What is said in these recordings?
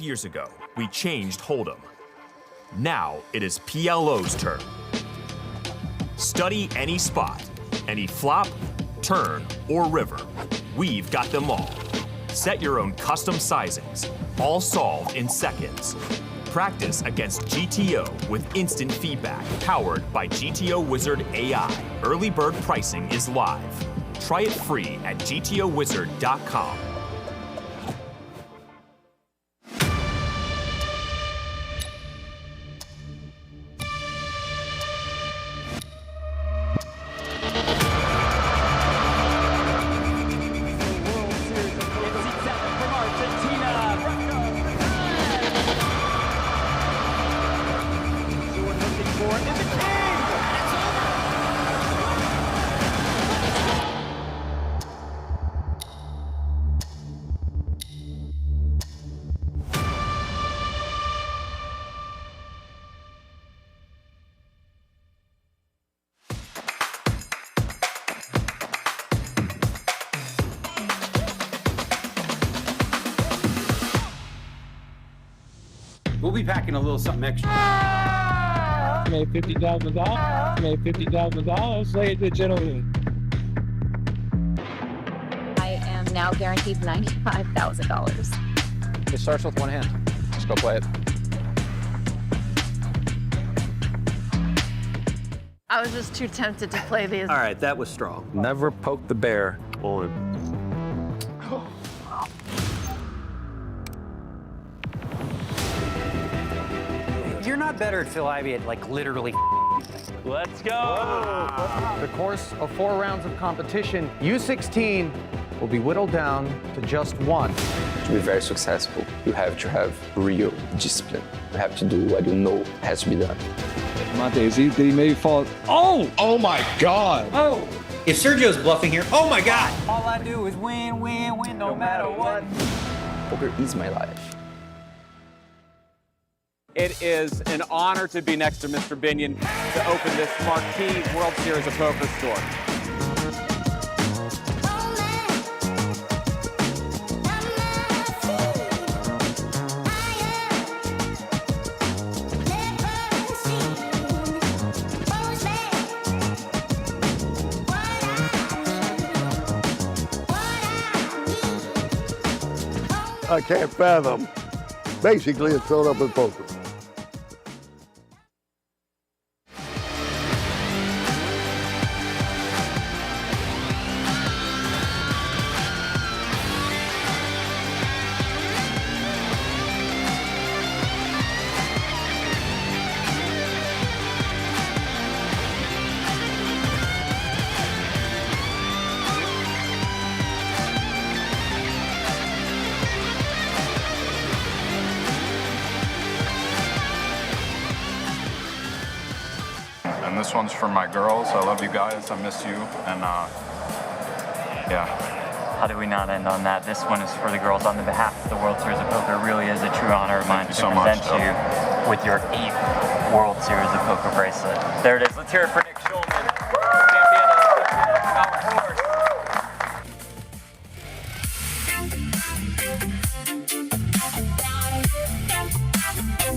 years ago, we changed Hold'em. Now it is PLO's turn. Study any spot, any flop, turn, or river. We've got them all. Set your own custom sizings, all solved in seconds. Practice against GTO with instant feedback, powered by GTO Wizard AI. Early bird pricing is live. Try it free at gtowizard.com. We'll be packing a little something extra. Made $50,000. Made $50,000, ladies and gentlemen. I am now guaranteed $95,000. It starts with one hand. Just go play it. I was just too tempted to play these. All right, that was strong. Never poke the bear on. You're not better at Phil Ivey at like literally. Let's go. The course of 4 rounds of competition, U16 will be whittled down to just one. To be very successful, you have to have real discipline. You have to do what you know has to be done. Monte, did he maybe fall? Oh! Oh my God! Oh! If Sergio's bluffing here, oh my God! All I do is win, win, win, no matter what. Poker is my life. It is an honor to be next to Mr. Binion to open this marquee World Series of Poker store. I can't fathom. Basically, it's filled up with poker. And this one's for my girls. I love you guys. I miss you. And yeah. How do we not end on that? This one is for the girls on the behalf of the World Series of Poker. It really is a true honor of mine to present you with your 8th World Series of Poker bracelet. There it is. Let's hear it for Nick Schulman, champion of our horse.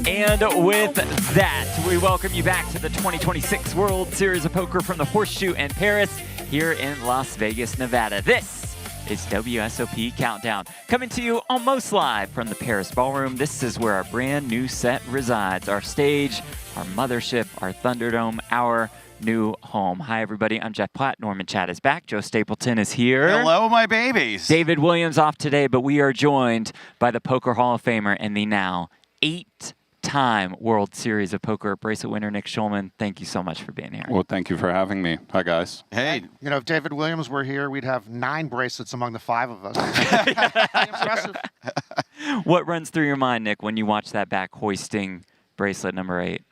And with that, we welcome you back to the 2026 World Series of Poker from the Horseshoe in Paris, here in Las Vegas, Nevada. This is WSOP Countdown, coming to you almost live from the Paris Ballroom. This is where our brand new set resides, our stage, our mothership, our Thunderdome, our new home. Hi, everybody. I'm Jeff Platt. Norman Chad is back. Joe Stapleton is here. Hello, my babies. David Williams off today, but we are joined by the Poker Hall of Famer and the now 8-time World Series of Poker bracelet winner, Nick Schulman. Thank you so much for being here. Well, thank you for having me. Hi, guys. Hey. You know, if David Williams were here, we'd have 9 bracelets among the 5 of us. Impressive. What runs through your mind, Nick, when you watch that back hoisting bracelet number 8?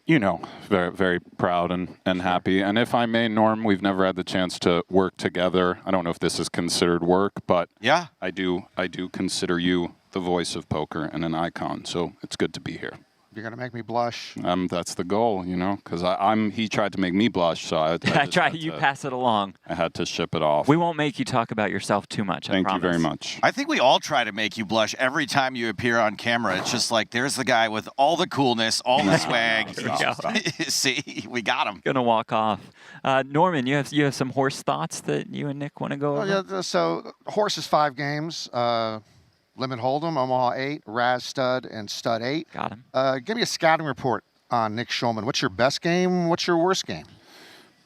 You know, very, very proud and happy. And if I may, Norm, we've never had the chance to work together. I don't know if this is considered work, but yeah, I do consider you the voice of poker and an icon. So it's good to be here. You're going to make me blush. That's the goal, you know, because he tried to make me blush, so I pass it along. I had to ship it off. We won't make you talk about yourself too much. Thank you very much. I think we all try to make you blush every time you appear on camera. It's just like, there's the guy with all the coolness, all the swag. See, we got him. Gonna walk off. Norman, you have some horse thoughts that you and Nick want to go over? Yeah, so horse is 5 games. Limit Hold'em, Omaha 8, Raz Stud, and Stud 8. Got him. Give me a scouting report on Nick Schulman. What's your best game? What's your worst game?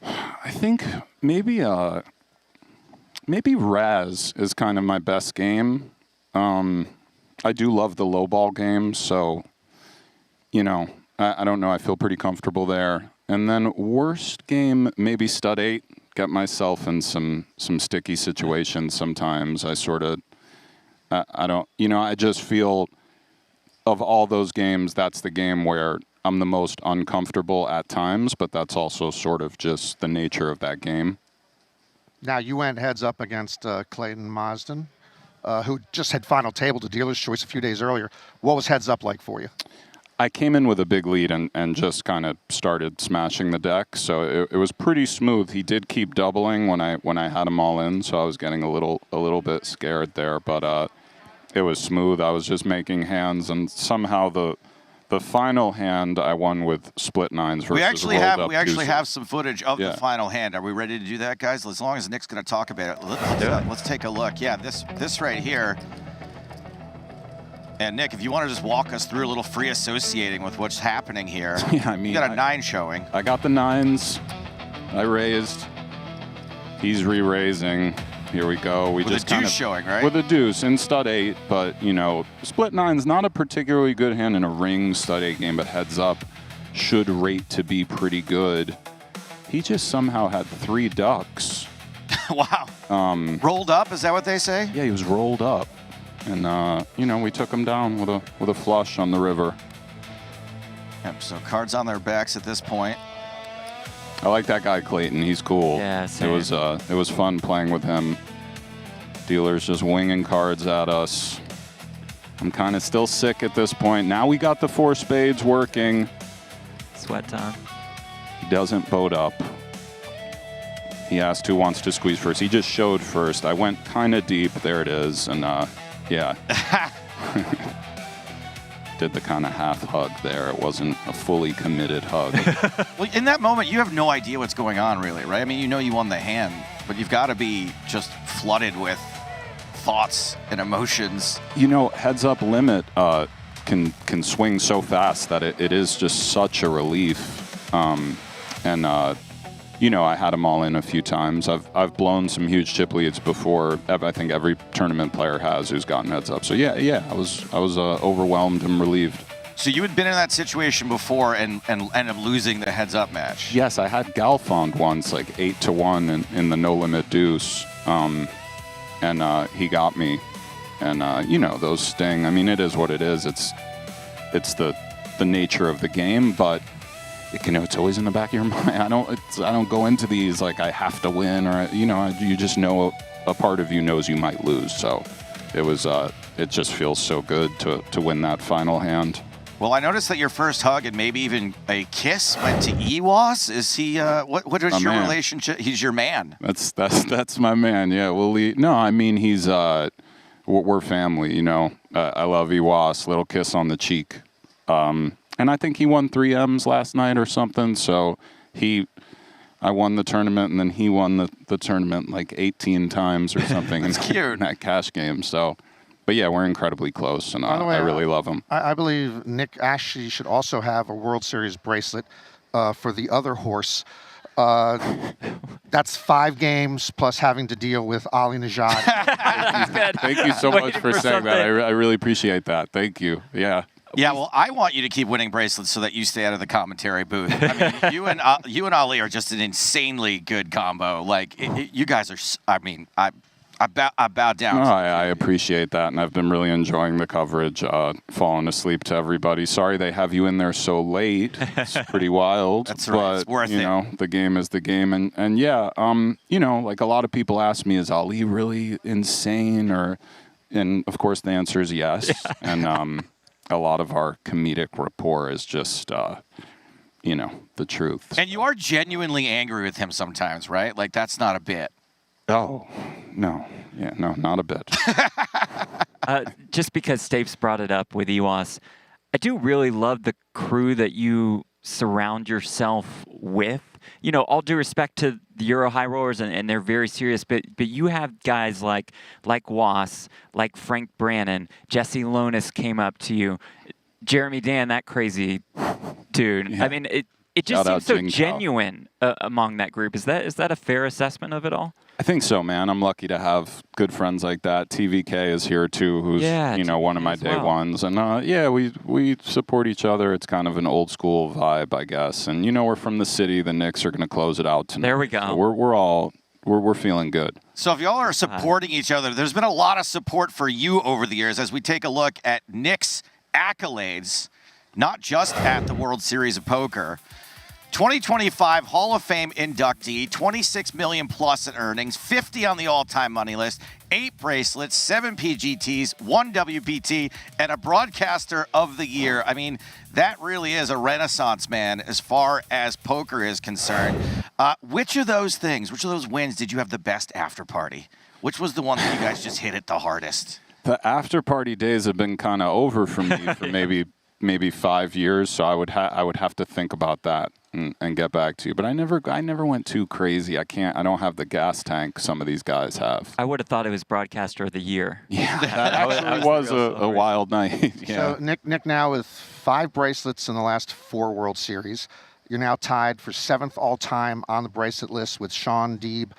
I think maybe Raz is kind of my best game. I do love the low ball games, so, you know, I don't know. I feel pretty comfortable there. And then worst game, maybe Stud 8. Get myself in some sticky situations sometimes. I sort of, I don't, you know, I just feel of all those games, that's the game where I'm the most uncomfortable at times, but that's also sort of just the nature of that game. Now, you went heads up against Clayton Marsden, who just had final table to Dealer's Choice a few days earlier. What was heads up like for you? I came in with a big lead and just kind of started smashing the deck, so it was pretty smooth. He did keep doubling when I had him all in, so I was getting a little bit scared there, but it was smooth. I was just making hands, and somehow the final hand I won with split nines versus we actually have some footage of the final hand. Are we ready to do that, guys? As long as Nick's going to talk about it, let's take a look. Yeah, this right here. And Nick, if you want to just walk us through a little free associating with what's happening here. Yeah, I mean, you got a 9 showing. I got the 9s. I raised. He's re-raising. Here we go. We with just a deuce showing, right? With a deuce in Stud 8, but you know, split 9's not a particularly good hand in a ring Stud 8 game, but heads up should rate to be pretty good. He just somehow had 3 ducks. Wow. Rolled up, is that what they say? Yeah, he was rolled up. And, you know, we took him down with a flush on the river. Yep, so cards on their backs at this point. I like that guy, Clayton. He's cool. Yeah, same. It was fun playing with him. Dealers just winging cards at us. I'm kind of still sick at this point. Now we got the 4 spades working. Sweat time. He doesn't boat up. He asked who wants to squeeze first. He just showed first. I went kind of deep. There it is. And, yeah. Did the kind of half hug there. It wasn't a fully committed hug. Well, in that moment, you have no idea what's going on, really, right? I mean, you know you won the hand, but you've got to be just flooded with thoughts and emotions. You know, heads up limit can swing so fast that it is just such a relief. You know, I had them all in a few times. I've blown some huge chip leads before. I think every tournament player has who's gotten heads up. So yeah, I was overwhelmed and relieved. So you had been in that situation before and ended up losing the heads up match. Yes, I had Galfond once, like 8-1 in the no limit deuce, and he got me. And you know, those sting. I mean, it is what it is. It's the nature of the game, but. You know, it's always in the back of your mind. I don't go into these like I have to win, or you know, you just know a part of you knows you might lose. So it just feels so good to win that final hand. Well, I noticed that your first hug and maybe even a kiss went to Ewas. Is he? What is your relationship? He's your man. That's my man. Yeah, no, I mean he's we're family. You know, I love Ewas. Little kiss on the cheek. And I think he won 3 M's last night or something. So I won the tournament, and then he won the tournament like 18 times or something in that cash game. So, but yeah, we're incredibly close, and I really love him. I believe Nick Ashley should also have a World Series bracelet for the other horse. That's 5 games plus having to deal with Ali Najad. Thank you so much for saying that. I really appreciate that. Thank you. Yeah. Yeah, well, I want you to keep winning bracelets so that you stay out of the commentary booth. I mean, you and Ali are just an insanely good combo. Like, you guys are. I mean, I bow down. No, I appreciate that, and I've been really enjoying the coverage. Falling asleep to everybody. Sorry they have you in there so late. It's pretty wild. That's right. But it's worth you know, the game is the game, and yeah, you know, like a lot of people ask me, is Ali really insane? And of course the answer is yes. And a lot of our comedic rapport is just, you know, the truth. And you are genuinely angry with him sometimes, right? Like, that's not a bit. Oh, no. Yeah, no, not a bit. Just because Stapes brought it up with Iwas, I do really love the crew that you surround yourself with. You know, all due respect to the Euro High Rollers, and they're very serious, but you have guys like Was, like Frank Brannon, Jesse Lonis came up to you, Jeremy Dan, that crazy dude. Yeah. I mean, it just seems so genuine among that group. Is that a fair assessment of it all? I think so, man. I'm lucky to have good friends like that. TVK is here too, who's you know, one of my day ones, and yeah, we support each other. It's kind of an old school vibe, I guess. And you know, we're from the city. The Knicks are going to close it out tonight. There we go. So we're feeling good. So if y'all are supporting each other, there's been a lot of support for you over the years as we take a look at Knicks accolades, not just at the World Series of Poker. 2025 Hall of Fame inductee, $26 million plus in earnings, 50 on the all-time money list, 8 bracelets, 7 PGTs, 1 WPT, and a broadcaster of the year. I mean, that really is a renaissance, man, as far as poker is concerned. Which of those wins did you have the best after party? Which was the one that you guys just hit it the hardest? The after party days have been kind of over for me for maybe 5 years, so I would have to think about that and get back to you. But I never went too crazy. I don't have the gas tank some of these guys have. I would have thought it was broadcaster of the year. Yeah, that actually was a wild night. Yeah. So Nick now with 5 bracelets in the last 4 World Series. You're now tied for 7th all-time on the bracelet list with Sean Deeb,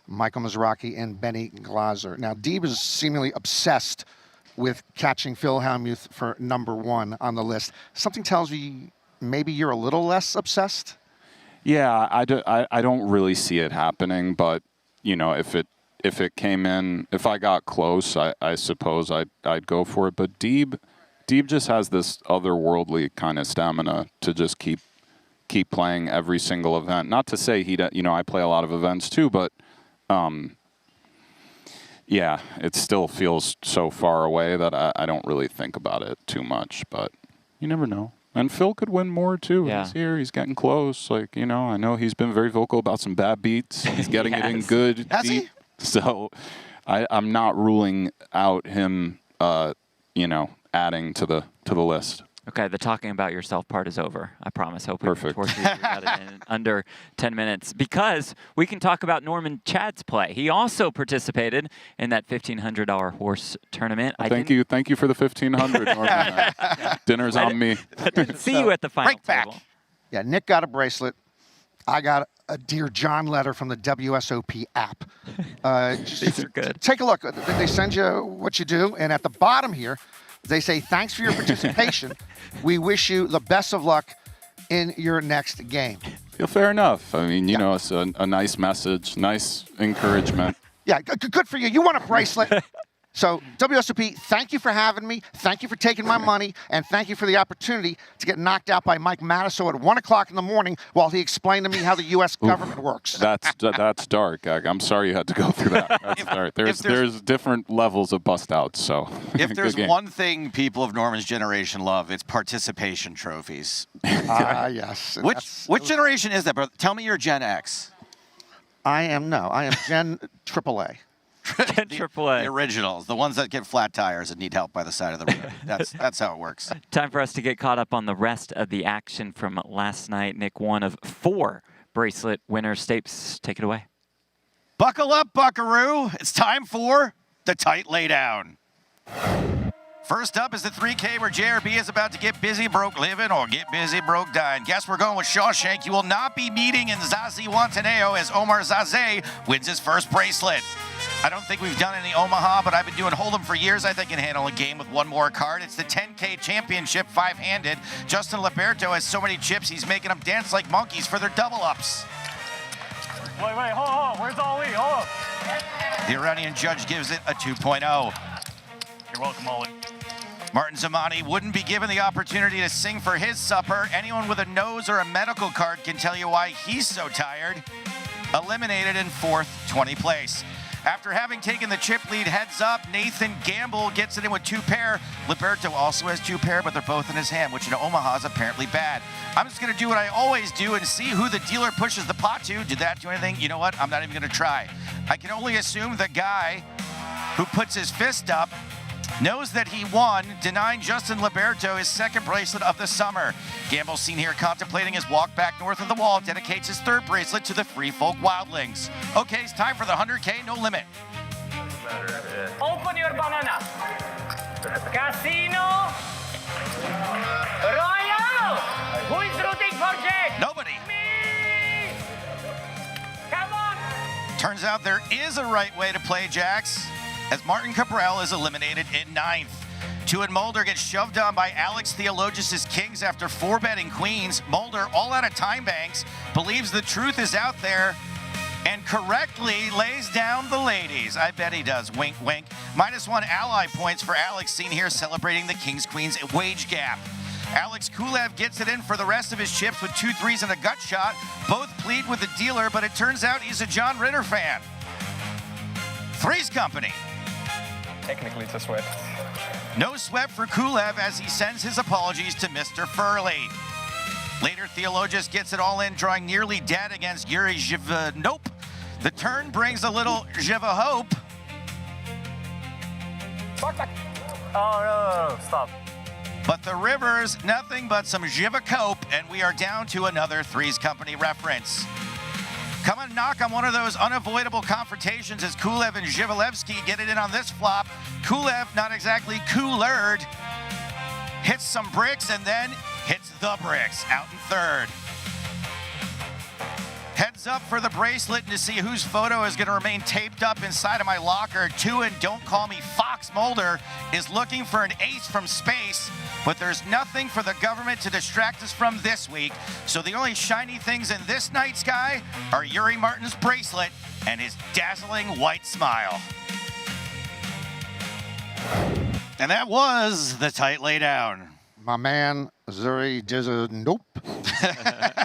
Michael Mizrachi, and Benny Glaser. Now, Deeb is seemingly obsessed with catching Phil Hellmuth for #1 on the list. Something tells me maybe you're a little less obsessed? Yeah, I don't really see it happening, but, you know, if it came in, if I got close, I suppose I'd go for it. But Deeb just has this otherworldly kind of stamina to just keep playing every single event. Not to say I play a lot of events too, but yeah, it still feels so far away that I don't really think about it too much, but you never know. And Phil could win more too. Yeah. He's here. He's getting close. Like, you know, I know he's been very vocal about some bad beats. He's getting it in good. Has he? So I'm not ruling out him, adding to the list. Okay, the talking about yourself part is over. I promise. Hope we can torture you about it in under 10 minutes. Because we can talk about Norman Chad's play. He also participated in that $1,500 horse tournament. Thank you for the $1,500, Norman. Dinner's on me. I didn't see you at the final table. Yeah, Nick got a bracelet. I got a Dear John letter from the WSOP app. These are good. Take a look. They send you what you do, and at the bottom here, they say, thanks for your participation. We wish you the best of luck in your next game. Yeah, fair enough. I mean, you know, it's a nice message, nice encouragement. Yeah, good for you. You want a bracelet. So, WSOP, thank you for having me. Thank you for taking my money. And thank you for the opportunity to get knocked out by Mike Matusow at 1 o'clock in the morning while he explained to me how the U.S. government works. That's dark. I'm sorry you had to go through that. That's dark. There's different levels of bust outs. So if there's one thing people of Norman's generation love, it's participation trophies. Yes. Which generation is that, bro? Tell me you're Gen X. I am Gen AAA. The originals, the ones that get flat tires and need help by the side of the road. That's how it works. Time for us to get caught up on the rest of the action from last night. Nick, one of 4 bracelet winners. Stapes, take it away. Buckle up, buckaroo. It's time for the tight laydown. First up is the 3K where JRB is about to get busy broke living or get busy broke dying. Guess we're going with Shawshank. You will not be meeting in Zazie Wantaneo as Omar Zaze wins his first bracelet. I don't think we've done any Omaha, but I've been doing Hold'em for years. I think I can handle a game with one more card. It's the 10K championship 5-handed. Justin Liberto has so many chips, he's making them dance like monkeys for their double-ups. Wait, hold on. Where's Ali? Hold on. The Iranian judge gives it a 2.0. You're welcome, Ali. Martin Zamani wouldn't be given the opportunity to sing for his supper. Anyone with a nose or a medical card can tell you why he's so tired. Eliminated in 4th, 20 place. After having taken the chip lead heads up, Nathan Gamble gets it in with 2 pair. Liberto also has 2 pair, but they're both in his hand, which in Omaha is apparently bad. I'm just going to do what I always do and see who the dealer pushes the pot to. Did that do anything? You know what? I'm not even going to try. I can only assume the guy who puts his fist up knows that he won, denying Justin Liberto his 2nd bracelet of the summer. Gamble, seen here contemplating his walk back north of the wall, dedicates his 3rd bracelet to the Free Folk Wildlings. Okay, it's time for the 100K no limit. Open your banana. Casino. Royal. Who is rooting for Jack? Nobody. Me. Come on. Turns out there is a right way to play jacks, as Martin Cabral is eliminated in 9th. Tuan Mulder gets shoved on by Alex Theologus' Kings after 4-betting queens. Mulder, all out of time banks, believes the truth is out there and correctly lays down the ladies. I bet he does. Wink, wink. -1 ally points for Alex, seen here celebrating the Kings-Queens wage gap. Alex Kulev gets it in for the rest of his chips with 2 threes and a gut shot. Both plead with the dealer, but it turns out he's a John Ritter fan. Threes Company. Technically, it's a sweat. No sweat for Kulev as he sends his apologies to Mr. Furley. Later, Theologus gets it all in, drawing nearly dead against Yuri Nope. The turn brings a little hope. Oh, no, stop. But the river's nothing but some Cope, and we are down to another Threes Company reference. Come and knock on one of those unavoidable confrontations as Kulev and Zhivalevsky get it in on this flop. Kulev, not exactly coolered, hits some bricks and then hits the bricks out in 3rd. Heads up for the bracelet and to see whose photo is going to remain taped up inside of my locker. Tuan, don't call me Fox Mulder, is looking for an ace from space, but there's nothing for the government to distract us from this week. So the only shiny things in this night sky are Yuri Martin's bracelet and his dazzling white smile. And that was the tight laydown. My man, Zuri Nope.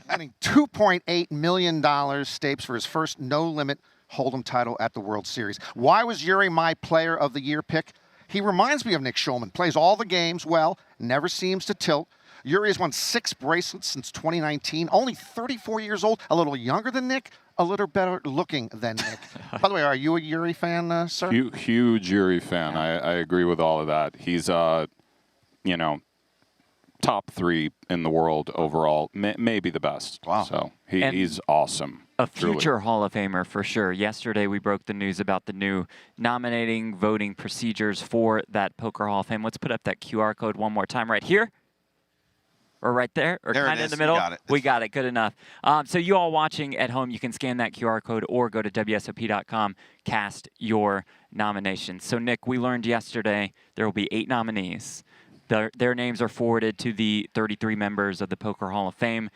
Winning $2.8 million stakes for his first no-limit Hold'em title at the World Series. Why was Yuri my player of the year pick? He reminds me of Nick Schulman. Plays all the games well, never seems to tilt. Yuri has won 6 bracelets since 2019. Only 34 years old, a little younger than Nick, a little better looking than Nick. By the way, are you a Yuri fan, sir? Huge Yuri fan. I agree with all of that. He's, you know, top 3 in the world overall, maybe the best. Wow. So he's awesome. A future Hall of Famer for sure. Yesterday we broke the news about the new nominating voting procedures for that Poker Hall of Fame. Let's put up that QR code one more time right here. Or right there, or kind of in the middle. We got it. Good enough. So you all watching at home, you can scan that QR code or go to WSOP.com, cast your nominations. So Nick, we learned yesterday there will be 8 nominees. Their names are forwarded to the 33 members of the Poker Hall of Fame,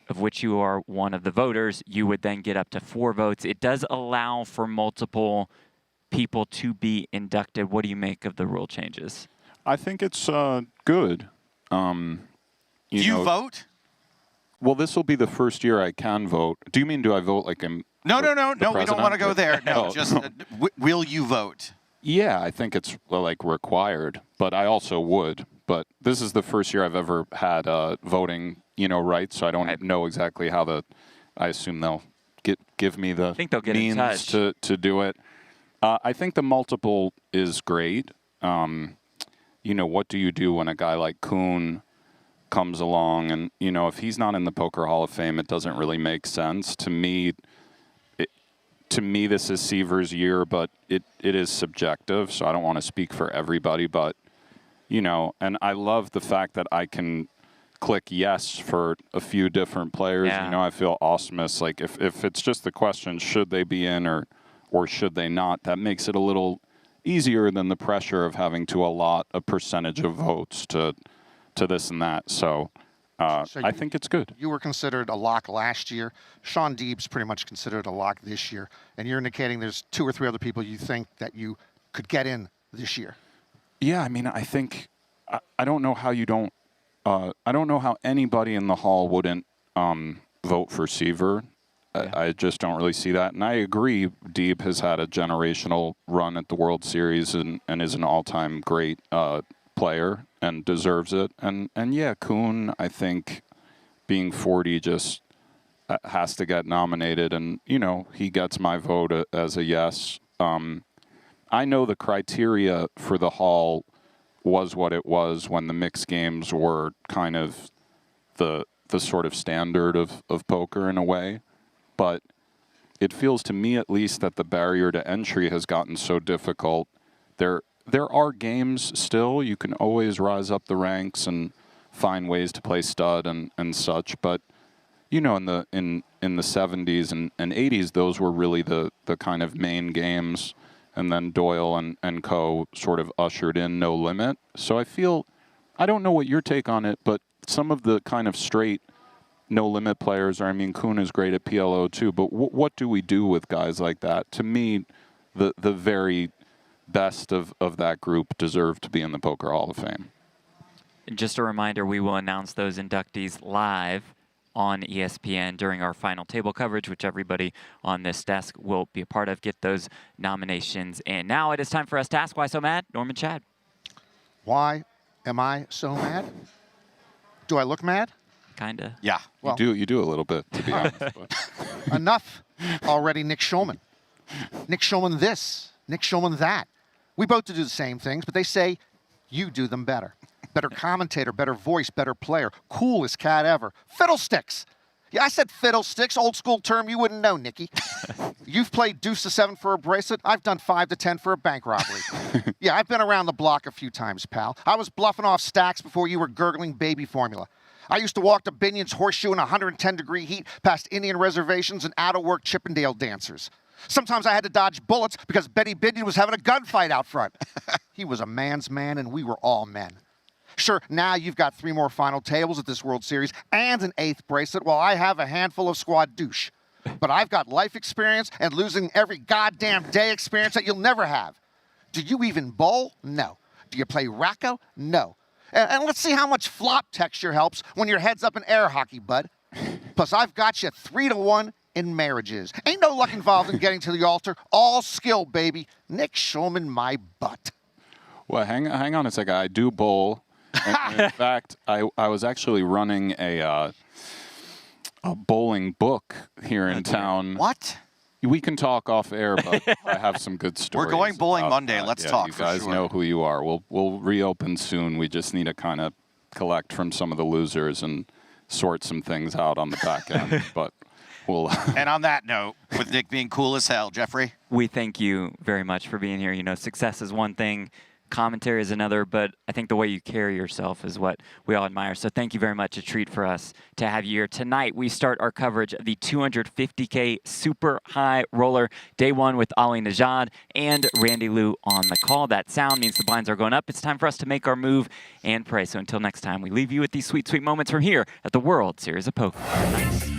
of which you are one of the voters. You would then get up to 4 votes. It does allow for multiple people to be inducted. What do you make of the rule changes? I think it's good. Do you vote? Well, this will be the first year I can vote. Do you mean do I vote like I'm No, we don't want to go president? there. No, Oh. just will you vote? Yeah, I think it's like required, but I also would. But this is the first year I've ever had voting, rights, so I don't know exactly how I assume they'll give me the means to do it. I think the multiple is great. What do you do when a guy like Kuhn comes along and, if he's not in the Poker Hall of Fame, it doesn't really make sense. To me, this is Seaver's year, but it is subjective, so I don't want to speak for everybody, but, and I love the fact that I can click yes for a few different players. Yeah. I feel awesomeness. Like, if it's just the question, should they be in or should they not, that makes it a little easier than the pressure of having to allot a percentage of votes to this and that. So I think it's good. You were considered a lock last year. Sean Deeb's pretty much considered a lock this year. And you're indicating there's 2 or 3 other people you think that you could get in this year. Yeah, I mean, I think, I don't know how you don't, I don't know how anybody in the hall wouldn't vote for Seaver. I just don't really see that. And I agree, Deeb has had a generational run at the World Series and is an all-time great player and deserves it. And yeah, Kuhn, I think, being 40 just has to get nominated. And, you know, he gets my vote as a yes. I know the criteria for the Hall was what it was when the mixed games were kind of the sort of standard of poker in a way. But it feels to me, at least, that the barrier to entry has gotten so difficult. There are games still. You can always rise up the ranks and find ways to play stud and such. But, you know, in the 70s and 80s, those were really the kind of main games. And then Doyle and co. sort of ushered in No Limit. So I don't know what your take on it, but some of the kind of straight No Limit players, I mean, Kuhn is great at PLO too, but what do we do with guys like that? To me, the very best of that group deserve to be in the Poker Hall of Fame. Just a reminder, we will announce those inductees live on ESPN during our final table coverage, which everybody on this desk will be a part of. Get those nominations in. Now it is time for us to ask Why So Mad? Norman Chad. Why am I so mad? Do I look mad? Kinda. Yeah. Well, You do a little bit, to be honest. But. Enough already, Nick Schulman. Nick Schulman this, Nick Schulman that. We both do the same things, but they say you do them better. Better commentator, better voice, better player. Coolest cat ever. Fiddlesticks. Yeah, I said fiddlesticks, old school term you wouldn't know, Nicky. You've played deuce to 7 for a bracelet. I've done 5 to 10 for a bank robbery. Yeah, I've been around the block a few times, pal. I was bluffing off stacks before you were gurgling baby formula. I used to walk to Binion's Horseshoe in 110-degree heat past Indian reservations and out-of-work Chippendale dancers. Sometimes I had to dodge bullets because Benny Binion was having a gunfight out front. He was a man's man, and we were all men. Sure, now you've got 3 more final tables at this World Series and an 8th bracelet, while I have a handful of squad douche. But I've got life experience and losing every goddamn day experience that you'll never have. Do you even bowl? No. Do you play racco? No. And let's see how much flop texture helps when your head's up in air hockey, bud. Plus, I've got you 3-1 in marriages. Ain't no luck involved in getting to the altar. All skill, baby. Nick Schulman, my butt. Well, hang on a second. I do bowl. And in fact, I was actually running a bowling book here in town. What? We can talk off air, but I have some good stories. We're going bowling Monday. Let's talk. You guys know who you are. We'll reopen soon. We just need to kind of collect from some of the losers and sort some things out on the back end. But we'll. And on that note, with Nick being cool as hell, Jeffrey, we thank you very much for being here. You know, success is one thing. Commentary is another, but I think the way you carry yourself is what we all admire. So thank you very much. A treat for us to have you here. Tonight, we start our coverage of the 250K Super High Roller, day 1 with Ali Najad and Randy Liu on the call. That sound means the blinds are going up. It's time for us to make our move and pray. So until next time, we leave you with these sweet, sweet moments from here at the World Series of Poker. Nice.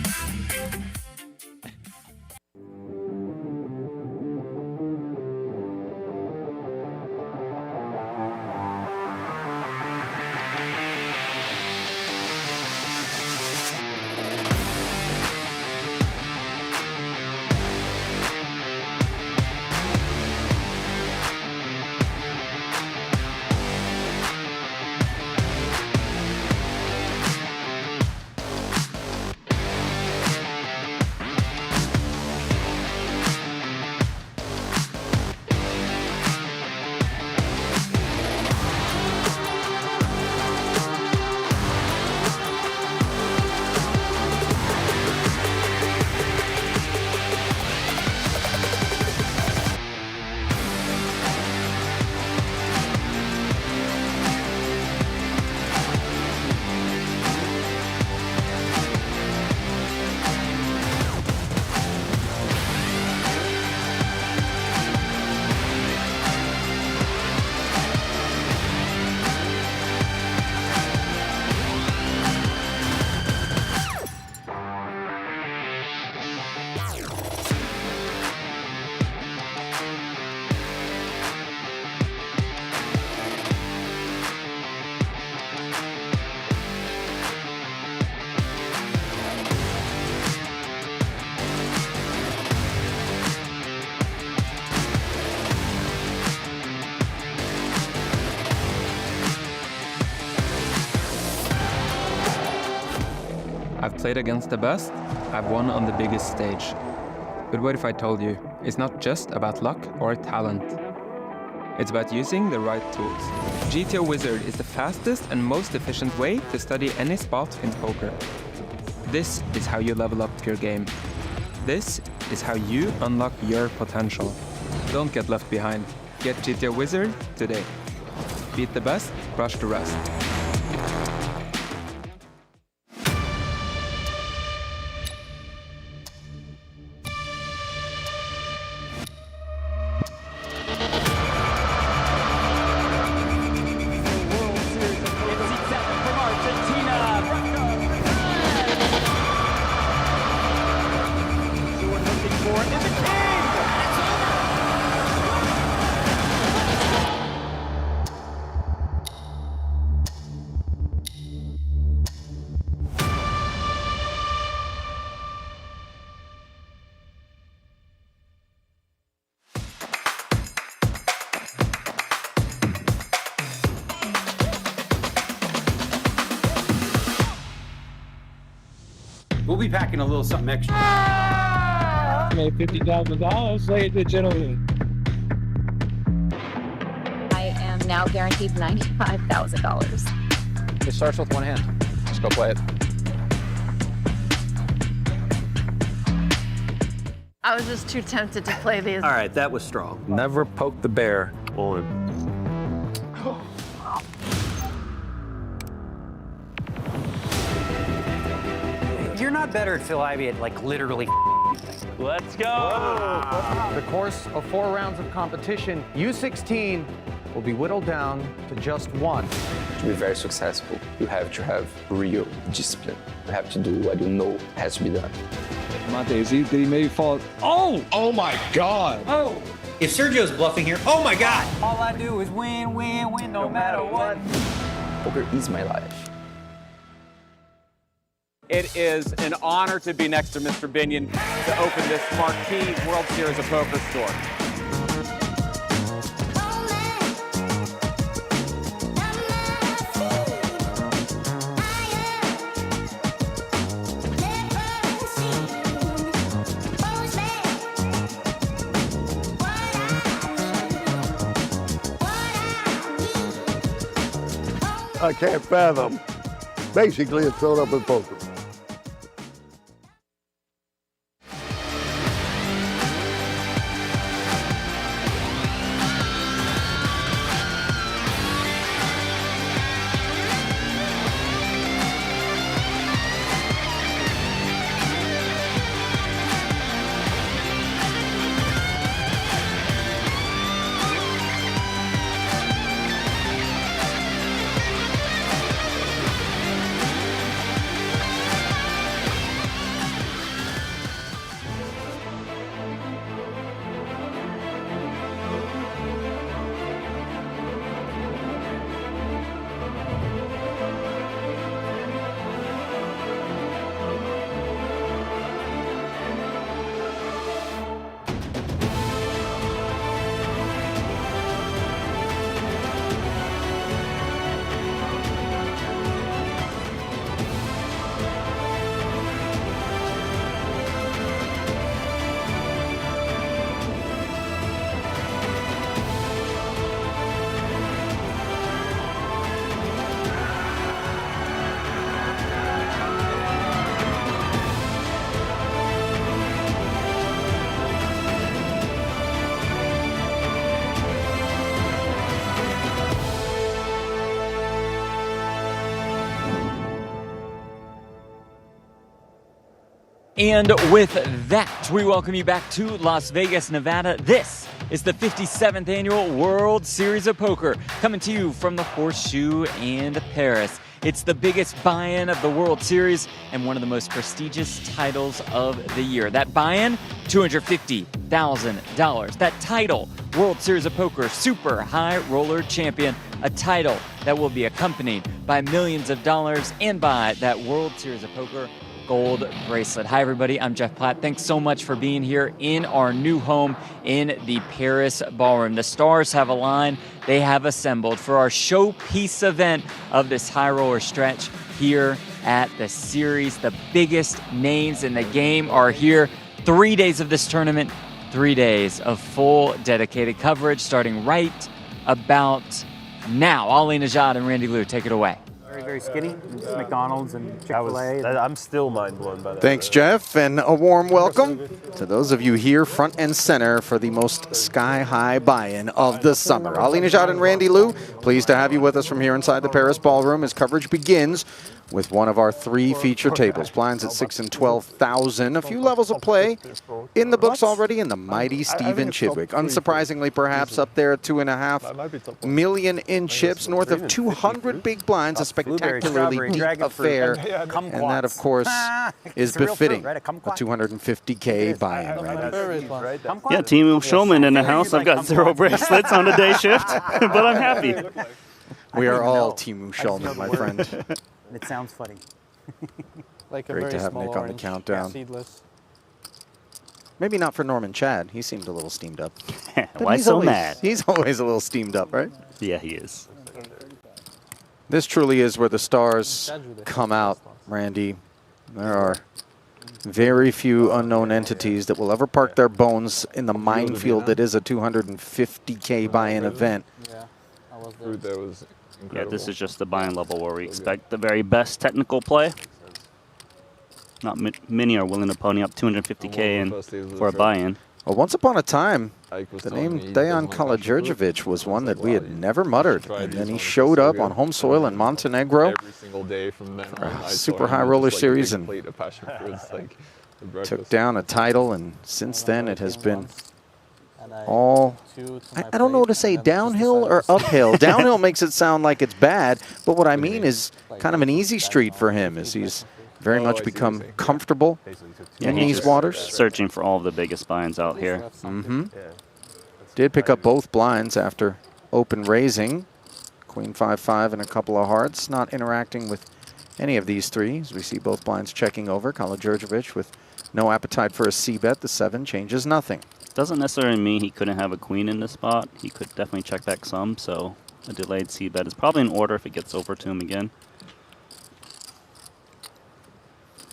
played against the best, I've won on the biggest stage. But what if I told you, it's not just about luck or talent. It's about using the right tools. GTO Wizard is the fastest and most efficient way to study any spot in poker. This is how you level up your game. This is how you unlock your potential. Don't get left behind. Get GTO Wizard today. Beat the best, crush the rest. We'll be packing a little something extra. Made $50,000, ladies and gentlemen. I am now guaranteed $95,000. It starts with one hand. Let's go play it. I was just too tempted to play these. All right, that was strong. Never poke the bear on. You're not better at Phil Ivey at like literally. Let's go. The course of 4 rounds of competition, U16 will be whittled down to just one. To be very successful, you have to have real discipline. You have to do what you know has to be done. Come on, Daisy. Did he maybe fall? Oh! Oh my God. Oh, if Sergio's bluffing here, oh my God! All I do is win, win, win, no matter what. Poker is my life. It is an honor to be next to Mr. Binion to open this marquee World Series of Poker store. I can't fathom. Basically, it's filled up with poker. And with that, we welcome you back to Las Vegas, Nevada. This is the 57th Annual World Series of Poker, coming to you from the Horseshoe and Paris. It's the biggest buy-in of the World Series and one of the most prestigious titles of the year. That buy-in, $250,000. That title, World Series of Poker Super High Roller Champion, a title that will be accompanied by millions of dollars and by that World Series of Poker gold bracelet. Hi, everybody. I'm Jeff Platt. Thanks so much for being here in our new home in the Paris Ballroom. The stars have aligned. They have assembled for our showpiece event of this high roller stretch here at the series. The biggest names in the game are here. 3 days of this tournament, 3 days of full dedicated coverage starting right about now. Ali Najad and Randy Liu, take it away. Very skinny. McDonald's and Chick-fil-A. I'm still mind blown by that. Thanks, Jeff, and a warm welcome to those of you here front and center for the most sky-high buy-in of the summer. Ali Najad and Randy Liu, pleased to have you with us from here inside the Paris Ballroom as coverage begins with one of our 3 feature tables. Blinds at 6 and 12,000. A few levels of play in the books already, and the mighty Stephen Chidwick. Unsurprisingly, perhaps up there at 2.5 million in chips, north of 200 big blinds, a spectacularly deep affair. And that, of course, is befitting a 250K buy-in, Randy. Yeah, Team Showman in the house. I've got 0 bracelets on the day shift, but I'm happy. We are all Team Shulman, my friend. It sounds funny. Like great to have Nick on the countdown. Seedless. Maybe not for Norman Chad. He seemed a little steamed up. Why so mad? He's always a little steamed up, right? Yeah, he is. This truly is where the stars come out, Randy. There are very few unknown entities that will ever park their bones in the minefield that is a 250K buy-in event. Yeah, this is just the buy-in level where we expect the very best technical play. Not many are willing to pony up 250K for a buy-in. Well, once upon a time, the name Dejan Kalođerđević was one that we had never muttered. And then he showed up on home soil in Montenegro for a super high roller series and took down a title. And since then, it has been all, I don't know what to say, downhill or uphill. Downhill makes it sound like it's bad, but what I mean is kind of an easy street for him as he's very much become comfortable in these waters. Searching for all of the biggest buy-ins out here. Did pick up both blinds after open raising. Queen 5-5 and a couple of hearts, not interacting with any of these 3 as we see both blinds checking over. Kalođerđević with no appetite for a c-bet. The 7 changes nothing. Doesn't necessarily mean he couldn't have a queen in this spot. He could definitely check back some, so a delayed c-bet is probably in order if it gets over to him again.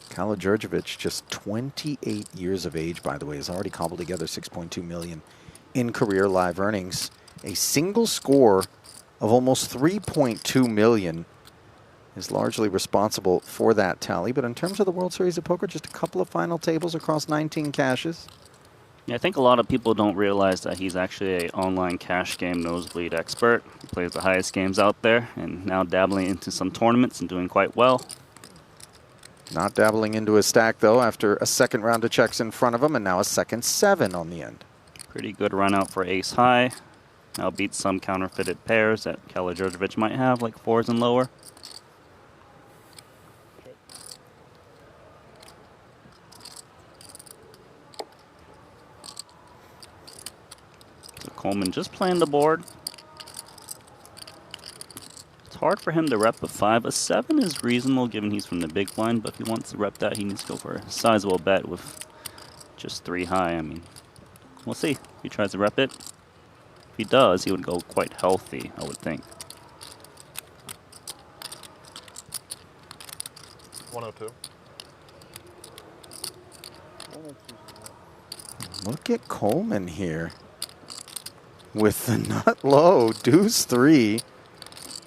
Kalođerđević, just 28 years of age, by the way, has already cobbled together 6.2 million in career live earnings. A single score of almost 3.2 million is largely responsible for that tally. But in terms of the World Series of Poker, just a couple of final tables across 19 caches. Yeah, I think a lot of people don't realize that he's actually an online cash game nosebleed expert. He plays the highest games out there and now dabbling into some tournaments and doing quite well. Not dabbling into his stack, though, after a second round of checks in front of him and now a second 7 on the end. Pretty good run out for ace high. Now beats some counterfeited pairs that Kalođerđević might have, like 4s and lower. So Coleman just playing the board. It's hard for him to rep a 5. A 7 is reasonable given he's from the big blind, but if he wants to rep that, he needs to go for a sizable bet with just 3 high. I mean, we'll see if he tries to rep it. If he does, he would go quite healthy, I would think. 102. Look at Coleman here with the nut low, deuce 3,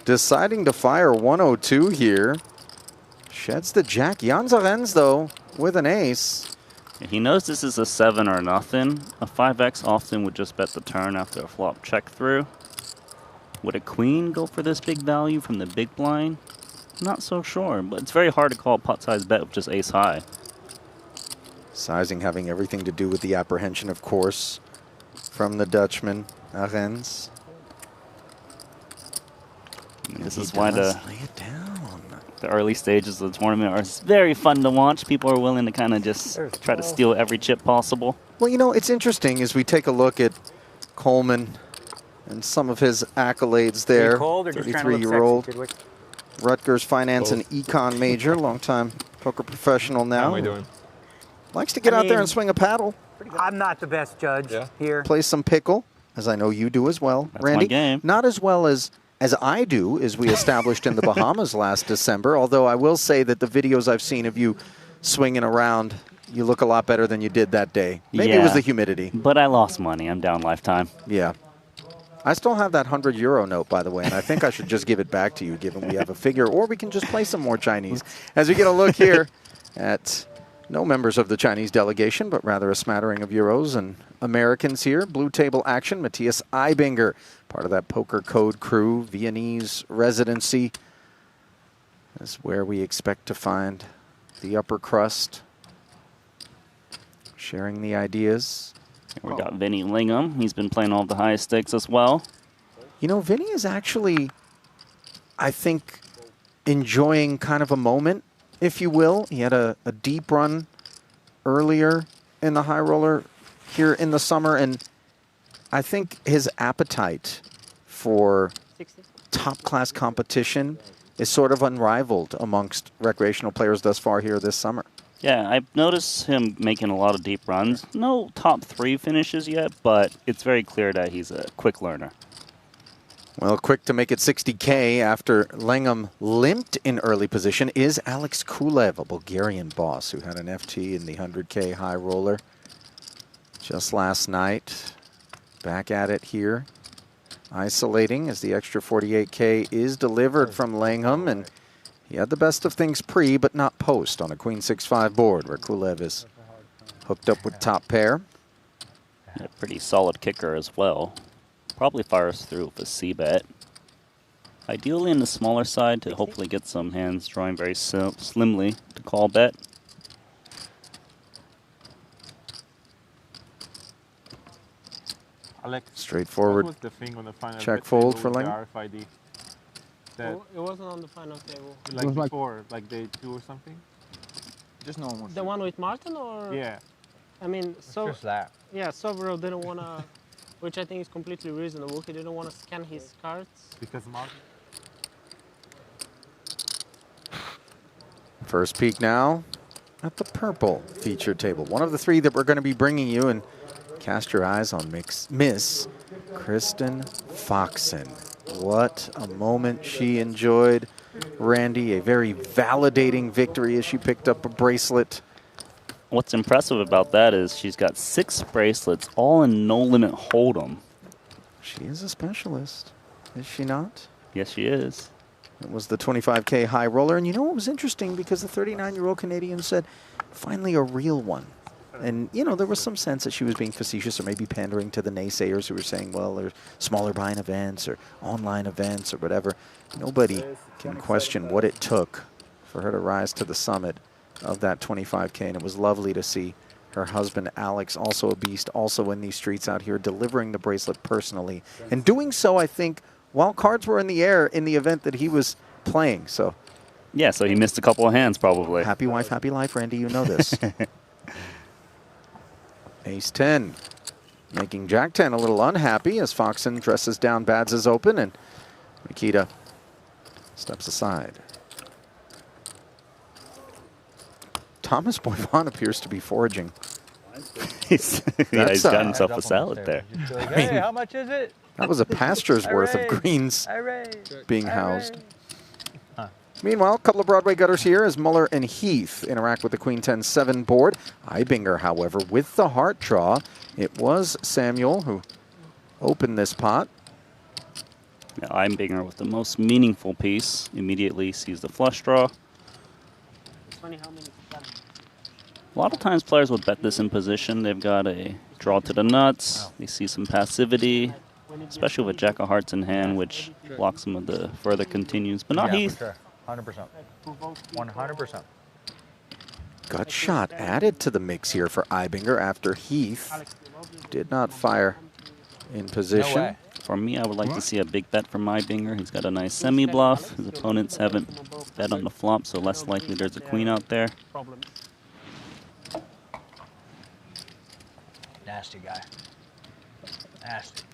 deciding to fire 102 here. Sheds the jack. Jan Zarens, though, with an ace. He knows this is a 7 or nothing. A 5x often would just bet the turn after a flop check through. Would a queen go for this big value from the big blind? Not so sure, but it's very hard to call a pot size bet with just ace high. Sizing having everything to do with the apprehension, of course, from the Dutchman, Arens. This is why the early stages of the tournament are very fun to watch. People are willing to kind of just try to steal every chip possible. Well, you know, it's interesting as we take a look at Coleman and some of his accolades there. 33-year-old Rutgers finance and econ major, longtime poker professional now. How are we doing? Likes to get out there and swing a paddle. I'm not the best judge here. Play some pickle, as I know you do as well. That's Randy, my game. Not as well as as I do, as we established in the Bahamas last December, although I will say that the videos I've seen of you swinging around, you look a lot better than you did that day. Maybe it was the humidity. But I lost money. I'm down lifetime. Yeah. I still have that €100 note, by the way, and I think I should just give it back to you, given we have a figure, or we can just play some more Chinese. As we get a look here at no members of the Chinese delegation, but rather a smattering of Euros and Americans here. Blue table action, Matthias Eibinger, part of that poker code crew, Viennese residency. That's where we expect to find the upper crust, sharing the ideas. We got Vinny Lingham. He's been playing all the highest stakes as well. You know, Vinny is actually, I think, enjoying kind of a moment, if you will. He had a deep run earlier in the high roller here in the summer, and I think his appetite for top-class competition is sort of unrivaled amongst recreational players thus far here this summer. Yeah, I've noticed him making a lot of deep runs. No top 3 finishes yet, but it's very clear that he's a quick learner. Well, quick to make it 60K after Lingham limped in early position is Alex Kulev, a Bulgarian boss who had an FT in the 100K high roller just last night. Back at it here. Isolating as the extra 48K is delivered from Lingham, and he had the best of things pre, but not post on a Queen 6-5 board where Kulev is hooked up with top pair. A pretty solid kicker as well. Probably fires through with a C-bet. Ideally in the smaller side to hopefully get some hands drawing very slimly to call bet. Alex, straightforward what was the thing on the final check fold for Lingham. RFID? That It wasn't on the final table. like before, like day 2 or something? Just no one. The one with Martin, or? Yeah. I mean, so just that. Yeah, Sobro didn't want to, which I think is completely reasonable. He didn't want to scan his cards. Because Martin. First peek now at the purple featured table. One of the 3 that we're going to be bringing you, and cast your eyes on Miss Kristen Foxen. What a moment she enjoyed. Randy, a very validating victory as she picked up a bracelet. What's impressive about that is she's got 6 bracelets, all in no limit hold'em. She is a specialist, is she not? Yes, she is. It was the 25K high roller, and you know what was interesting? Because the 39-year-old Canadian said, finally a real one. And, you know, there was some sense that she was being facetious or maybe pandering to the naysayers who were saying, well, there's smaller buy-in events or online events or whatever. Nobody can question what it took for her to rise to the summit of that 25K. And it was lovely to see her husband, Alex, also a beast, also in these streets out here, delivering the bracelet personally. And doing so, I think, while cards were in the air in the event that he was playing. So, yeah, so he missed a couple of hands probably. Happy wife, happy life, Randy, you know this. Ace 10, making Jack 10 a little unhappy as Foxen dresses down Bads' open and Nikita steps aside. Thomas Boivin appears to be foraging. he's got himself a salad there. Like, hey, how much is it? That was a pasture's worth of greens being housed. Meanwhile, a couple of Broadway gutters here as Muller and Heath interact with the Queen 10-7 board. Eibinger, however, with the heart draw. It was Samuel who opened this pot. Now Eibinger with the most meaningful piece immediately sees the flush draw. It's funny how many. A lot of times players would bet this in position. They've got a draw to the nuts. They see some passivity, especially with Jack of Hearts in hand, which blocks some of the further continues. But not Heath. For sure. 100%. 100%. Gut shot added to the mix here for Eibinger after Heath did not fire in position. No way. For me, I would like to see a big bet from Eibinger. He's got a nice semi-bluff. His opponents haven't bet on the flop, so less likely there's a queen out there. Nasty guy. Nasty.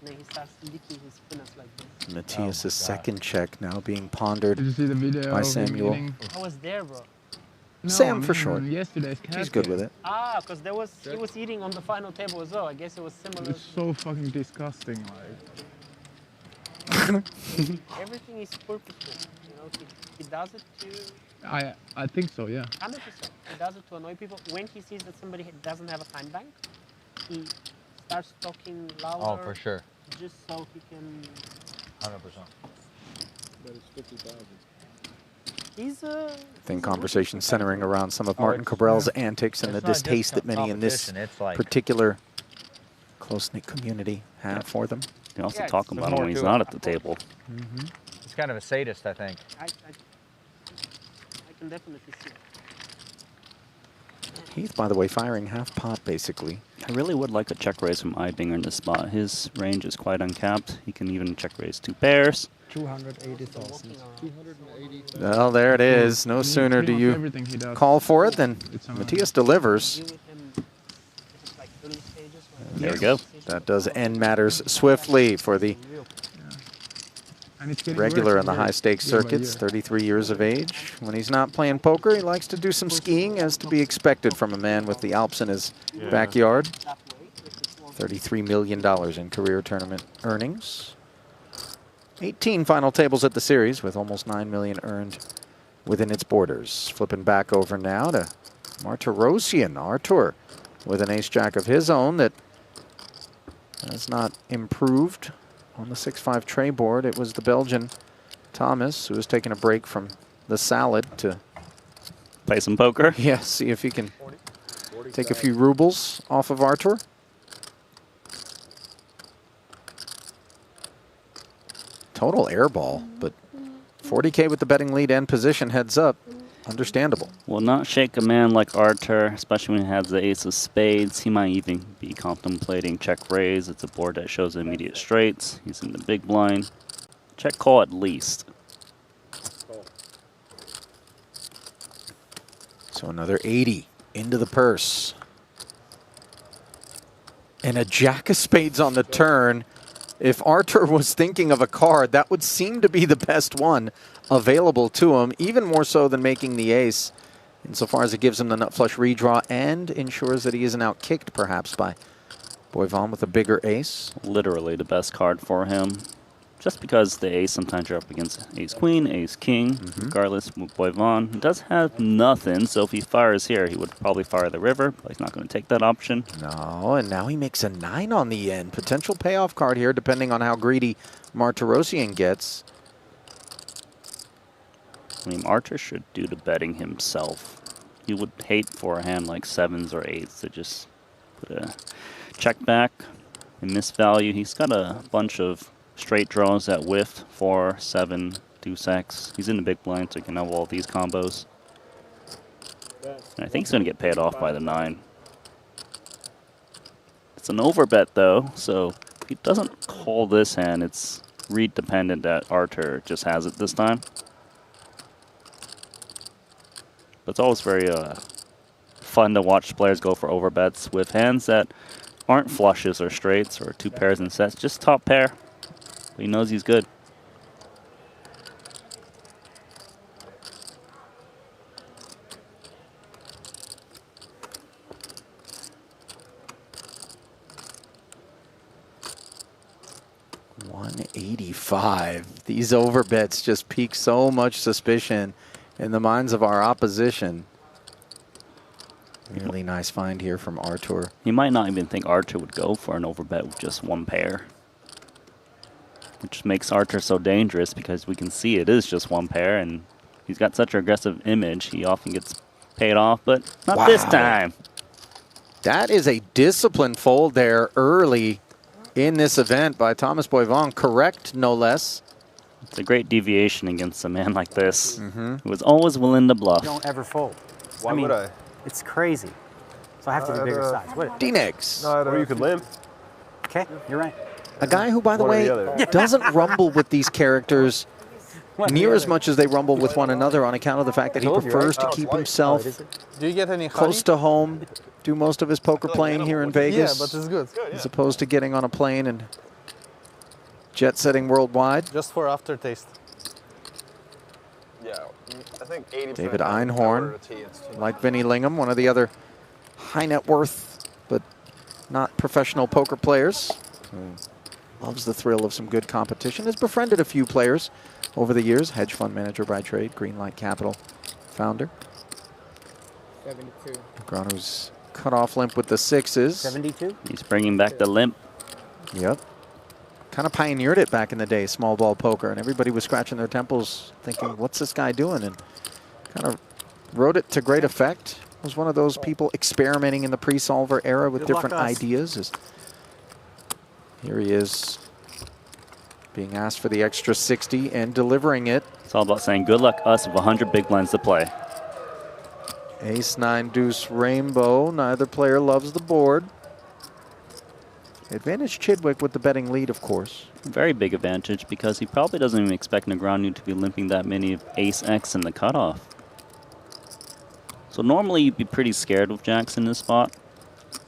Then he starts licking his fingers like this. Matthias' second check now being pondered Did you see the video by of him Samuel. eating? I was there, bro. Sam for short. Yesterday's He's good with it. Ah, because he was eating on the final table as well. I guess it was similar. It's so fucking disgusting, Everything is purposeful. You know, he does it to. I think so, yeah. 100%. He does it to annoy people. When he sees that somebody doesn't have a time bank, he starts talking louder. Oh, for sure. Just so he can. 100%. But it's 50,000. He's I think conversation centering around some of Martin Cabral's antics and the distaste that many in this particular close-knit community have for them. You also talk about him when he's not at the table. He's kind of a sadist, I think. I can definitely see it. Heath, by the way, firing half pot, basically. I really would like a check raise from Ibinger in this spot. His range is quite uncapped. He can even check raise 2 pairs. 280,000. Well, there it is. No sooner do you call for it than Matthias delivers. There we go. That does end matters swiftly for the regular on the high-stakes circuits, 33 years of age. When he's not playing poker, he likes to do some skiing, as to be expected from a man with the Alps in his backyard. $33 million in career tournament earnings. 18 final tables at the series, with almost $9 million earned within its borders. Flipping back over now to Martirosyan. Artur with an ace-jack of his own that has not improved on the 6-5 tray board. It was the Belgian Thomas who was taking a break from the salad to play some poker. Yeah, see if he can take a few rubles off of Artur. Total airball, but 40K with the betting lead and position heads up. Understandable. Will not shake a man like Artur, especially when he has the ace of spades. He might even be contemplating check raise. It's a board that shows immediate straights. He's in the big blind. Check call at least. So another 80 into the purse. And a jack of spades on the turn. If Artur was thinking of a card, that would seem to be the best one available to him, even more so than making the ace, insofar as it gives him the nut flush redraw and ensures that he isn't outkicked perhaps by Boivin with a bigger ace. Literally the best card for him. Just because the ace, sometimes you're up against ace-queen, ace-king, regardless with Boivin. He does have nothing, so if he fires here, he would probably fire the river, but he's not going to take that option. No, and now he makes a 9 on the end. Potential payoff card here, depending on how greedy Martirosyan gets. I mean, Artur should do the betting himself. You would hate for a hand like 7s or 8s to just put a check back and miss value. He's got a bunch of straight draws that whiff, 4, 7, deuce X. He's in the big blind, so he can have all these combos. And I think he's going to get paid off by the 9. It's an overbet, though, so if he doesn't call this hand, it's read dependent that Artur just has it this time. But it's always very fun to watch players go for overbets with hands that aren't flushes or straights or 2 pairs and sets, just top pair. But he knows he's good. $185. These overbets just pique so much suspicion in the minds of our opposition. Really nice find here from Artur. You might not even think Artur would go for an overbet with just 1 pair. Which makes Artur so dangerous because we can see it is just 1 pair and he's got such an aggressive image, he often gets paid off, but not this time. That is a disciplined fold there early in this event by Thomas Boivin. Correct, no less. It's a great deviation against a man like this, who was always willing to bluff. Don't ever fold. Why would I? It's crazy. So I have to be bigger size. What? D-Negs. Or you could limp. Okay, you're right. A guy who, by the way, doesn't rumble with these characters near as much as they rumble with one another on account of the fact that he prefers to keep himself Do you get any close to home, do most of his poker playing here in Vegas. Yeah, but it's good. As opposed to getting on a plane and jet setting worldwide. Just for aftertaste. Yeah, David Einhorn, like Vinny Lingham, one of the other high net worth but not professional poker players, who loves the thrill of some good competition, has befriended a few players over the years, hedge fund manager by trade, Greenlight Capital founder. 72. Negreanu's cut off limp with the sixes. 72? He's bringing back the limp. Yep. Kind of pioneered it back in the day, small ball poker, and everybody was scratching their temples thinking, what's this guy doing? And kind of rode it to great effect. Was one of those people experimenting in the pre-solver era with different ideas. Here he is being asked for the extra 60 and delivering it. It's all about saying good luck us with 100 big blinds to play. Ace, 9, deuce, rainbow. Neither player loves the board. Advantage Chidwick with the betting lead, of course. Very big advantage because he probably doesn't even expect Negreanu to be limping that many of Ace X in the cutoff. So normally you'd be pretty scared with jacks in this spot.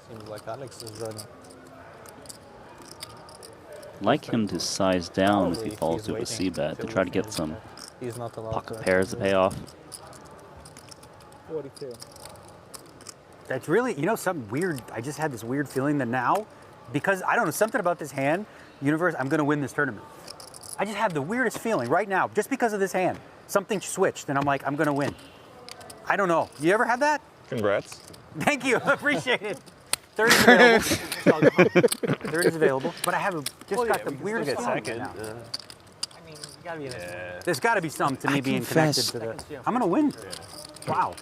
Seems like Alex is running. Like him to size down if he falls to a C-bet to try to get some pocket pairs to pay off. 42. That's really, you know, something weird. I just had this weird feeling that now, because I don't know, something about this hand, universe, I'm going to win this tournament. I just have the weirdest feeling right now, just because of this hand. Something switched, and I'm like, I'm going to win. I don't know. You ever have that? Congrats. Thank you. I appreciate it. Third is available. Third is available. But I have just got the weirdest feeling right now. I mean, you gotta be in it. There's got to be something to me being connected to the. I'm going to win. Wow.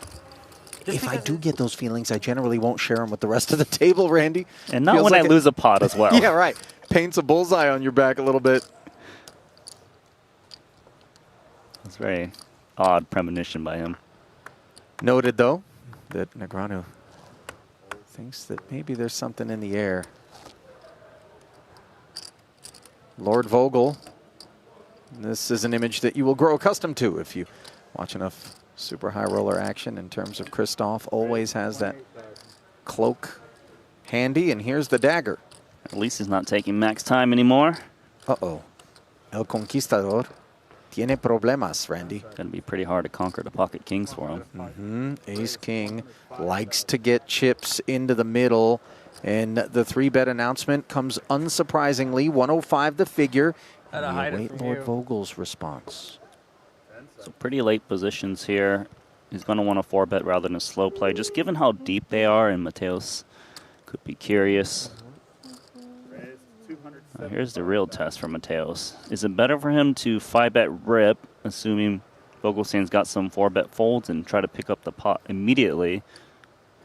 If I do get those feelings, I generally won't share them with the rest of the table, Randy. And not Feels when like I lose a pot as well. Yeah, right. Paints a bullseye on your back a little bit. It's very odd premonition by him. Noted, though, that Negreanu thinks that maybe there's something in the air. Lord Vogel. This is an image that you will grow accustomed to if you watch enough super high roller action in terms of Christoph. Always has that cloak handy, and here's the dagger. At least he's not taking max time anymore. Uh-oh. El Conquistador tiene problemas, Randy. Gonna be pretty hard to conquer the pocket kings for him. Ace-king likes to get chips into the middle, and the 3-bet announcement comes unsurprisingly, 105 the figure. We await Lord Vogel's response. So pretty late positions here. He's going to want a 4-bet rather than a slow play. Just given how deep they are, and Mateos could be curious. Now here's the real test for Mateos. Is it better for him to 5-bet rip, assuming Vogelstein's got some 4-bet folds, and try to pick up the pot immediately,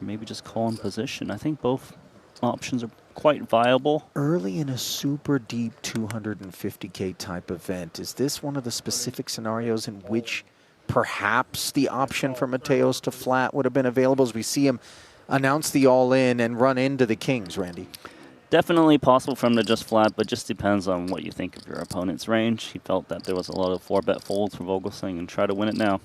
or maybe just call in position? I think both options are quite viable. Early in a super deep 250K type event, is this one of the specific scenarios in which perhaps the option for Mateos to flat would have been available as we see him announce the all-in and run into the kings, Randy? Definitely possible for him to just flat, but just depends on what you think of your opponent's range. He felt that there was a lot of 4-bet folds for Vogelstein and try to win it now.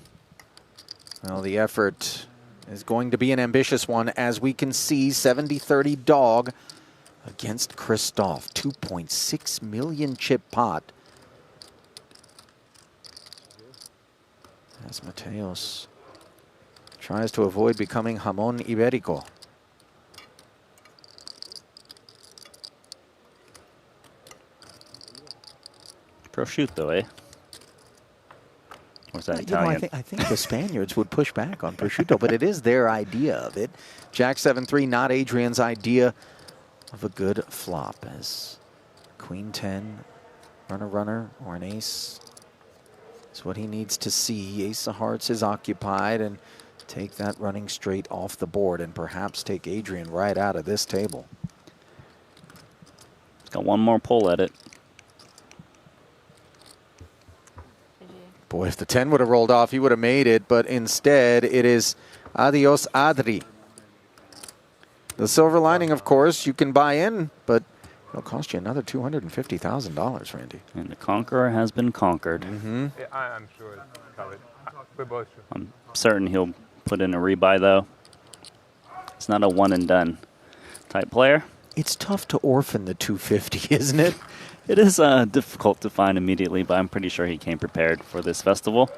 Well, the effort is going to be an ambitious one, as we can see 70-30 dog against Christoph. 2.6 million chip pot. As Mateos tries to avoid becoming Jamón Ibérico. Prosciutto, eh? Or is that Italian? I think the Spaniards would push back on prosciutto, but it is their idea of it. Jack 7-3, not Adrian's idea of a good flop, as Queen 10, runner, or an ace. It's what he needs to see. Ace of Hearts is occupied, and take that running straight off the board, and perhaps take Adrian right out of this table. He's got one more pull at it. Boy, if the 10 would have rolled off, he would have made it, but instead it is adios Adri. The silver lining, of course, you can buy in, but it'll cost you another $250,000, Randy. And the conqueror has been conquered. Yeah, I'm sure it's covered. We're both sure. I'm certain he'll put in a rebuy, though. It's not a one-and-done type player. It's tough to orphan the 250, isn't it? It is difficult to find immediately, but I'm pretty sure he came prepared for this festival.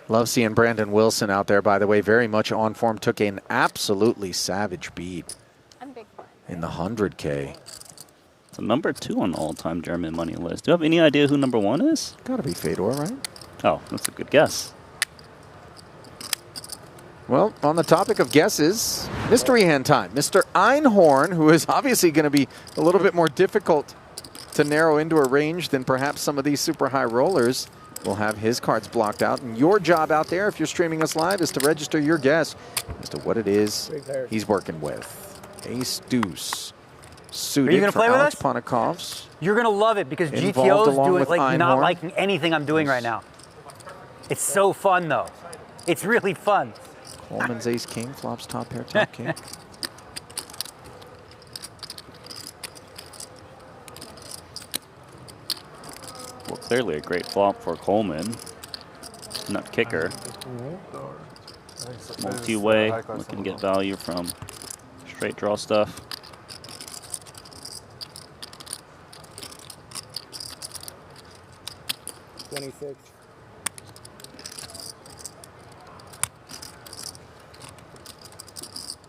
Love seeing Brandon Wilson out there, by the way, very much on form. Took an absolutely savage beat in the 100K. It's number 2 on the all-time German money list. Do you have any idea who number 1 is? Gotta be Fedor, right? Oh, that's a good guess. Well, on the topic of guesses, mystery hand time. Mr. Einhorn, who is obviously going to be a little bit more difficult to narrow into a range than perhaps some of these super high rollers, will have his cards blocked out. And your job out there, if you're streaming us live, is to register your guess as to what it is he's working with. Ace Deuce. Suited. Are you going to play with us? Ponikov's. You're going to love it because Involved GTO's along doing with like not Einhorn. liking anything I'm doing right now. It's so fun though. It's really fun. Coleman's ace king, flops top pair, top king. Well, clearly a great flop for Coleman. Nut kicker. Multi-way, looking to get value from straight draw stuff. $26.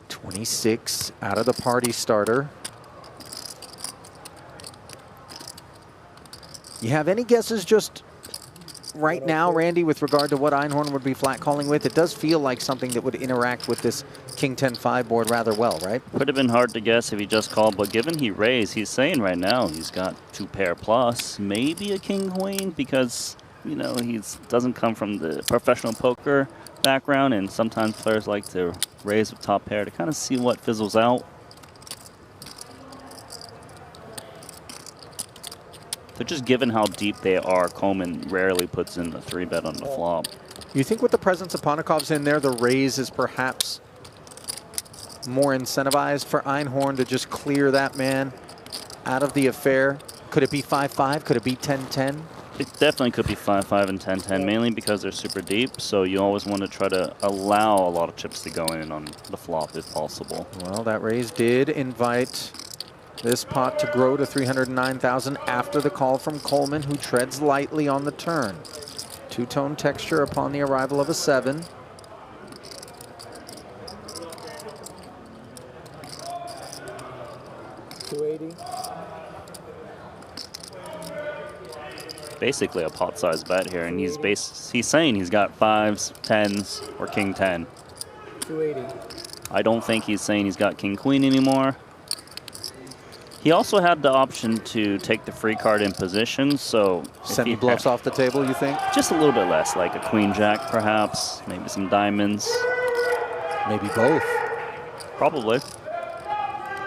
26 out of the party starter. You have any guesses just right now, Randy, with regard to what Einhorn would be flat calling with? It does feel like something that would interact with this King 10-5 board rather well, right? Would have been hard to guess if he just called, but given he raised, he's saying right now he's got 2 pair plus, maybe a king queen, because, you know, he doesn't come from the professional poker background, and sometimes players like to raise with top pair to kind of see what fizzles out. But just given how deep they are, Coleman rarely puts in the 3-bet on the flop. You think with the presence of Ponikov's in there, the raise is perhaps more incentivized for Einhorn to just clear that man out of the affair? Could it be 5-5? Could it be 10-10? It definitely could be 5-5 and 10-10, mainly because they're super deep, so you always want to try to allow a lot of chips to go in on the flop if possible. Well, that raise did invite this pot to grow to 309,000 after the call from Coleman, who treads lightly on the turn. Two-tone texture upon the arrival of a 7. $280. Basically a pot-sized bet here, and he's saying he's got 5s, 10s, or king 10. $280. I don't think he's saying he's got king queen anymore. He also had the option to take the free card in position, so send the bluffs off the table, you think? Just a little bit less, like a queen jack perhaps, maybe some diamonds. Maybe both. Probably.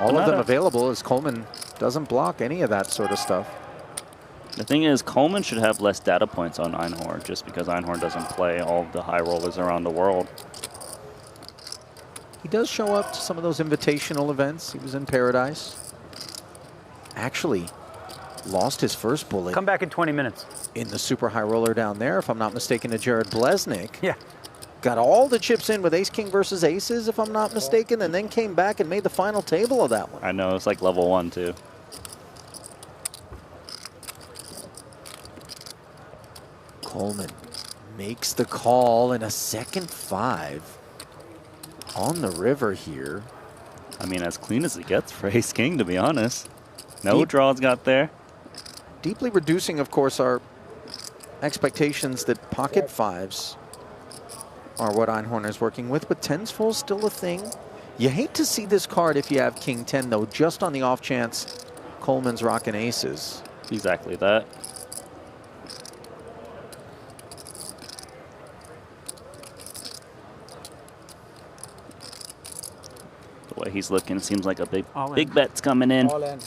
All of them available as Coleman doesn't block any of that sort of stuff. The thing is, Coleman should have less data points on Einhorn, just because Einhorn doesn't play all of the high rollers around the world. He does show up to some of those invitational events. He was in Paradise. Actually, lost his first bullet. Come back in 20 minutes. In the super high roller down there, if I'm not mistaken, to Jared Blesnik. Yeah. Got all the chips in with ace-king versus aces, if I'm not mistaken, and then came back and made the final table of that one. I know, it's like level 1, too. Coleman makes the call in a second 5 on the river here. I mean, as clean as it gets for ace-king, to be honest. No draws got there. Deeply reducing, of course, our expectations that pocket 5s are what Einhorn is working with, but 10s full still a thing. You hate to see this card if you have king 10, though, just on the off chance Coleman's rocking aces. Exactly that. The way he's looking, it seems like a big bet's coming in. All in.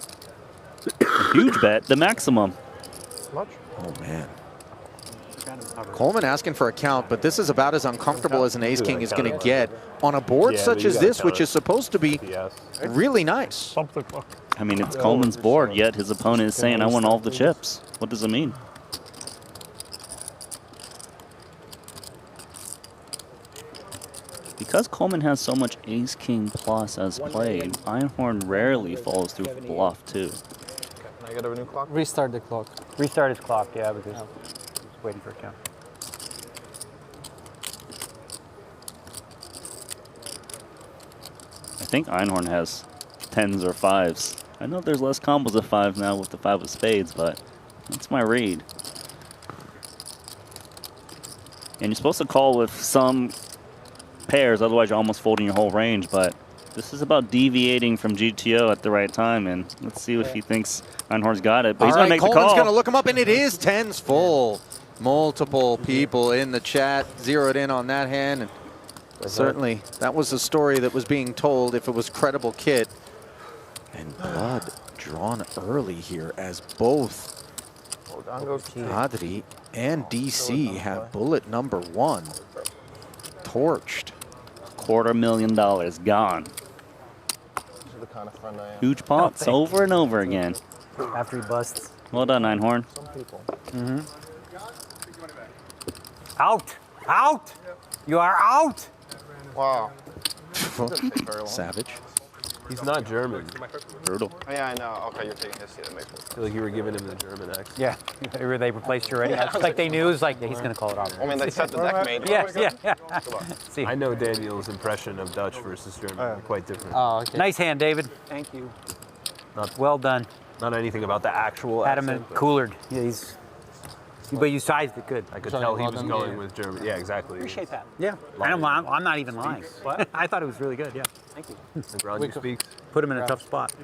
A huge bet, the maximum. Oh, man. Coleman asking for a count, but this is about as uncomfortable as an ace-king is going to get on a board such as this, which is supposed to be really nice. I mean, it's Coleman's board, yet his opponent is saying, I want all the chips. What does it mean? Because Coleman has so much ace-king plus as played, Einhorn rarely falls through bluff, too. Can I get a new clock? Restart the clock. Restart his clock, yeah, because he's waiting for a count. think Einhorn has 10s or 5s. I know there's less combos of 5 now with the 5 of spades, but that's my read. And you're supposed to call with some pairs, otherwise you're almost folding your whole range, but this is about deviating from GTO at the right time, and let's see if he thinks Einhorn's got it. But he's going to make the call. Coleman's going to look him up, and it is 10s full. Multiple people in the chat zeroed in on that hand. And certainly, that was a story that was being told if it was credible kit. And blood drawn early here as both Adri and DC have bullet number 1 torched. $250,000 gone. Huge pots over and over again. After he busts. Well done, Einhorn. Out! Out! You are out! Wow. Savage. He's not German. Brutal. Oh, yeah, I know. Okay, you're taking his seat. That makes sense. I feel like you were giving him the German accent. Yeah, they replaced you already. It's like they knew. It's like he's going to call it off. I mean, they set the deck mate. Yes, yeah. See. I know Daniel's impression of Dutch versus German. They're quite different. Oh, okay. Nice hand, David. Thank you. Not well done. Not anything about the actual Had him accent, but coolered. Yeah, but you sized it good. I could tell he was going with German. Yeah, exactly. Appreciate that. Yeah, I'm not even lying. What? I thought it was really good. Yeah. Thank you. Ron, speaks. Put him in a tough spot.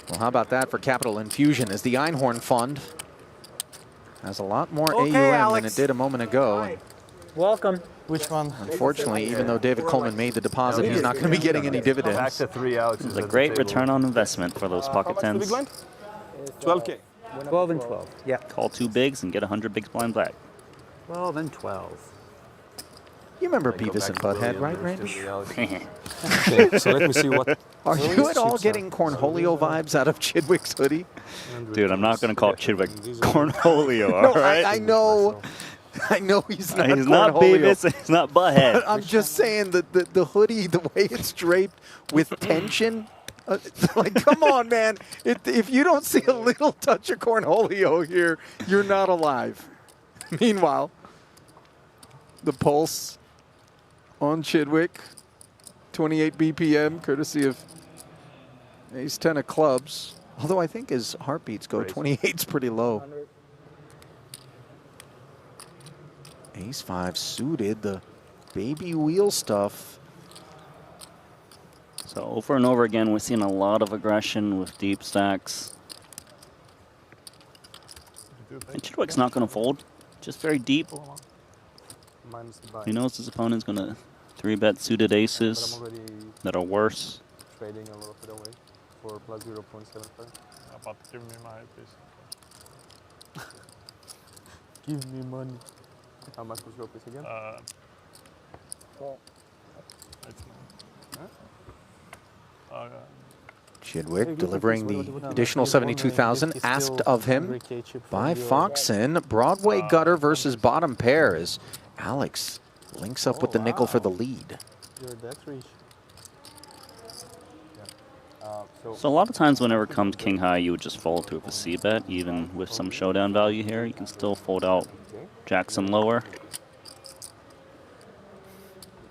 Well, how about that for Capital Infusion as the Einhorn Fund has a lot more AUM than it did a moment ago. And welcome. Which one? unfortunately, even though David Coleman made the deposit, he's not going to be getting any dividends. Back to 3 outs. It's a great return on investment for those pocket 10s. 12K. 12 and 12. Yeah. Call 2 bigs and get 100 bigs blind black. 12 and 12. You remember Beavis and Butthead, right, Randy? Okay, so let me see what. Are you at all getting Cornholio vibes out of Chidwick's hoodie? Dude, I'm not going to call Chidwick Cornholio, all No, right? I know. I know he's not. He's not Beavis, he's not Butthead. But I'm just saying that the hoodie, the way it's draped with tension. Like, come on, man. If you don't see a little touch of Cornholio here, you're not alive. Meanwhile, the pulse on Chidwick, 28 BPM, courtesy of Ace 10 of clubs. Although I think his heartbeats go 28's pretty low. Ace 5 suited, the baby wheel stuff. So over and over again, we're seeing a lot of aggression with deep stacks. And Chidwick's not going to fold, just very deep. He knows his opponent's going to 3-bet suited aces that are worse. Trading a little bit away for plus 0.75. About to give me my piece. Give me money. How much was your piece again? Chidwick delivering the additional 72,000 asked of him by Foxen. Broadway gutter versus bottom pair as Alex links up with the nickel for the lead. So a lot of times whenever it comes king high, you would just fold to a c-bet. Even with some showdown value here, you can still fold out Jackson lower.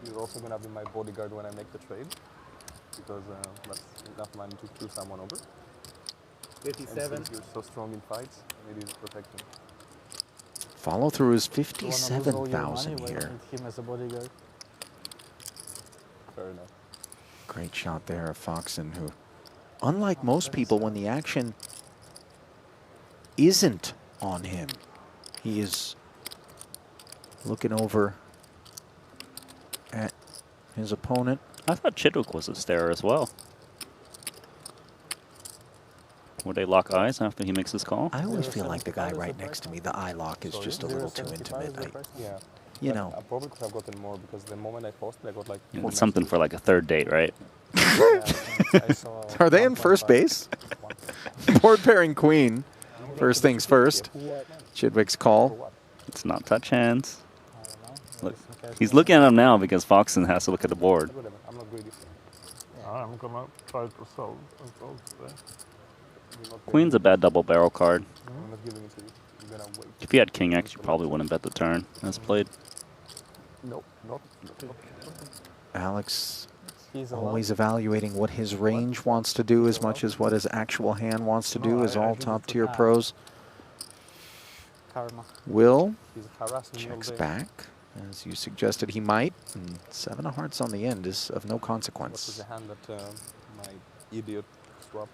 You're also going to be my bodyguard when I make the trade, because that's enough money to screw someone over. 57. And since you're so strong in fights, maybe it's protecting. Follow through is 57,000 here. Him as a bodyguard. Fair enough. Great shot there of Foxen, who, unlike most people, when the action isn't on him, he is looking over at his opponent. I thought Chidwick was a stare as well. Would they lock eyes after he makes his call? I always feel like the guy right next to me, the eye lock is just a little too intimate. Yeah. You know. I probably could have gotten more because the moment I posted, I got like. Yeah, it's something for like a third date, right? Are they in first base? Board pairing queen. First things first. Chidwick's call. It's not touch hands. Look, he's looking at him now because Foxen has to look at the board. I'm not greedy. I'm gonna try to solve today. Queen's a bad double barrel card. I'm not giving it to you. You're gonna wait. If you had King X, you probably wouldn't bet the turn as played. No, not. Alex Always evaluating what his range wants to do as much as what his actual hand wants to do, as all top-tier pros. Will checks back, as you suggested he might. And 7 of hearts on the end is of no consequence. This is the hand that my idiot swap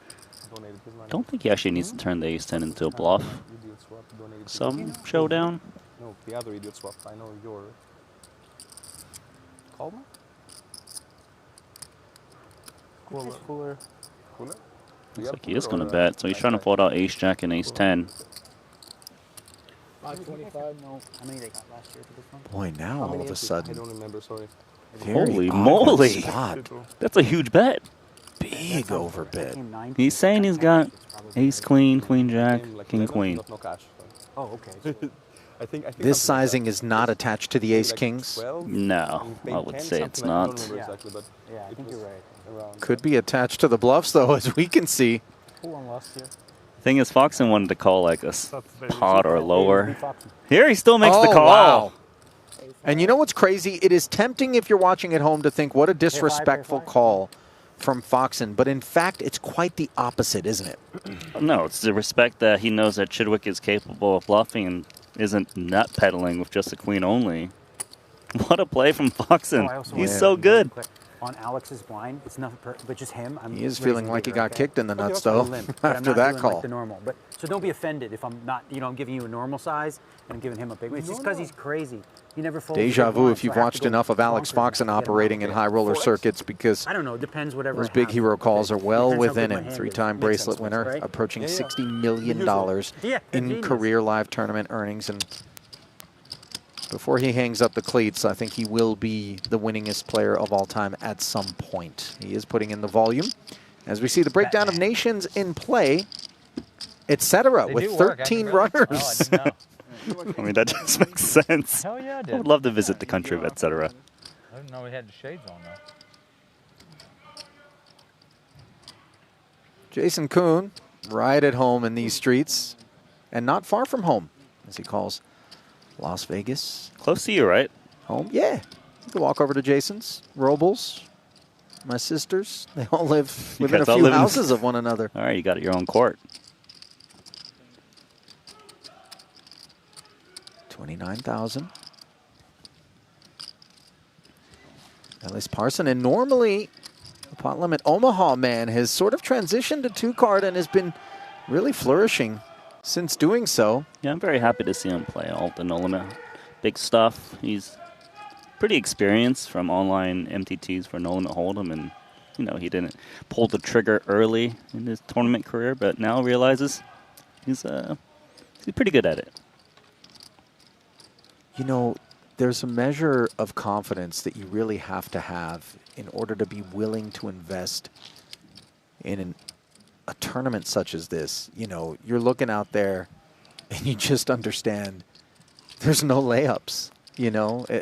donated his money. Don't think he actually needs to turn the ace-10 into a bluff. Idiot swap donated Some showdown. No, the other idiot swap. I know your... Calmer? Cooler? Looks like he is going to bet, so he's trying to fold out ace-jack and ace-10. 525. No. How many they got last year for this one? Boy, now all of a sudden. I don't remember, sorry. Holy moly. Spot. That's a huge bet. Big overbid. He's saying he's got ace, queen, queen, jack, king, queen. Oh, okay. I think This sizing is not attached to the ace kings. No, I would say it's not. Yeah, I think you're right. Could be attached to the bluffs, though, as we can see. Who won last year? Thing is, Foxen wanted to call like a pot or lower. Here he still makes the Oh, call. wow. And you know what's crazy? It is tempting if you're watching at home to think, what a disrespectful call from Foxen. But in fact, it's quite the opposite, isn't it? No, it's the respect that he knows that Chidwick is capable of bluffing and isn't nut peddling with just a queen only. What a play from Foxen. He's so good. On Alex's blind, it's nothing, but just him. He is feeling like he got kicked in the nuts, though, after that call. Like the normal. But so don't be offended if I'm not, I'm giving you a normal size and I'm giving him a big one. It's just because he's crazy. He never folds. Deja vu if you've watched enough of Alex Foxen operating in high roller circuits, because I don't know. It depends whatever. those big hero calls are well within him. 3-time bracelet winner, approaching $60 million in career live tournament earnings. And before he hangs up the cleats, I think he will be the winningest player of all time at some point. He is putting in the volume. As we see the breakdown of nations in play, etc., with 13 runners. I mean, that just makes sense. Hell yeah, I did. I would love to visit the country of etc. I didn't know we had the shades on though. Jason Kuhn, right at home in these streets, and not far from home, as he calls Las Vegas. Close to you, right? Home? Yeah. You can walk over to Jason's, Robles, my sisters. They all live within a few houses of one another. All right, you got your own court. 29,000. Ellis Parson, and normally the pot limit Omaha man has sort of transitioned to 2-card and has been really flourishing since doing so. Yeah, I'm very happy to see him play all the no limit big stuff. He's pretty experienced from online MTTs for no limit hold'em, and he didn't pull the trigger early in his tournament career, but now realizes he's pretty good at it. There's a measure of confidence that you really have to have in order to be willing to invest in a tournament such as this. You're looking out there and you just understand there's no layups.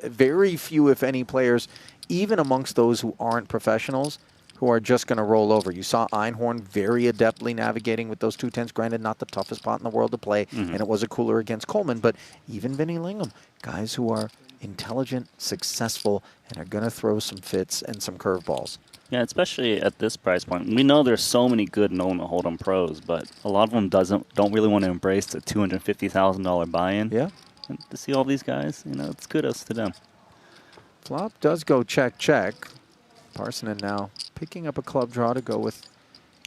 Very few, if any, players, even amongst those who aren't professionals, who are just going to roll over. You saw Einhorn very adeptly navigating with those 2-10s. Granted, not the toughest pot in the world to play, and it was a cooler against Coleman, but even Vinny Lingham, guys who are intelligent, successful, and are going to throw some fits and some curveballs. Yeah, especially at this price point. We know there's so many good no limit hold'em pros, but a lot of them don't really want to embrace the $250,000 buy-in. Yeah. And to see all these guys, it's kudos to them. Flop does go check, check. Parsonen now picking up a club draw to go with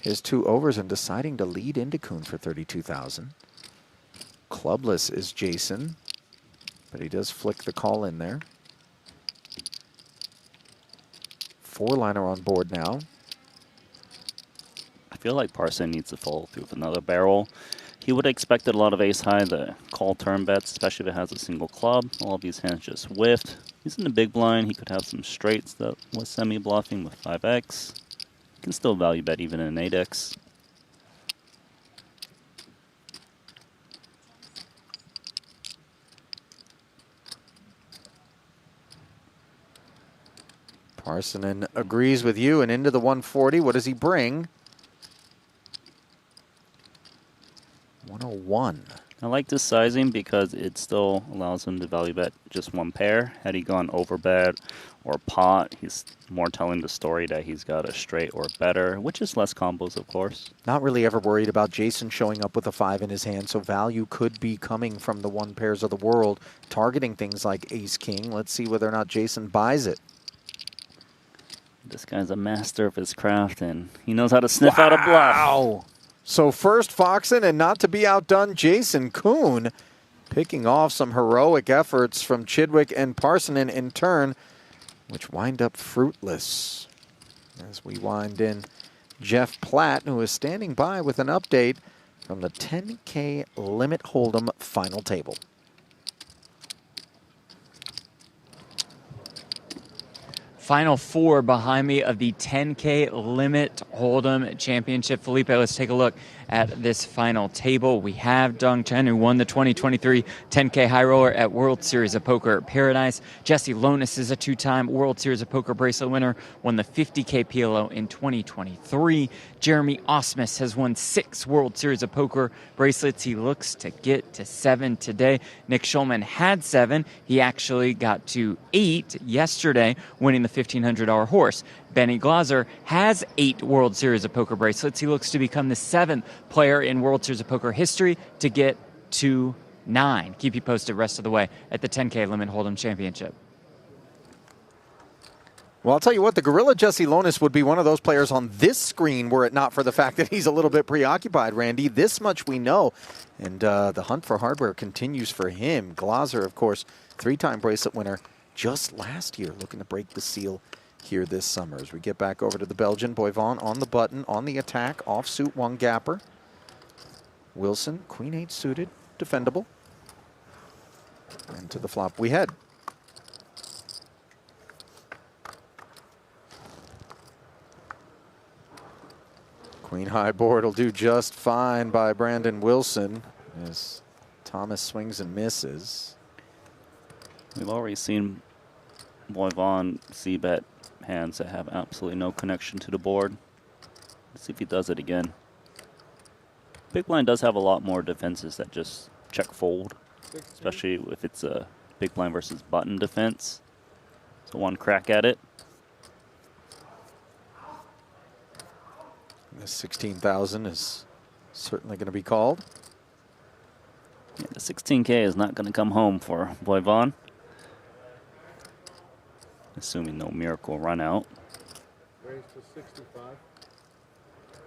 his 2 overs and deciding to lead into Kuhn for 32,000. Clubless is Jason, but he does flick the call in there. 4-liner on board now. I feel like Parson needs to follow through with another barrel. He would have expected a lot of ace-high to call turn bets, especially if it has a single club. All of these hands just whiffed. He's in the big blind. He could have some straights that was semi-bluffing with 5x. He can still value bet even in an 8x. Parsonen agrees with you and into the 140. What does he bring? 101. I like this sizing because it still allows him to value bet just one pair. Had he gone over bet or pot, he's more telling the story that he's got a straight or better, which is less combos, of course. Not really ever worried about Jason showing up with a 5 in his hand, so value could be coming from the one pairs of the world, targeting things like ace-king. Let's see whether or not Jason buys it. This guy's a master of his craft, and he knows how to sniff out a bluff. So first Foxen, and not to be outdone, Jason Kuhn picking off some heroic efforts from Chidwick and Parsonen in turn, which wind up fruitless. As we wind in Jeff Platt, who is standing by with an update from the 10K Limit Hold'em final table. Final 4 behind me of the 10K Limit Hold'em Championship. Felipe, let's take a look at this final table. We have Dong Chen, who won the 2023 10K High Roller at World Series of Poker Paradise. Jesse Lonis is a 2-time World Series of Poker bracelet winner, won the 50K PLO in 2023. Jeremy Osmus has won 6 World Series of Poker bracelets. He looks to get to 7 today. Nick Schulman had 7. He actually got to 8 yesterday, winning the $1,500 horse. Benny Glaser has 8 World Series of Poker bracelets. He looks to become the 7th player in World Series of Poker history to get to 9. Keep you posted rest of the way at the 10K Limit Hold'em Championship. Well, I'll tell you what, the Gorilla Jesse Lonis would be one of those players on this screen were it not for the fact that he's a little bit preoccupied, Randy. This much we know. And the hunt for hardware continues for him. Glaser, of course, 3-time bracelet winner just last year, looking to break the seal here this summer. As we get back over to the Belgian, Boivin on the button, on the attack, offsuit 1 gapper. Wilson, Queen 8 suited, defendable. And to the flop we head. Queen high board will do just fine by Brandon Wilson as Thomas swings and misses. We've already seen Boivin c-bet hands that have absolutely no connection to the board. Let's see if he does it again. Big blind does have a lot more defenses that just check fold, especially if it's a big blind versus button defense. So 1 crack at it. This 16,000 is certainly going to be called. Yeah, the 16K is not going to come home for Boivin. Assuming no miracle run out. Raise to 65.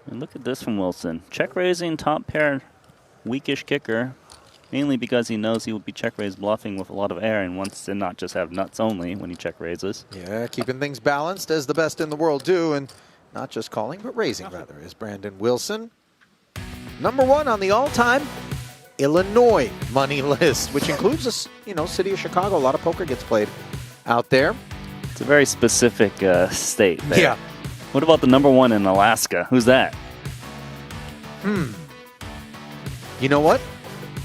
And look at this from Wilson. Check raising, top pair, weakish kicker. Mainly because he knows he will be check raise bluffing with a lot of air and wants to not just have nuts only when he check raises. Yeah, keeping things balanced as the best in the world do, and not just calling, but raising rather, is Brandon Wilson. Number 1 on the all-time Illinois money list, which includes the city of Chicago. A lot of poker gets played out there. It's a very specific state there. Yeah. What about the number 1 in Alaska? Who's that? You know what?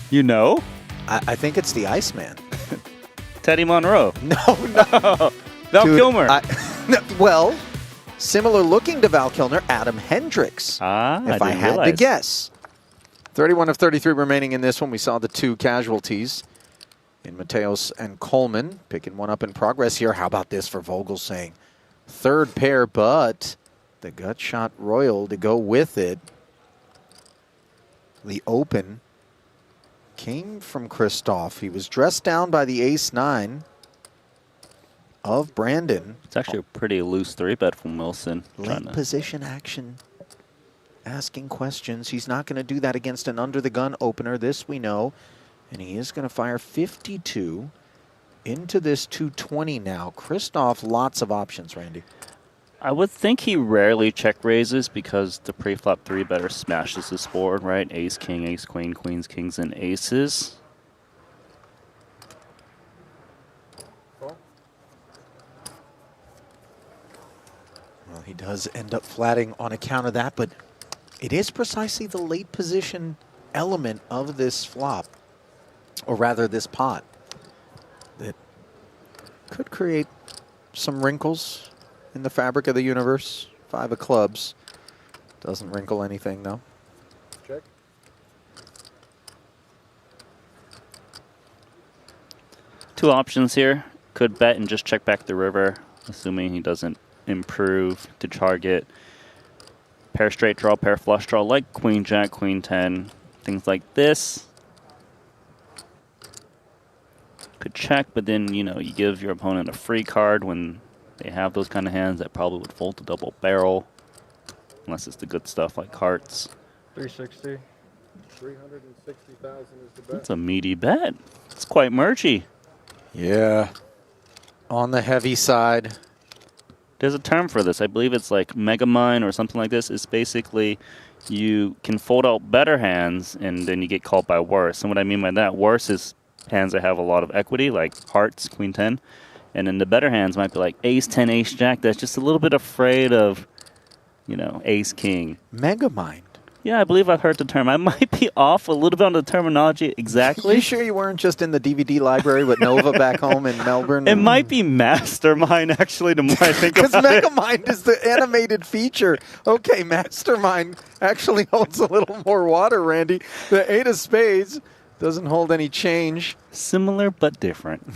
You know? I think it's the Iceman. Teddy Monroe. No. Val Dude, Kilmer. No, well, similar looking to Val Kilmer, Adam Hendricks. If I had to guess. 31 of 33 remaining in this one. We saw the 2 casualties in Mateos and Coleman. Picking one up in progress here. How about this for Vogel saying 3rd pair, but the gut shot royal to go with it. The open came from Christoph. He was dressed down by the ace-9 of Brandon. It's actually a pretty loose 3-bet from Wilson. Late position action. Asking questions. He's not going to do that against an under-the-gun opener. This we know. And he is going to fire 52 into this 220 now. Christoph, lots of options, Randy. I would think he rarely check raises because the pre-flop 3-better smashes this board, right? Ace, king, ace, queen, queens, kings, and aces. Well, he does end up flatting on account of that, but it is precisely the late position element of this flop, or rather this pot, that could create some wrinkles in the fabric of the universe. 5 of clubs. Doesn't wrinkle anything, though. Check. Two options here. Could bet and just check back the river, assuming he doesn't improve to target pair straight draw, pair flush draw, like queen jack, queen 10, things like this. Could check, but then, you know, you give your opponent a free card when they have those kind of hands that probably would fold to double barrel, unless it's the good stuff like hearts. 360. 360,000 is the bet. That's a meaty bet. It's quite mergy. Yeah. On the heavy side. There's a term for this. I believe it's like Megamind or something like this. It's basically you can fold out better hands and then you get called by worse. And what I mean by that, worse is hands that have a lot of equity, like hearts, queen 10. And then the better hands might be like ace 10, ace jack. That's just a little bit afraid of, you know, ace king. Megamind. Yeah, I believe I've heard the term. I might be off a little bit on the terminology exactly. You sure you weren't just in the DVD library with Nova back home in Melbourne? It might be Mastermind, actually, the more I think about it. Because Megamind is the animated feature. Okay, Mastermind actually holds a little more water, Randy. The 8 of spades doesn't hold any change. Similar but different.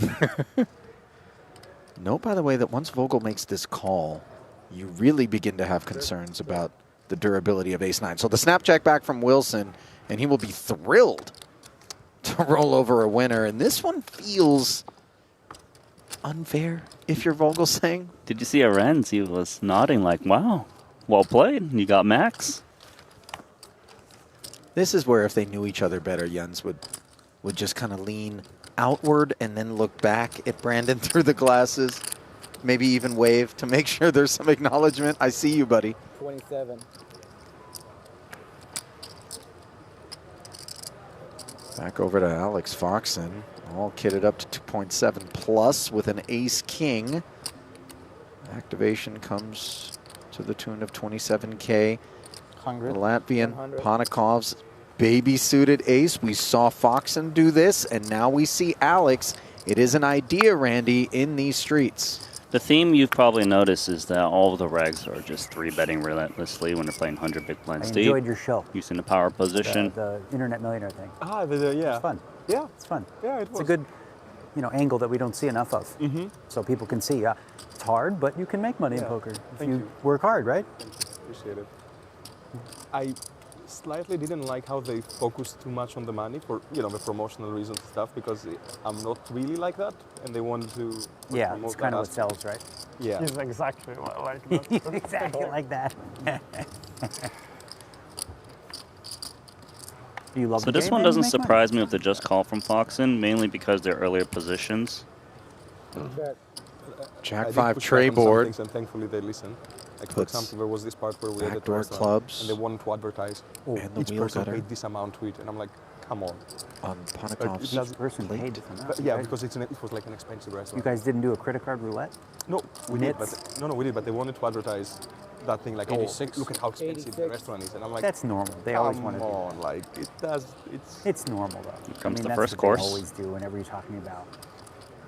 Note, by the way, that once Vogel makes this call, you really begin to have concerns about the durability of ace-9. So the snap check back from Wilson, and he will be thrilled to roll over a winner. And this one feels unfair, if you're Vogel saying. Did you see Arenz? He was nodding like, wow, well played. You got max. This is where if they knew each other better, Jens would just kind of lean outward and then look back at Brandon through the glasses. Maybe even wave to make sure there's some acknowledgement. I see you, buddy. 27. Back over to Alex Foxen, all kitted up to 2.7 plus with an ace-king. Activation comes to the tune of 27K. 100. The Latvian 100. Panakov's baby-suited ace. We saw Foxen do this, and now we see Alex. It is an idea, Randy, in these streets. The theme you've probably noticed is that all of the regs are just 3-betting relentlessly when they're playing 100 big blinds deep. I enjoyed your show. Using the power position. The Internet Millionaire thing. Ah, yeah. It's fun. Yeah. It's fun. Yeah, It's a good, you know, angle that we don't see enough of. So people can see. It's hard, but you can make money in poker if you work hard, right? Appreciate it. I slightly didn't like how they focused too much on the money for, you know, the promotional reasons and stuff, because I'm not really like that, and they wanted to Yeah, it's kind of what sells, right? Yeah. He's exactly like that. Exactly like that. You love So the this game one and doesn't make money. surprise me with the just call from Foxen, mainly because they're earlier positions. Jack I did 5 push tray back on some board. things, and thankfully they listen. Like, for Puts example, there was this part where we had backdoor the clubs. and they wanted to advertise, oh, and the each wheel person gutter. paid this amount to it, and I'm like, come on. On Like, Panakov's each person paid this amount. Yeah, Right. because it was like an expensive restaurant. You guys didn't do a credit card roulette? No, we did, Nits? but we did, but they wanted to advertise that thing like, 86. oh, look at how expensive the restaurant is, and I'm like, That's normal. They always come want to do on, like It's normal, though. Here comes the that's first what course. They always do whenever you're talking about.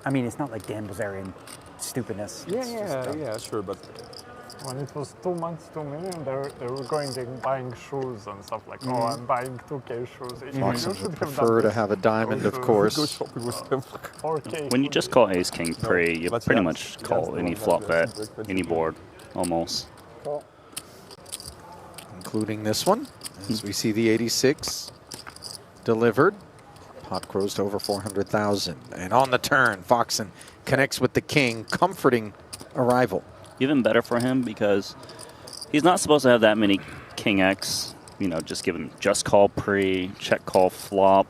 I mean, it's not like Dan Bilzerian stupidness. It's just, Yeah, sure, but When it was 2 months, 2 million, they were going and buying shoes and stuff like, oh, I'm buying 2K shoes. Foxen would prefer to have a diamond, of course. 4K. When you just call ace king pre, you but pretty yeah, much call the any one flop that bet, any board, almost. Including this one, as we see the 86 delivered. Pot grows to over 400,000. And on the turn, Foxen connects with the king, comforting a rival. Even better for him because he's not supposed to have that many king X. You know, just give him just call pre, check call flop.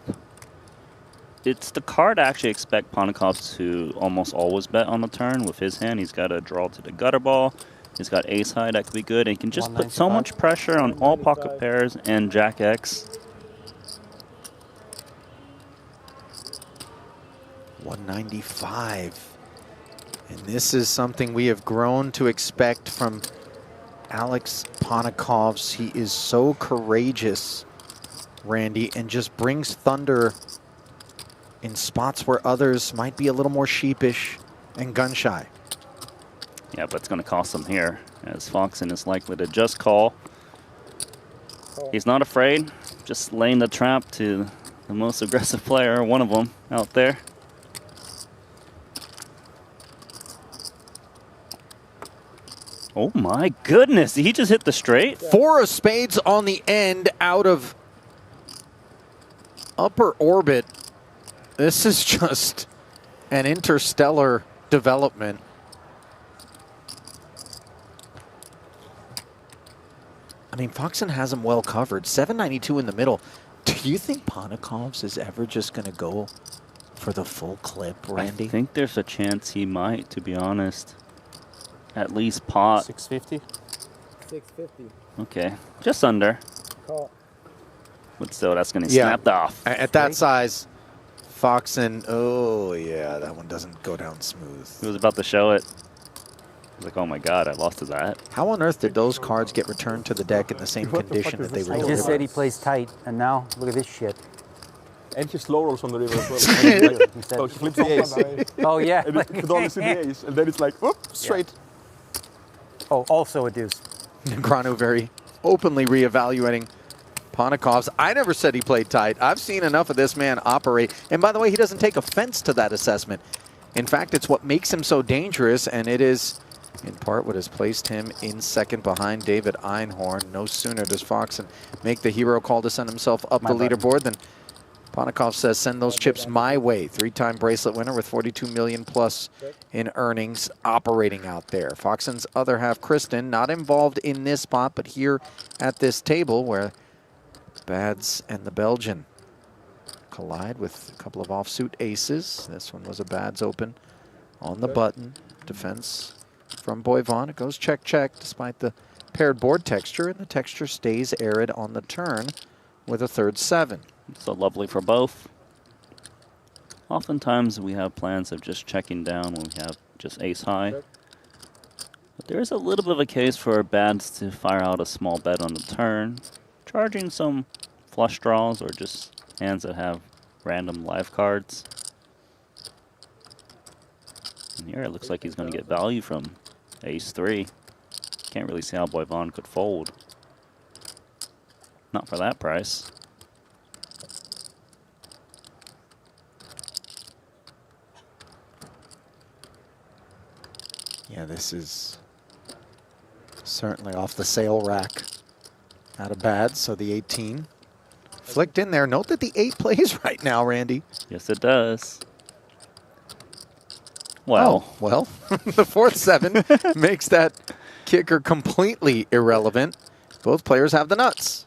It's the card I actually expect Ponnikov to almost always bet on the turn with his hand. He's got a draw to the gutter ball. He's got ace high that could be good. And he can just put so much pressure on all pocket pairs and jack X. 195. And this is something we have grown to expect from Alex Panakovs. He is so courageous, Randy, and just brings thunder in spots where others might be a little more sheepish and gun-shy. Yeah, but it's going to cost him here, as Foxen is likely to just call. He's not afraid, just laying the trap to the most aggressive player, one of them out there. Oh my goodness, he just hit the straight? 4 of spades on the end out of upper orbit. This is just an interstellar development. I mean, Foxen has him well covered. 792 in the middle. Do you think Ponikovs is ever just going to go for the full clip, Randy? I think there's a chance he might, to be honest. At least pot. 650. 650. Okay, just under. Call. But still, that's going to snap off. At that size, Foxen, oh yeah, that one doesn't go down smooth. He was about to show it. I was like, oh my god, I lost to that. How on earth did those cards get returned to the deck in the same condition that they were I delivered? just said he plays tight, and now look at this shit. And he slow rolls on the river as well. So he flips the ace. Oh yeah. And you could only see the ace, and then it's like, whoop, straight. Oh, also a deuce. Granu very openly reevaluating Ponikovs. I never said he played tight. I've seen enough of this man operate. And by the way, he doesn't take offense to that assessment. In fact, it's what makes him so dangerous, and it is in part what has placed him in second behind David Einhorn. No sooner does Foxen make the hero call to send himself up the leaderboard than Ponikov says, send those chips my way. 3-time bracelet winner with 42 million plus in earnings operating out there. Foxen's other half, Kristen, not involved in this spot, but here at this table where Bads and the Belgian collide with a couple of offsuit aces. This one was a Bads open on the button. Defense from Boivon. It goes check, check, despite the paired board texture, and the texture stays arid on the turn with a third 7. So lovely for both. Oftentimes we have plans of just checking down when we have just ace high. But there is a little bit of a case for Bads to fire out a small bet on the turn, charging some flush draws or just hands that have random live cards. And here it looks like he's going to get value from ace 3. Can't really see how Boivon could fold. Not for that price. Yeah, this is certainly off the sale rack. Out of bad, so the 18 flicked in there. Note that the 8 plays right now, Randy. Yes, it does. Well, oh, well, the fourth 7 makes that kicker completely irrelevant. Both players have the nuts.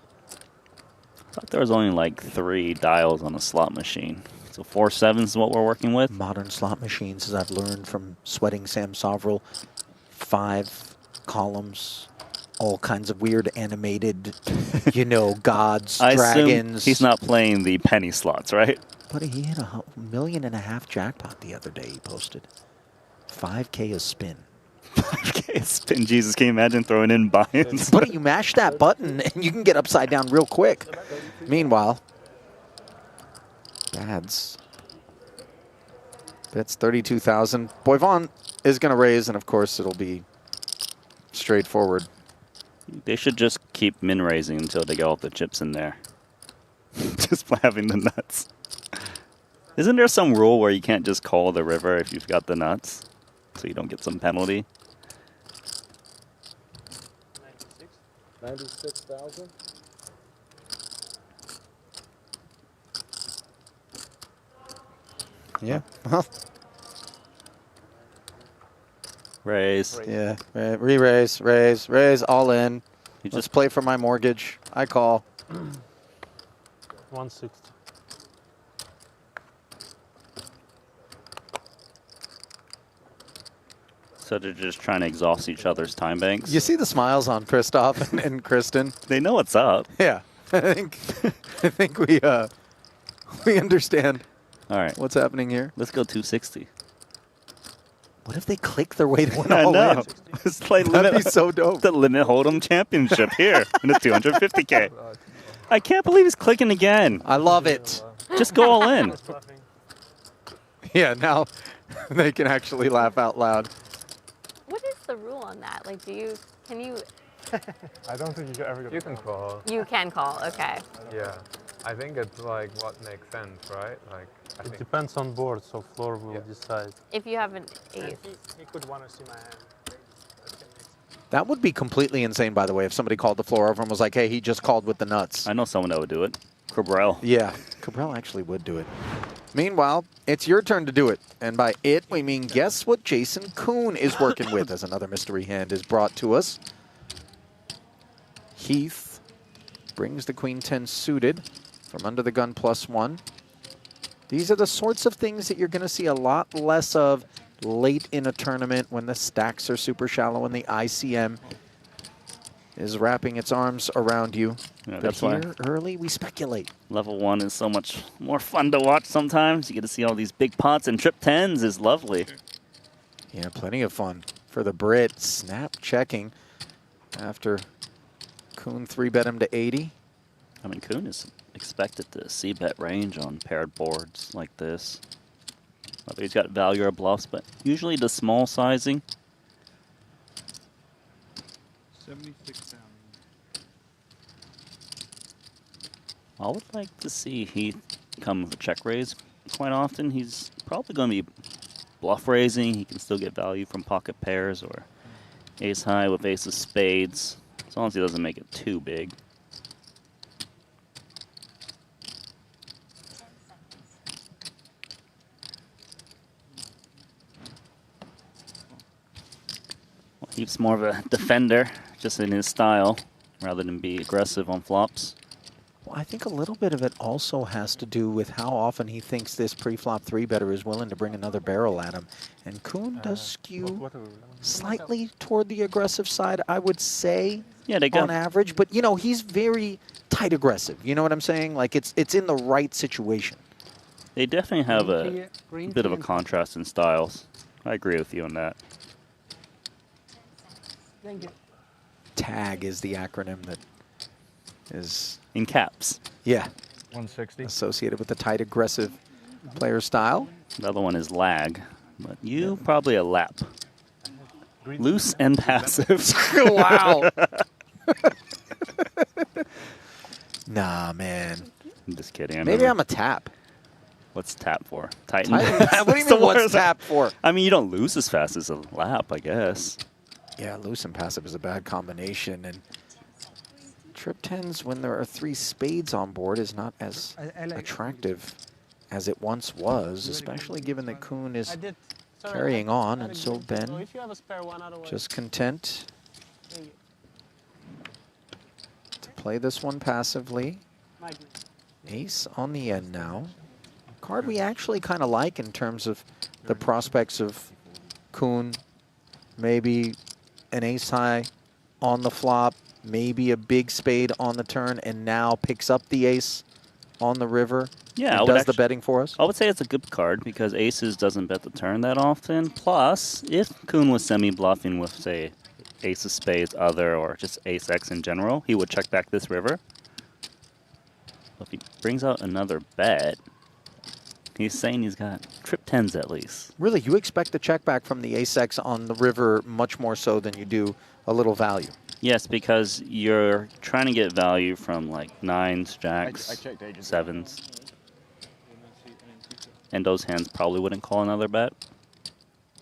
I thought there was only like 3 dials on a slot machine. So 4 7s is what we're working with. Modern slot machines, as I've learned from sweating Sam Soverel, 5 columns, all kinds of weird animated, you know, gods, I dragons. assume he's not playing the penny slots, right? But he hit $1.5 million jackpot the other day, he posted. 5K a spin. 5K a spin. Jesus, can you imagine throwing in buy-ins? But you mash that button and you can get upside down real quick. Meanwhile, Bads. That's 32,000. Boivon is going to raise, and of course it'll be straightforward. They should just keep min raising until they get all the chips in there. Just by having the nuts. Isn't there some rule where you can't just call the river if you've got the nuts, so you don't get some penalty? 96,000. Yeah. Well. Raise. Yeah. Re-raise, raise, all in. You just play for my mortgage. I call. 160. So they're just trying to exhaust each other's time banks? You see the smiles on Christoph and Kristen? They know what's up. Yeah. I think we understand. All right. What's happening here? Let's go 260. What if they click their way to win I all know. in? It's like That'd be so dope. The Limit Hold'em Championship here in the 250K. I can't believe he's clicking again. I love it. Just go all in. Yeah, now they can actually laugh out loud. What is the rule on that? Like, can you? I don't think you can ever get. You can call. You can call. Okay. Yeah, I think it's like what makes sense, right? Like I It think depends on board, so floor will decide. If you have an ace. He could want to see my hand. That would be completely insane, by the way, if somebody called the floor over and was like, hey, he just called with the nuts. I know someone that would do it. Cabral. Yeah, Cabral actually would do it. Meanwhile, it's your turn to do it. And by it, we mean guess what Jason Kuhn is working with as another mystery hand is brought to us. Heath brings the Queen 10 suited from under the gun +1. These are the sorts of things that you're going to see a lot less of late in a tournament when the stacks are super shallow and the ICM is wrapping its arms around you. Yeah, but that's here, why early, we speculate. Level 1 is so much more fun to watch sometimes. You get to see all these big pots, and trip 10s is lovely. Yeah, plenty of fun for the Brit. Snap checking after Kuhn 3-bet him to 80. I mean, Kuhn is expected to see bet range on paired boards like this. Whether he's got value or bluffs, but usually the small sizing. 76 down. I would like to see Heath come with a check raise quite often. He's probably going to be bluff raising. He can still get value from pocket pairs or ace high with ace of spades, as long as he doesn't make it too big. Well, Heath's more of a defender, just in his style, rather than be aggressive on flops. Well, I think a little bit of it also has to do with how often he thinks this pre-flop 3-better is willing to bring another barrel at him. And Kuhn does skew slightly toward the aggressive side, I would say, on average. But, you know, he's very tight aggressive. You know what I'm saying? Like, it's in the right situation. They definitely have a bit of a contrast in styles. I agree with you on that. Thank you. TAG is the acronym that is... in caps. Yeah. 160. Associated with the tight, aggressive player style. The other one is lag, but you probably a lap. Loose and passive. Wow. Nah, man. I'm just kidding. Maybe I'm a tap. What's tap for? Tighten. What do you mean what's tap for? I mean, you don't lose as fast as a lap, I guess. Yeah, loose and passive is a bad combination. And trip 10s, when there are 3 spades on board, is not as attractive as it once was, especially given that Kuhn is carrying on, and so Ben just content to play this one passively. Ace on the end now. Card we actually kind of like in terms of the prospects of Kuhn, maybe an ace high on the flop, maybe a big spade on the turn, and now picks up the ace on the river. Yeah, does the betting for us. I would say it's a good card because aces doesn't bet the turn that often. Plus, if Kuhn was semi-bluffing with, say, ace of spades other or just ace X in general, he would check back this river. If he brings out another bet, he's saying he's got trip 10s at least. Really, you expect the check back from the ace X on the river much more so than you do a little value. Yes, because you're trying to get value from like 9s, jacks, 7s. And those hands probably wouldn't call another bet.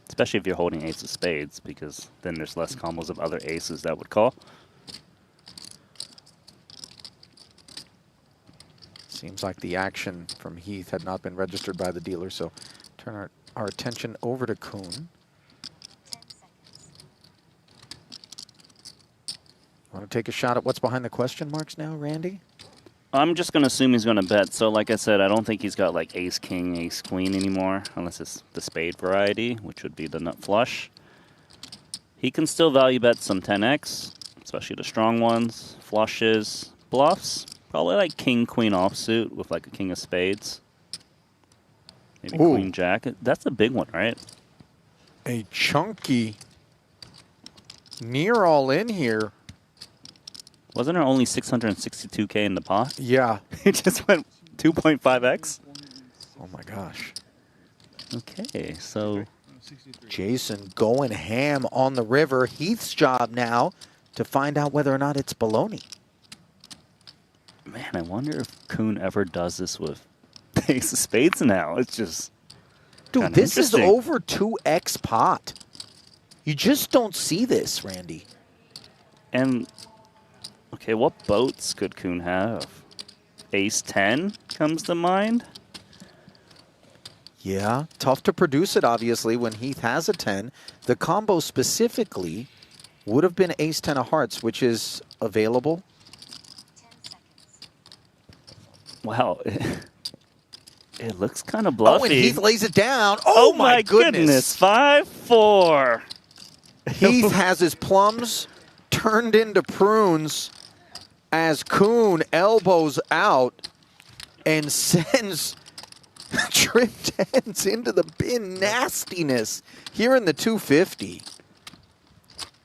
Especially if you're holding ace of spades, because then there's less combos of other aces that would call. Seems like the action from Heath had not been registered by the dealer, so turn our attention over to Kuhn. Want to take a shot at what's behind the question marks now, Randy? I'm just going to assume he's going to bet. So like I said, I don't think he's got like ace king, ace queen anymore, unless it's the spade variety, which would be the nut flush. He can still value bet some 10x, especially the strong ones, flushes, bluffs. Probably like king, queen offsuit with like a king of spades. Maybe Ooh. queen, jack. That's a big one, right? A chunky, near all in here. Wasn't there only 662K in the pot? Yeah. It just went 2.5x? Oh my gosh. Okay, so Jason going ham on the river. Heath's job now to find out whether or not it's baloney. man, I wonder if Kuhn ever does this with ace of spades now. It's just dude, this is over 2x pot. You just don't see this, Randy. And, okay, what boats could Kuhn have? Ace 10 comes to mind. Yeah, tough to produce it, obviously, when Heath has a 10. The combo specifically would have been Ace 10 of hearts, which is available. Wow. It looks kind of bluffy. Oh, and Heath lays it down. Oh, my goodness. 5-4. Heath has his plums turned into prunes as Kuhn elbows out and sends trip tens into the bin. Nastiness here in the 250.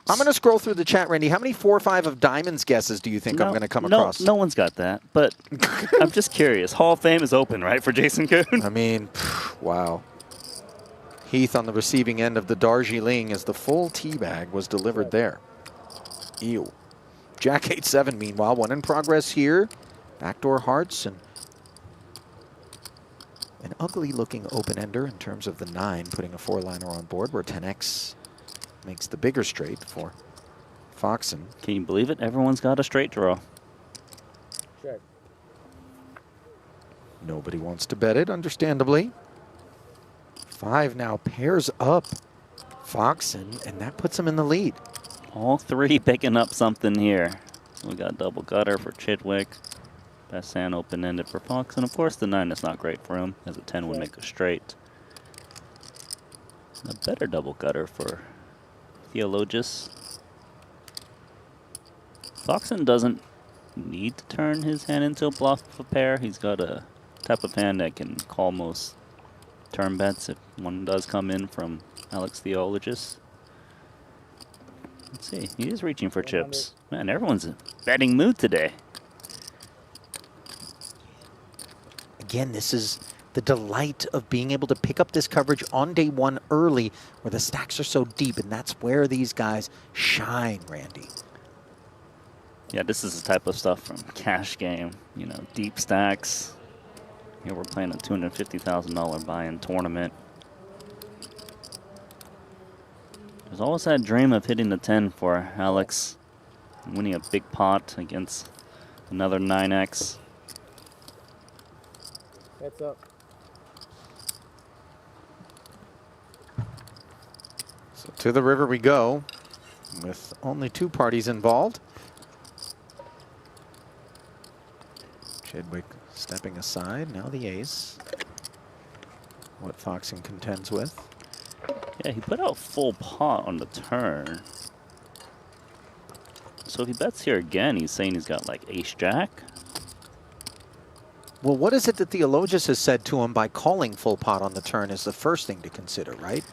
I'm going to scroll through the chat, Randy. How many 4 or 5 of diamonds guesses do you think I'm going to come across? No one's got that, but I'm just curious. Hall of Fame is open, right, for Jason Kuhn? I mean, wow. Heath on the receiving end of the Darjeeling as the full teabag was delivered there. Ew. Jack 8-7, meanwhile, one in progress here. Backdoor hearts and an ugly-looking open-ender in terms of the 9, putting a 4-liner on board where 10x makes the bigger straight for Foxen. Can you believe it? Everyone's got a straight draw. Check. Nobody wants to bet it, understandably. 5 now pairs up Foxen, and that puts him in the lead. All 3 picking up something here. We got double gutter for Chidwick. Best hand open-ended for Fox. And of course the 9 is not great for him, as a 10 would make a straight. A better double gutter for Theologus. Foxen doesn't need to turn his hand into a bluff of a pair. He's got a type of hand that can call most turn bets if one does come in from Alex Theologus. Let's see, he is reaching for chips. Man, everyone's in betting mood today. Again, this is the delight of being able to pick up this coverage on day 1 early where the stacks are so deep, and that's where these guys shine, Randy. Yeah, this is the type of stuff from Cash Game, you know, deep stacks. Here we're playing a $250,000 buy-in tournament. There's always that dream of hitting the 10 for Alex, and winning a big pot against another 9x. Heads up. So to the river we go with only 2 parties involved. Chidwick stepping aside, now the ace. What Foxen contends with. Yeah, he put out full pot on the turn. So if he bets here again, he's saying he's got like ace-jack. Well, what is it that Theologus has said to him by calling full pot on the turn is the first thing to consider, right?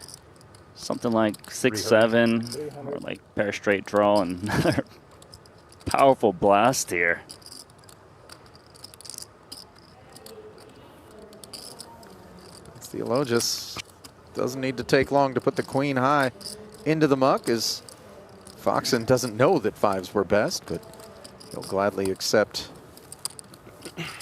Something like 6-7, or like pair straight draw, and another powerful blast here. Theologus doesn't need to take long to put the queen high into the muck, as Foxen doesn't know that 5s were best, but he'll gladly accept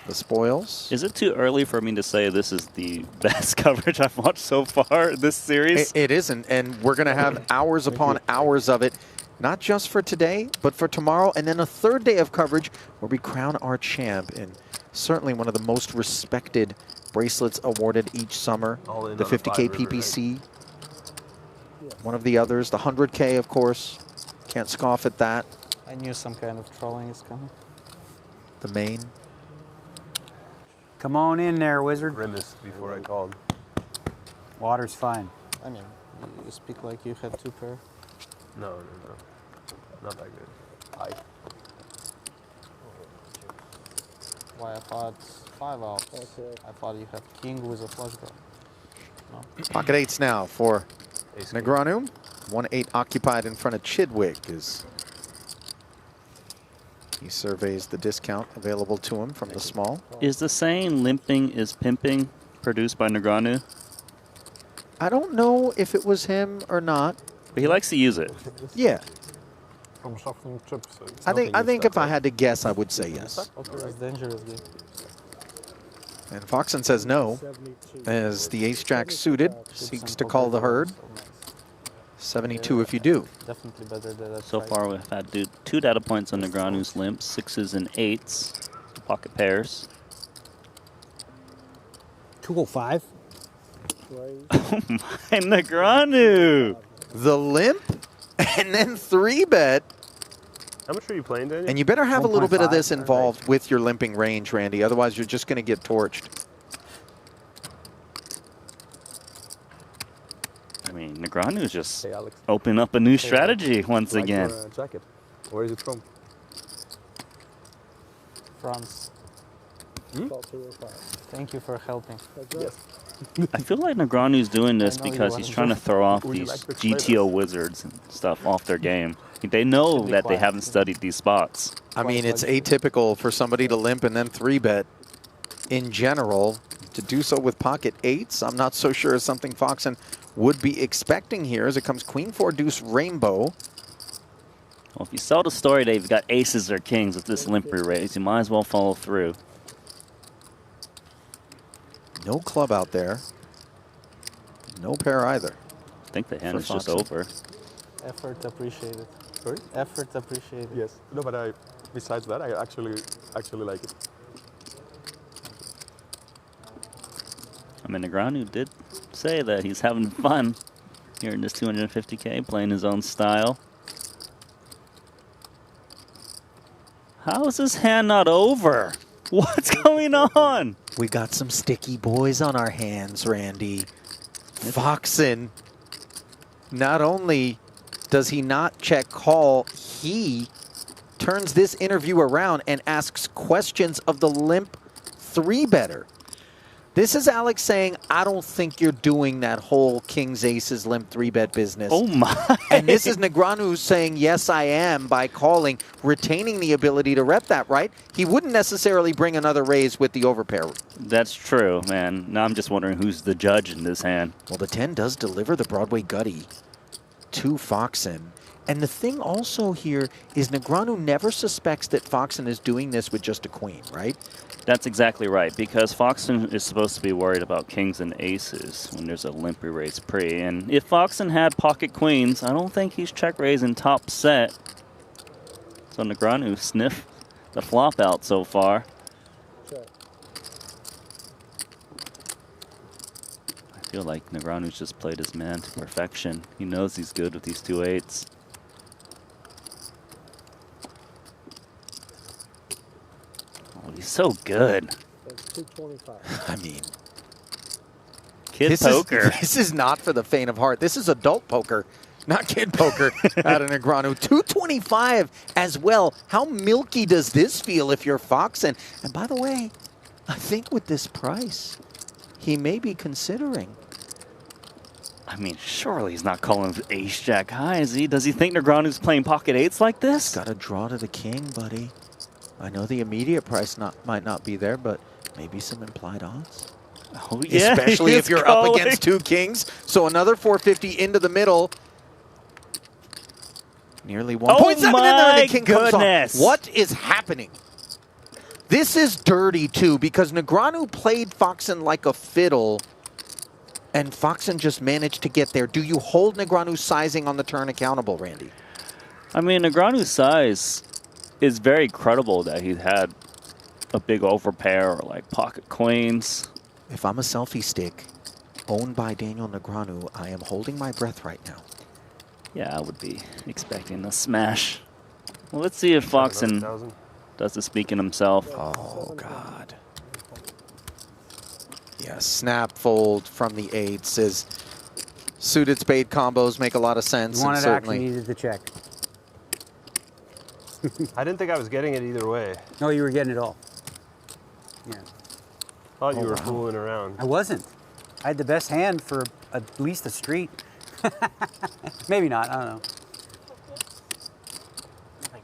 the spoils. Is it too early for me to say this is the best coverage I've watched so far in this series? It isn't, and we're going to have hours upon hours of it, not just for today, but for tomorrow, and then a 3rd day of coverage where we crown our champ, and certainly one of the most respected bracelets awarded each summer. The 50K PPC, one of the others, the 100K, of course. Can't scoff at that. I knew some kind of trolling is coming. The main. Come on in there, wizard. Grimace before I called. Water's fine. I mean, you speak like you had 2 pair. No. Not that good. Hi. Why I thought 5 outs. Okay. I thought you had king with a flush draw. No. Pocket 8s now for Negreanu. 1-8 occupied in front of Chidwick as he surveys the discount available to him from the small. Is the saying limping is pimping produced by Negreanu? I don't know if it was him or not. But he likes to use it. Yeah. From shuffling chips. I think if I had to guess, I would say yes. It's dangerous game. And Foxen says no, as the ace-jack suited seeks to call the herd. 72 if you do. Definitely better than that. So far, we've had 2 data points on Negranu's limp, 6s and 8s, pocket pairs. 205. Oh my, Negranu! The limp and then 3-bet. How much are you playing, Daniel? And you better have a little bit of this 1.5. involved with your limping range, Randy. Otherwise, you're just going to get torched. I mean, Negranu's just opening up a new strategy once again. Your, jacket. Where is it from? France. Thank you for helping. Yes. I feel like Negranu's doing this because he's trying to throw off Would you these like to explain GTO wizards and stuff off their game. They know that they haven't studied these spots. I mean, it's atypical for somebody to limp and then 3-bet in general. To do so with pocket 8s, I'm not so sure is something Foxen would be expecting here as it comes Queen 4 Deuce Rainbow. Well, if you sell the story that you've got aces or kings with this limp re-raise, you might as well follow through. No club out there. No pair either. I think the hand For is just Foxen. over. Effort appreciated. Sorry? Effort appreciated. Yes. No, but besides that, I actually like it. I mean, Negranu did say that he's having fun here in this 250K, playing his own style. How is this hand not over? What's going on? We got some sticky boys on our hands, Randy. Foxen, not only does he not check call, he turns this interview around and asks questions of the limp 3-better. This is Alex saying, I don't think you're doing that whole kings aces limp 3-bet business. Oh my. And this is Negranu saying, yes, I am, by calling, retaining the ability to rep that, right? He wouldn't necessarily bring another raise with the overpair. That's true, man. Now I'm just wondering who's the judge in this hand. Well, the 10 does deliver the Broadway Gutty to Foxen. And the thing also here is Negranu never suspects that Foxen is doing this with just a queen, right? That's exactly right, because Foxen is supposed to be worried about kings and aces when there's a limp re-raise pre. And if Foxen had pocket queens, I don't think he's check raising top set. So Negranu sniffed the flop out so far. I feel like Negranu's just played his man to perfection. He knows he's good with these 2 8s. Oh, he's so good. I mean, Kid poker. This is not for the faint of heart. This is adult poker, not kid poker out of Negranu. 225 as well. How milky does this feel if you're Foxen? And by the way, I think with this price, he may be considering. I mean, surely he's not calling ace jack high, is he? Does he think Negranu's playing pocket 8s like this? Got to draw to the king, buddy. I know the immediate price might not be there, but maybe some implied odds. Oh, yeah, especially if you're calling. up against 2 kings. So another 450 into the middle. Nearly 1.7 in there, and the king comes off. What is happening? This is dirty, too, because Negranu played Foxen like a fiddle, and Foxen just managed to get there. Do you hold Negranu's sizing on the turn accountable, Randy? I mean, Negranu's size is very credible that he had a big overpair or like pocket queens. If I'm a selfie stick owned by Daniel Negranu, I am holding my breath right now. Yeah, I would be expecting a smash. Well, let's see if Foxen does the speaking himself. Oh, God. Yeah, snap fold from the 8s is suited spade combos make a lot of sense. You wanted and certainly actually needed to check. I didn't think I was getting it either way. No, you were getting it all. Yeah. Thought you were fooling around. I wasn't. I had the best hand for at least a street. Maybe not, I don't know.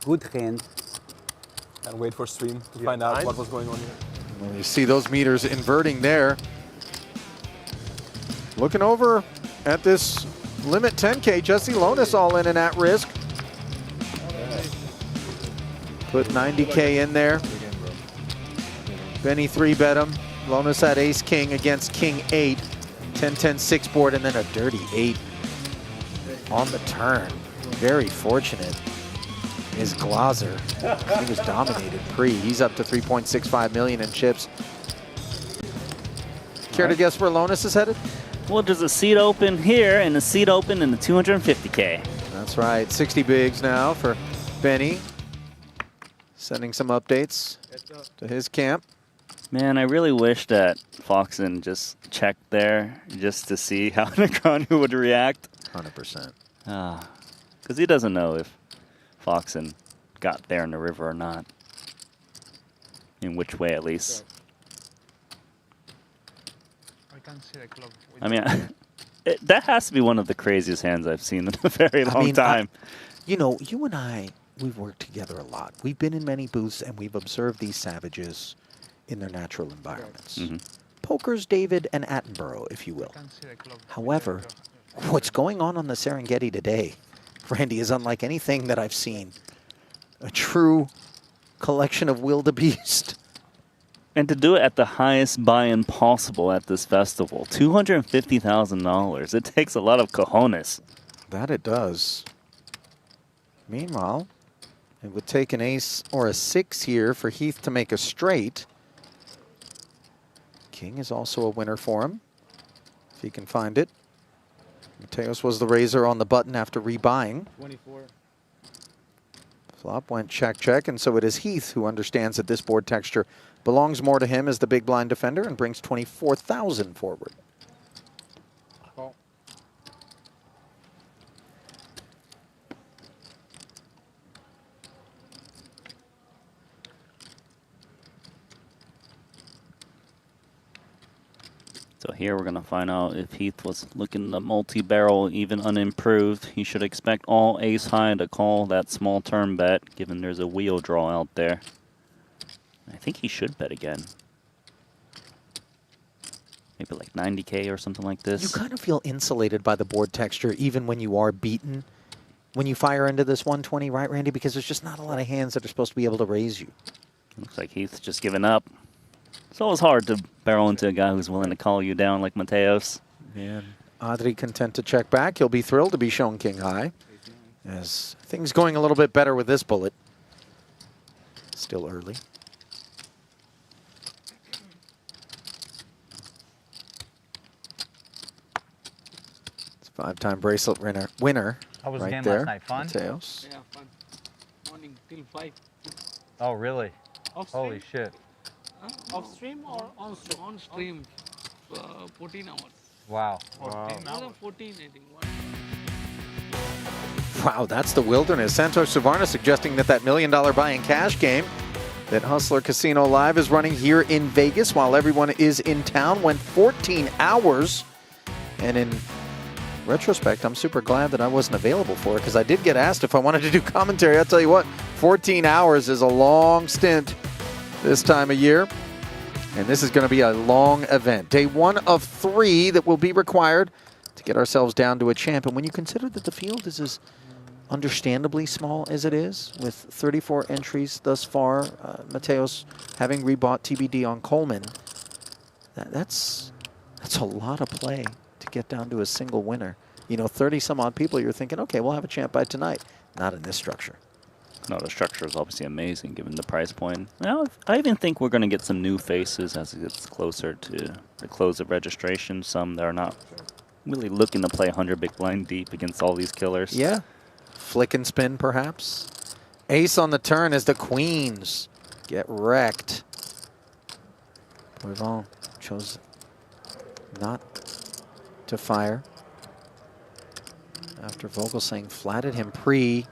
Good hand. And wait for stream to find out what was going on here. Well, you see those meters inverting there. Looking over at this limit 10K, Jesse Lonis all in and at risk. Put 90K in there. Benny 3-bet him. Lonis had ace king against king 8. 10-10 6 board and then a dirty 8 on the turn. Very fortunate is Glazer. He was dominated pre. He's up to 3.65 million in chips. Care to guess where Lonis is headed? Well, there's a seat open here and a seat open in the 250K. That's right. 60 bigs now for Benny. Sending some updates to his camp. Man, I really wish that Foxen just checked there just to see how Negreanu would react. 100%. Because he doesn't know if Foxen got there in the river or not. In which way, at least. I can't see the club. I mean, that has to be one of the craziest hands I've seen in a very long time. You know, you and I, we've worked together a lot. We've been in many booths and we've observed these savages in their natural environments. Poker's David and Attenborough, if you will. However, what's going on the Serengeti today, Randy, is unlike anything that I've seen. A true collection of wildebeest. And to do it at the highest buy-in possible at this festival, $250,000. It takes a lot of cojones. That it does. Meanwhile, it would take an ace or a 6 here for Heath to make a straight. King is also a winner for him, if he can find it. Mateos was the raiser on the button after rebuying. 24. Flop went check, check, and so it is Heath who understands that this board texture belongs more to him as the big blind defender and brings 24,000 forward. Call. So here we're going to find out if Heath was looking the multi-barrel even unimproved. He should expect all ace high to call that small turn bet, given there's a wheel draw out there. I think he should bet again. Maybe like 90K or something like this. You kind of feel insulated by the board texture even when you are beaten. When you fire into this 120, right, Randy? Because there's just not a lot of hands that are supposed to be able to raise you. Looks like Heath's just given up. It's always hard to barrel into a guy who's willing to call you down like Mateos. Man, Adri content to check back. He'll be thrilled to be shown king high. As things going a little bit better with this bullet. Still early. It's a 5-time bracelet winner. How was the right game there. last night? Fun? Mateos. Yeah, fun. Morning till 5. Oh, really? Off Holy stream? shit. Off stream or on stream? On stream. 14 hours. Wow. 14 more than 14, I think. Wow, that's the wilderness. Santosh Savarna suggesting that $1 million buy-in cash game that Hustler Casino Live is running here in Vegas while everyone is in town went 14 hours. And in retrospect, I'm super glad that I wasn't available for it because I did get asked if I wanted to do commentary. I'll tell you what, 14 hours is a long stint this time of year. And this is going to be a long event. Day 1 of 3 that will be required to get ourselves down to a champ. And when you consider that the field is as understandably small as it is, with 34 entries thus far, Mateos having rebought TBD on Coleman, that's a lot of play to get down to a single winner. You know, 30 some odd people, you're thinking, okay, we'll have a champ by tonight. Not in this structure. No, the structure is obviously amazing given the price point. Now, I even think we're going to get some new faces as it gets closer to the close of registration. Some that are not really looking to play 100 big blind deep against all these killers. Yeah. Flick and spin, perhaps. Ace on the turn as the queens get wrecked. Boivin chose not to fire after Vogelsang flatted him pre.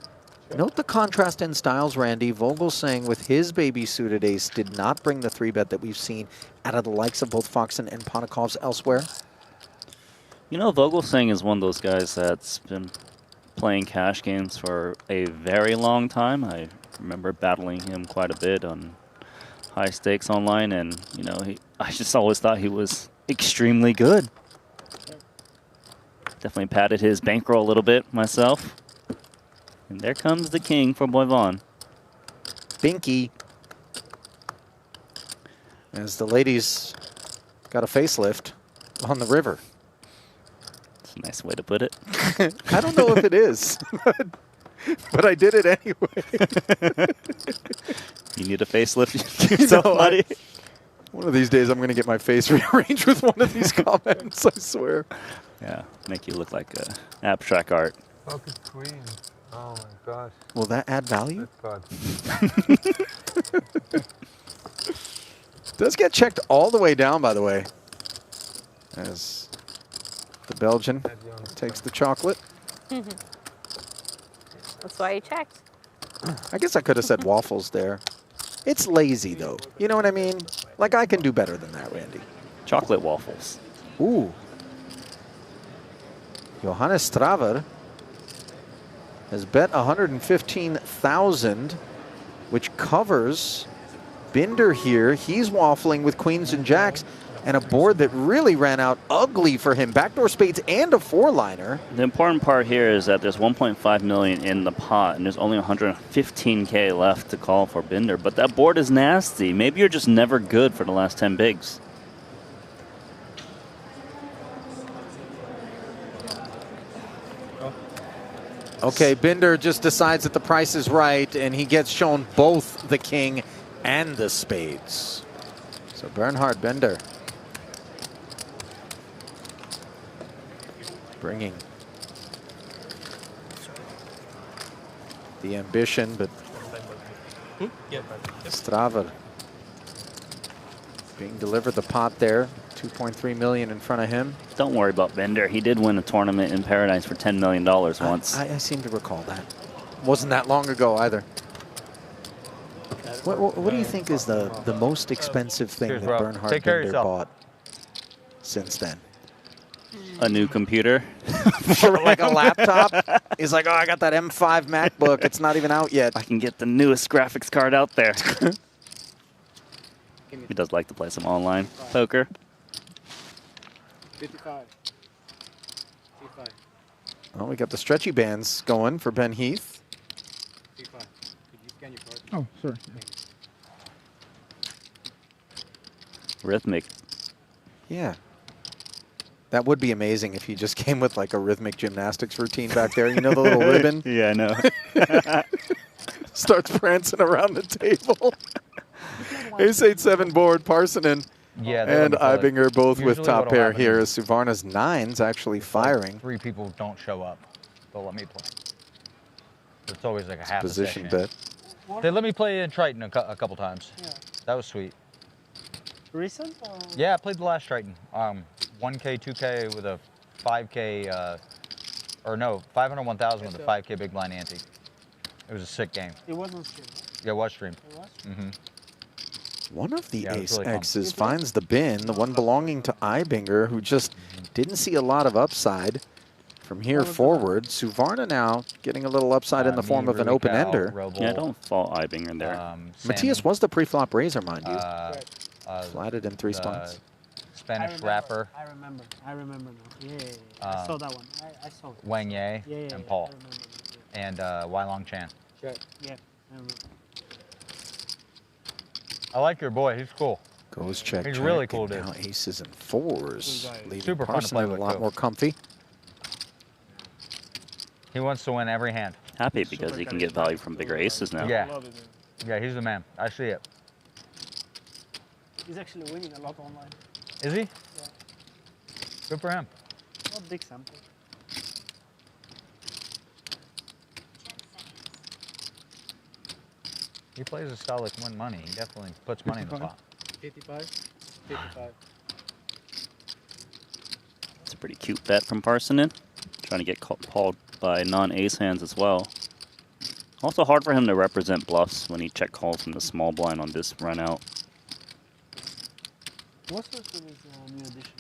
Note the contrast in styles, Randy. Vogelsang with his baby-suited ace did not bring the 3-bet that we've seen out of the likes of both Foxen and Potakovs elsewhere. You know, Vogelsang is one of those guys that's been playing cash games for a very long time. I remember battling him quite a bit on high stakes online, and you know, I just always thought he was extremely good. Definitely padded his bankroll a little bit myself. And there comes the king for Boivin. Binky. As the ladies got a facelift on the river. Nice way to put it. I don't know if it is, but I did it anyway. You need a facelift yourself, buddy. One of these days, I'm going to get my face rearranged with one of these comments, I swear. Yeah, make you look like abstract art. Pocket queen. Oh my gosh. Will that add value? Does get checked all the way down, by the way, as the Belgian takes the chocolate. That's why you checked. I guess I could have said waffles there. It's lazy, though. You know what I mean? Like, I can do better than that, Randy. Chocolate waffles. Ooh. Johannes Straver has bet 115,000, which covers Binder here. He's waffling with queens and jacks, and a board that really ran out ugly for him. Backdoor spades and a four-liner. The important part here is that there's 1.5 million in the pot, and there's only 115K left to call for Binder. But that board is nasty. Maybe you're just never good for the last 10 bigs. Okay, Binder just decides that the price is right, and he gets shown both the king and the spades. So Bernhard Binder bringing the ambition, but Straver being delivered the pot there. 2.3 million in front of him. Don't worry about Binder. He did win a tournament in Paradise for $10 million once. I seem to recall that. Wasn't that long ago either. What do you think is the most expensive thing that Bernhard Binder bought since then? A new computer. Like a laptop? He's like, oh, I got that M5 MacBook. It's not even out yet. I can get the newest graphics card out there. He does like to play some online poker. 55. 55. Well, we got the stretchy bands going for Ben Heath. 55. Could you scan your card? Oh, sorry. Rhythmic. Yeah. That would be amazing if he just came with like a rhythmic gymnastics routine back there. You know, the little ribbon? Yeah, I know. Starts prancing around the table. Ace 8-7 board, Parsonen and Ibinger both with top pair here as Suvarna's nines actually firing. Three people don't show up, they'll let me play. It's always like a half Position a second. bet. They let me play in Triton a couple times. Yeah. That was sweet. Recent? Or? Yeah, I played the last Triton. 1K, 2K with a 5K, or no, 500, 1,000 with a 5K big blind ante. It was a sick game. It wasn't streamed. Yeah, it was streamed. It was? Mm-hmm. One of the ace really X's finds the bin, the one belonging to Ibinger, who just didn't see a lot of upside from here forward. Suvarna now getting a little upside in the form of an open-ender. Yeah, don't fault Ibinger there. Matthias was the pre-flop raiser, mind you. Flatted in three spots. Spanish rapper. I remember now. Yeah. I saw that one. I saw it. Wang Ye Yeah, and Paul. I remember now. And Wai Long Chan. Yeah. I remember. I like your boy. He's cool. Goes check. He's check, really cool, and dude. now aces and fours, leaving Super fun to play Parsonen with, a lot too. more comfy. He wants to win every hand. Happy because he can get value from bigger aces now. Yeah. Yeah, he's the man. I see it. He's actually winning a lot online. Is he? Yeah. Good for him. Not big sample. He plays a style that can win money. He definitely puts money in the pot. 55. 55. It's a pretty cute bet from Parsonen. Trying to get called by non-ace hands as well. Also hard for him to represent bluffs when he check calls from the small blind on this run out. What's this with his new edition?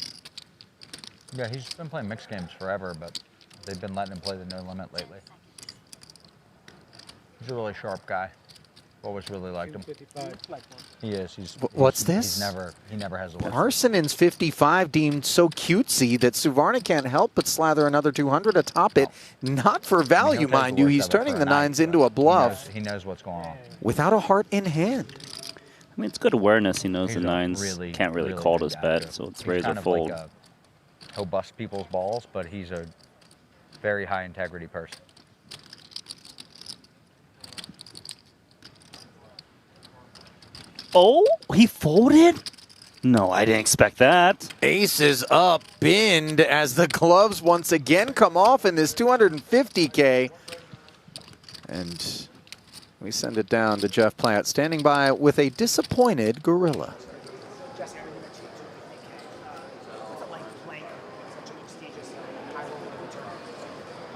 Yeah, he's been playing mixed games forever, but they've been letting him play the no limit lately. He's a really sharp guy. Always really liked him. 55. He is. What's this? He never has the worst. Parsonen's 55 deemed so cutesy that Suvarna can't help but slather another 200 atop it. Not for value, mind you. He's turning the nines into a bluff. He knows what's going on. Without a heart in hand. I mean, it's good awareness. He knows He's the a nines really, can't really really call good this guy, bet, too. so it's He's raise or kind of fold. like he'll bust people's balls, but he's a very high integrity person. Oh, he folded? No, I didn't expect that. Aces up, binned as the gloves once again come off in this 250K. And we send it down to Jeff Platt, standing by with a disappointed gorilla.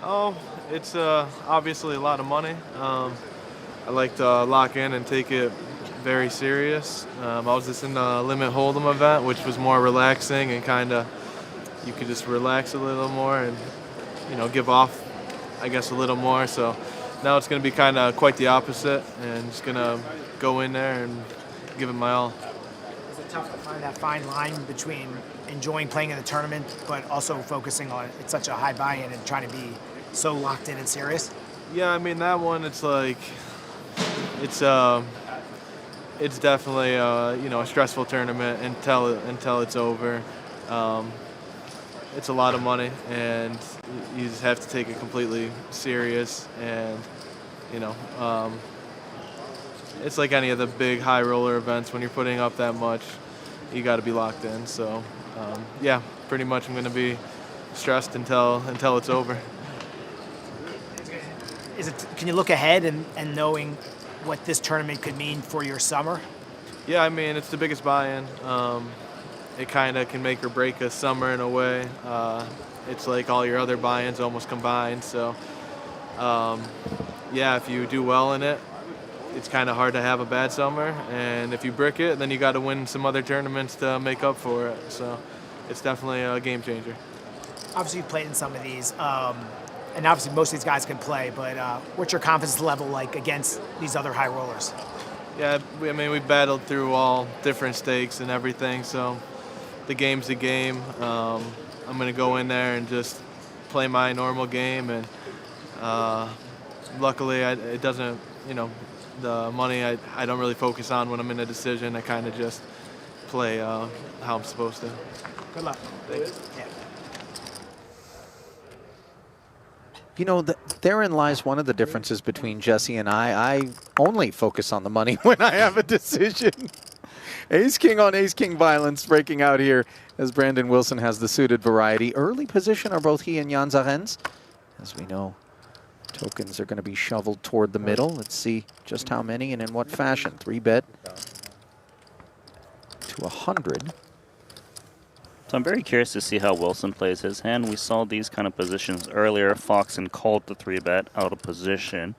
Oh, it's obviously a lot of money. I like to lock in and take it very serious. I was just in the Limit Hold'em event, which was more relaxing and kind of, you could just relax a little more and, you know, give off, I guess, a little more. So now it's going to be kind of quite the opposite, and just going to go in there and give it my all. Is it tough to find that fine line between enjoying playing in the tournament, but also focusing on it's such a high buy-in and trying to be so locked in and serious? Yeah, I mean, that one, it's like, it's definitely you know, a stressful tournament until it's over. It's a lot of money, and you just have to take it completely serious. And you know, it's like any of the big high roller events. When you're putting up that much, you got to be locked in. So yeah, pretty much I'm going to be stressed until it's over. Can you look ahead and knowing what this tournament could mean for your summer? Yeah, I mean, it's the biggest buy-in. It kind of can make or break a summer in a way. It's like all your other buy-ins almost combined. So yeah, if you do well in it, it's kind of hard to have a bad summer. And if you brick it, then you got to win some other tournaments to make up for it. So it's definitely a game changer. Obviously, you've played in some of these, and obviously most of these guys can play, but what's your confidence level like against these other high rollers? Yeah, I mean, we battled through all different stakes and everything, so the game's the game. I'm going to go in there and just play my normal game, and luckily it doesn't, you know, the money I don't really focus on when I'm in a decision. I kind of just play how I'm supposed to. Good luck. Thanks. Yeah. You know, therein lies one of the differences between Jesse and I. I only focus on the money when I have a decision. Ace-King on Ace-King violence breaking out here as Brandon Wilson has the suited variety. Early position are both he and Jan Zarens. As we know, tokens are going to be shoveled toward the middle. Let's see just how many and in what fashion. 3-bet to 100. So I'm very curious to see how Wilson plays his hand. We saw these kind of positions earlier. Foxen called the 3-bet out of position.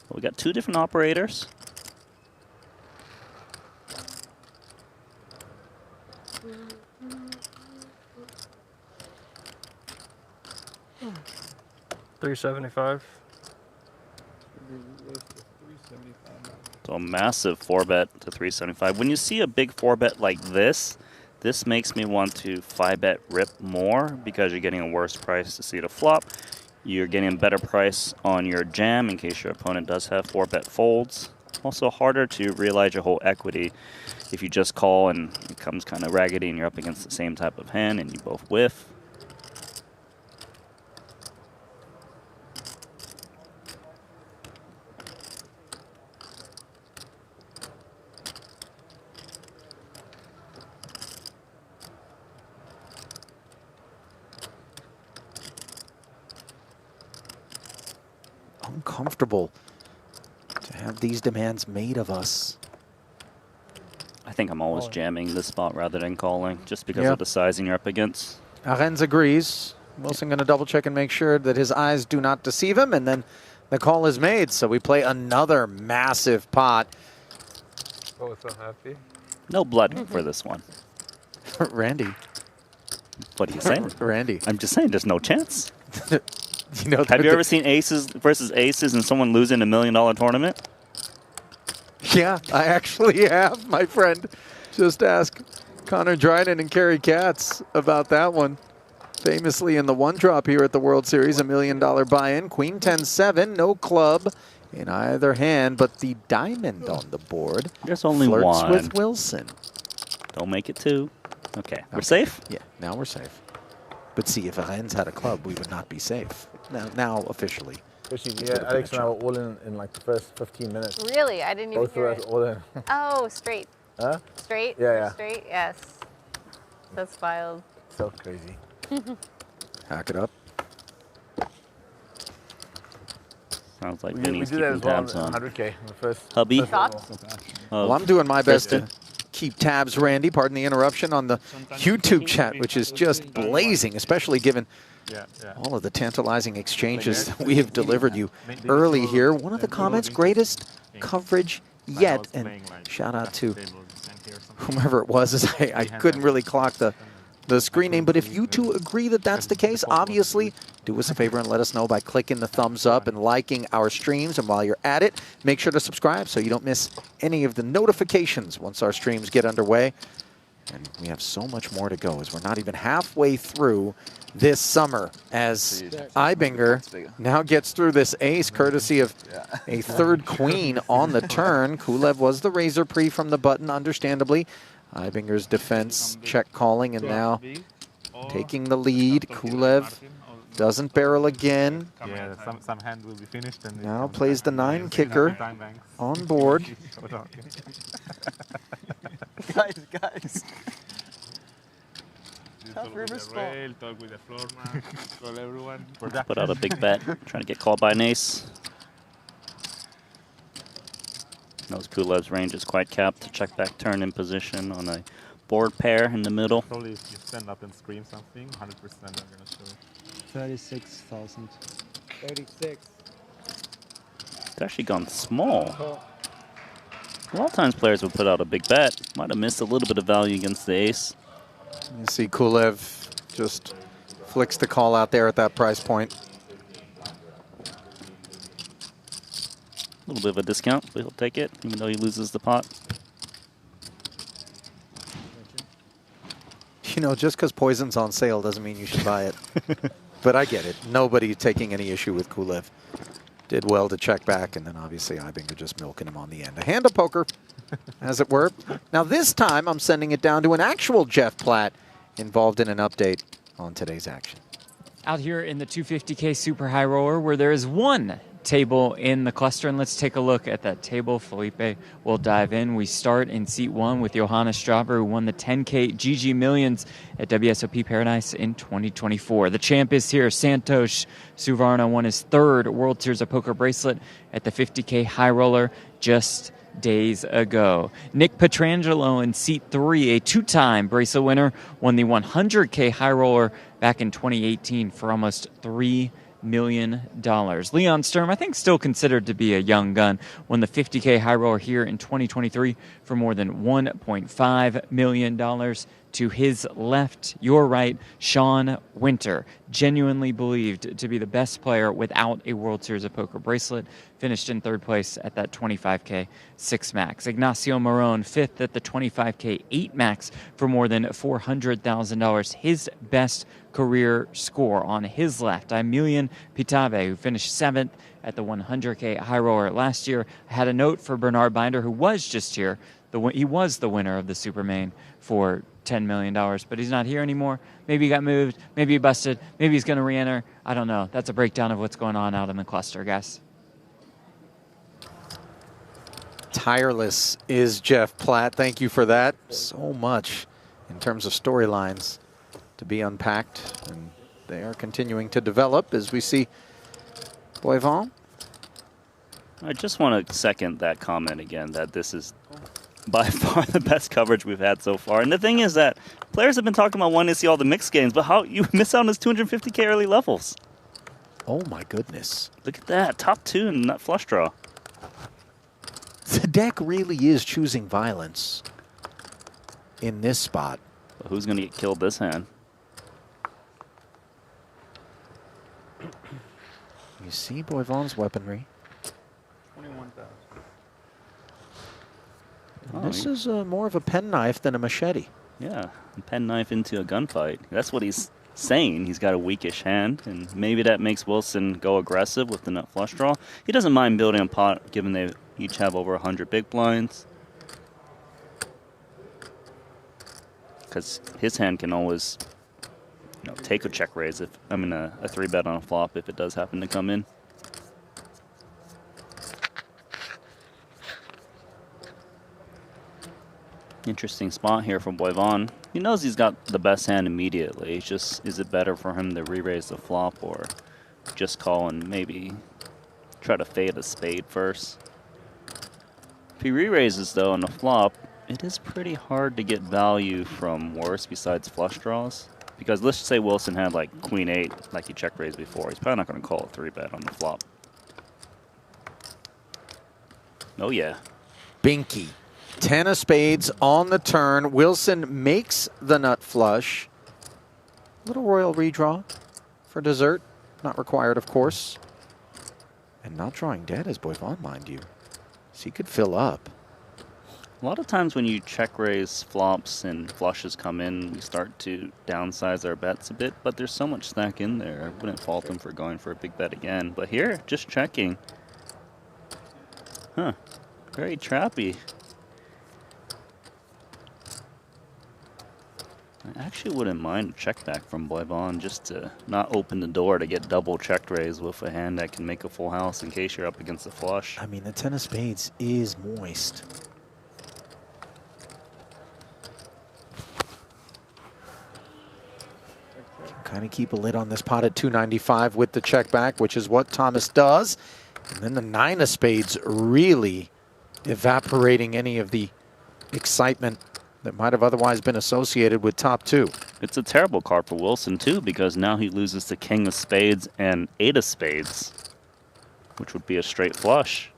But we got two different operators. $375. So a massive 4-bet to 375. When you see a big 4-bet like this, this makes me want to 5-bet rip more because you're getting a worse price to see the flop. You're getting a better price on your jam in case your opponent does have 4-bet folds. Also harder to realize your whole equity if you just call and it comes kind of raggedy and you're up against the same type of hand and you both whiff. Uncomfortable to have these demands made of us. I think I'm always jamming this spot rather than calling just because of the sizing you're up against. Arens agrees. Wilson going to double check and make sure that his eyes do not deceive him, and then the call is made. So we play another massive pot. Oh, so happy. No blood for this one. Randy. What are you saying? Randy. I'm just saying there's no chance. You know, have you ever seen aces versus aces and someone losing $1 million tournament? Yeah, I actually have, my friend. Just ask Connor Dryden and Kerry Katz about that one. Famously in the one drop here at the World Series, $1 million buy-in. Queen 10-7, no club in either hand, but the diamond on the board. There's only flirts one. With Wilson. Don't make it two. Okay, we're safe? Yeah, now we're safe. But see, if Rennes had a club, we would not be safe. Now officially. Especially, yeah, Alex and I were all in like the first 15 minutes. Really? I didn't even Both hear of us it. all in. Oh, straight. Huh? Straight? Yeah, yeah. Straight? Yes. That's wild. So crazy. Hack it up. Sounds like We Vinny's did that keeping as well tabs on on. 100K. The first. Hubby? Well, I'm doing my best to keep tabs, Randy. Pardon the interruption on the YouTube chat, which is just blazing, especially given all of the tantalizing exchanges that we have delivered you early here. One of the comments, greatest coverage yet. And shout out to whomever it was, as I couldn't really clock the screen name. But if you two agree that that's the case, obviously, do us a favor and let us know by clicking the thumbs up and liking our streams. And while you're at it, make sure to subscribe so you don't miss any of the notifications once our streams get underway. And we have so much more to go, as we're not even halfway through this summer, as Ibinger now gets through this ace courtesy of a third queen on the turn. Kulev was the razor pre from the button, understandably. Ibinger's defense check calling, and now taking the lead. Kulev doesn't barrel again. Yeah, some hand will be finished. And Now plays the 9 kicker on board. guys. Tough river spot. Talk with the floor man. Call everyone. Put out a big bet, trying to get called by an ace. Knows Kulev's range is quite capped to check back turn in position on a board pair in the middle. Probably if you stand up and scream something, 100% I'm going to show. 36,000. 36. It's actually gone small. A lot of times players would put out a big bet. Might have missed a little bit of value against the ace. You see Kulev just flicks the call out there at that price point. A little bit of a discount, but he'll take it, even though he loses the pot. You know, just because poison's on sale doesn't mean you should buy it. But I get it. Nobody taking any issue with Kulev. Did well to check back, and then obviously Ibinger just milking him on the end. A hand of poker, as it were. Now this time I'm sending it down to an actual Jeff Platt involved in an update on today's action. Out here in the 250K Super High Roller, where there is one table in the cluster, and let's take a look at that table. Felipe will dive in. We start in seat 1 with Johannes Strauber, who won the 10K GG Millions at WSOP Paradise in 2024. The champ is here. Santosh Suvarna won his 3rd World Series of Poker bracelet at the 50K High Roller just days ago. Nick Petrangelo in seat 3, a 2-time bracelet winner, won the 100K High Roller back in 2018 for almost $3 million. Leon Sturm, I think still considered to be a young gun, won the 50K High Roller here in 2023 for more than $1.5 million. To his left, your right, Sean Winter, genuinely believed to be the best player without a World Series of Poker bracelet, finished in 3rd place at that 25K 6 max. Ignacio Marone, 5th at the 25K 8 max for more than $400,000, his best career score. On his left, Emilian Pitave, who finished 7th at the 100K High Roller last year. I had a note for Bernard Binder, who was just here. He was the winner of the Supermain for $10 million, but he's not here anymore. Maybe he got moved, maybe he busted, maybe he's going to re-enter. I don't know. That's a breakdown of what's going on out in the cluster, guys. Tireless is Jeff Platt. Thank you for that. So much in terms of storylines to be unpacked, and they are continuing to develop as we see Boivin. I just want to second that comment again, that this is by far the best coverage we've had so far. And the thing is that players have been talking about wanting to see all the mixed games, but how you miss out on his 250K early levels. Oh my goodness. Look at that, top 2 in that flush draw. The deck really is choosing violence in this spot. But who's going to get killed this hand? You see Boivin's weaponry. 21,000. This is more of a penknife than a machete. Yeah, a penknife into a gunfight. That's what he's saying. He's got a weakish hand, and maybe that makes Wilson go aggressive with the nut flush draw. He doesn't mind building a pot, given they each have over 100 big blinds. Because his hand can always, take a check raise if I mean a 3-bet on a flop if it does happen to come in. Interesting spot here from Boivon. He knows he's got the best hand immediately. It's just, is it better for him to re-raise the flop or just call and maybe try to fade a spade first? If he re-raises though on the flop, it is pretty hard to get value from worse besides flush draws. Because let's say Wilson had like Queen 8, like he check raised before. He's probably not going to call a 3-bet on the flop. Oh yeah. Binky. 10 of spades on the turn. Wilson makes the nut flush. Little royal redraw for dessert. Not required, of course. And not drawing dead as Boivon, mind you. So he could fill up. A lot of times when you check raise flops and flushes come in, we start to downsize our bets a bit, but there's so much stack in there. I wouldn't fault him for going for a big bet again. But here, just checking. Huh. Very trappy. I actually wouldn't mind a check back from Boivon just to not open the door to get double check raise with a hand that can make a full house in case you're up against a flush. I mean, the 10 of spades is moist. Kind of keep a lid on this pot at 295 with the check back, which is what Thomas does. And then the 9 of spades really evaporating any of the excitement that might have otherwise been associated with top 2. It's a terrible card for Wilson, too, because now he loses to King of Spades and 8 of Spades, which would be a straight flush.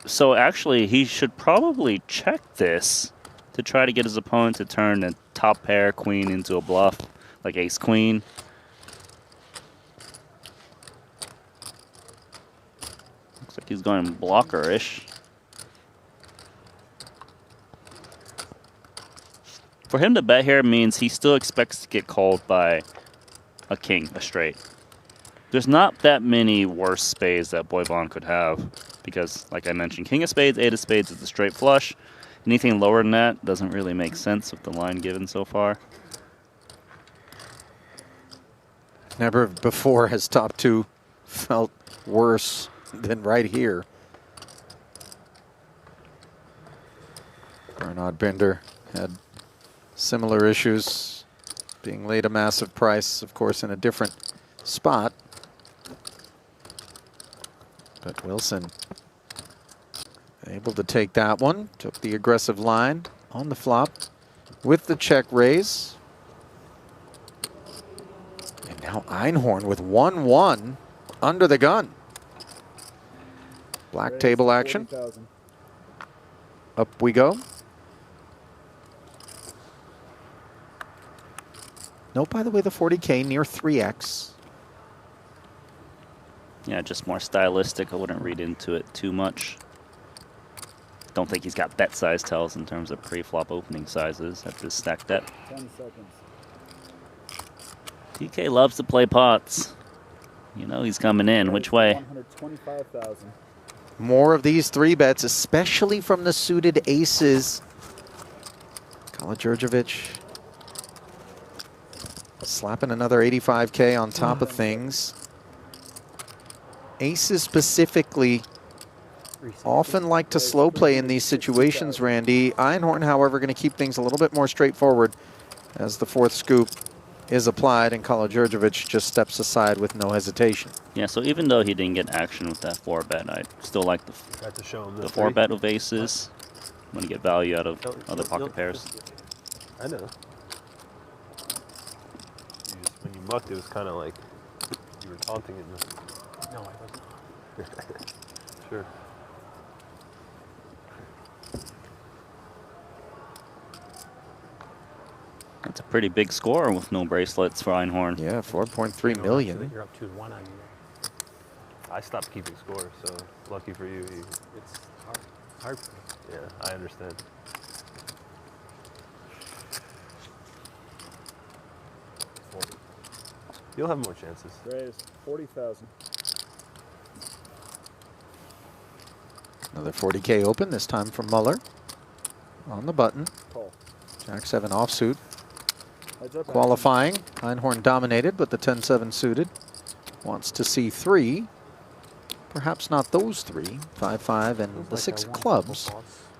So actually, he should probably check this to try to get his opponent to turn a top pair queen into a bluff, like ace-queen. Looks like he's going blocker-ish. For him to bet here means he still expects to get called by a king, a straight. There's not that many worse spades that Boivon could have because, like I mentioned, king of spades, 8 of spades is a straight flush. Anything lower than that doesn't really make sense with the line given so far. Never before has top 2 felt worse than right here. Bernard Binder had similar issues, being laid a massive price, of course, in a different spot. But Wilson able to take that one, took the aggressive line on the flop with the check raise. And now Einhorn with 1-1 under the gun. Black table action. 40,000. Up we go. Note, by the way, the 40K near 3x. Yeah, just more stylistic. I wouldn't read into it too much. Don't think he's got bet size tells in terms of pre-flop opening sizes at this stack depth. 10 seconds. DK loves to play pots. You know he's coming in. Which way? 125,000. More of these 3-bets, especially from the suited aces. Kala-Djurdjevic slapping another 85K on top of things. Aces specifically often like to slow play in these situations, Randy. Einhorn, however, going to keep things a little bit more straightforward as the 4th scoop is applied and Kala-Djurdjevic just steps aside with no hesitation. Yeah, so even though he didn't get action with that 4-bet, I still like the 4-bet with aces. I'm going to get value out of other pocket pairs. I know. When you mucked, it was kind of like you were taunting it. No, I wasn't. Sure. That's a pretty big score with no bracelets for Einhorn. Yeah, 4.3 million. You're up 2-1 on me. I stopped keeping score, so lucky for you. It's hard for me. Yeah, I understand. You'll have more chances. Raise 40,000. Another 40K open, this time from Muller. On the button. Call. Jack 7 offsuit. qualifying. Einhorn dominated, but the 10-7 suited wants to see 3. Perhaps not those 3. 5-5 and the 6 clubs.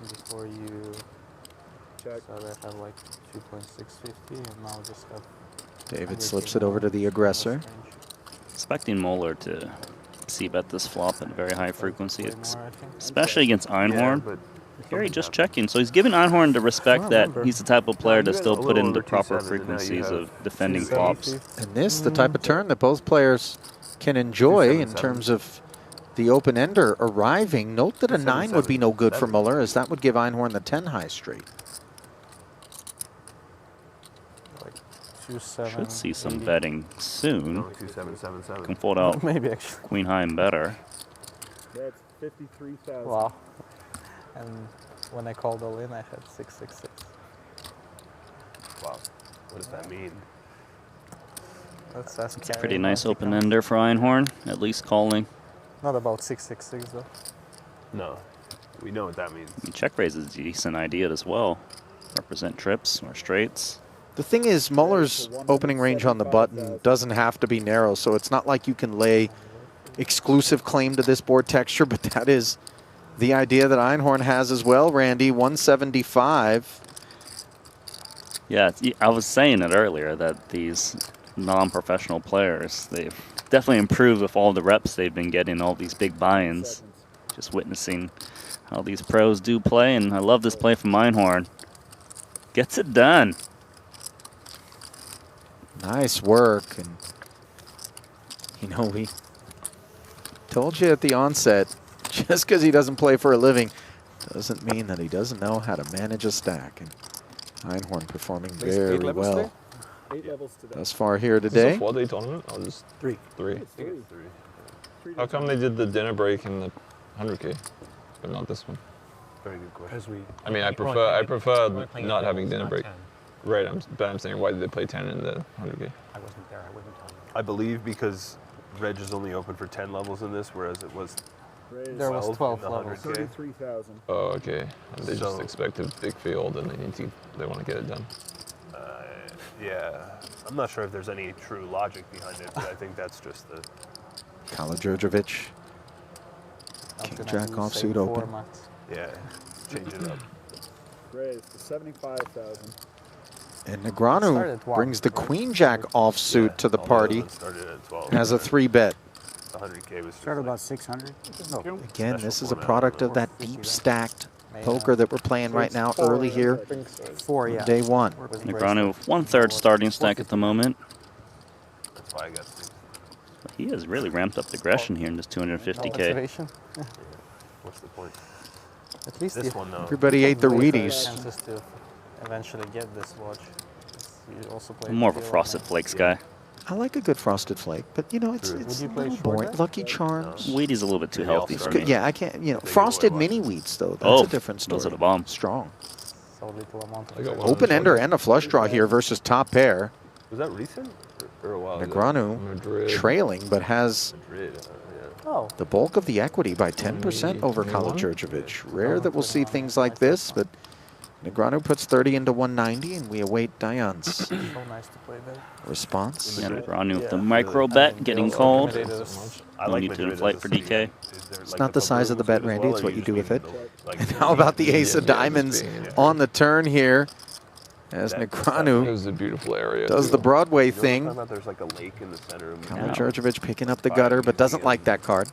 Before you check. So they have like 2.650 and now just have. David slips it over to the aggressor. Expecting Moeller to c-bet this flop at very high frequency, especially against Einhorn. Here he's just checking, so he's giving Einhorn the respect that he's the type of player to still put in the proper frequencies of defending flops. And this, the type of turn that both players can enjoy in terms of the open-ender arriving. Note that a 9 would be no good for Muller, as that would give Einhorn the 10 high straight. Should see some betting soon. 2777. Can fold out Maybe actually. queen high and better. That's 53,000. Wow. And when I called all in, I had 666. Wow. What does that mean? Let's ask. It's a pretty nice open-ender for Einhorn, at least calling. Not about 666 though. No. We know what that means. I mean, check raise is a decent idea as well. Represent trips or straights. The thing is, Muller's opening range on the button doesn't have to be narrow, so it's not like you can lay exclusive claim to this board texture, but that is the idea that Einhorn has as well, Randy. 175. Yeah, I was saying it earlier that these non-professional players, they've definitely improved with all the reps they've been getting, all these big buy-ins. Just witnessing how these pros do play, and I love this play from Einhorn. Gets it done. Nice work. And, you know, we told you at the onset, just because he doesn't play for a living doesn't mean that he doesn't know how to manage a stack. And Einhorn performing very well 8 levels today. thus far here today. Is this a 4-day tournament or just 3? 3. It's 3. How come they did the dinner break in the 100K, but not this one? Very good question. I mean, I prefer not having dinner break. Right, but I'm saying, why did they play 10 in the 100K? I wasn't there. I wasn't telling you. I believe because Reg is only open for 10 levels in this, whereas it was There was 12 in the levels. 100K. 33,000. Oh, okay. And they just expect a big field, and they want to get it done. Yeah, I'm not sure if there's any true logic behind it, but I think that's just the. Kala Djurdjevic. King Jack offsuit open. Yeah, change it up. Raised to 75,000. And Negreanu brings the Queen Jack offsuit to the party. Started at 12. Has a 3-bet. The 100K was. Started about 600. Again, this is a product of that deep stacked poker that we're playing right now early here. 4, yeah. Day 1. Negreanu with 1/3 starting stack at the moment. That's why I got 6. But he has really ramped up the aggression here in this 250K. What's the point? At least this one, though. Everybody ate their Wheaties. Chances to eventually get this watch. You also play I'm more of a Frosted Flakes guy. I like a good Frosted Flake, but you know, it's a little boring. Lucky Charms. Wheaties a little bit too healthy for me. Yeah, I can't, you know, Frosted Mini Wheats, though, that's a different story. Those are the bomb. Strong. So little amount of Open-ender and a flush draw here versus top pair. Was that recent? Or a while ago? Negreanu trailing, but has the bulk of the equity by 10% over Kala Djurdjevic. Rare that we'll see things like this, but Negreanu puts 30 into 190, and we await Diane's So nice to play there. response. Yeah, Negreanu with the micro bet getting called. I No like need to Madrid inflate as for a city. DK. It's not the size of the bet, Randy. It's what you do with it. And how about the ace of diamonds on the turn here as It Negreanu was a beautiful area. does the Broadway thing. There's like a lake in the center. Kala Djurdjevic picking up the gutter, but doesn't like that card.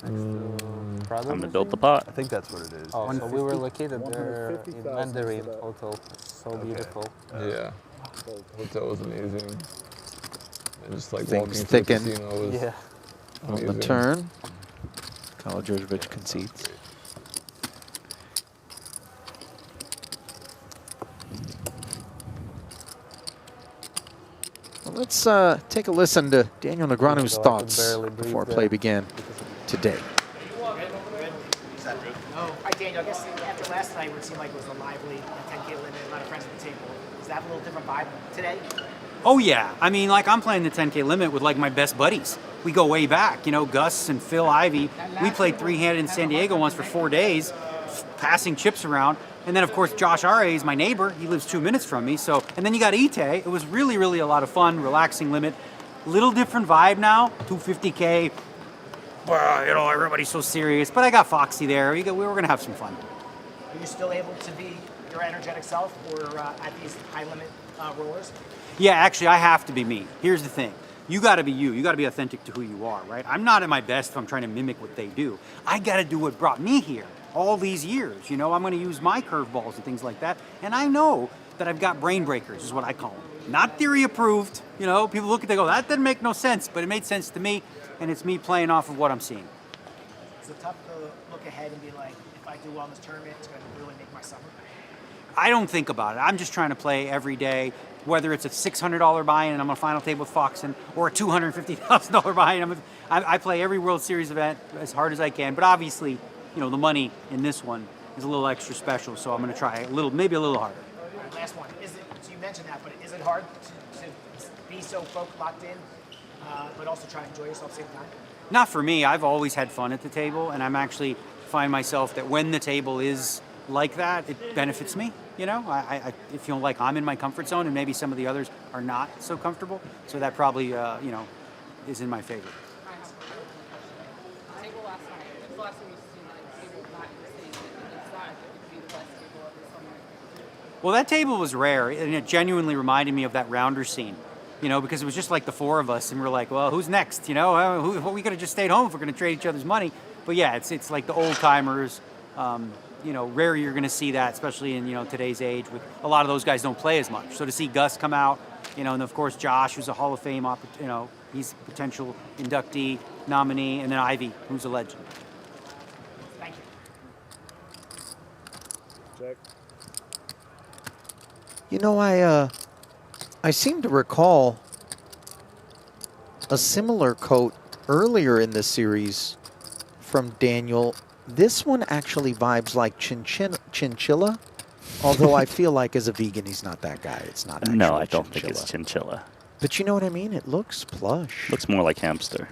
Time to build the pot. I think that's what it is. Oh, so we were located there in Mandarin Hotel. So beautiful. Yeah. The hotel was amazing. And just like Things walking thicken. through the casino was On the amazing. turn, Kala Djurdjevic concedes. Well, let's take a listen to Daniel Negreanu's thoughts before play began today. Hi, Daniel. I guess after last night, where it seemed like it was a lively 10K limit, a lot of friends at the table, does that have a little different vibe today? Oh yeah, I mean, like I'm playing the 10K limit with like my best buddies. We go way back, you know, Gus and Phil Ivey. We played 3-handed in San Diego once for 4 days. passing chips around. And then, of course, Josh R.A. is my neighbor. He lives 2 minutes from me. So, and then you got Ite. It was really, really a lot of fun, relaxing limit. Little different vibe now, 250K. Well, you know, everybody's so serious. But I got Foxy there. We were going to have some fun. Are you still able to be your energetic self or at these high limit rollers? Yeah, actually, I have to be me. Here's the thing. You got to be you. You got to be authentic to who you are, right? I'm not at my best if I'm trying to mimic what they do. I got to do what brought me here all these years. You know, I'm going to use my curveballs and things like that. And I know that I've got brain breakers, is what I call them. Not theory approved. You know, people look at it, they go, that doesn't make no sense. But it made sense to me, and it's me playing off of what I'm seeing. Is it tough to look ahead and be like, if I do well in this tournament, it's going to really make my summer? I don't think about it. I'm just trying to play every day, whether it's a $600 buy-in and I'm on a final table with Foxen, or a $250,000 buy-in. I play every World Series event as hard as I can, but obviously, you know, the money in this one is a little extra special, so I'm going to try a little, maybe a little harder. Last one. So you mentioned that, but is it hard to be so locked in, but also try to enjoy yourself at the same time? Not for me. I've always had fun at the table, and I'm actually find myself that when the table is like that, it benefits me. You know, I feel like I'm in my comfort zone, and maybe some of the others are not so comfortable. So that probably, you know, is in my favor. Well, that table was rare, and it genuinely reminded me of that rounder scene. You know, because it was just like the four of us, and we're like, well, who's next? You know, we could have just stayed home if we're going to trade each other's money. But yeah, it's like the old timers. You know, rare you're going to see that, especially in, you know, today's age. With a lot of those guys don't play as much. So to see Gus come out, you know, and of course Josh, who's a Hall of Fame, you know, he's a potential inductee, nominee, and then Ivy, who's a legend. Thank you. Check. You know, I seem to recall a similar quote earlier in the series from Daniel. This one actually vibes like chinchilla, although I feel like as a vegan, he's not that guy. It's not actually No, I don't think it's chinchilla. But you know what I mean? It looks plush. Looks more like hamster.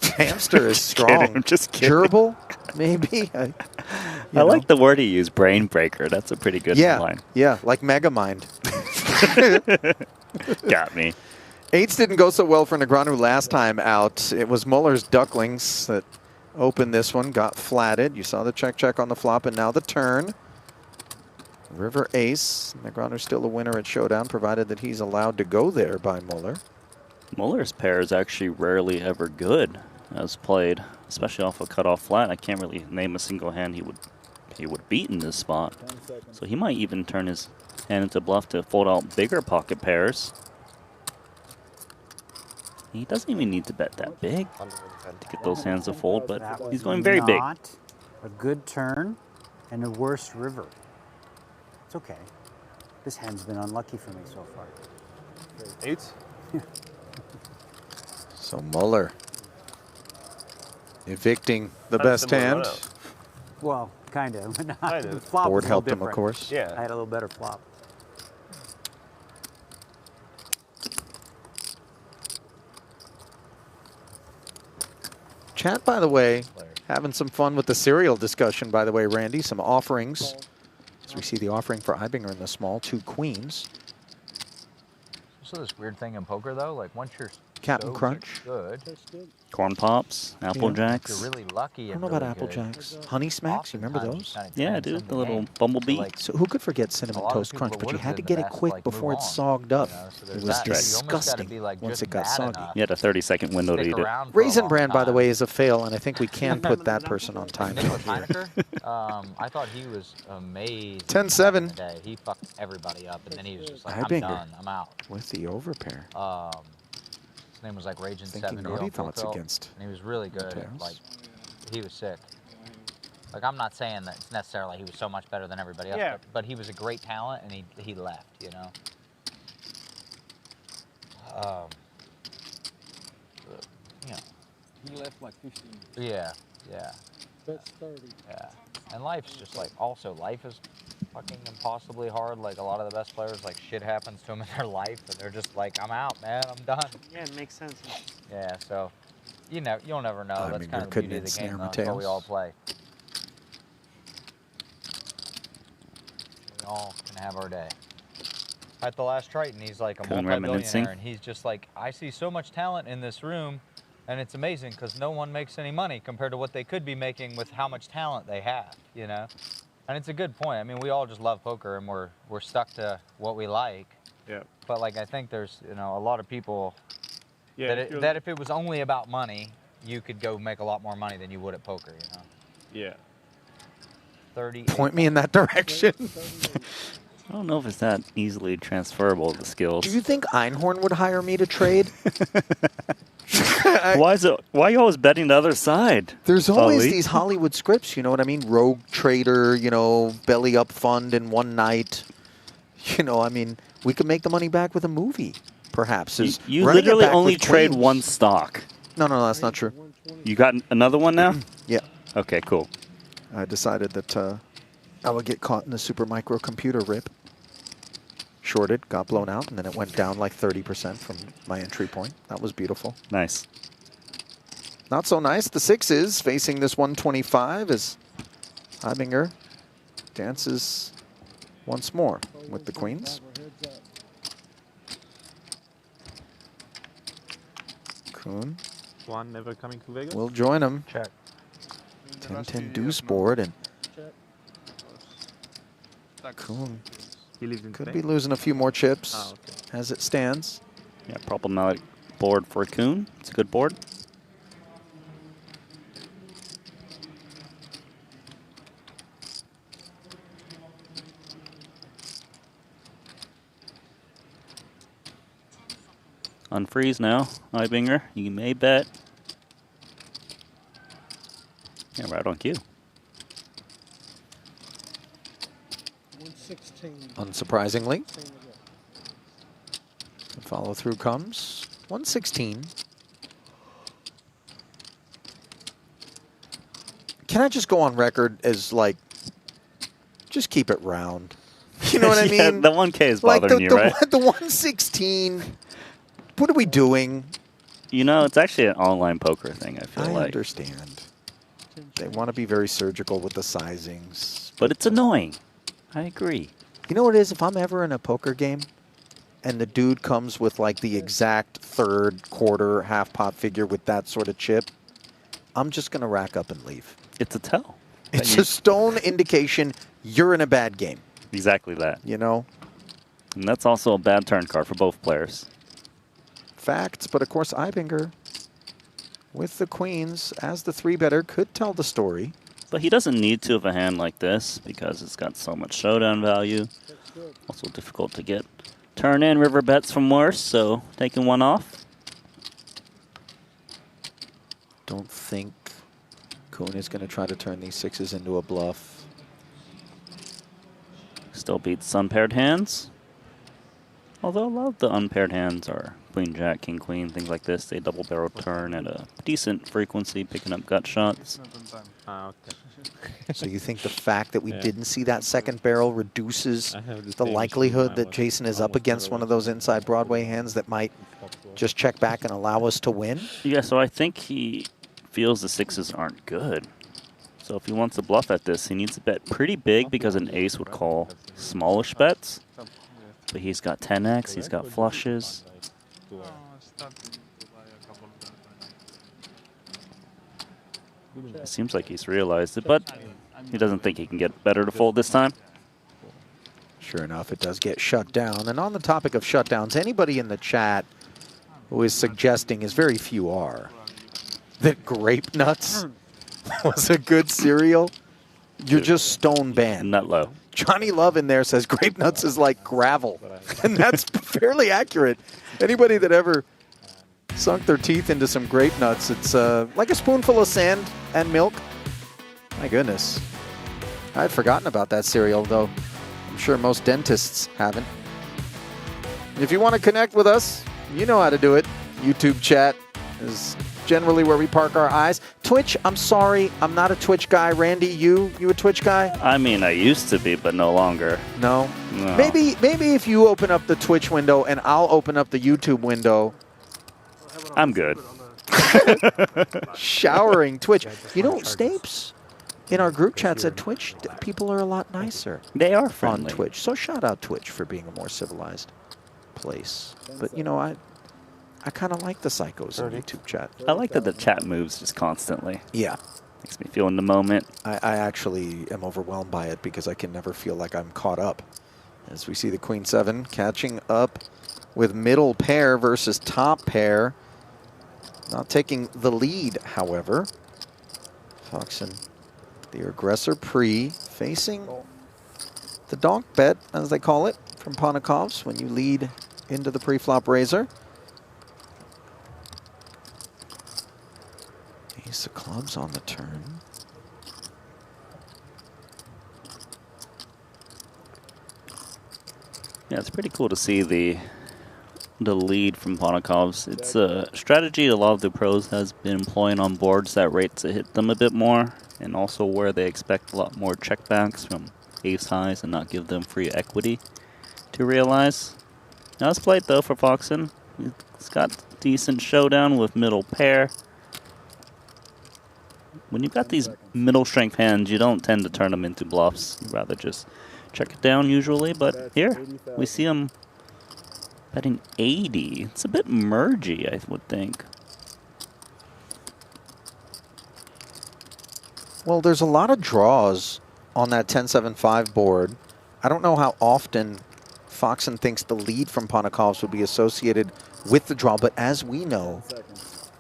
Hamster is strong. I'm just kidding. Gerbil, maybe? I like the word he used, brain breaker. That's a pretty good line. Yeah, like Megamind. Got me. Eights didn't go so well for Negreanu last time out. It was Muller's Ducklings that opened this one, got flatted. You saw the check on the flop, and now the turn. River ace. Negreanu's still a winner at Showdown, provided that he's allowed to go there by Muller. Muller's pair is actually rarely ever good as played, especially off a cutoff flat. I can't really name a single hand he would beat in this spot. So he might even turn his hand into bluff to fold out bigger pocket pairs. He doesn't even need to bet that big to get those hands to fold, but he's going very big. Not a good turn and a worse river. It's okay. This hand's been unlucky for me so far. Eights? So Muller evicting the best hand. Well, kind of. Kind of. Flop Board was a little helped him, of different. course. Yeah. I had a little better flop. Chat, by the way, having some fun with the cereal discussion, by the way, Randy. Some offerings. As we see the offering for Ibinger in the small, 2 queens. So this weird thing in poker, though, like once you're Captain so Crunch. good, Corn Pops, Apple Jacks. if you're really lucky. I don't know about Apple Jacks. Honey Smacks, you remember those? Yeah, dude, the little bumblebee. So who could forget Cinnamon Toast Crunch? But you had to get it quick before it sogged up. It was disgusting once it got soggy. You had a 30-second window to eat it. Raisin Bran, by the way, is a fail, and I think we can put that person on time out here. I thought he was amazing. 10-7. He fucked everybody up, and then he was just like, I'm Ibinger done, I'm out. with the overpair. His name was like Raging Thinking 70 naughty on full thoughts tilt, against and he was really good. Tails. Like, he was sick. Like, I'm not saying that it's necessarily he was so much better than everybody else, Yeah. but he was a great talent, and he left, you know? Yeah. He left like 15. Yeah, yeah. That's 30. Yeah. And life's just like, also, life is fucking impossibly hard. Like, a lot of the best players, like, shit happens to them in their life, and they're just like, I'm out, man, I'm done. Yeah, it makes sense. Yeah, so, you'll never know. I That's mean, kind you're of the beauty couldn't of the game, ensnare though. That's what we Mateos. all play. we all can have our day. At the last Triton, he's like a Coon reminiscing. multi-billionaire, and he's just like, I see so much talent in this room, and it's amazing because no one makes any money compared to what they could be making with how much talent they have, you know? And it's a good point. I mean, we all just love poker, and we're stuck to what we like. Yeah. But like, I think there's, you know, a lot of people Yeah, that if it was only about money, you could go make a lot more money than you would at poker, you know? Yeah. 30. Point me in that direction. I don't know if it's that easily transferable, the skills. Do you think Einhorn would hire me to trade? Why are you always betting the other side? There's always Ali? these Hollywood scripts, you know what I mean? Rogue trader, you know, belly up fund in one night. You know, I mean, we could make the money back with a movie, perhaps. You Running it literally back only with trade Queens. one stock. No, that's not true. You got another one now? Yeah. Okay, cool. I decided that I would get caught in the super microcomputer rip. Shorted, got blown out, and then it went down like 30% from my entry point. That was beautiful. Nice. Not so nice. The sixes facing this 125 as Heibinger dances once more with the queens. Kuhn One never coming to Vegas. will join him. Check. 10-10 deuce board, and Kuhn He lives in could Spain? be losing a few more chips Ah, okay. as it stands. Yeah, problematic board for Kuhn. It's a good board. Unfreeze now, Heibinger. You may bet. Yeah, right on cue. 116. Unsurprisingly. The follow through comes 116. Can I just go on record as like, just keep it round? You know what I Yeah, mean? the 1K is Like bothering you, right? the 116. What are we doing? You know, it's actually an online poker thing, I feel I like. understand. They want to be very surgical with the sizings. But it's annoying. I agree. You know what it is? If I'm ever in a poker game and the dude comes with like the exact third, quarter, half pot figure with that sort of chip, I'm just going to rack up and leave. It's a tell. It's a stone indication you're in a bad game. Exactly that. You know? And that's also a bad turn card for both players. Facts, but of course Heibinger with the queens as the three-better could tell the story. But he doesn't need to have a hand like this because it's got so much showdown value. Also difficult to get turn in river bets from worse, so taking one off. Don't think Kuhn is going to try to turn these sixes into a bluff. Still beats unpaired hands. Although a lot of the unpaired hands are queen, jack, king, queen, things like this. They double barrel turn at a decent frequency, picking up gut shots. Ah, okay. So you think the fact that we didn't see that second barrel reduces have the the same likelihood issue. that Jason is up against one of those inside Broadway hands that might just check back and allow us to win? Yeah, so I think he feels the sixes aren't good. So if he wants to bluff at this, he needs to bet pretty big because an ace would call smallish bets. But he's got 10x, he's got flushes. It seems like he's realized it, but he doesn't think he can get better to fold this time. Sure enough, it does get shut down. And on the topic of shutdowns, anybody in the chat who is suggesting, as very few are, that grape nuts was a good cereal, you're just stone banned. Nut low. Johnny Love in there says grape nuts is like gravel. And that's fairly accurate. Anybody that ever sunk their teeth into some grape nuts, it's like a spoonful of sand and milk. My goodness. I had forgotten about that cereal, though. I'm sure most dentists haven't. If you want to connect with us, you know how to do it. YouTube chat is generally where we park our eyes. Twitch, I'm sorry, I'm not a Twitch guy. Randy, you a Twitch guy? I mean, I used to be, but no longer. No? No. Maybe if you open up the Twitch window and I'll open up the YouTube window. I'm good. Showering Twitch. You know, Stapes, in our group chat said Twitch, people are a lot nicer. They are on friendly. Twitch. So shout out Twitch for being a more civilized place. But, you know, I kind of like the psychos in YouTube chat. I like that the chat moves just constantly. Yeah. Makes me feel in the moment. I actually am overwhelmed by it because I can never feel like I'm caught up. As we see the Queen 7 catching up with middle pair versus top pair. Not taking the lead, however. Foxen, the aggressor pre, facing the donk bet, as they call it, from Ponikovs when you lead into the pre-flop raiser. Ace of clubs on the turn. Yeah, it's pretty cool to see the lead from Ponikovs. It's a strategy a lot of the pros has been employing on boards that rates to hit them a bit more, and also where they expect a lot more checkbacks from ace highs and not give them free equity to realize. Now it's played though for Foxen. He's got decent showdown with middle pair. When you've got these middle strength hands, you don't tend to turn them into bluffs. You rather just check it down usually, but here we see him betting 80. It's a bit mergy, I would think. Well, there's a lot of draws on that 10-7-5 board. I don't know how often Foxen thinks the lead from Ponikovs would be associated with the draw, but as we know,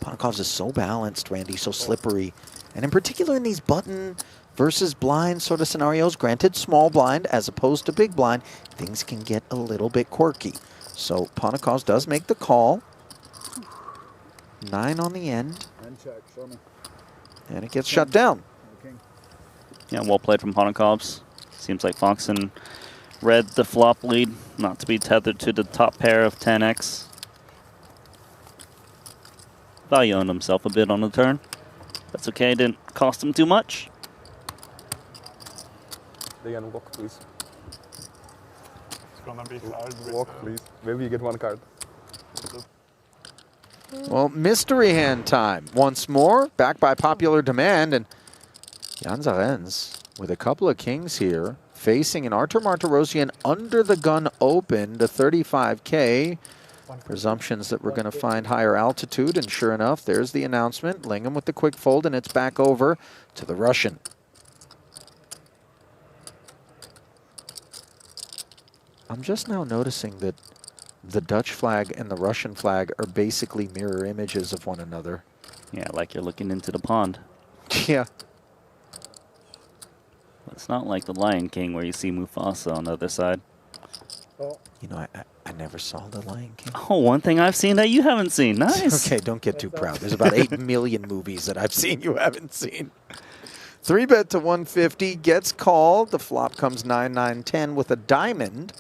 Ponikovs is so balanced, Randy, so slippery. And in particular in these button versus blind sort of scenarios, granted small blind as opposed to big blind, things can get a little bit quirky. So Ponikovs does make the call. 9 on the end. And it gets shut down. Yeah, well played from Ponikovs. Seems like Foxen read the flop lead, not to be tethered to the top pair of 10x. Valuing himself a bit on the turn. That's okay, didn't cost him too much. They can walk, please. It's gonna be hard. Walk, please. Maybe you get one card. Well, mystery hand time once more, back by popular demand, and Jan Zarens with a couple of kings here, facing an Artur Martirosyan under the gun open to 35K. Presumptions that we're going to find higher altitude, and sure enough, there's the announcement. Lingham with the quick fold, and it's back over to the Russian. I'm just now noticing that the Dutch flag and the Russian flag are basically mirror images of one another. Yeah, like you're looking into the pond. Yeah. It's not like the Lion King where you see Mufasa on the other side. You know, I never saw the Lion King. Oh, one thing I've seen that you haven't seen. Nice. Okay, don't get too proud. There's about 8 million movies that I've seen you haven't seen. 3-bet to 150, gets called. The flop comes 9-9-10 with a diamond.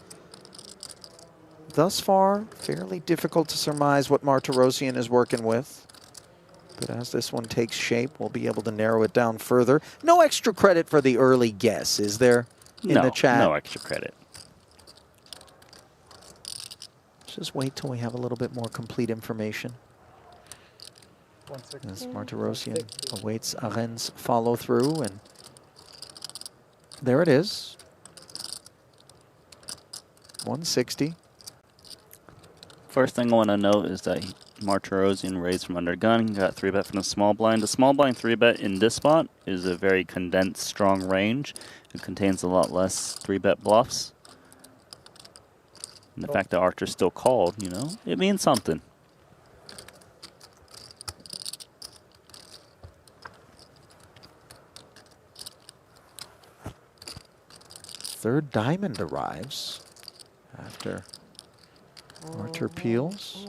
Thus far, fairly difficult to surmise what Martirosyan is working with. But as this one takes shape, we'll be able to narrow it down further. No extra credit for the early guess, is there, in the chat? No extra credit. Let's just wait till we have a little bit more complete information. As Martirosyan awaits Aren's follow through, and there it is. 160. First thing I want to note is that Martirosyan raised from under gun, got 3-bet from the small blind. The small blind 3-bet in this spot is a very condensed, strong range. It contains a lot less 3-bet bluffs. And the fact that Archer's still called, you know, it means something. Third diamond arrives after Archer peels.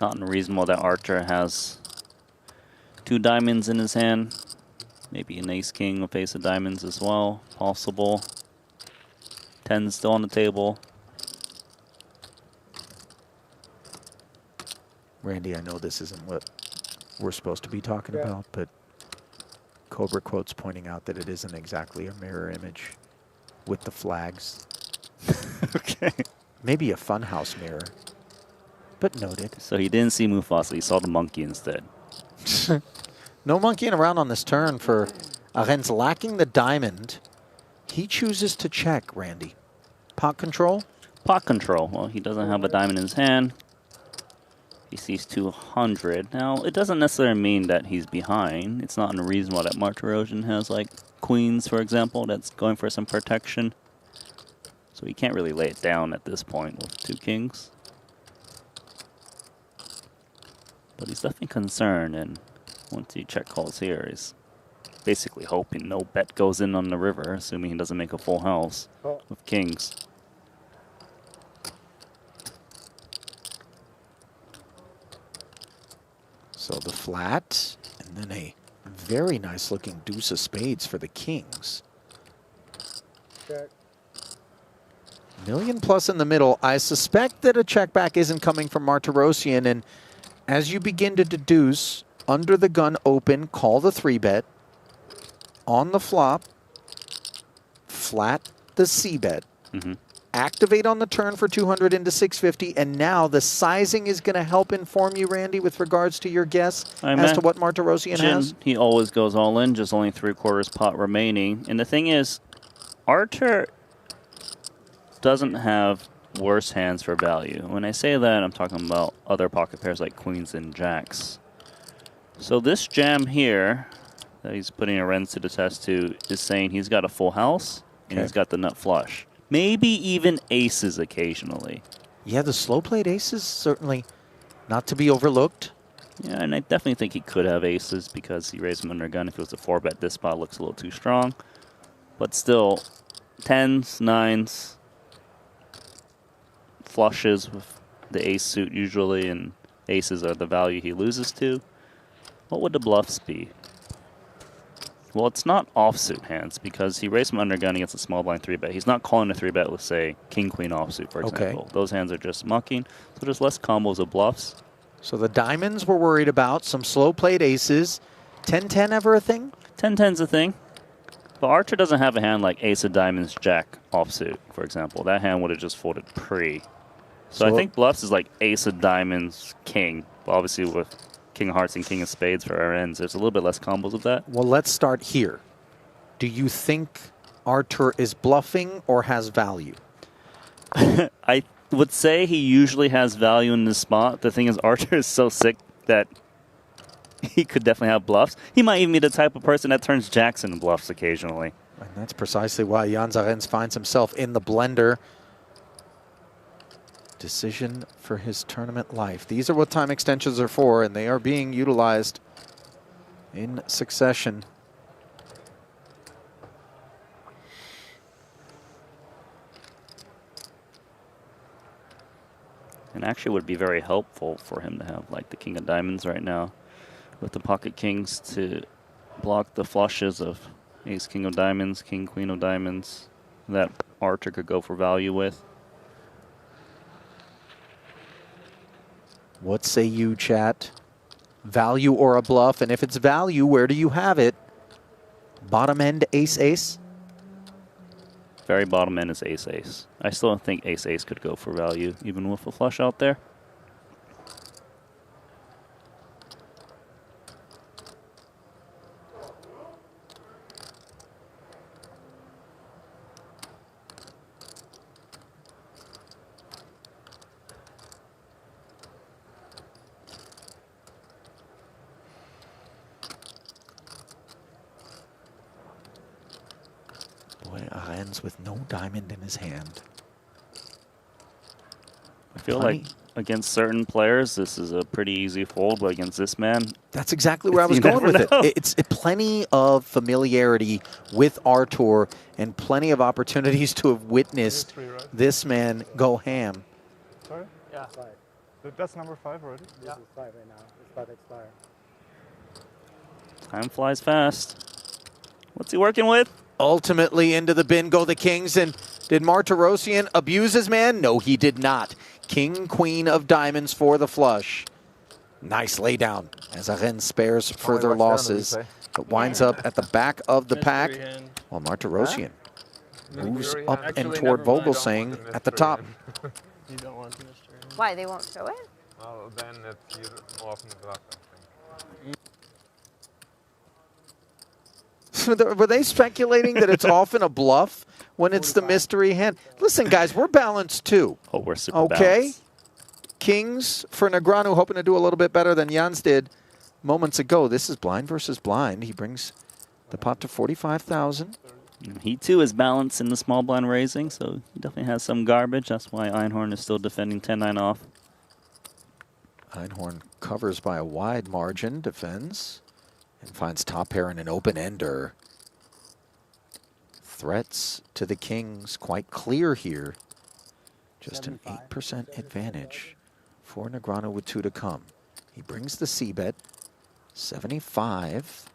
Not unreasonable that Archer has 2 diamonds in his hand. Maybe an ace-king with ace of diamonds as well, possible. 10's still on the table. Randy, I know this isn't what we're supposed to be talking about, but Cobra Quote's pointing out that it isn't exactly a mirror image with the flags. Okay. Maybe a funhouse mirror, but noted. So he didn't see Mufasa, he saw the monkey instead. No monkeying around on this turn for Arends lacking the diamond. He chooses to check, Randy. Pot control? Pot control. Well, he doesn't have a diamond in his hand. He sees 200. Now, it doesn't necessarily mean that he's behind. It's not unreasonable that Martirosian has, like, queens, for example, that's going for some protection. So he can't really lay it down at this point with 2 kings. But he's definitely concerned, and once he check calls here, he's basically hoping no bet goes in on the river, assuming he doesn't make a full house with kings. So the flat, and then a very nice looking deuce of spades for the kings. Check. Million plus in the middle. I suspect that a check back isn't coming from Martirosian, and as you begin to deduce, under the gun open, call the 3-bet. On the flop, flat the C-bet. Activate on the turn for 200 into 650, and now the sizing is going to help inform you, Randy, with regards to your guess as to what Martirosian has. He always goes all in, just only 3/4 pot remaining. And the thing is, Artur doesn't have worse hands for value. When I say that, I'm talking about other pocket pairs like queens and jacks. So this jam here that he's putting Arends to the test to is saying he's got a full house and he's got the nut flush. Maybe even aces occasionally. Yeah, the slow played aces certainly not to be overlooked. Yeah, and I definitely think he could have aces because he raised them under gun. If it was a 4-bet, this spot looks a little too strong. But still, 10s, 9s, flushes with the ace suit usually, and aces are the value he loses to. What would the bluffs be? Well, it's not offsuit hands because he raised them under gun against a small blind 3-bet. He's not calling a 3-bet with, say, king-queen offsuit, for example. Those hands are just mucking, so there's less combos of bluffs. So the diamonds we're worried about, some slow-played aces. 10-10 ever a thing? 10-10's a thing. But Archer doesn't have a hand like ace of diamonds, jack offsuit, for example. That hand would have just folded pre. So I think bluffs is like ace of diamonds, king. But obviously with king of hearts and king of spades for our ends, there's a little bit less combos of that. Well, let's start here. Do you think Artur is bluffing or has value? I would say he usually has value in this spot. The thing is, Artur is so sick that he could definitely have bluffs. He might even be the type of person that turns jacks into bluffs occasionally. And that's precisely why Jans Arends finds himself in the blender. Decision for his tournament life. These are what time extensions are for, and they are being utilized in succession. And actually would be very helpful for him to have like the king of diamonds right now with the pocket kings to block the flushes of ace, king of diamonds, king, queen of diamonds that Artur could go for value with. What say you, chat? Value or a bluff? And if it's value, where do you have it? Bottom end ace-ace? Very bottom end is ace-ace. I still don't think ace-ace could go for value, even with a flush out there. Arends with no diamond in his hand. I feel like against certain players, this is a pretty easy fold, but against this man... That's exactly where I was going with it. It's plenty of familiarity with Artur and plenty of opportunities to have witnessed this man go ham. Sorry? Yeah. That's number 5 already? This is 5 right now. It's about to expire. Time flies fast. What's he working with? Ultimately into the bin go the kings, and did Martirosian abuse his man? No, he did not. King, queen of diamonds for the flush. Nice laydown as Arends spares further losses, but winds up at the back of the pack, while Martirosian moves up and toward Vogelsang at the top. You don't want to mystery. Why, they won't show it? Well, then it's more often the bluff, I think. Were they speculating that it's often a bluff when it's the mystery hand? Listen, guys, we're balanced too. Oh, we're super okay. balanced. Kings for Negreanu, hoping to do a little bit better than Jans did moments ago. This is blind versus blind. He brings the pot to 45,000. He too is balanced in the small blind raising, so he definitely has some garbage. That's why Einhorn is still defending 10-9 off. Einhorn covers by a wide margin, defends, and finds top pair in an open ender. Threats to the Kings quite clear here. Just an 8% advantage for Negreanu with 2 to come. He brings the C-bet, 75.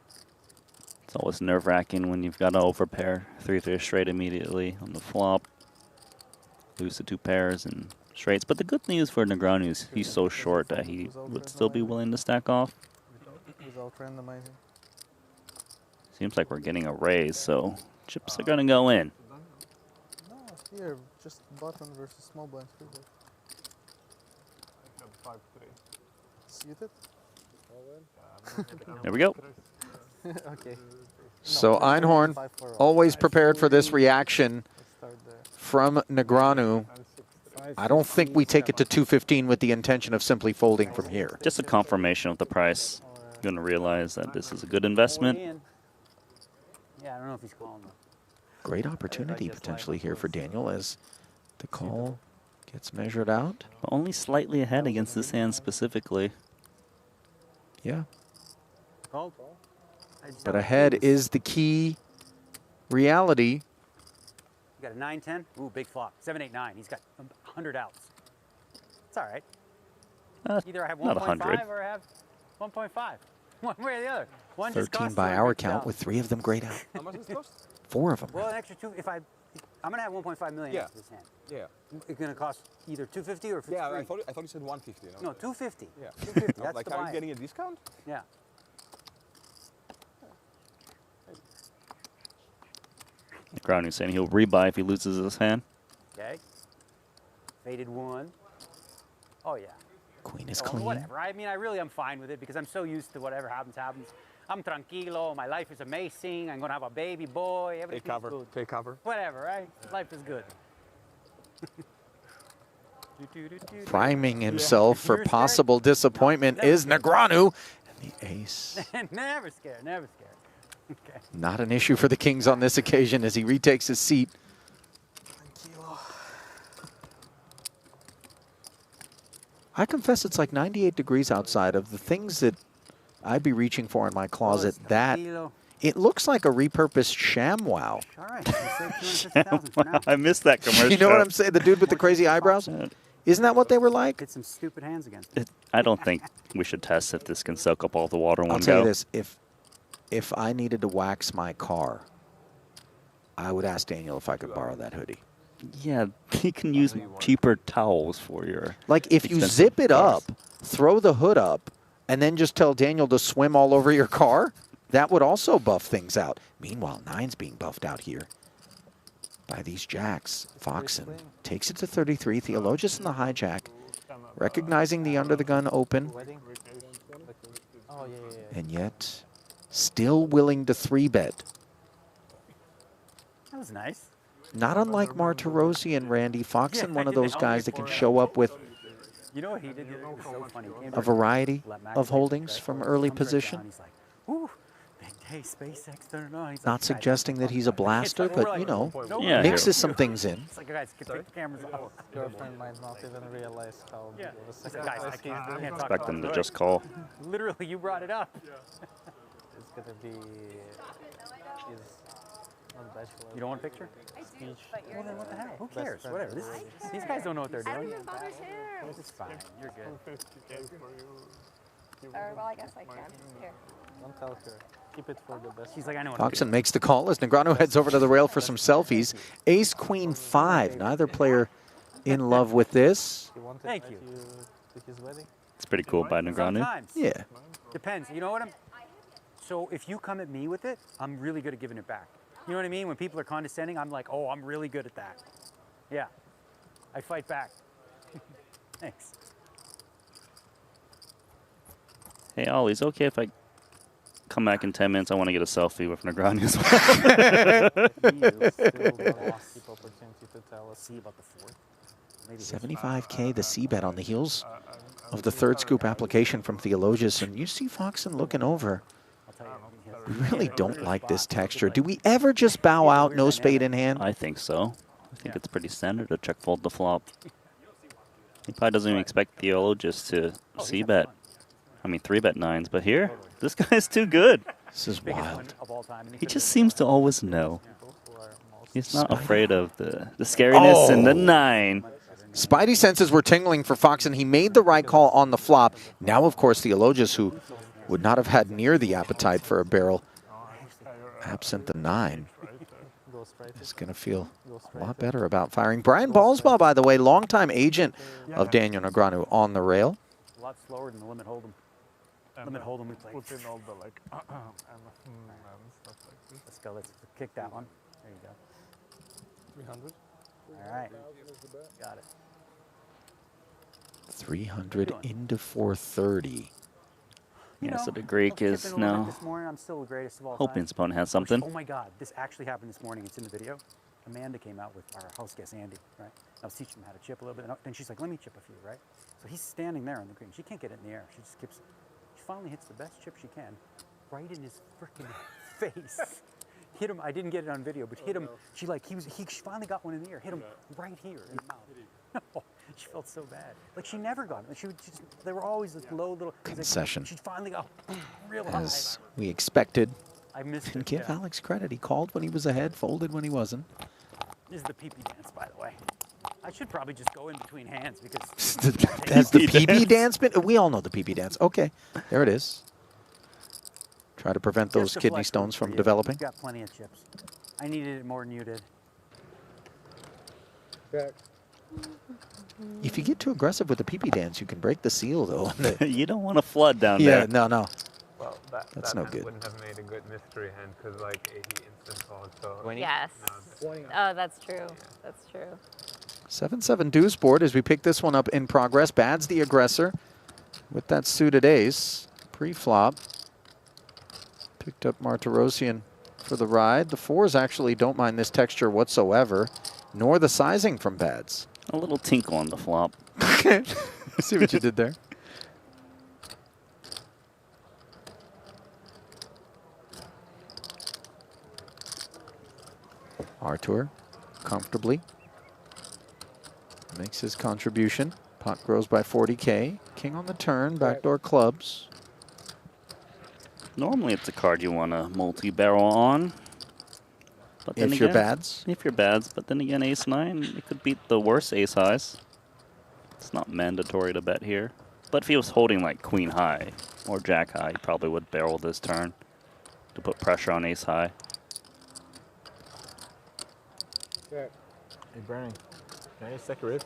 It's always nerve-wracking when you've got to overpair 3-3 straight immediately on the flop. Lose the 2 pairs and straights. But the good news for Negreanu is he's so short that he would still be willing to stack off. Without randomizing. Seems like we're getting a raise, so chips are going to go in. No, here, just button versus small blind. Suited? There we go. Okay. So Einhorn, always prepared for this reaction from Negreanu. I don't think we take it to 215 with the intention of simply folding from here. Just a confirmation of the price. You're going to realize that this is a good investment. Yeah, I don't know if he's calling them. Great opportunity potentially here for Daniel as the call gets measured out. But only slightly ahead against this hand specifically. Yeah. Called. But ahead is the key reality. You got a 9-10. Ooh, big flop. 7-8-9. He's got 100 outs. It's all right. Either I have not 100. 1.5 or I have 1.5. One way or the other. One just 13 costs by our 200 count dollars. with 3 of them grayed out. How much does it cost? 4 of them. Well, an extra 2. If I'm gonna have 1.5 million Yeah. out of this hand. Yeah. It's gonna cost either 250 or 53. Yeah, I thought you said 150. No, 250. Yeah. 250. I was That's like, the are buy. you getting a discount? Yeah. Negreanu saying he'll rebuy if he loses his hand. Okay. Faded 1. Oh yeah. Queen is Oh, clean. whatever. I mean, I really am fine with it because I'm so used to whatever happens, happens. I'm tranquilo. My life is amazing. I'm gonna have a baby boy. Everything's cover. good. Pay cover. Whatever, right? Life is good. Priming himself for possible disappointment is Negreanu. And the ace. Never scared. Never scared. Okay. Not an issue for the Kings on this occasion as he retakes his seat. I confess it's like 98 degrees outside. Of the things that I'd be reaching for in my closet, that it looks like a repurposed ShamWow. All right. You saved 250,000 for now. I missed that commercial. You know what I'm saying? The dude with the crazy eyebrows? Isn't that what they were like? Get some stupid hands against it. I don't think we should test if this can soak up all the water in I'll one tell go. you this, if I needed to wax my car, I would ask Daniel if I could borrow that hoodie. Yeah, he can use cheaper towels for your Like if you zip it up, throw the hood up, and then just tell Daniel to swim all over your car, that would also buff things out. Meanwhile, 9's being buffed out here by these jacks. Foxen takes it to 33. Theologus in the hijack, recognizing the under the gun open, and yet still willing to 3-bet. That was nice. Not unlike Martirossi and Randy, Foxen, one of those guys that can show up with You know what he did? It was so funny. He came a variety of holdings from early position. He's like, ooh, big day, SpaceX turned on. He's Not like, suggesting that he's a blaster, but, you know, Yeah, mixes some things in. It's like, guys, get the cameras off. Girlfriend might not even realize how big of a It's like, guys, I can't talk Expect about them to it. just call. Literally, you brought it up. It's gonna be his not bachelor. You don't want a picture? Speech. Well, then what the hell? Who Best cares? friend. Whatever. These guys don't know what they're I don't doing. even bother to. It's fine. You're good. Or, well, I guess I can. Here. Don't tell her. Keep it for the best. She's like, I know what Foxen makes the call as Negreanu heads over to the rail for some selfies. Ace, Queen, 5. Neither player in love with this. He wanted Thank to you. invite you to his wedding. It's pretty cool by Negreanu. Sometimes. Yeah. Depends. You know what? So if you come at me with it, I'm really good at giving it back. You know what I mean? When people are condescending, I'm like, oh, I'm really good at that. Yeah. I fight back. Thanks. Hey, Ollie, is it okay if I come back in 10 minutes. I want to get a selfie with Negreanu as well. $75K, the C-bet on the heels of the third scoop application from Theologius. And you see Foxen looking over. We really don't like this texture. Do we ever just bow out, no spade in hand? I think so. I think it's pretty standard to check fold the flop. He probably doesn't even expect Theologius to C-bet. I mean, 3-bet nines, but here, this guy's too good. This is wild. He just seems to always know. He's not afraid of the scariness and the 9. Spidey senses were tingling for Foxen. He made the right call on the flop. Now, of course, Theologius, who would not have had near the appetite for a barrel, absent the 9, is going to feel a lot better about firing. Brian Ballsbaugh, by the way, longtime agent of Daniel Negreanu on the rail. A lot slower than the limit hold'em. Limit hold'em we played. Put in all the like and stuff like this. Let's go. Let's kick that one. There you go. 300. All right. Got it. 300 into 430. Yeah, so the Greek is now This morning, I'm still the greatest of all hoping time. his opponent has something. Oh my God, this actually happened this morning. It's in the video. Amanda came out with our house guest, Andy, right? I was teaching him how to chip a little bit. And then she's like, let me chip a few, right? So he's standing there on the green. She can't get it in the air. She just skips it. She finally hits the best chip she can, right in his freaking face. Hit him. I didn't get it on video, but hit him. She finally got one in the air. Hit him right here in the mouth. She felt so bad. Like she never got it. They were always this low little concession. She finally got real high. As we expected. I missed And it. give Alex credit. He called when he was ahead, folded when he wasn't. This is the pee-pee dance, by the way. I should probably just go in between hands because That's the PB dance bit? We all know the PB dance. Okay, there it is. Try to prevent those Just a kidney flex stones for from you. developing. You've got plenty of chips. I needed it more than you did. If you get too aggressive with the PB dance, you can break the seal, though. You don't want to flood down Yeah, there. no. Well, That's that no hand good. wouldn't have made a good mystery hand because like he instant called. So Yes. Oh, that's true. That's true. 7-7 deuce board as we pick this one up in progress. Bad's the aggressor with that suited ace. Pre-flop. Picked up Martirosian for the ride. The fours actually don't mind this texture whatsoever, nor the sizing from Bad's. A little tinkle on the flop. See what you did there? Artur comfortably makes his contribution. Pot grows by 40K. King on the turn, backdoor clubs. Normally it's a card you want to multi-barrel on. But then If you're again, Bads? If you're Bads, but then again, ace-9, it could beat the worst ace-highs. It's not mandatory to bet here. But if he was holding like queen-high or jack-high, he probably would barrel this turn to put pressure on ace-high. Hey, Bernie, can I get a second rib?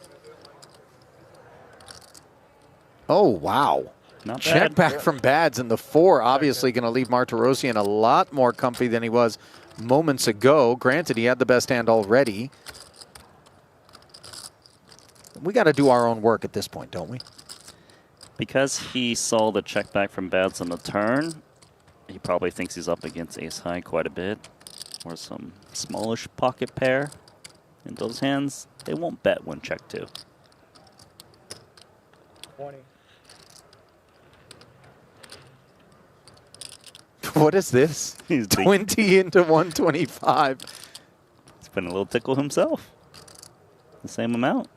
Oh, wow. Not Check bad. back from Bads, and the 4 obviously going to leave Martirosian a lot more comfy than he was moments ago. Granted, he had the best hand already. We got to do our own work at this point, don't we? Because he saw the check back from Bads on the turn, he probably thinks he's up against ace-high quite a bit. Or some smallish pocket pair. In those hands, they won't bet when check 2. 20. What is this? He's 20 into 125. He's putting a little tickle himself. The same amount.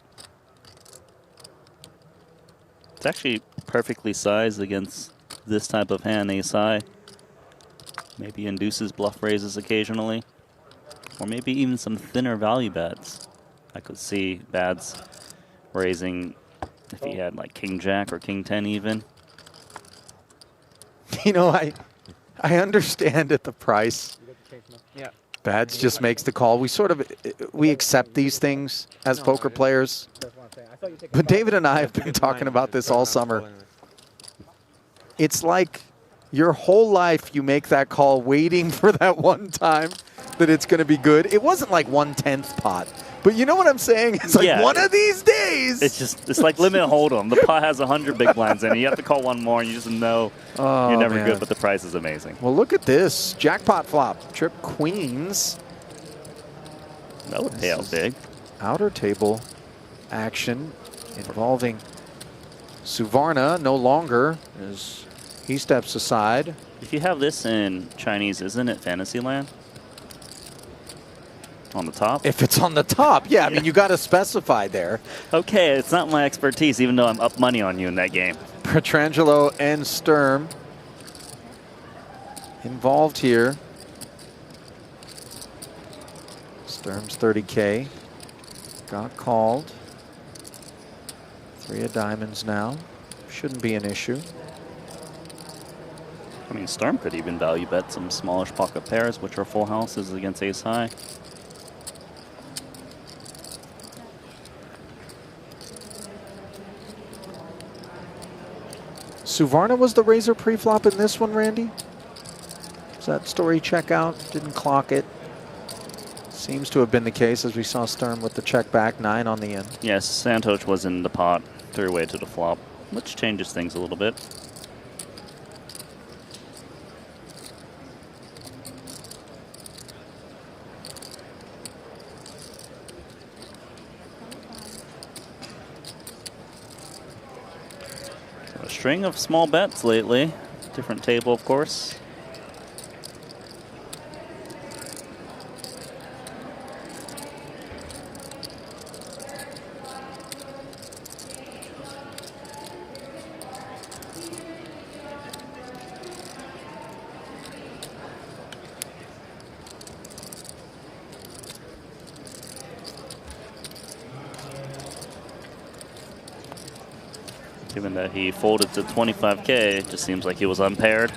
It's actually perfectly sized against this type of hand, ace-high. Maybe induces bluff raises occasionally. Or maybe even some thinner value bets. I could see Bads raising if he had like king-jack or king-10 even. You know, I understand at the price. Yeah. Bads just makes the call. We accept these things as poker players. But David and I have been talking about this all summer. It's like your whole life you make that call waiting for that one time that it's going to be good. It wasn't like 1/10 pot. But you know what I'm saying? It's like one of these days. It's like limit hold'em. The pot has 100 big blinds in it. You have to call one more, and you just know you're never good. But the price is amazing. Well, look at this jackpot flop. Trip queens. That would pay out big. Outer table action involving Suvarna no longer as he steps aside. If you have this in Chinese, isn't it Fantasyland? On the top? If it's on the top, yeah. I mean, you got to specify there. Okay, it's not my expertise, even though I'm up money on you in that game. Petrangelo and Sturm involved here. Sturm's 30K. Got called. 3 of diamonds now. Shouldn't be an issue. I mean, Sturm could even value bet some smallish pocket pairs, which are full houses against ace high. Suvarna was the razor pre-flop in this one, Randy? Does that story check out? Didn't clock it. Seems to have been the case as we saw Sturm with the check back, 9 on the end. Yes, Santosh was in the pot, 3-way to the flop, which changes things a little bit. A string of small bets lately. Different table, of course. Given that he folded to 25K, it just seems like he was unpaired.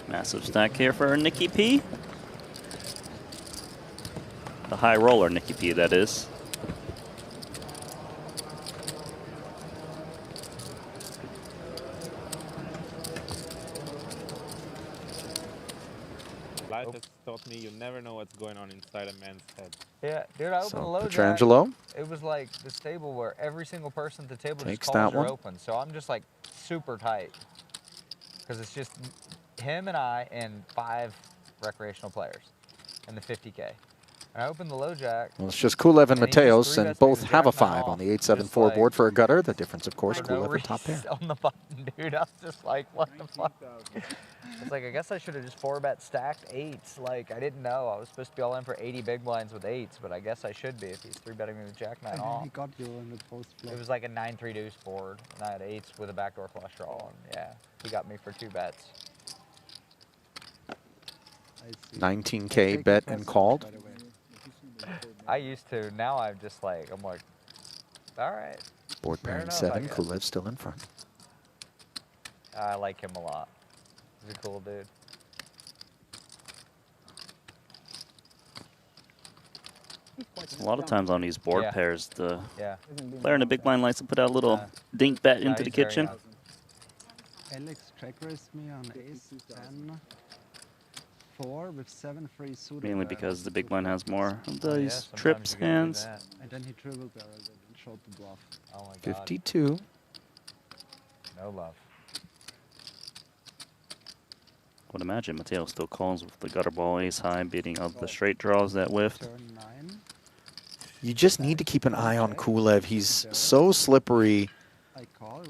Massive stack here for Nikki P. The high roller Nikki P, that is. Life has taught me you never know what's going on inside a man's head. Yeah, dude, I opened the low Petrangelo. jack. It was like this table where every single person at the table Takes just calls that are one. open. So I'm just like super tight. Because it's just him and I and 5 recreational players and the 50K. And I opened the low jack. Well, it's just Kulev and he just Mateos, and three-bets me both with have a jack nine 5 off. on the 8-7-4 Just like, board for a gutter. The difference, of course, for no Kulev a top pair. reason on the button, dude. I was just like, what the fuck? It's like, I guess I should have just 4-bet stacked 8s. Like, I didn't know. I was supposed to be all in for 80 big blinds with 8s, but I guess I should be if he's 3-betting me with jack 9 off. He got you in the post flop. It was like a 9-3 deuce board, and I had 8s with a backdoor flush draw, and yeah, he got me for 2 bets. 19K bet and called. I used to. Now I'm just like, I'm like, all right. Board fair pairing enough, 7. I guess. Kulev still in front. I like him a lot. He's a cool dude. A lot of times on these board Yeah. pairs, the Yeah. player in the big blind likes to put out a little dink bet into the he's very kitchen. nice. Alex check raised me on ace 10 4 with 7 free suited. Mainly because the big blind has more of Oh, yeah, these sometimes trips you gotta do hands. that. And then he triple barreled it and showed the bluff. Oh my god. 52. No love. Would imagine Mateo still calls with the gutter ball ace high, beating up the straight draws that whiffed. Turn 9. You just need to keep an eye on Kulev. He's so slippery.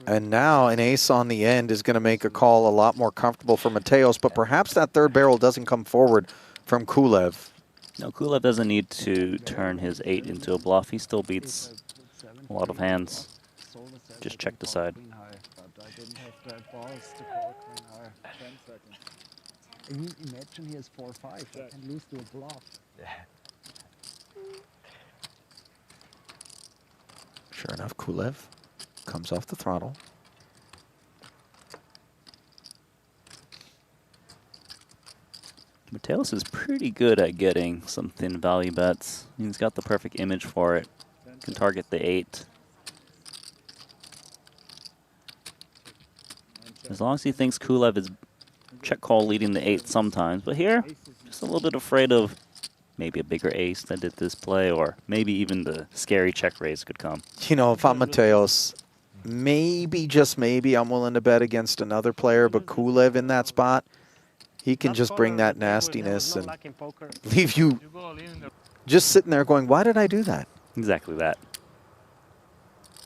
And now an ace on the end is going to make a call a lot more comfortable for Mateos, but perhaps that third barrel doesn't come forward from Kulev. No, Kulev doesn't need to turn his 8 into a bluff. He still beats a lot of hands. Just check the side. But I didn't have the balls to call queen high. 10 seconds. I mean, imagine he has 4-5 and lose to a bluff. Yeah. Sure enough, Kulev comes off the throttle. Mateos is pretty good at getting some thin value bets. He's got the perfect image for it. Can target the 8. As long as he thinks Kulev is check call leading the 8 sometimes. But here, just a little bit afraid of maybe a bigger ace that did this play, or maybe even the scary check raise could come. You know, if I'm Mateos, maybe, just maybe, I'm willing to bet against another player, but Kulev in that spot, he can just bring that nastiness and leave you just sitting there going, why did I do that? Exactly that.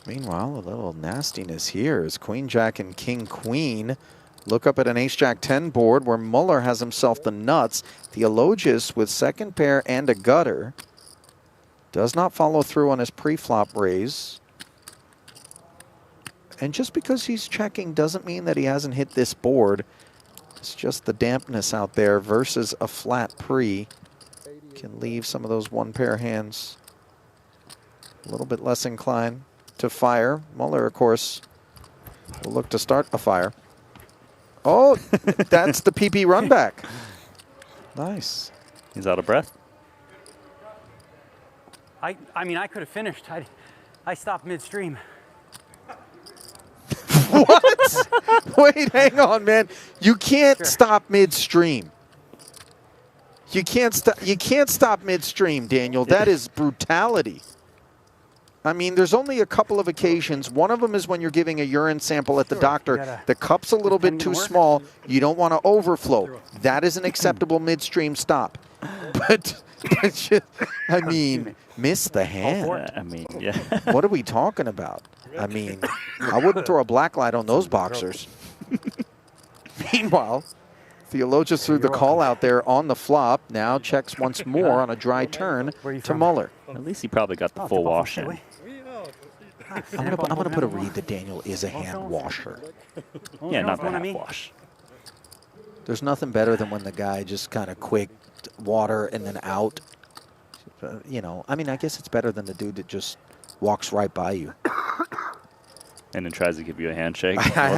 Meanwhile, a little nastiness here is Queen Jack and King Queen. Look up at an Ace Jack 10 board where Muller has himself the nuts. Theologius with second pair and a gutter does not follow through on his pre-flop raise. And just because he's checking doesn't mean that he hasn't hit this board. It's just the dampness out there versus a flat pre can leave some of those one pair hands a little bit less inclined to fire. Muller, of course, will look to start a fire. Oh, that's the PP run back. Nice. He's out of breath. I mean, I could have finished. I stopped midstream. What? Wait, hang on, man. You can't stop midstream. You can't stop midstream, Daniel. That is brutality. I mean, there's only a couple of occasions. One of them is when you're giving a urine sample at the doctor. The cup's a little bit too small. You don't want to overflow. That is an acceptable midstream stop. But I mean, miss the hand. I mean, yeah. What are we talking about? I mean, I wouldn't throw a black light on those boxers. Meanwhile, Theologius threw the call out there on the flop. Now checks once more on a dry turn to Muller. At least he probably got the full wash in. I'm gonna put a read that Daniel is a hand washer. Yeah, not the half wash. There's nothing better than when the guy just kind of quick water and then out. You know, I mean, I guess it's better than the dude that just walks right by you. And then tries to give you a handshake. I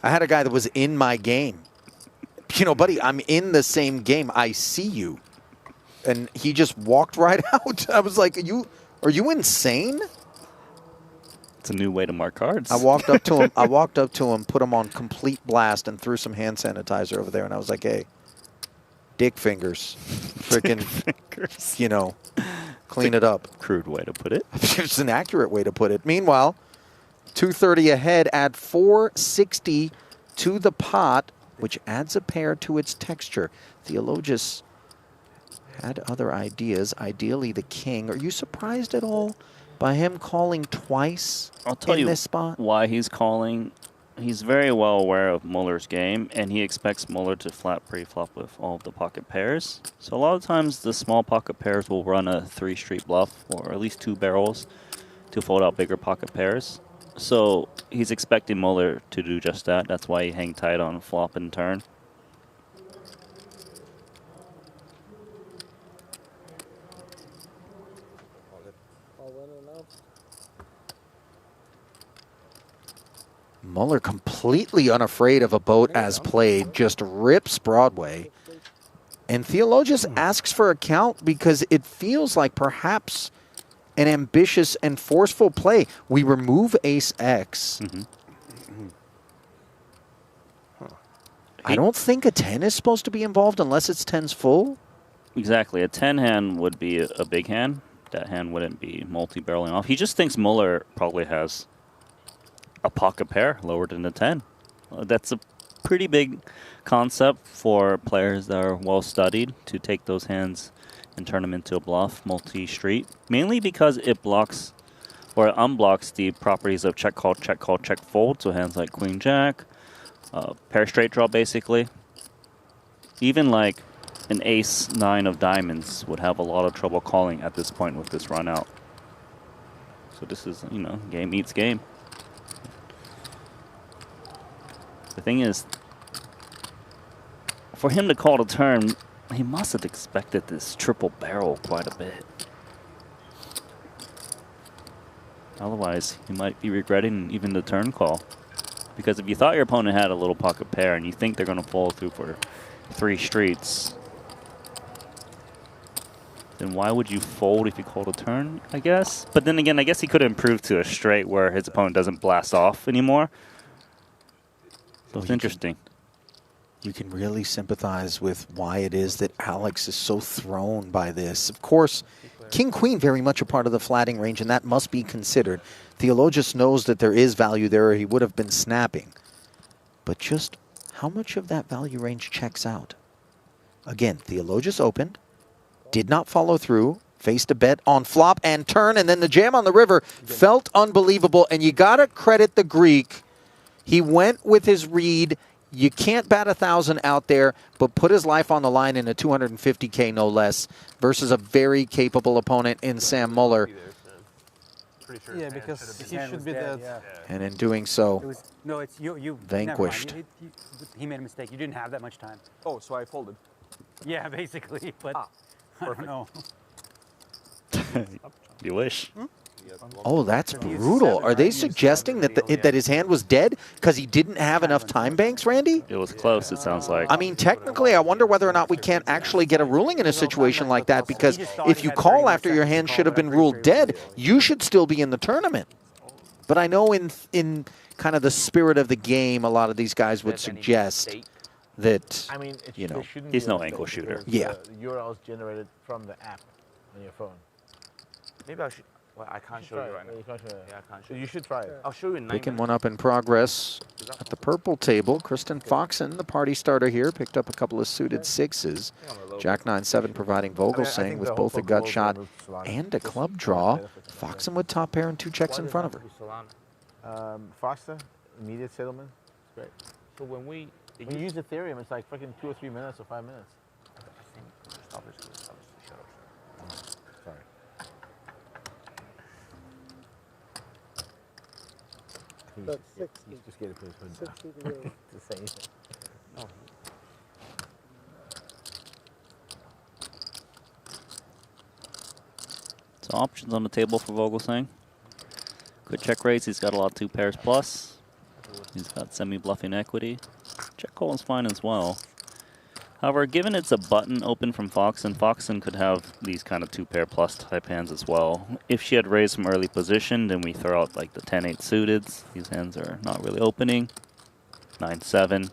had a guy that was in my game. You know, buddy, I'm in the same game. I see you. And he just walked right out. I was like, are you insane? It's a new way to mark cards. I walked up to him, put him on complete blast, and threw some hand sanitizer over there. And I was like, hey, dick fingers. Freaking, you know, clean it up. Crude way to put it. It's an accurate way to put it. Meanwhile, 230 ahead, add 460 to the pot, which adds a pair to its texture. Theologius had other ideas, ideally the king. Are you surprised at all by him calling twice I'll tell in you this spot? Why he's calling. He's very well aware of Muller's game, and he expects Muller to flat pre-flop with all of the pocket pairs. So a lot of times the small pocket pairs will run a 3-street bluff, or at least 2 barrels, to fold out bigger pocket pairs. So he's expecting Muller to do just that. That's why he hang tight on flop and turn. Muller completely unafraid of a boat as played, just rips Broadway. And Theologius asks for a count because it feels like perhaps an ambitious and forceful play. We remove ace X. I don't think a 10 is supposed to be involved unless it's 10's full. Exactly. A 10 hand would be a big hand. That hand wouldn't be multi-barreling off. He just thinks Muller probably has a pocket pair lower than a 10. That's a pretty big concept for players that are well studied to take those hands and turn them into a bluff multi-street, mainly because it blocks or unblocks the properties of check call, check fold. So hands like Queen Jack, pair straight draw basically. Even like an ace 9 of diamonds would have a lot of trouble calling at this point with this run out. So this is, you know, game eats game. The thing is, for him to call the turn, he must have expected this triple barrel quite a bit. Otherwise, he might be regretting even the turn call. Because if you thought your opponent had a little pocket pair and you think they're going to follow through for 3 streets, then why would you fold if you called a turn, I guess? But then again, I guess he could improve to a straight where his opponent doesn't blast off anymore. So it's interesting. You can really sympathize with why it is that Alex is so thrown by this. Of course, King-Queen very much a part of the flatting range, and that must be considered. Theologus knows that there is value there, or he would have been snapping. But just how much of that value range checks out? Again, Theologus opened, did not follow through, faced a bet on flop and turn, and then the jam on the river felt unbelievable, and you got to credit the Greek. He went with his read. You can't bat 1,000 out there, but put his life on the line in a 250K no less versus a very capable opponent in Sam Muller. Yeah, because he should be dead. And in doing so, It was, no, it's you. vanquished. Never mind. He made a mistake. You didn't have that much time. Oh, so I folded. Yeah, basically. But I don't know. You wish. Oh, that's brutal. Are they suggesting that that his hand was dead because he didn't have enough time banks, Randy? It was close, it sounds like. I mean, technically, I wonder whether or not we can't actually get a ruling in a situation like that, because if you call after your hand should have been ruled dead, you should still be in the tournament. But I know in kind of the spirit of the game, a lot of these guys would suggest that, I mean, you know, he's no ankle shooter. Yeah. The URL is generated from the app on your phone. Maybe I should. Well, I can't show you right now. Yeah, I can't show you. You should try it. I'll show you in 9 picking minutes. one up in progress at the purple table. Kristen Foxen, the party starter here, picked up a couple of suited sixes. Jack 9-7 providing Vogelsang with both a gut shot and a club draw. Foxen with top pair and 2 checks in front of her. Faster, immediate settlement. It's great. So when we use Ethereum, it's like freaking 2 or 3 minutes or 5 minutes. Sorry. He's just getting to put his hood down. To say anything. No. So options on the table for Vogelsang. Good check raise. He's got a lot of 2 pairs plus. He's got semi-bluffing equity. Check call is fine as well. However, given it's a button open from Foxen, Foxen could have these kind of 2 pair plus type hands as well. If she had raised from early position, then we throw out like the 10-8 suited. These hands are not really opening. 9-7.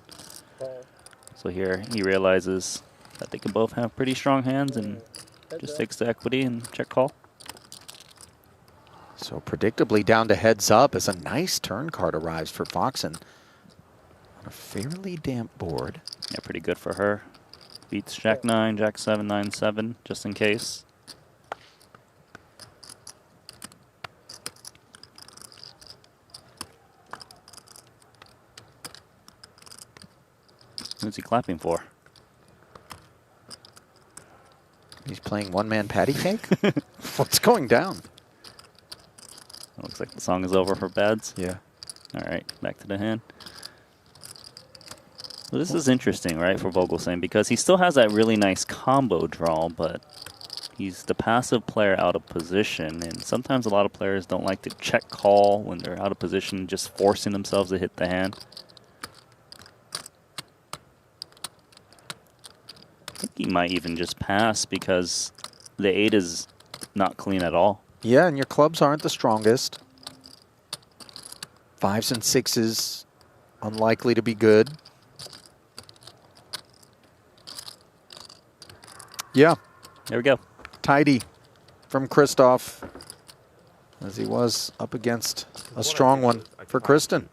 So here he realizes that they can both have pretty strong hands and just takes the equity and check call. So predictably down to heads up as a nice turn card arrives for Foxen on a fairly damp board. Yeah, pretty good for her. Beats Jack 9, Jack 7, 9-7, just in case. Who's he clapping for? He's playing one-man patty cake? What's going down? Looks like the song is over for Bads. Yeah. All right, back to the hand. Well, this is interesting, right, for Vogelsang, because he still has that really nice combo draw, but he's the passive player out of position, and sometimes a lot of players don't like to check call when they're out of position, just forcing themselves to hit the hand. I think he might even just pass because the 8 is not clean at all. Yeah, and your clubs aren't the strongest. 5s and 6s, unlikely to be good. Yeah. There we go. Tidy from Christoph, as he was up against a strong one for Kristen.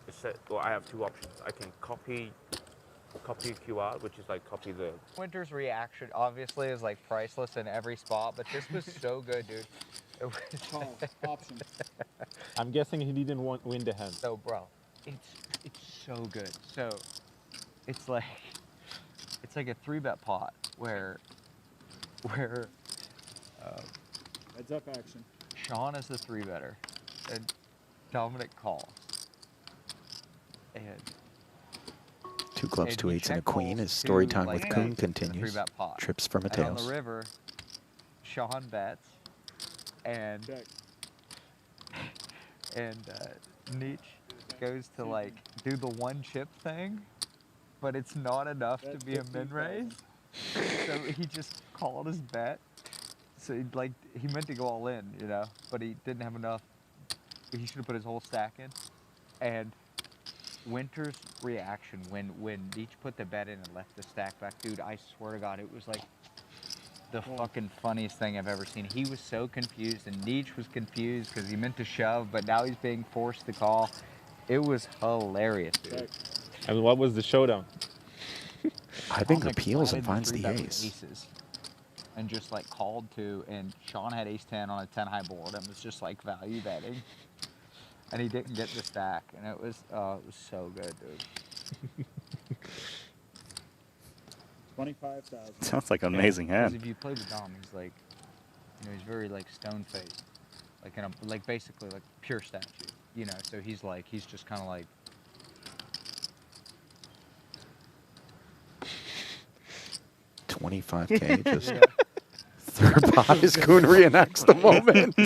Well, I have 2 options. I can copy QR, which is like copy the... Winter's reaction obviously is like priceless in every spot, but this was so good, dude. It was Option. I'm guessing he didn't win the hand. So, bro, it's so good. So, it's like a 3-bet pot where Heads up action. Sean is the 3-better and Dominic calls. And 2 clubs, and 2 he 8s, and a check queen calls as story to, time like, with Kuhn bet continues. the 3-bet pot. Trips for And on Mateos. the river, Sean bets, and Nietzsche goes to like do the 1 chip thing, but it's not enough to be a min raise. So he just called his bet. So he meant to go all in, you know, but he didn't have enough. He should have put his whole stack in, and Winter's reaction when Leach put the bet in and left the stack back, dude, I swear to God, it was like the fucking funniest thing I've ever seen. He was so confused, and Leach was confused because he meant to shove, but now he's being forced to call. It was hilarious, dude. And what was the showdown? Ibinger appeals and finds the ace. Aces. And just like called to, and Sean had ace 10 on a 10 high board and was just like value betting. And he didn't get the stack, and it was so good, dude. 25,000. Sounds like an amazing hand. If you play with Dom, he's like, you know, he's very like stone faced, like in a, like basically like pure statue, you know. So he's like, he's just kind of like. $25K, just third pot is Kuhn reenacts the moment. I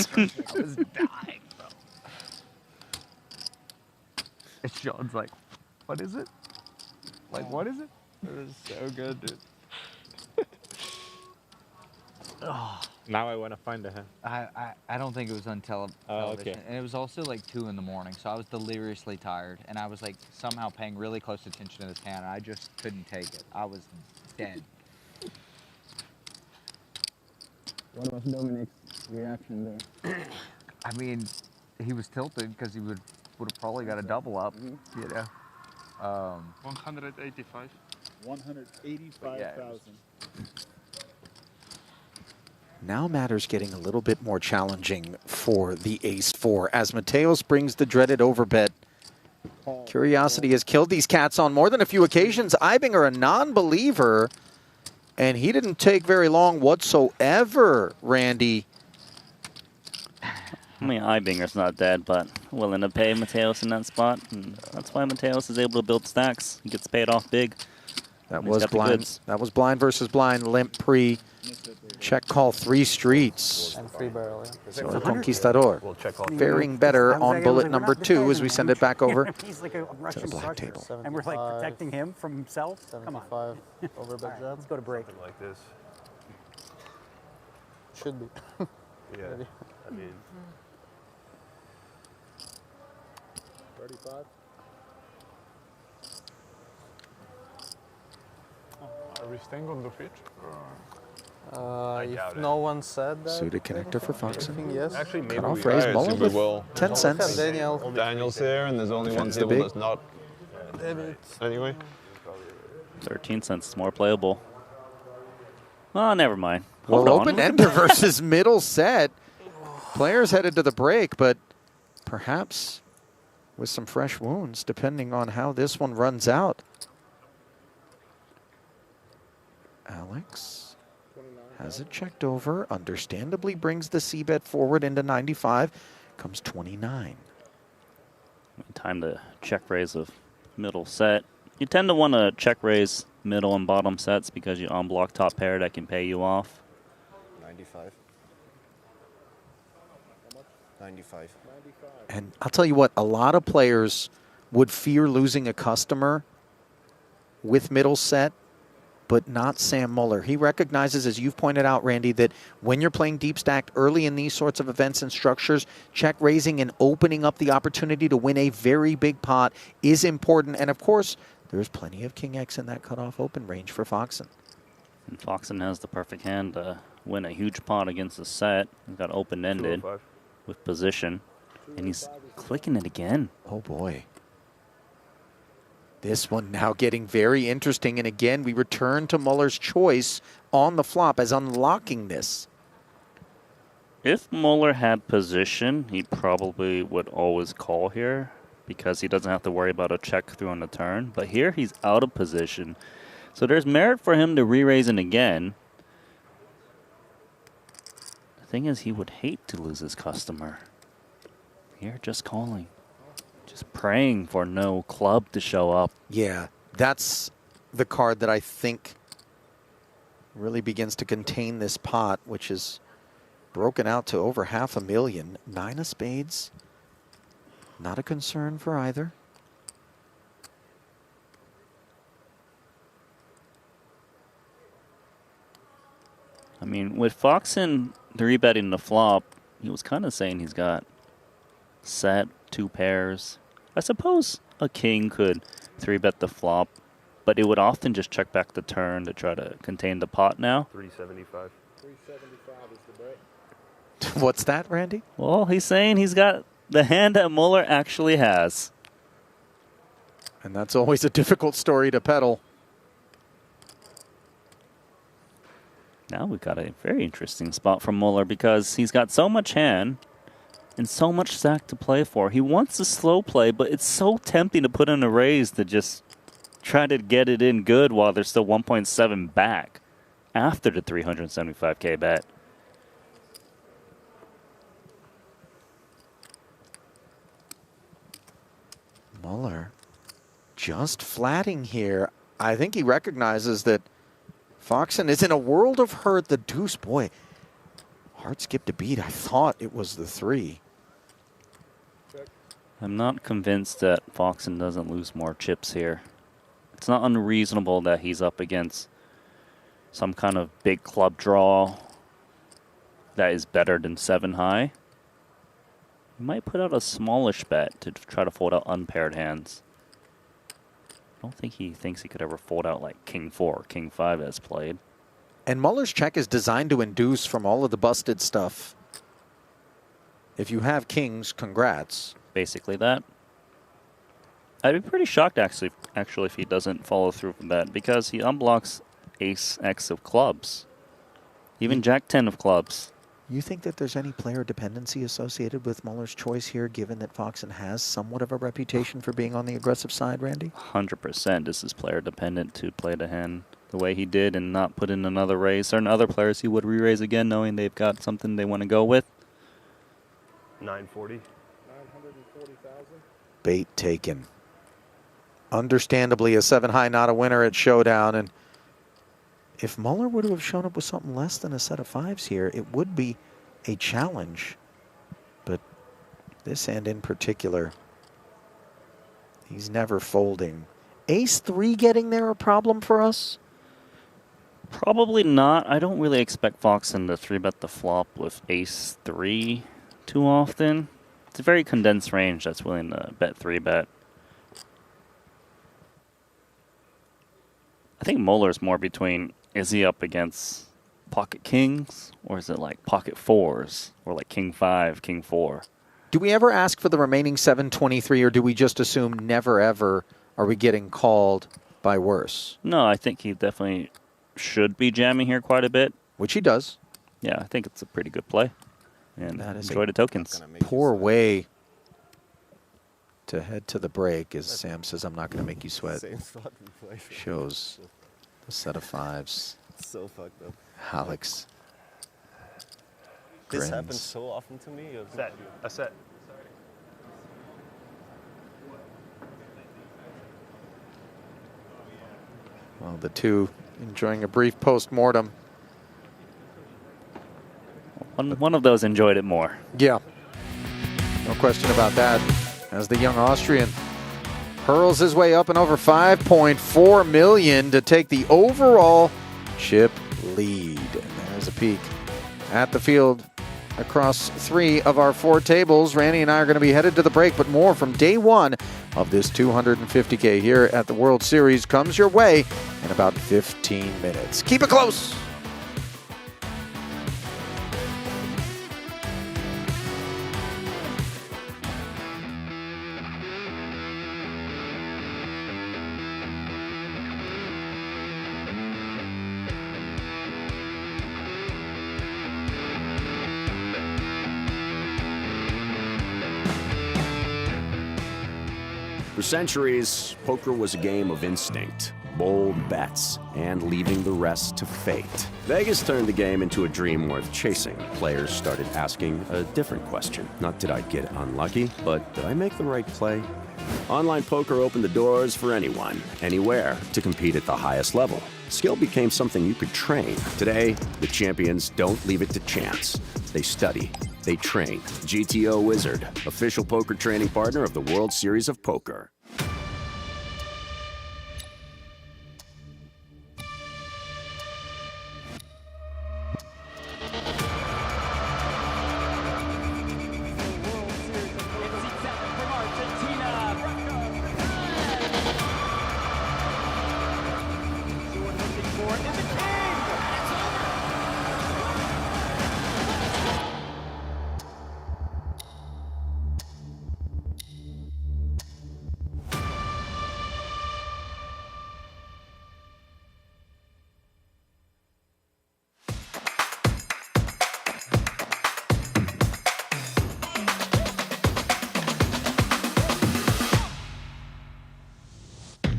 was dying, bro. And Sean's like, what is it? Like, what is it? It was so good, dude. Oh. Now I want to find the hand. I don't think it was on television. Okay. And it was also like 2 in the morning, so I was deliriously tired, and I was like somehow paying really close attention to this hand, and I just couldn't take it. I was dead. What was Dominic's reaction there? I mean, he was tilted because he would have probably got a double up, you know. 185. 185,000. Now matters getting a little bit more challenging for the ace-4 as Mateos brings the dreaded overbet. Curiosity has killed these cats on more than a few occasions. Ibinger, a non-believer, and he didn't take very long whatsoever, Randy. I mean, Ibinger's not dead, but willing to pay Mateos in that spot. And that's why Mateos is able to build stacks. He gets paid off big. That was blind. That was blind versus blind. Limp pre. Check call 3 streets. And free barrel, yeah. So El Conquistador We'll check all faring better on bullet number 2 as we send it back over He's like a Russian to the black structure. table. And we're like protecting him from himself. Come on. 75 over bet jab. Let's go to break. Something like this. Should be. Yeah. Ready? I mean, 35. Are we staying on the pitch? If no one said that. Suited connector for Foxen. Yes. actually, maybe Cut off we raise I Muller assume we with will. 10 cents. Daniel. Daniel's here, and there's only one Defends the table big. that's not. Anyway. 13 cents is more playable. Oh, never mind. Well, Hold on. open ender versus middle set. Players headed to the break, but perhaps with some fresh wounds, depending on how this one runs out. Alex has it checked over, understandably brings the c-bet forward into 95, comes 29. Time to check raise of middle set. You tend to want to check raise middle and bottom sets because you unblock top pair that can pay you off. 95. 95. And I'll tell you what, a lot of players would fear losing a customer with middle set, but not Sam Muller. He recognizes, as you've pointed out, Randy, that when you're playing deep stacked early in these sorts of events and structures, check raising and opening up the opportunity to win a very big pot is important. And of course, there's plenty of King X in that cutoff open range for Foxen. And Foxen has the perfect hand to win a huge pot against the set. He's got open-ended with position, and he's clicking it again. Oh boy. This one now getting very interesting, and again, we return to Muller's choice on the flop as unlocking this. If Muller had position, he probably would always call here because he doesn't have to worry about a check through on the turn. But here he's out of position. So there's merit for him to re-raise it again. The thing is, he would hate to lose his customer. Here, just calling. Just praying for no club to show up. Yeah, that's the card that I think really begins to contain this pot, which is broken out to over $500,000. 9 of spades. Not a concern for either. I mean, with Foxen 3-betting the flop, he was kind of saying he's got set 2 pairs. I suppose a king could 3-bet the flop, but it would often just check back the turn to try to contain the pot now. 375. 375 is the bet. What's that, Randy? Well, he's saying he's got the hand that Muller actually has. And that's always a difficult story to peddle. Now we've got a very interesting spot from Muller because he's got so much hand and so much stack to play for. He wants a slow play, but it's so tempting to put in a raise to just try to get it in good while there's still 1.7 back after the 375K bet. Muller just flatting here. I think he recognizes that Foxen is in a world of hurt. The deuce, boy, hard skip to beat. I thought it was the 3. I'm not convinced that Foxen doesn't lose more chips here. It's not unreasonable that he's up against some kind of big club draw that is better than 7 high. He might put out a smallish bet to try to fold out unpaired hands. I don't think he thinks he could ever fold out like King 4 or King 5 as played. And Muller's check is designed to induce from all of the busted stuff. If you have kings, congrats. Basically that. I'd be pretty shocked actually if he doesn't follow through from that because he unblocks Ace X of clubs. Even Jack 10 of clubs. You think that there's any player dependency associated with Muller's choice here, given that Foxen has somewhat of a reputation for being on the aggressive side, Randy? 100% this is player dependent to play the hand the way he did and not put in another raise. Certain other players he would re-raise again knowing they've got something they want to go with. 940. 940,000. Bait taken. Understandably, a 7 high not a winner at Showdown. And if Muller were to have shown up with something less than a set of 5s here, it would be a challenge. But this hand in particular, he's never folding. Ace 3 getting there a problem for us? Probably not. I don't really expect Foxen to 3-bet the flop with Ace 3 too often. It's a very condensed range that's willing to bet 3-bet. I think Muller's more between, is he up against pocket kings, or is it like pocket 4s, or like King 5, King 4? Do we ever ask for the remaining 723, or do we just assume never ever are we getting called by worse? No, I think he definitely should be jamming here quite a bit. Which he does. Yeah, I think it's a pretty good play. And that is enjoy the tokens. Poor way to head to the break, as Sam says, I'm not going to make you sweat. Same slot we play. Shows the set of 5s. So fucked up. Alex. This grins. happens so often to me. A set. Well, the two enjoying a brief post-mortem. One of those enjoyed it more. Yeah. No question about that. As the young Austrian hurls his way up and over 5.4 million to take the overall chip lead. And there's a peek at the field across 3 of our 4 tables. Randy and I are going to be headed to the break, but more from day 1 of this 250K here at the World Series comes your way in about 15 minutes. Keep it close. For centuries, poker was a game of instinct, bold bets, and leaving the rest to fate. Vegas turned the game into a dream worth chasing. Players started asking a different question. Not did I get unlucky, but did I make the right play? Online poker opened the doors for anyone, anywhere, to compete at the highest level. Skill became something you could train. Today, the champions don't leave it to chance. They study. They train. GTO Wizard, official poker training partner of the World Series of Poker. score is the king.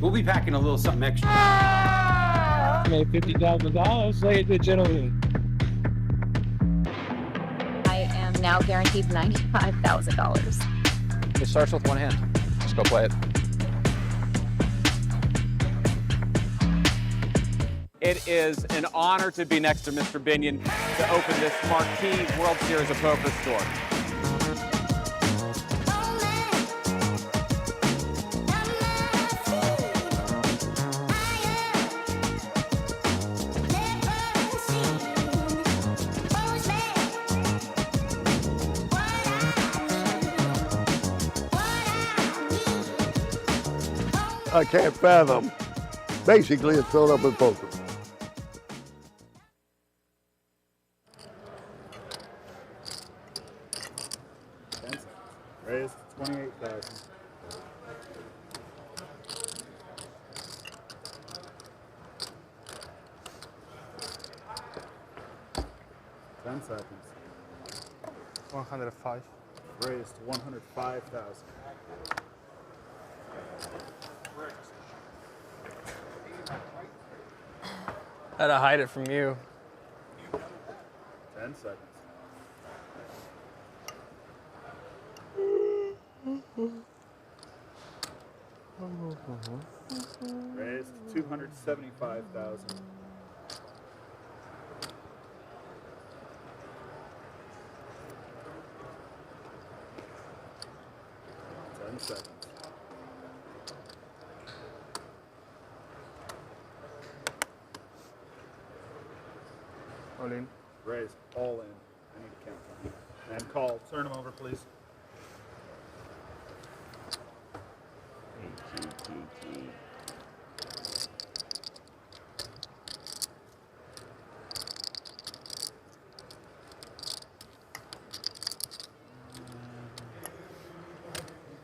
We'll be packing a little something extra. Made $50,000, ladies and gentlemen. I am now guaranteed $95,000. It starts with one hand. Just go play it. It is an honor to be next to Mr. Binion to open this marquee World Series of Poker store. I can't fathom. Basically, it's filled up with poker. Raised 28,000. Ten seconds. 105. Raised 105,000. I had to hide it from you. 10 seconds. Raised 275,000. Seconds. All in. Raise, all in. I need to count them. And call. Turn them over, please.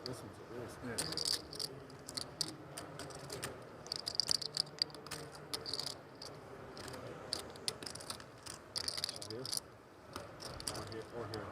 This one's a real snitch. Or here.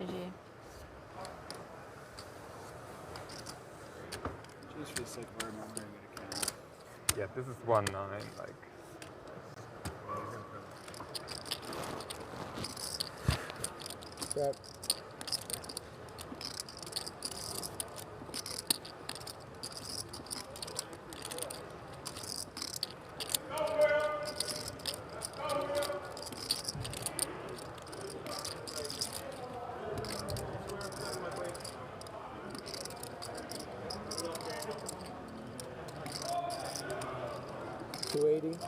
GG. Just for the sake of remembering it again. Yeah, this is 1-9, like. That. $280.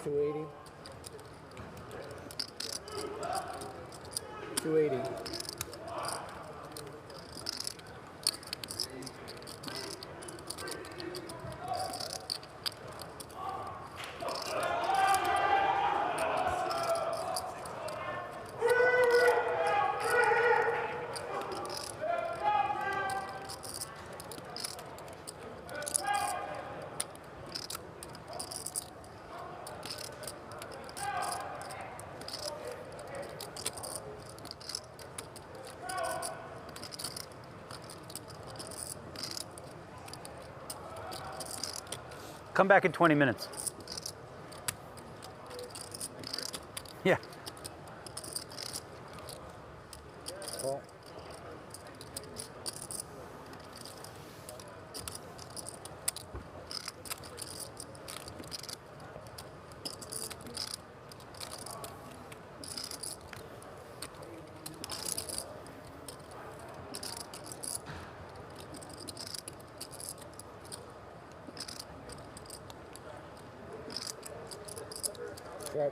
$280. $280. Come back in 20 minutes. Call. Check.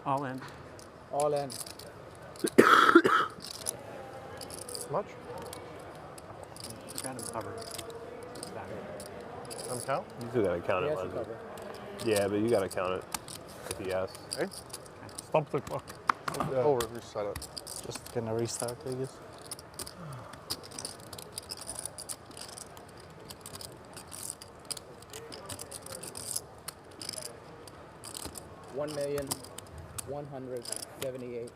All in. All in. Much? Kind of covered. I'm count? You still gotta count it, Lindsay. Yeah, but you gotta count it if he asks. Okay. Stop the clock. Oh, reset it. Just gonna restart, I guess. $1,178,000.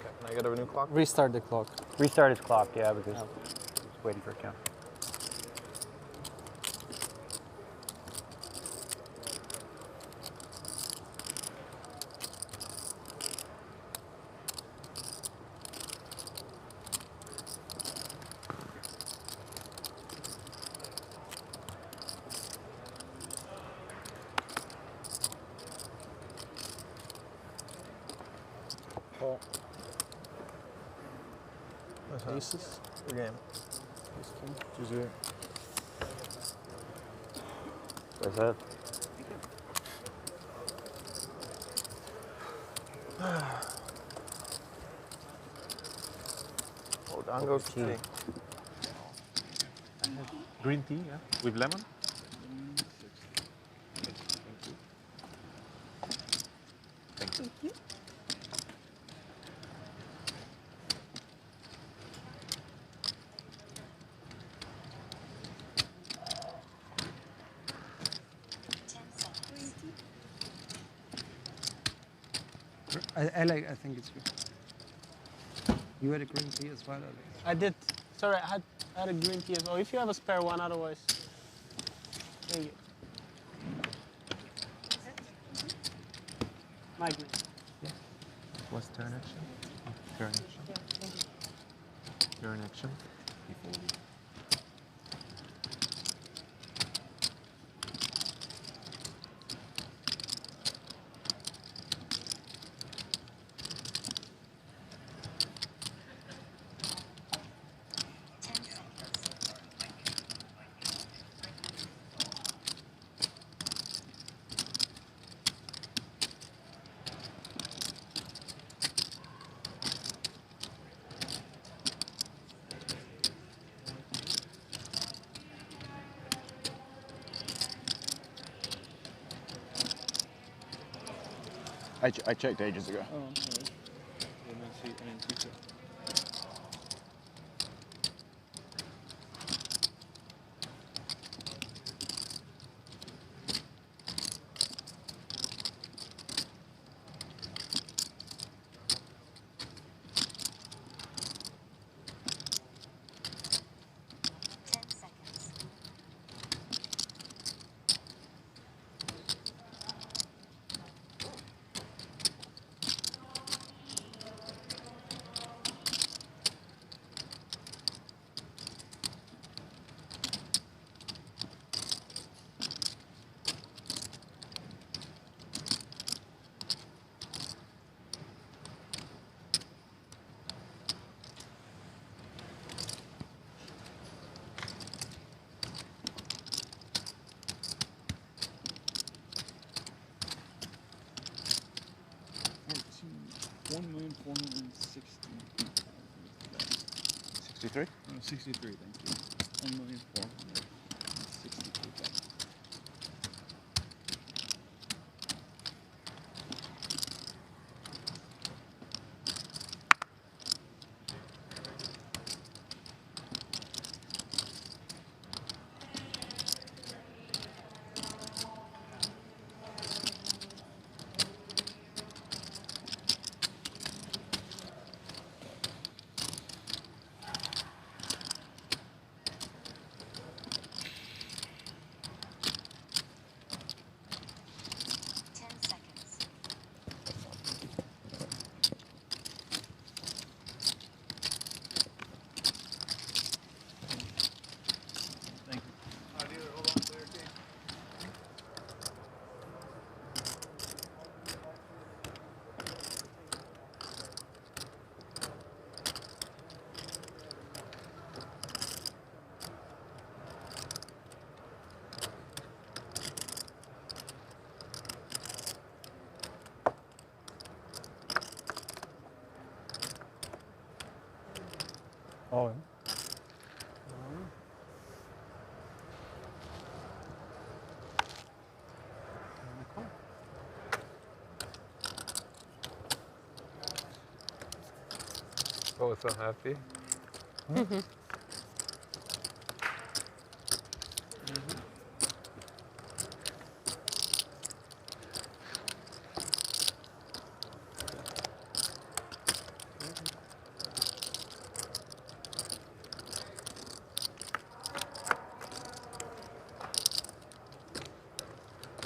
Can I get a new clock? Restart the clock. Restart his clock, yeah, because he's waiting for a count. Call. Aces? Your game. Ace king. 2-0. That's it. Oh, down goes tea. Green tea, yeah, with lemon. Thank you. I think it's good. You had a green tea as well, Alex? I did. Sorry, I had a green tea as well. If you have a spare one, otherwise. There you go. My green. Yeah. What's turn action? Turn action. Turn action. I checked ages ago. Oh, okay. I didn't see it. $1,460,000. 63? 63, thank you. 1,462,000. All in. Both unhappy.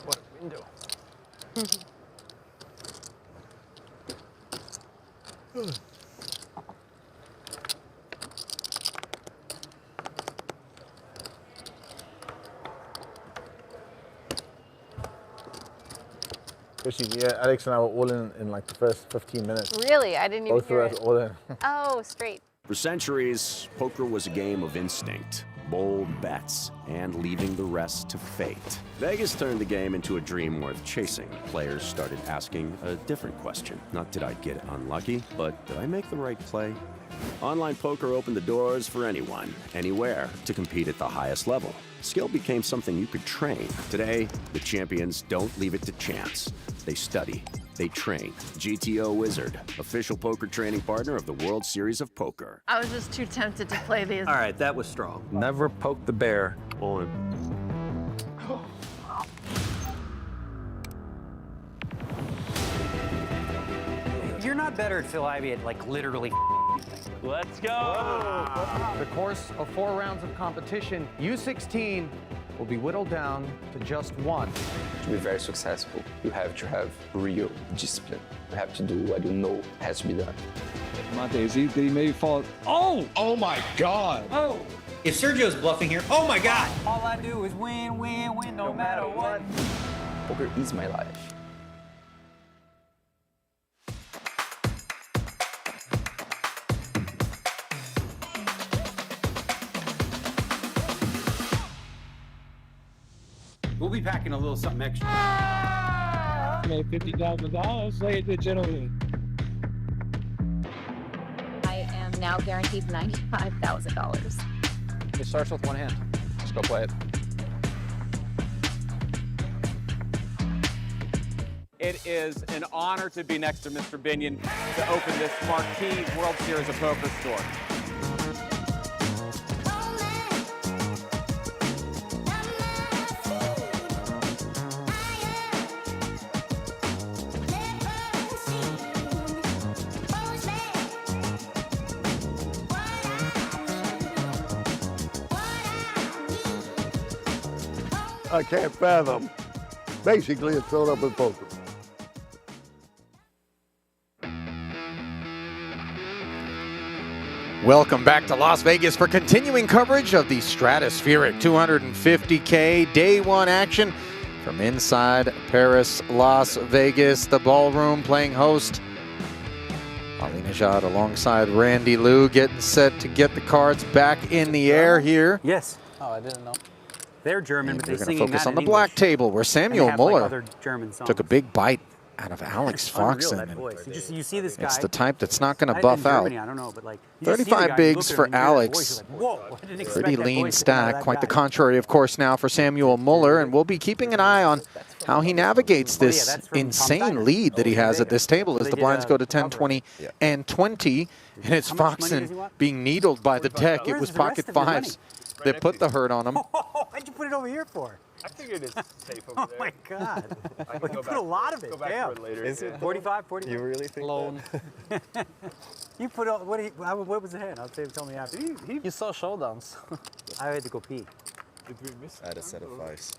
What a window. Especially, yeah, Alex and I were all in like the first 15 minutes. Really? I didn't even Both hear of us it. all in. Oh, straight. For centuries, poker was a game of instinct, bold bets, and leaving the rest to fate. Vegas turned the game into a dream worth chasing. Players started asking a different question. Not did I get unlucky, but did I make the right play? Online poker opened the doors for anyone, anywhere, to compete at the highest level. Skill became something you could train. Today, the champions don't leave it to chance. They study. They train. GTO Wizard, official poker training partner of the World Series of Poker. I was just too tempted to play these. All right, that was strong. Never poke the bear. All in. You're not better at Phil Ivey at like literally. Let's go. The course of 4 rounds of competition, U16 will be whittled down to just one. To be very successful, you have to have real discipline. You have to do what you know has to be done. My daisy, did he maybe fall? Oh! Oh my God! Oh! If Sergio's bluffing here, oh my God! All I do is win, win, win, no matter what. Poker is my life. We'll be packing a little something extra. Made $50,000, ladies and gentlemen. I am now guaranteed $95,000. It starts with one hand. Let's go play it. It is an honor to be next to Mr. Binion to open this marquee World Series of Poker store. I can't fathom. Basically, it's filled up with poker. Welcome back to Las Vegas for continuing coverage of the stratospheric 250K Day 1 action from inside Paris, Las Vegas. The ballroom playing host. Ali Nejad alongside Randy Lou getting set to get the cards back in the air here. Yes. Oh, I didn't know. They're German, And but we're they're going to singing focus that on the in black English. table where And they Samuel have, like, Muller other German songs. took a big bite out of Alex It's unreal, Foxen. that voice. You see this guy. It's the type that's not going to in buff out. Germany, I don't know, but like, you just see the 35 guy, bigs you for look at him and you hear that Alex. voice, you're like, whoa, I didn't expect Pretty that lean voice to come out of stack. that Quite the guy. contrary, of course, now for Samuel Muller. And we'll be keeping an eye on how he navigates this insane lead that he has at this table as the blinds go to 10, 20, and 20. And it's Foxen being needled by the deck. It was pocket fives that put the hurt on him. Why'd you put it over here for? I figured it's safe over there. Oh my God. I Well, you put a lot of it. Go back Damn. for it later. Is it 45, 45? You really think Loan. You put all, what was the hand? I'll tell me after. You saw showdowns. I had to go pee. Did we miss? I had a set of fives.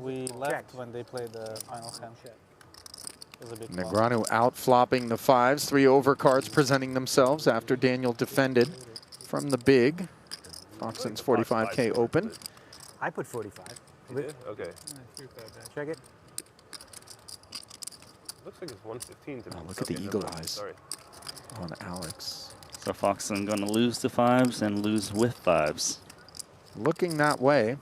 We left when they played the final hand. It was a big call. Negreanu out flopping the fives. 3 overcards presenting themselves after Daniel defended from the big. Foxen's 45K open. I put 45. You did? Okay. Check it. Looks like it's 115 to me. Look at the eagle eyes Sorry. on Alex. So Foxen going to lose to fives and lose with fives. Looking that way.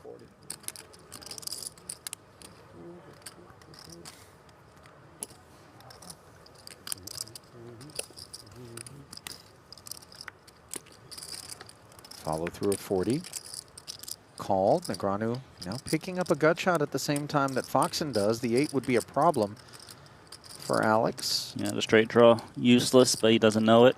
Follow through of 40. Called. Negreanu now picking up a gut shot at the same time that Foxen does. The 8 would be a problem for Alex. Yeah, the straight draw. Useless, but he doesn't know it.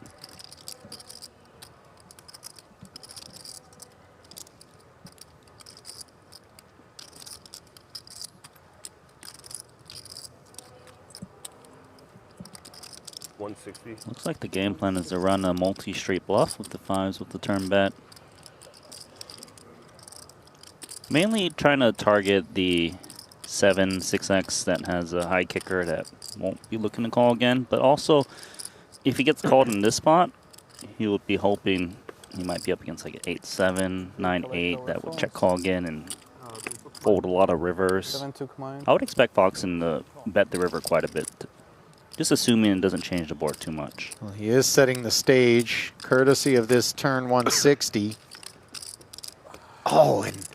Looks like the game plan is to run a multi-straight bluff with the 5s with the turn bet. Mainly trying to target the 7, 6x that has a high kicker that won't be looking to call again. But also, if he gets called in this spot, he would be hoping he might be up against like an 8-7, 9-8 that would check call again and fold a lot of rivers. I would expect Foxen to bet the river quite a bit. Just assuming it doesn't change the board too much. Well, he is setting the stage, courtesy of this turn 160. Oh, and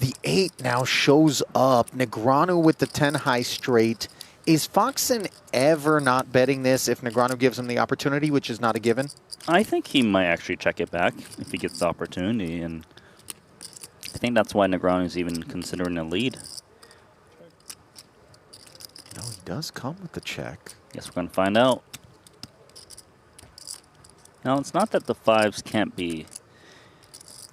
the 8 now shows up. Negreanu with the 10 high straight. Is Foxen ever not betting this if Negreanu gives him the opportunity, which is not a given? I think he might actually check it back if he gets the opportunity, and I think that's why Negreanu is even considering a lead. No, he does come with the check. Guess we're going to find out. Now, it's not that the 5s can't be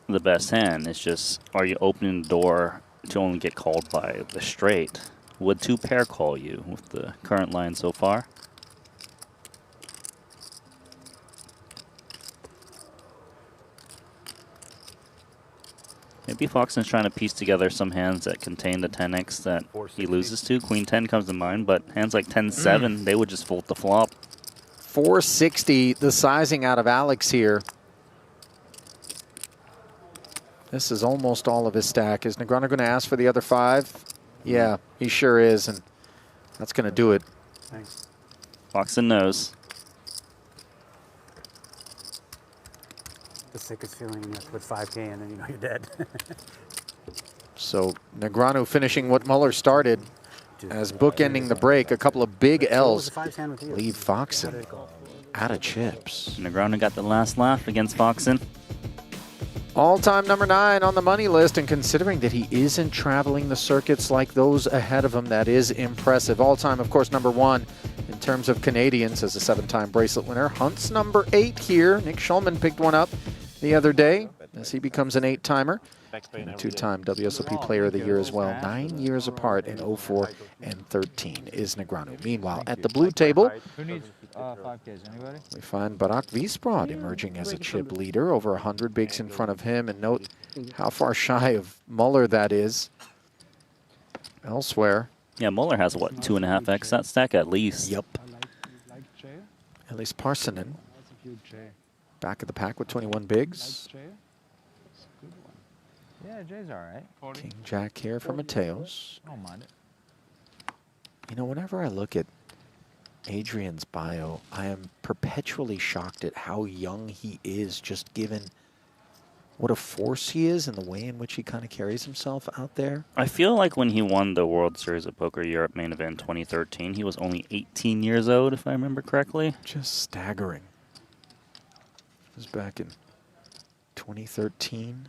the best hand. It's just, are you opening the door to only get called by the straight? Would 2 pair call you with the current line so far? Maybe Foxen's trying to piece together some hands that contain the 10x that he loses to. Queen 10 comes to mind, but hands like 10-7, they would just fold the flop. 460, the sizing out of Alex here. This is almost all of his stack. Is Negreanu going to ask for the other 5? Yeah, he sure is, and that's going to do it. Thanks. Foxen knows. The sickest feeling when you have to put 5K in and you know you're dead. So Negreanu finishing what Muller started as bookending the break. A couple of big L's leave Foxen out of chips. Negreanu got the last laugh against Foxen. All-time number 9 on the money list, and considering that he isn't traveling the circuits like those ahead of him, that is impressive. All-time, of course, number 1 in terms of Canadians as a 7-time bracelet winner. Hunt's number 8 here. Nick Schulman picked one up the other day as he becomes an 8-timer. And a 2-time WSOP Player of the Year as well. 9 years apart in 04 and 13 is Negreanu. Meanwhile, at the blue table, Who needs 5Ks? Anybody? we find Barak Visprad emerging as a chip leader. Over 100 bigs in front of him. And note how far shy of Muller that is. Elsewhere. Yeah, Muller has, what, 2.5x that stack at least? Yep. At least Parsonen. Back of the pack with 21 bigs. Yeah, Jay's all right. King Jack here for Mateos. I don't mind it. You know, whenever I look at Adrian's bio, I am perpetually shocked at how young he is, just given what a force he is and the way in which he kind of carries himself out there. I feel like when he won the World Series of Poker Europe main event in 2013, he was only 18 years old, if I remember correctly. Just staggering. It was back in 2013.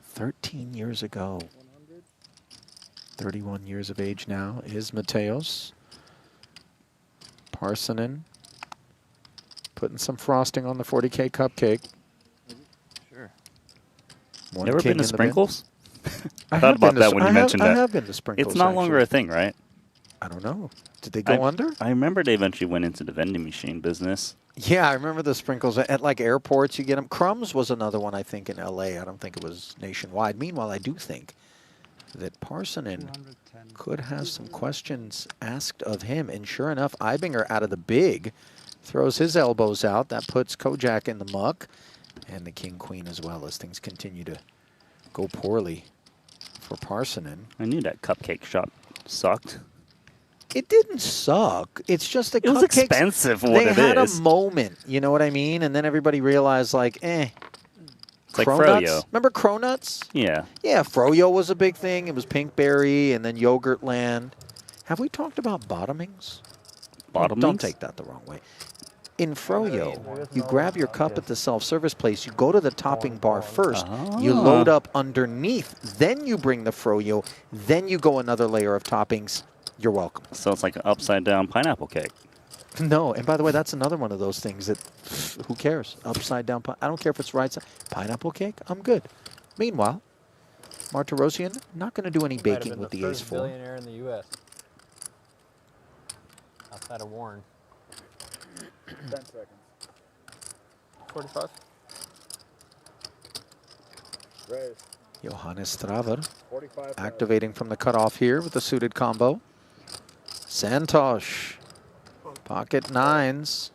13 years ago. 31 years of age now is Mateos. Parsonen putting some frosting on the 40K cupcake. Sure. Never been to Sprinkles? I I thought have about been that to- when you I have- mentioned I that. have been to Sprinkles, It's no longer actually. a thing, right? I don't know. Did they go under? I remember they eventually went into the vending machine business. Yeah, I remember the Sprinkles at like airports. You get them. Crumbs was another one, I think, in LA. I don't think it was nationwide. Meanwhile, I do think that Parsonen could have some questions asked of him. And sure enough, Ibinger out of the big throws his elbows out. That puts Kojak in the muck. And the King Queen as well, as things continue to go poorly for Parsonen. I knew that cupcake shot sucked. It didn't suck. It's just the It was cupcakes, expensive for what they it had is. a moment, you know what I mean? And then everybody realized, like, It's like Cronuts? Froyo. Remember Cronuts? Yeah. Yeah, Froyo was a big thing. It was Pinkberry and then Yogurtland. Have we talked about bottomings? Bottomings? Don't take that the wrong way. In Froyo, you grab your cup at the self-service place, you go to the topping bar first, you load up underneath, then you bring the Froyo, then you go another layer of toppings. You're welcome. So it's like an upside-down pineapple cake. No, and by the way, that's another one of those things that, who cares? Upside down, I don't care if it's right side. Pineapple cake, I'm good. Meanwhile, Martirosian, not going to do any baking with the ace-4. Billionaire in the U.S. outside of Warren. 10 seconds. 45. Raise. Johannes Straver 45. activating from the cutoff here with the suited combo. Santosh, pocket nines.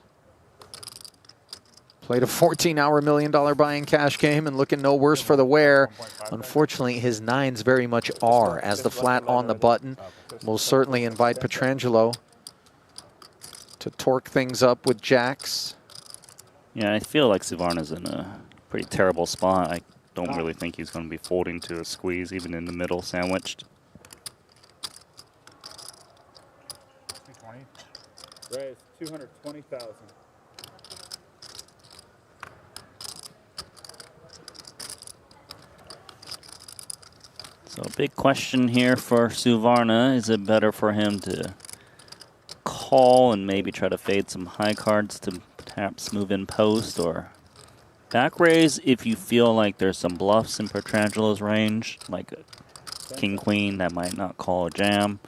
Played a 14-hour $1 million buy-in cash game and looking no worse for the wear. Unfortunately, his nines very much are, as the flat on the button will certainly invite Pietrangelo to torque things up with jacks. Yeah, I feel like Suvarna's in a pretty terrible spot. I don't really think he's going to be folding to a squeeze, even in the middle, sandwiched. 220. Raise 220,000. So a big question here for Suvarna. Is it better for him to call and maybe try to fade some high cards to perhaps move in post, or back raise if you feel like there's some bluffs in Pietrangelo's range, like a king-queen that might not call a jam?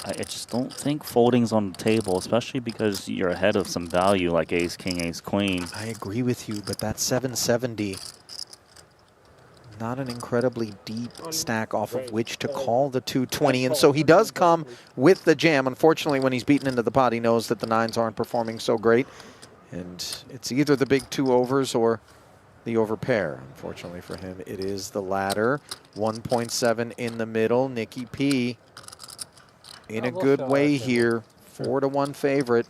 I just don't think folding's on the table, especially because you're ahead of some value like ace-king, ace-queen. I agree with you, but that 770, not an incredibly deep stack off of which to call the 220. And so he does come with the jam. Unfortunately, when he's beaten into the pot, he knows that the nines aren't performing so great. And it's either the big two overs or the over pair. Unfortunately for him, it is the latter. 1.7 in the middle. Nicky P in a good way here. 4-1 favorite.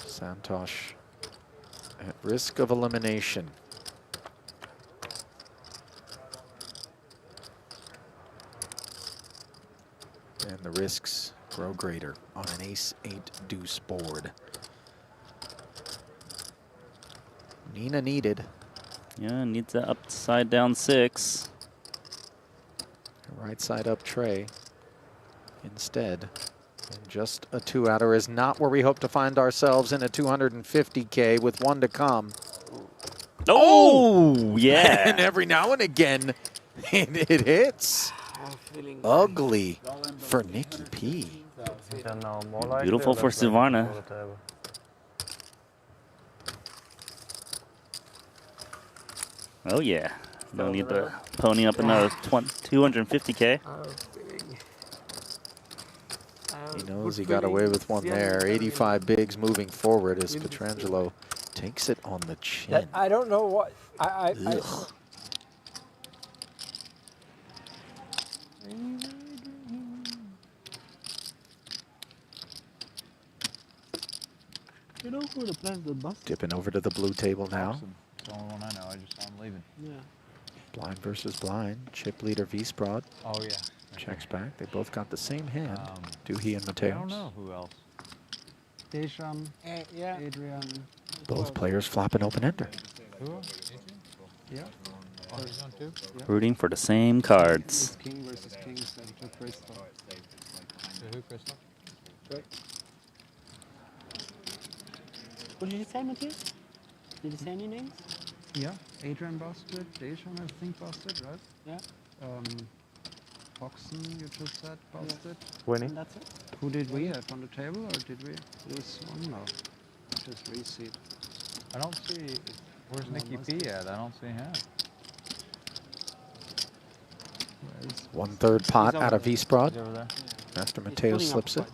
Santosh at risk of elimination. And the risks grow greater on an ace-8 deuce board. Nina needed. Yeah, needs that upside down 6. Right side up tray instead. And just a 2-outer is not where we hope to find ourselves in a 250K with one to come. Oh, yeah. And every now and again, it hits. Ugly for Nicky P. Beautiful for Suvarna. Oh, yeah. No need to pony up another 250K. He knows he got away with one there. 85 bigs moving forward as Pietrangelo takes it on the chin. I don't know what You know who the plans the bus? Dipping over to the blue table now. It's the only one I know. I just saw him leaving. Yeah. Blind versus blind. Chip leader V-Sprod. Oh yeah. Checks back. They both got the same hand. Doohy and Mateos. I don't know who else. Deschamps, yeah. Adrian. Both players flop an open ender. Who? Yeah. Rooting for the same cards. King versus King, Sergio Crystal. Who, Crystal? What did you say, Matthias? Did you say any names? Yeah. Adrian busted. Deschamps, I think, busted, right? Yeah. Foxen, you just said, busted. Winning. And that's it? Who did we have on the table, or did we lose one? No. Just reseed. I don't see. Where's Nicky P at? I don't see him. 1/3 pot out of V-Sprod. He's over there. After Mateos slips it.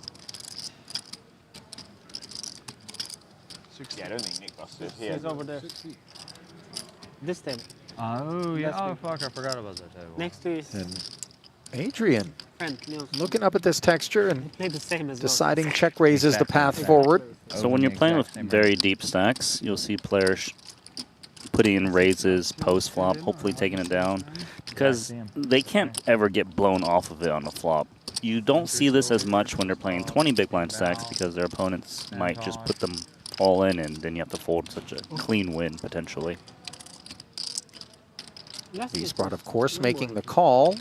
Yeah, I don't think Nick busted. He's over there. This table. Oh, yeah. Oh, fuck. I forgot about that table. Next to his And Adrian friend, Niels. looking up at this texture and Played the same as deciding check raise is the path forward. So when you're playing with very deep stacks, you'll see players putting in raises post-flop, hopefully taking it down. Because they can't ever get blown off of it on the flop. You don't see this as much when they're playing 20 big blind stacks because their opponents might just put them all in, and then you have to fold such a clean win potentially. Wiesbrod, of course, making the call.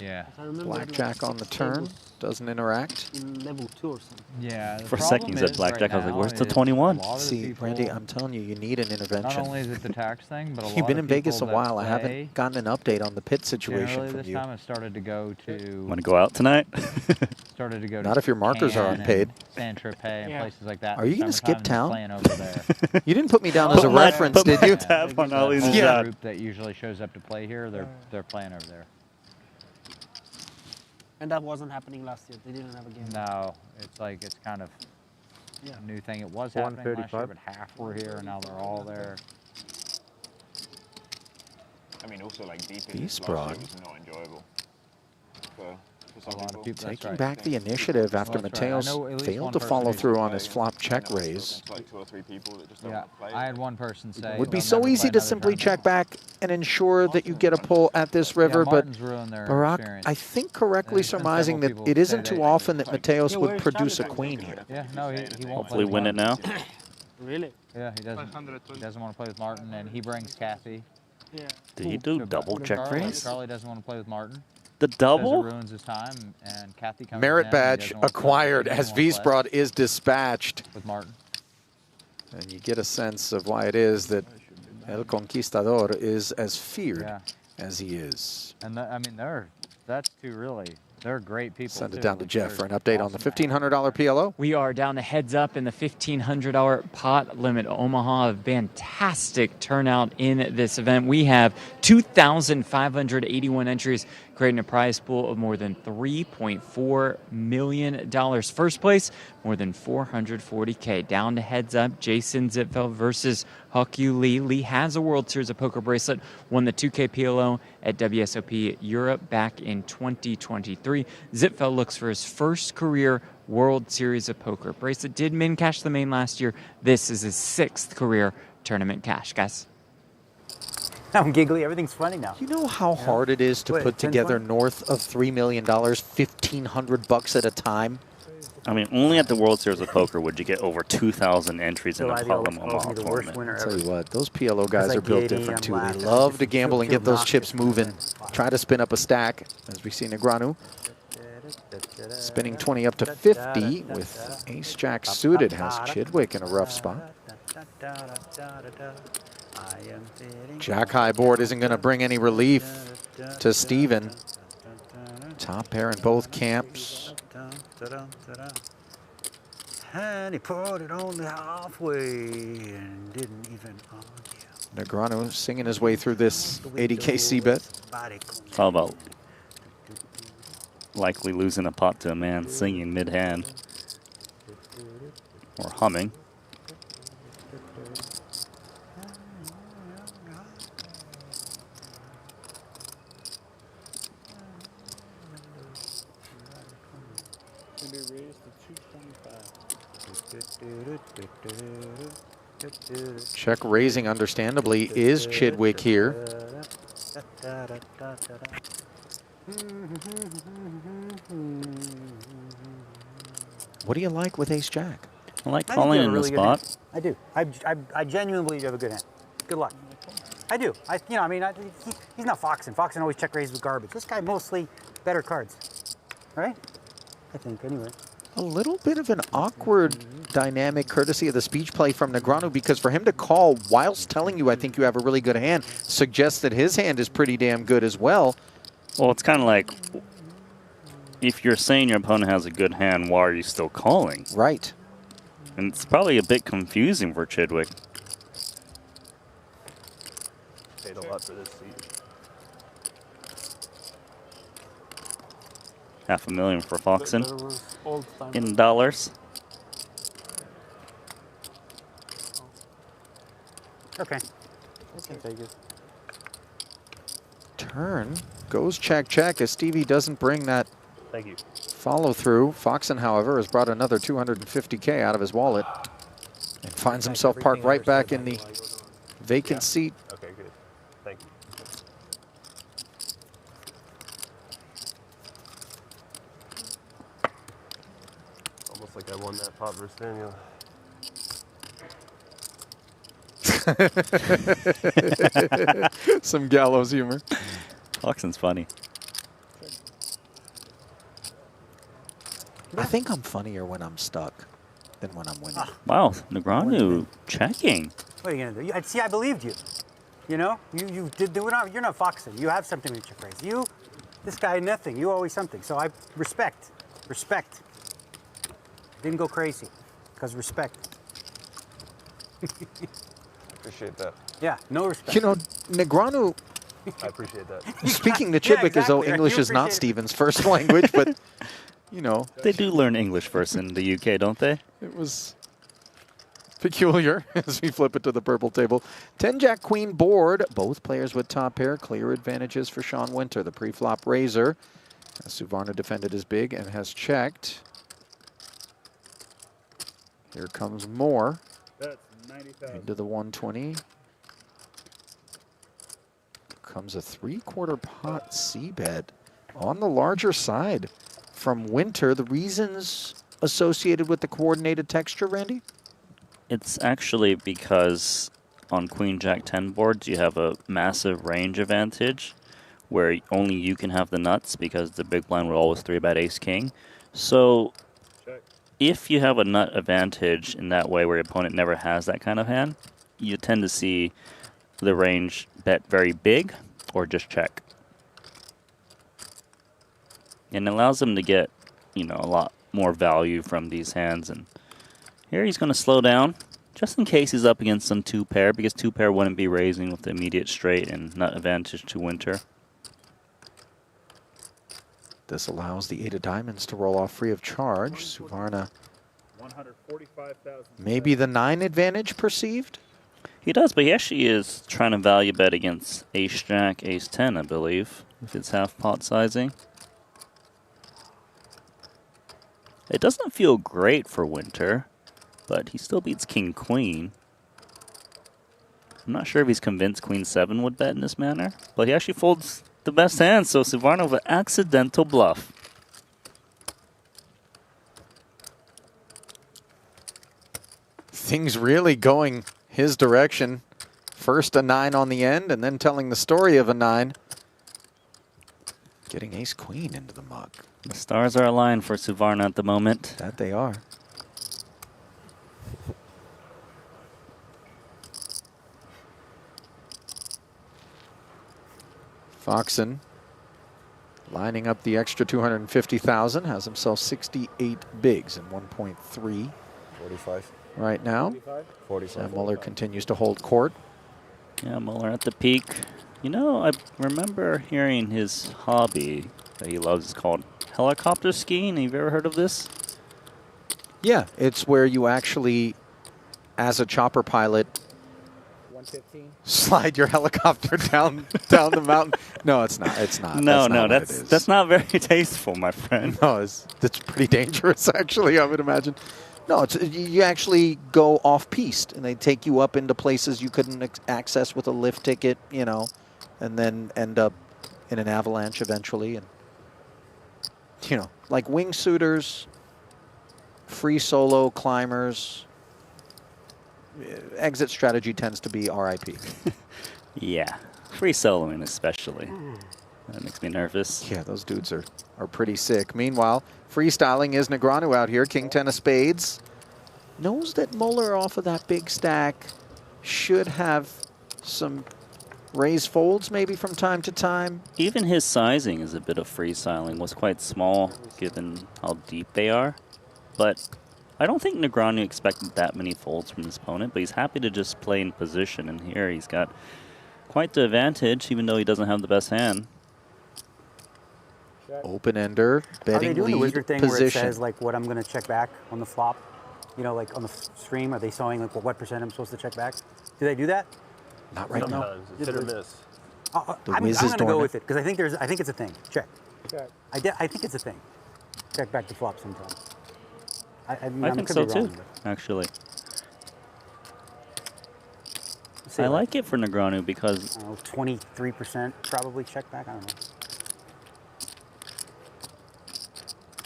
Yeah. Blackjack on the turn. Doesn't interact. In level 2 or something. Yeah. For a second, he said blackjack. I was like, where's the 21? See, Randy, I'm telling you, you need an intervention. Not only is it the tax thing, but a lot You've been of in Vegas a people while. I that haven't gotten an update on the pit situation generally from this you. time I've started to go to. Want to go out tonight? Started to go. Not to if your markers are Cannes unpaid. and Saint-Tropez and places like that. Are you going to skip town? Playing over there. You didn't put me down as a reference, did you? Tap on Ollie's The shot. group that usually shows up to play here, they're playing over there. And that wasn't happening last year. They didn't have a game. No, it's like it's kind of a new thing. It was happening last year, but half were here, and now they're all there. I mean, also like deep Wiesbrod. was not enjoyable for A lot of people. Taking back the initiative after Mateos failed to follow through on his flop check raise. like 2 or 3 people that just don't Yeah, want to play. I had one person say. Would be "They'll so never easy play to another simply tournament." check back and ensure that you get a pull at this river, but Martin's ruined their Barack, experience. I think correctly surmising that people it isn't say too they- often that Mateos would produce a queen here. Yeah, no, he won't. Hopefully play win with it now. Really? Yeah, he doesn't want to play with Martin, and he brings Kathy. Yeah. Did he do double check raise? Charlie doesn't want to play with Martin. The Says double? it ruins his time, and Kathy comes Merit in, he badge doesn't wanna play- acquired he as doesn't wanna play Wiesbrod is dispatched. with Martin. And you get a sense of why it is that El Conquistador is as feared as he is. And I mean, that's two really. They're great people. Send it too. down to Jeff for an update on the Awesome. $1,500 PLO. We are down to heads up in the $1,500 pot limit. Omaha, a fantastic turnout in this event. We have 2,581 entries, creating a prize pool of more than $3.4 million. First place, more than $440K. Down to heads up, Jason Zitfeld versus Hawkyu Lee. Lee has a World Series of Poker bracelet, won the 2K PLO at WSOP Europe back in 2023. Zitfeld looks for his first career World Series of Poker bracelet. Did min cash the main last year. This is his 6th career tournament cash, guys. I'm giggly. Everything's funny now. You know how hard it is to Wait, put together 10-20? north of $3 million, $1,500 at a time? I mean, only at the World Series of Poker would you get over 2,000 entries in a July, they pot always limit calls me Omaha the worst tournament. winner I'll tell ever. you what, those PLO guys I are built giddy, different I'm too. They laughing. love to Feel- gamble and feel get those nauseous. chips moving. Try to spin up a stack, as we see Negranu. Spinning 20 up to 50 with ace-jack suited has Chidwick in a rough spot. Jack-high board isn't going to bring any relief to Steven. Top pair in both camps. And he put it only halfway and didn't even argue. Negranu singing his way through this 80K C-bet. How about likely losing a pot to a man singing mid-hand or humming? Can they raise the 225? Check raising, understandably, is Chidwick here. What do you like with ace-jack? I like I think calling you have in a the really good hand. spot. I do. I genuinely believe you have a good hand. Good luck. I do. He's not Foxen. Foxen always check raise with garbage. This guy mostly better cards. All right? I think, anyway. A little bit of an awkward dynamic courtesy of the speech play from Negranu, because for him to call whilst telling you I think you have a really good hand suggests that his hand is pretty damn good as well. Well, it's kind of like, if you're saying your opponent has a good hand, why are you still calling? Right. And it's probably a bit confusing for Chidwick. Paid a lot for this seat. $500,000 for Foxen in dollars. Okay. I can take it. Turn goes check, check, as Stevie doesn't bring that Thank you. follow through. Foxen, however, has brought another 250K out of his wallet and finds himself parked right back in the vacant seat. Okay, good. Thank you. Almost like I won that pot versus Daniel. Some gallows humor. Oxen's funny. I think I'm funnier when I'm stuck than when I'm winning. Wow, Negreanu checking. What are you gonna do? See, I believed you. You know, you did. You're not foxing. You have something with your phrase. This guy, nothing. You always something. So I respect. Didn't go crazy, because respect. Appreciate that. Yeah, no respect. You know, Negreanu. I appreciate that. Speaking to Chidwick as though English is not Stephen's first language, but you know, they do learn English first in the UK, don't they? It was peculiar as we flip it to the purple table. 10-Jack Queen board. Both players with top pair. Clear advantages for Sean Winter. The pre-flop raiser. Suvarna defended his big and has checked. Here comes more. That's 90,000. Into the 120. Comes a 3/4 pot C-bet on the larger side from Winter. The reasons associated with the coordinated texture, Randy? It's actually because on Queen Jack 10 boards you have a massive range advantage where only you can have the nuts because the big blind will always 3-bet Ace King. So if you have a nut advantage in that way where your opponent never has that kind of hand, you tend to see the range bet very big or just check. And it allows them to get, you know, a lot more value from these hands. And here he's going to slow down just in case he's up against some 2-pair, because 2-pair wouldn't be raising with the immediate straight and nut advantage to Winter. This allows the 8 of diamonds to roll off free of charge. Suvarna, 145,000. maybe the 9 advantage perceived? He does, but he actually is trying to value bet against Ace Jack, Ace 10, I believe, if it's half pot sizing. It doesn't feel great for Winter, but he still beats King Queen. I'm not sure if he's convinced Queen 7 would bet in this manner, but he actually folds the best hand, so Suvarna with an accidental bluff. Things really going his direction. First a 9 on the end, and then telling the story of a 9. Getting Ace Queen into the muck. The stars are aligned for Suvarna at the moment. That they are. Foxen lining up the extra 250,000, has himself 68 bigs and 1.3. 45. Right now. 45. Sam Muller continues to hold court. Yeah, Muller at the peak. You know, I remember hearing his hobby that he loves is called helicopter skiing. Have you ever heard of this? Yeah, it's where you actually, as a chopper pilot, 115. slide your helicopter down the mountain. No, it's not. It's not. No, that's that's not very tasteful, my friend. No, it's pretty dangerous, actually, I would imagine. No, it's, you actually go off-piste, and they take you up into places you couldn't access with a lift ticket, you know, and then end up in an avalanche eventually. And, you know, like wingsuiters, free solo climbers, exit strategy tends to be RIP. Yeah, free soloing especially. That makes me nervous. Yeah, those dudes are pretty sick. Meanwhile, freestyling is Negreanu out here. King 10 of spades. Knows that Muller off of that big stack should have some raise folds maybe from time to time. Even his sizing is a bit of freestyling. Was quite small given how deep they are. But I don't think Negreanu expected that many folds from his opponent, but he's happy to just play in position. And here he's got quite the advantage, even though he doesn't have the best hand. Open ender, betting Are they doing lead the wizard thing position. where it says like what I'm going to check back on the flop? You know, like on the stream, are they showing like what percent I'm supposed to check back? Do they do that? Not right now. Sometimes it's hit or miss. I'm going to go with it because I think it's a thing. Check. Check. I think it's a thing. Check back the flop sometime. I think so too, actually. I like it for Negreanu because 23% probably check back. I don't know.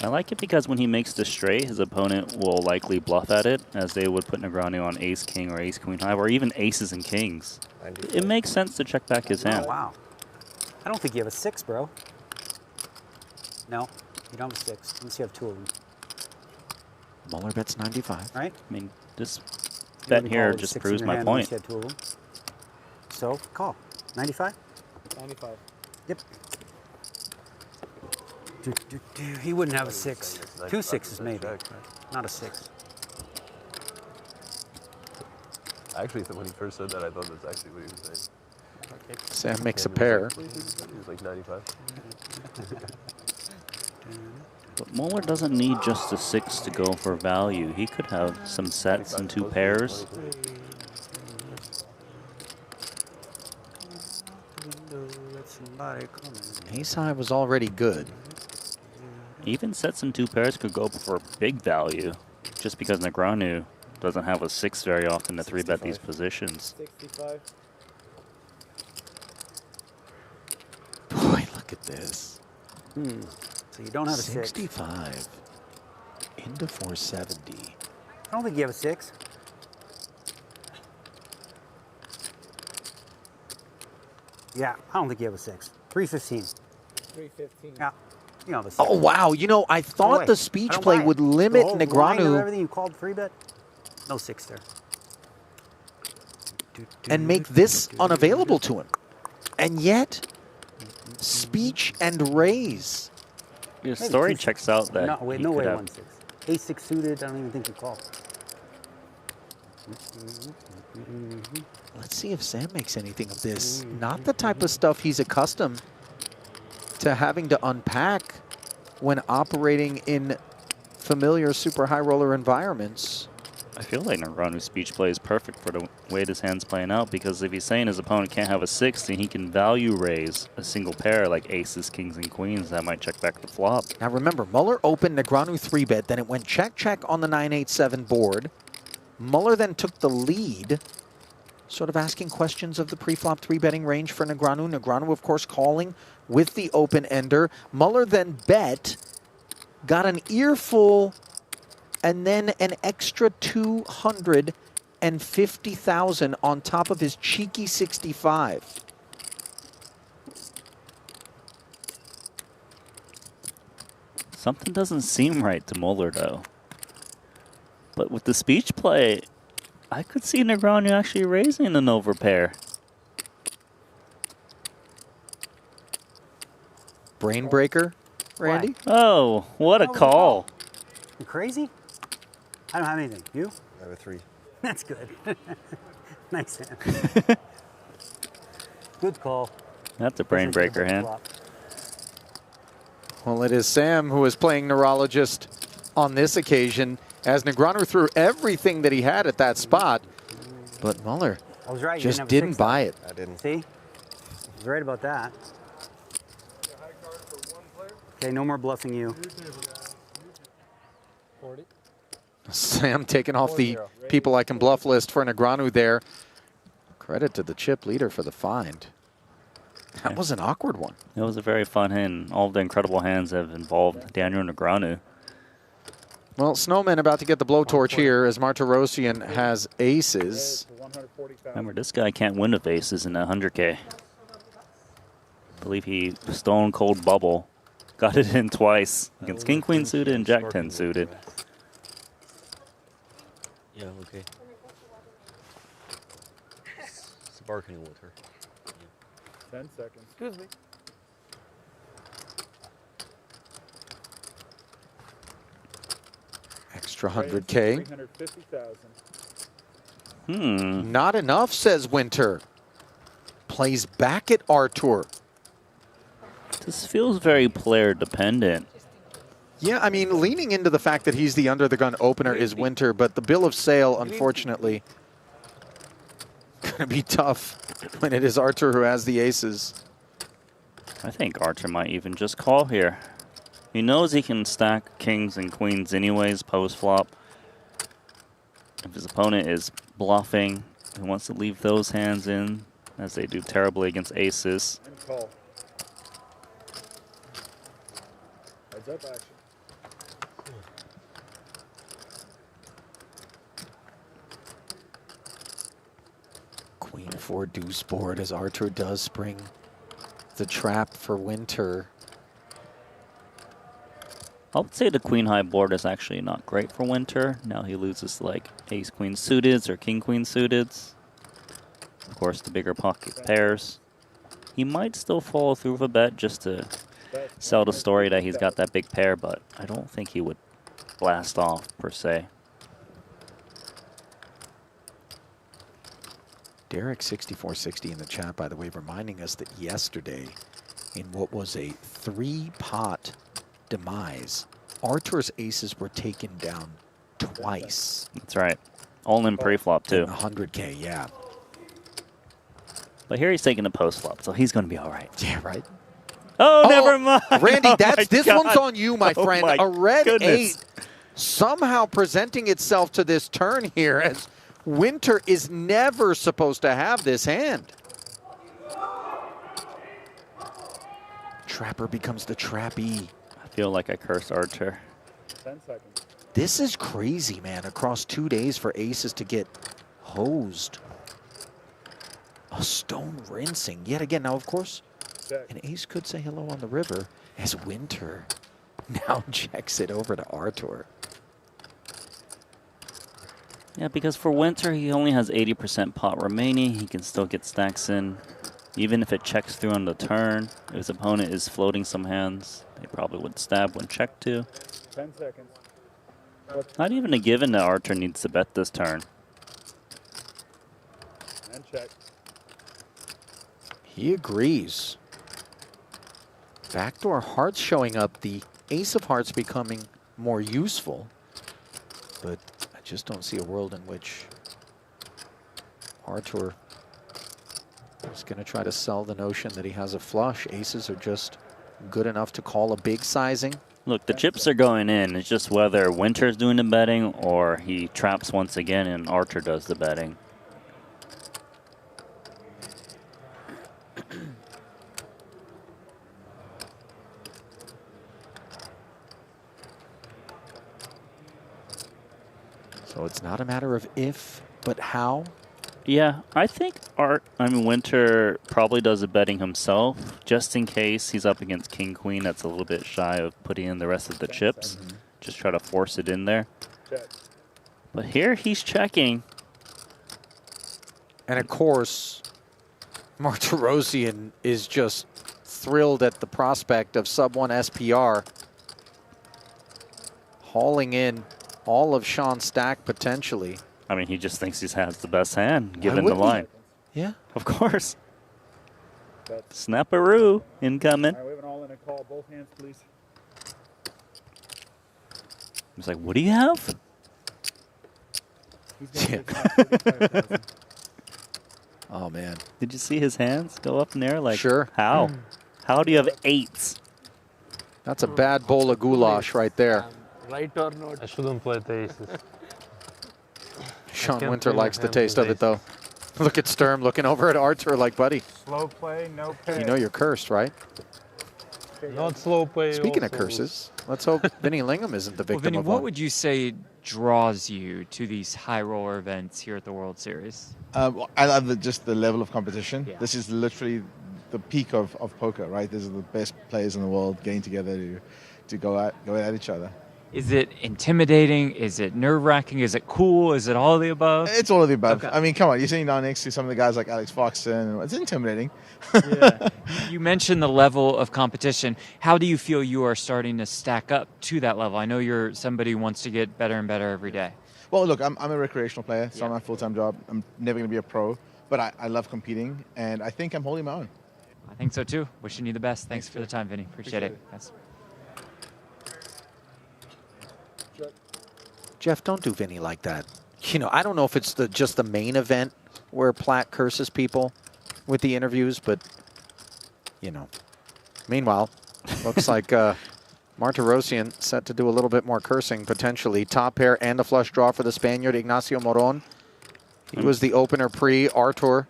I like it because when he makes the straight, his opponent will likely bluff at it, as they would put Negreanu on ace-king or ace-queen high, or even aces and kings. It makes sense to check back his hand. Oh, wow. I don't think you have a 6, bro. No, you don't have a 6. Unless you have 2 of them. Muller bets 95. Right? I mean, this bet here just proves my point. You had 2 of them. So, call. 95? 95. Yep. He wouldn't have a 6. 2 6s maybe. Not a 6. Actually, when he first said that, I thought that's actually what he was saying. Okay. Sam makes a pair. He was like 95. But Muller doesn't need just a 6 to go for value. He could have some sets and 2 pairs. Ace high was already good. Even sets and 2 pairs could go for big value, just because Negreanu doesn't have a 6 very often to 3-bet these positions. 65. Boy, look at this. So you don't have a 6. 65 into 470. I don't think you have a 6. Yeah, I don't think you have a 6. 315. 315. Yeah. You know, the 6. Oh, wow. You know, I thought the speech play would limit Negreanu. Everything you called 3-bet? No 6 there. And make this unavailable to him. And yet, speech and raise. Your story checks out that no way, 1 6. Ace 6 suited. I don't even think you call. Let's see if Sam makes anything of this. Not the type of stuff he's accustomed to having to unpack when operating in familiar super high roller environments. I feel like Negreanu's speech play is perfect for the way this hand's playing out, because if he's saying his opponent can't have a 6, then he can value raise a single pair like aces, kings, and queens that might check back the flop. Now remember, Muller opened Negreanu 3-bet, then it went check on the 9-8-7 board. Muller then took the lead, sort of asking questions of the pre-flop 3-betting range for Negreanu. Negreanu, of course, calling with the open ender. Muller then bet, got an earful, and then an extra 250,000 on top of his cheeky 65. Something doesn't seem right to Muller, though. But with the speech play, I could see Negreanu actually raising an overpair. Brain breaker, Randy? Oh, what a call. You crazy? I don't have anything. You? I have a 3. That's good. Nice hand. Good call. That's a brain breaker hand. Well, it is Sam who is playing neurologist on this occasion, as Negreanu threw everything that he had at that spot. But Muller I was right. just didn't buy it. I didn't. See? I was right about that. Okay, no more bluffing you. 40. Sam taking off the people I can bluff list for Negreanu there. Credit to the chip leader for the find. That was an awkward one. It was a very fun hand. All the incredible hands have involved Daniel Negreanu. Well, Snowman about to get the blowtorch here as Martirosyan has aces. Remember, this guy can't win with aces in that 100K. I believe he stone cold bubble. Got it in twice against King Queen suited and Jack 10 suited. Yeah, okay. Sparkling water. 10 seconds. Excuse me. Extra 100K. 350,000. Not enough, says Winter. Plays back at Artur. This feels very player dependent. Yeah, I mean, leaning into the fact that he's the under-the-gun opener is Winter, but the bill of sale, unfortunately, going to be tough when it is Artur who has the aces. I think Artur might even just call here. He knows he can stack kings and queens anyways post-flop. If his opponent is bluffing, he wants to leave those hands in, as they do terribly against aces. And call. Heads up action. Queen 4 deuce board as Artur does spring the trap for Winter. I would say the queen high board is actually not great for Winter. Now he loses like ace queen suited or king queen suited. Of course, the bigger pocket pairs. He might still follow through with a bet just to sell the story that he's got that big pair, but I don't think he would blast off per se. Derek 6460 in the chat, by the way, reminding us that yesterday, in what was a 3-pot demise, Artur's aces were taken down twice. That's right. All in pre-flop too. 100K, yeah. But here he's taking a post-flop, so he's going to be all right. Yeah, right. Oh, never mind. Randy, Oh that's my this God. one's on you, my Oh friend. my A red goodness. 8 somehow presenting itself to this turn here, as Winter is never supposed to have this hand. Trapper becomes the trappee. I feel like I cursed Artur. 10 seconds. This is crazy, man. Across 2 days for aces to get hosed. A stone rinsing yet again. Now, of course, an ace could say hello on the river as Winter now checks it over to Artur. Yeah, because for Winter, he only has 80% pot remaining. He can still get stacks in. Even if it checks through on the turn, if his opponent is floating some hands, they probably would stab when checked to. 10 seconds. Not even a given that Artur needs to bet this turn. And check. He agrees. Backdoor hearts showing up. The ace of hearts becoming more useful. But I just don't see a world in which Artur is going to try to sell the notion that he has a flush. Aces are just good enough to call a big sizing. Look, the chips are going in. It's just whether Winter's doing the betting or he traps once again and Artur does the betting. So it's not a matter of if, but how. Yeah, I think Winter probably does the betting himself, just in case he's up against King Queen that's a little bit shy of putting in the rest of the chips. Just try to force it in there. But here he's checking. And of course, Martirosian is just thrilled at the prospect of sub-1 SPR. Hauling in all of Sean's stack potentially. I mean, he just thinks he has the best hand, given the line. Yeah. Of course. Snapperoo incoming. All right, we have an all-in a call. Both hands, please. He's like, what do you have? Yeah. Oh, man. Did you see his hands go up in there? Like, sure. How? How do you have 8s? That's a bad bowl of goulash right there. Right or not? I shouldn't play the aces. Sean Winter likes the taste of it, though. Look at Sturm looking over at Artur like, buddy, Slow play, no pay. you know you're cursed, right? Not slow play. Speaking of also. curses, let's hope Vinny Lingham isn't the Well, victim Vinny, of what one. would you say draws you to these high roller events here at the World Series? I love just the level of competition. Yeah. This is literally the peak of poker, right? These are the best players in the world getting together to go at each other. Is it intimidating? Is it nerve-wracking? Is it cool? Is it all of the above? It's all of the above. Okay. I mean, come on, you're sitting down next to some of the guys like Alex Foxton. It's intimidating. Yeah. You mentioned the level of competition. How do you feel you are starting to stack up to that level? I know you're somebody who wants to get better and better every day. Well, look, I'm a recreational player. It's not my full-time job. I'm never going to be a pro, but I love competing, and I think I'm holding my own. I think so too. Wishing you the best. Thanks for the time, Vinny. Appreciate it. Yes. Jeff, don't do Vinny like that. You know, I don't know if it's just the main event where Platt curses people with the interviews, but, you know. Meanwhile, looks like Martirosian set to do a little bit more cursing, potentially. Top pair and a flush draw for the Spaniard, Ignacio Moron. He was the opener pre. Artur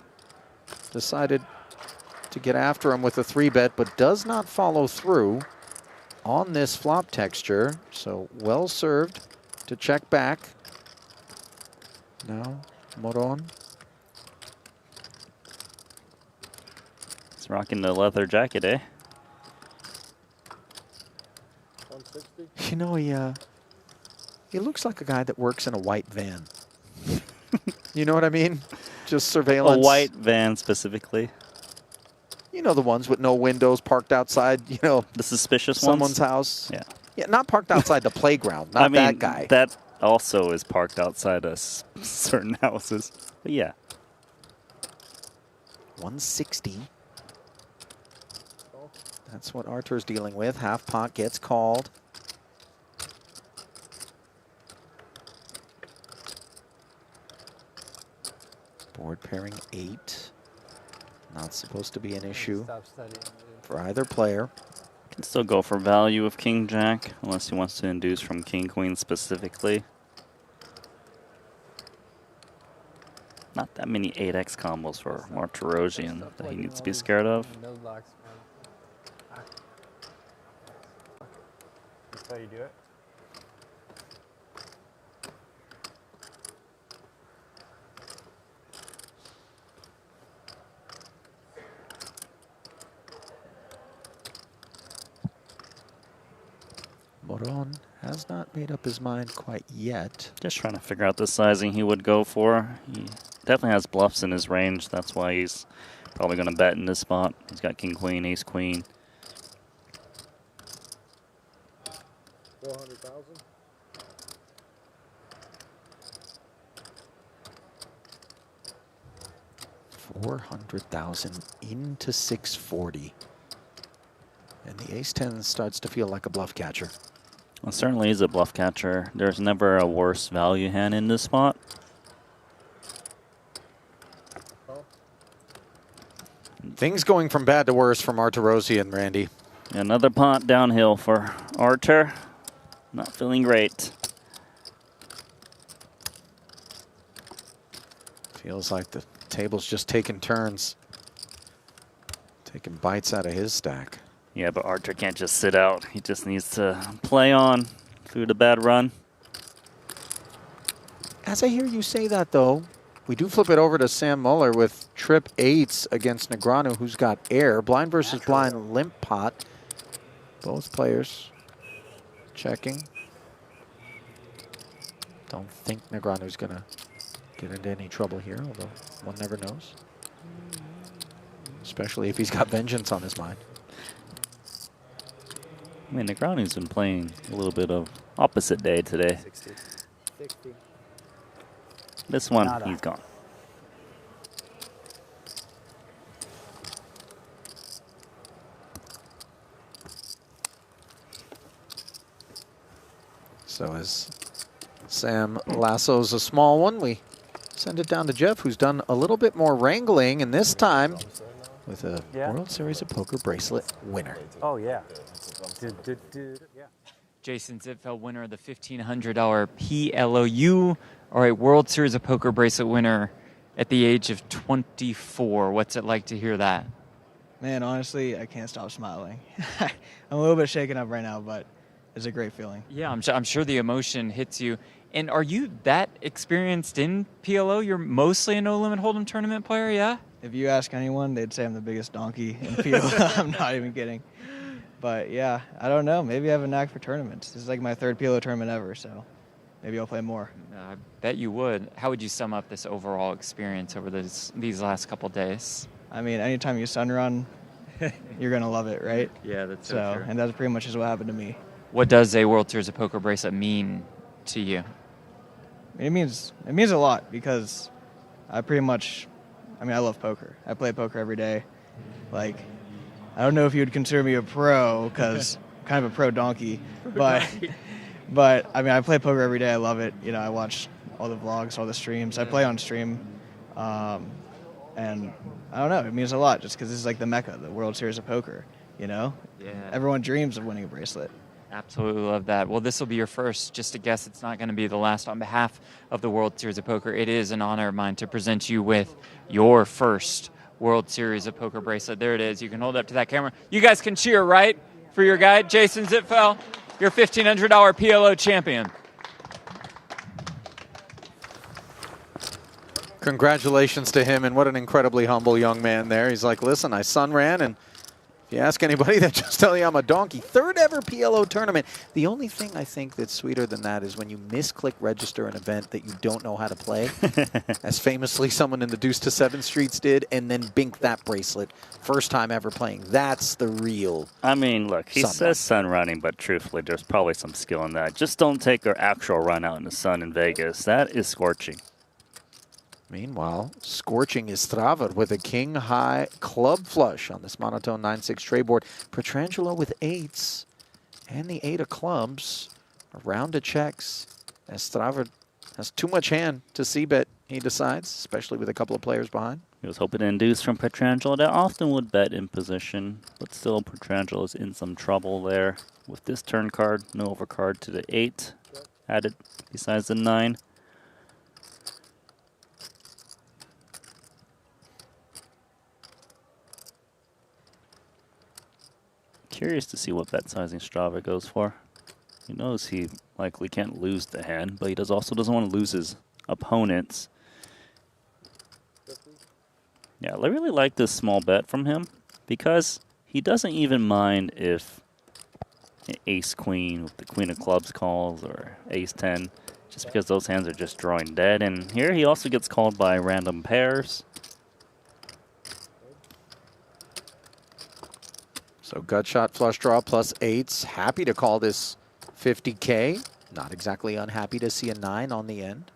decided to get after him with a 3-bet, but does not follow through. on this flop texture, so well served to check back. Now, Moron. He's rocking the leather jacket, eh? 160. You know, he looks like a guy that works in a white van. You know what I mean? Just surveillance. A white van specifically. You know, the ones with no windows parked outside, you know. The suspicious someone's ones? house. Yeah. Yeah, not parked outside the playground. Not I mean, that guy. That also is parked outside of certain houses. But yeah. 160. That's what Arthur's dealing with. Half pot gets called. Board pairing 8. Not supposed to be an issue for either player. Can still go for value with King Jack, unless he wants to induce from King Queen specifically. Not that many 8x combos for Martirosian that he needs to be scared of. That's how you do it. Moron has not made up his mind quite yet. Just trying to figure out the sizing he would go for. He definitely has bluffs in his range. That's why he's probably going to bet in this spot. He's got King Queen, Ace Queen. 400,000. 400,000 into 640. And the ace-10 starts to feel like a bluff catcher. Well, certainly is a bluff catcher. There's never a worse value hand in this spot. Things going from bad to worse from Martirosian, Randy. Another pot downhill for Arthur. Not feeling great. Feels like the table's just taking turns. Taking bites out of his stack. Yeah, but Arthur can't just sit out. He just needs to play on through the bad run. As I hear you say that, though, we do flip it over to Sam Muller with trip 8s against Negreanu, who's got air. Blind versus blind, limp pot. Both players checking. Don't think Negreanu's going to get into any trouble here, although one never knows. Especially if he's got vengeance on his mind. I mean, Negreanu's been playing a little bit of opposite day today. 60. This one, Nada. he's gone. So as Sam lassos a small one, we send it down to Jeff, who's done a little bit more wrangling, and this time with a World Series of Poker bracelet winner. Oh, yeah. Yeah. Jason Zipfeld, winner of the $1,500 PLOU. All right, World Series of Poker bracelet winner at the age of 24. What's it like to hear that? Man, honestly, I can't stop smiling. I'm a little bit shaken up right now, but it's a great feeling. Yeah, I'm sure the emotion hits you. And are you that experienced in PLO? You're mostly a no-limit hold'em tournament player, yeah? If you ask anyone, they'd say I'm the biggest donkey in PLO. I'm not even kidding. But yeah, I don't know. Maybe I have a knack for tournaments. This is like my 3rd PLO tournament ever, so maybe I'll play more. I bet you would. How would you sum up this overall experience over these last couple days? I mean, anytime you sun run, you're going to love it, right? Yeah, that's so true. And that's pretty much is what happened to me. What does a World Series of Poker bracelet mean to you? It means a lot because I love poker. I play poker every day. Like, I don't know if you would consider me a pro because I'm kind of a pro donkey, but I mean, I play poker every day. I love it. You know, I watch all the vlogs, all the streams. I play on stream, and I don't know. It means a lot just because this is like the mecca, the World Series of Poker. You know, Yeah. Everyone dreams of winning a bracelet. Absolutely love that. Well, this will be your first. Just a guess, it's not going to be the last. On behalf of the World Series of Poker, it is an honor of mine to present you with your first World Series of Poker bracelet. There it is. You can hold it up to that camera. You guys can cheer, right? for your guy, Jason Zitfeld, your $1,500 PLO champion. Congratulations to him, and what an incredibly humble young man there. He's like, listen, I sun ran, and if you ask anybody, they'll just tell you I'm a donkey. 3rd ever PLO tournament. The only thing I think that's sweeter than that is when you misclick register an event that you don't know how to play, as famously someone in the Deuce to 7 Streets did, and then bink that bracelet. First time ever playing. That's the real I mean, look, he says sun running, but truthfully, there's probably some skill in that. Just don't take our actual run out in the sun in Vegas. That is scorching. Meanwhile, scorching is Straver with a king high club flush on this monotone 9-6 tray board. Petrangelo with 8s and the 8 of clubs. A round of checks as Straver has too much hand to c-bet, he decides, especially with a couple of players behind. He was hoping to induce from Petrangelo. That often would bet in position, but still Petrangelo is in some trouble there. With this turn card, no overcard to the 8 added besides the 9. Curious to see what bet sizing Strava goes for. He knows he likely can't lose the hand, but he also doesn't want to lose his opponents. Yeah, I really like this small bet from him because he doesn't even mind if ace-queen with the queen of clubs calls or ace-10, just because those hands are just drawing dead. And here he also gets called by random pairs. So gut shot flush draw plus 8s. Happy to call this 50K. Not exactly unhappy to see a 9 on the end.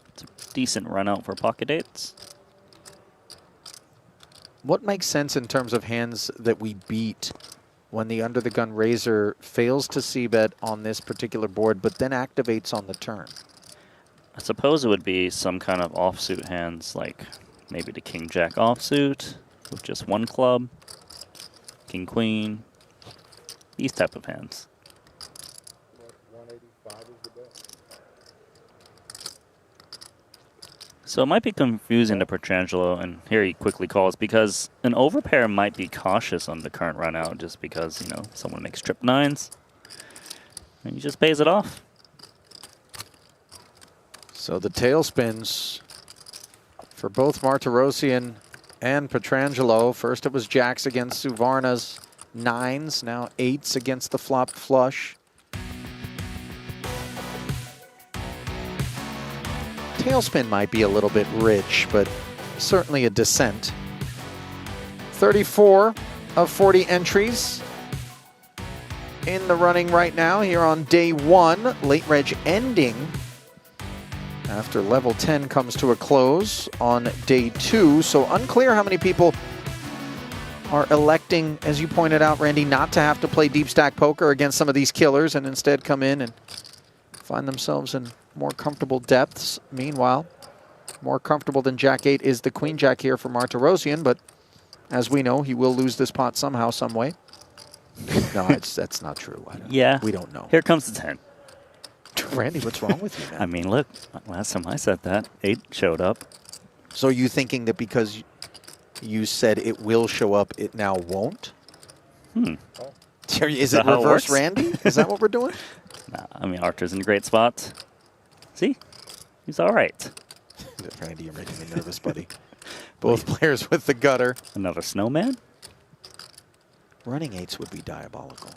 It's a decent run out for pocket 8s. What makes sense in terms of hands that we beat when the under the gun raiser fails to c-bet on this particular board but then activates on the turn? I suppose it would be some kind of offsuit hands, like maybe the king-jack offsuit with just one club. King, queen, these type of hands. So it might be confusing to Petrangelo, and here he quickly calls, because an overpair might be cautious on the current run out just because, you know, someone makes trip 9s, and he just pays it off. So the tail spins for both Martirosyan and Petrangelo. First it was jacks against Suvarna's 9s, now 8s against the flop flush. Tailspin might be a little bit rich, but certainly a descent. 34 of 40 entries in the running right now here on day 1. Late reg ending after level 10 comes to a close on day 2. So unclear how many people are electing, as you pointed out, Randy, not to have to play deep stack poker against some of these killers and instead come in and find themselves in more comfortable depths. Meanwhile, more comfortable than Jack-8 is the Queen-Jack here for Martirosyan, but as we know, he will lose this pot somehow, some way. No, that's not true. Yeah. We don't know. Here comes the 10. Randy, what's wrong with you, man? I mean, look, last time I said that, 8 showed up. So you thinking that because you said it will show up, it now won't? Is it reverse Randy? Is that what we're doing? Nah, I mean, Archer's in a great spot. See? He's all right. Randy, you're making me nervous, buddy. Both players with the gutter. Another snowman? Running 8s would be diabolical.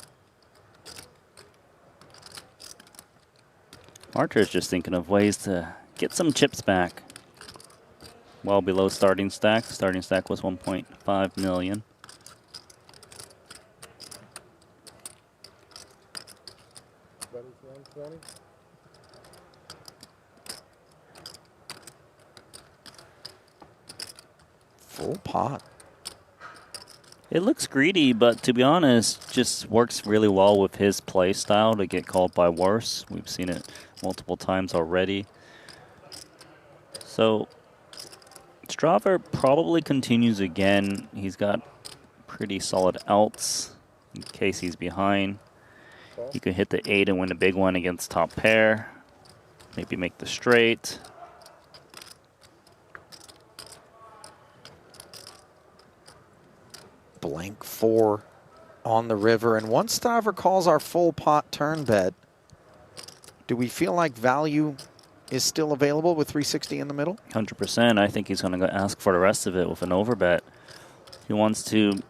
Archer's just thinking of ways to get some chips back. Well below starting stack. Starting stack was 1.5 million. Full pot. It looks greedy, but to be honest, just works really well with his play style to get called by worse. We've seen it multiple times already. So Straver probably continues again. He's got pretty solid outs in case he's behind. He could hit the 8 and win a big one against top pair. Maybe make the straight. Blank 4 on the river. And once Stiver calls our full pot turn bet, do we feel like value is still available with 360 in the middle? 100%. I think he's going to go ask for the rest of it with an overbet. He wants to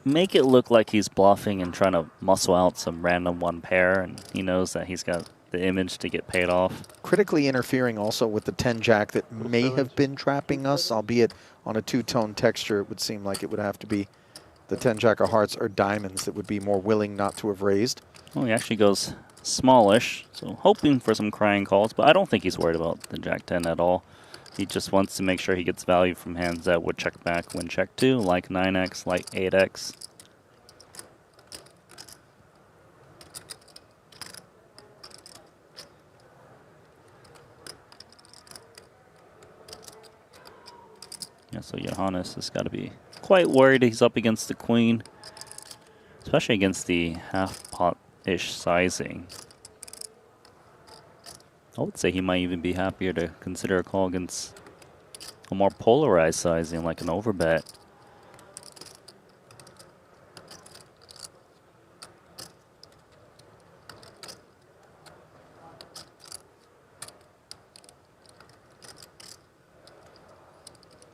make it look like he's bluffing and trying to muscle out some random one pair, and he knows that he's got the image to get paid off. Critically interfering also with the 10-jack that may have been trapping us, albeit on a two-tone texture. It would seem like it would have to be the 10-jack of hearts or diamonds that would be more willing not to have raised. Well, he actually goes smallish, so hoping for some crying calls, but I don't think he's worried about the Jack-10 at all. He just wants to make sure he gets value from hands that would check back when check 2, like 9x, like 8x. Yeah, so Johannes has got to be quite worried he's up against the queen, especially against the half-pot-ish sizing. I would say he might even be happier to consider a call against a more polarized sizing, like an overbet.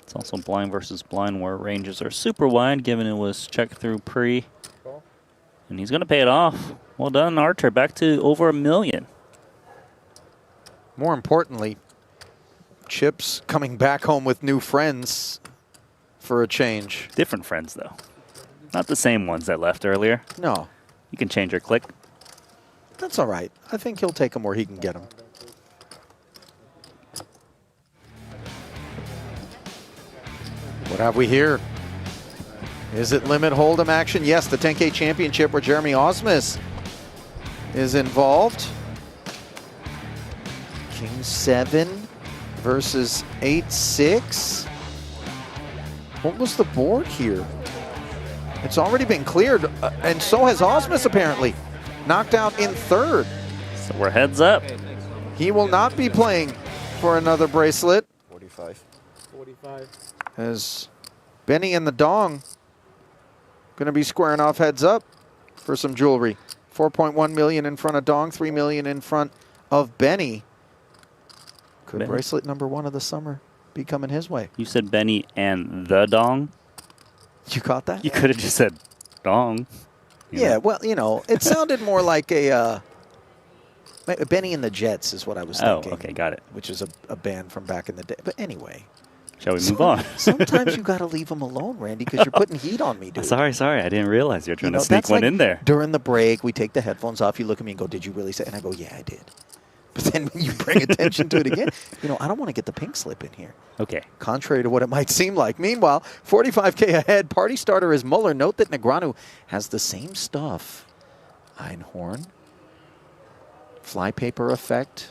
It's also blind versus blind where ranges are super wide, given it was check through pre. And he's going to pay it off. Well done, Archer. Back to over $1 million. More importantly, Chips coming back home with new friends for a change. Different friends, though. Not the same ones that left earlier. No. You can change your click. That's all right. I think he'll take them where he can get them. What have we here? Is it limit hold'em action? Yes, the 10K championship where Jeremy Osmus is involved. King 7 versus 8-6. What was the board here? It's already been cleared, and so has Osmus apparently. Knocked out in third. So we're heads up. He will not be playing for another bracelet. 45. 45. As Benny and the Dong going to be squaring off heads up for some jewelry. 4.1 million in front of Dong, 3 million in front of Benny. Could Benny. bracelet number 1 of the summer be coming his way? You said Benny and the Dong? You caught that? You could have just said Dong. Yeah, well, you know, it sounded more like a Benny and the Jets is what I was thinking. Oh, okay, got it. Which is a band from back in the day. But anyway. Shall we move on? Sometimes you got to leave them alone, Randy, because you're putting heat on me, dude. Sorry. I didn't realize you were trying to sneak that's one like in there. During the break, we take the headphones off. You look at me and go, "Did you really say?" And I go, "Yeah, I did." But then when you bring attention to it again, you know, I don't want to get the pink slip in here. Okay. Contrary to what it might seem like. Meanwhile, 45K ahead. Party starter is Muller. Note that Negreanu has the same stuff. Einhorn. Flypaper effect.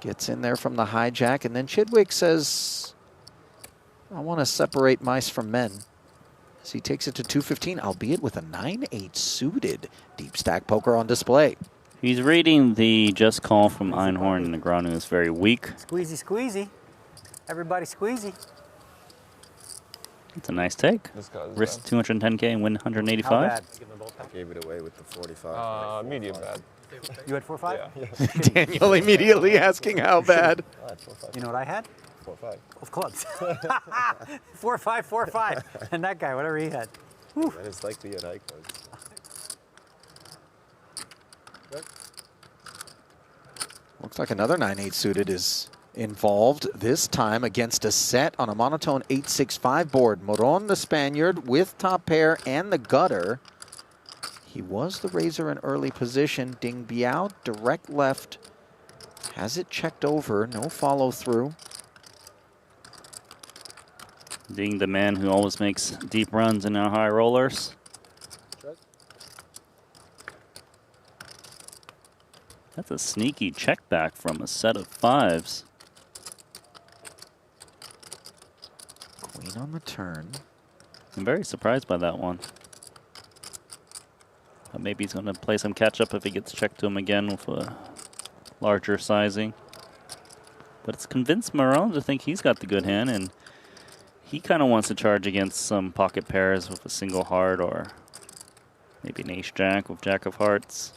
Gets in there from the hijack. And then Chidwick says, I want to separate mice from men. As he takes it to 215, albeit with a 9-8 suited. Deep stack poker on display. He's reading the just call from Einhorn, and Negreanu is very weak. Squeezy, squeezy. Everybody squeezy. It's a nice take. Risk 210K and win 185. How bad? I gave it away with the 45. Medium bad. You had 4-5? Yeah. Daniel immediately asking how bad. You know what I had? 4-5. Of clubs. 4-5, 4-5. And that guy, whatever he had. Whew. That is likely an icon. Looks like another 9-8 suited is involved, this time against a set on a monotone 8-6-5 board. Moron, the Spaniard, with top pair and the gutter. He was the raiser in early position. Ding Biao, direct left. Has it checked over, no follow through. Ding, the man who always makes deep runs in our high rollers. That's a sneaky check back from a set of 5s. Queen on the turn. I'm very surprised by that one. But maybe he's going to play some catch up if he gets checked to him again with a larger sizing. But it's convinced Moron to think he's got the good hand, and he kind of wants to charge against some pocket pairs with a single heart or Maybe an ace-jack with jack of hearts.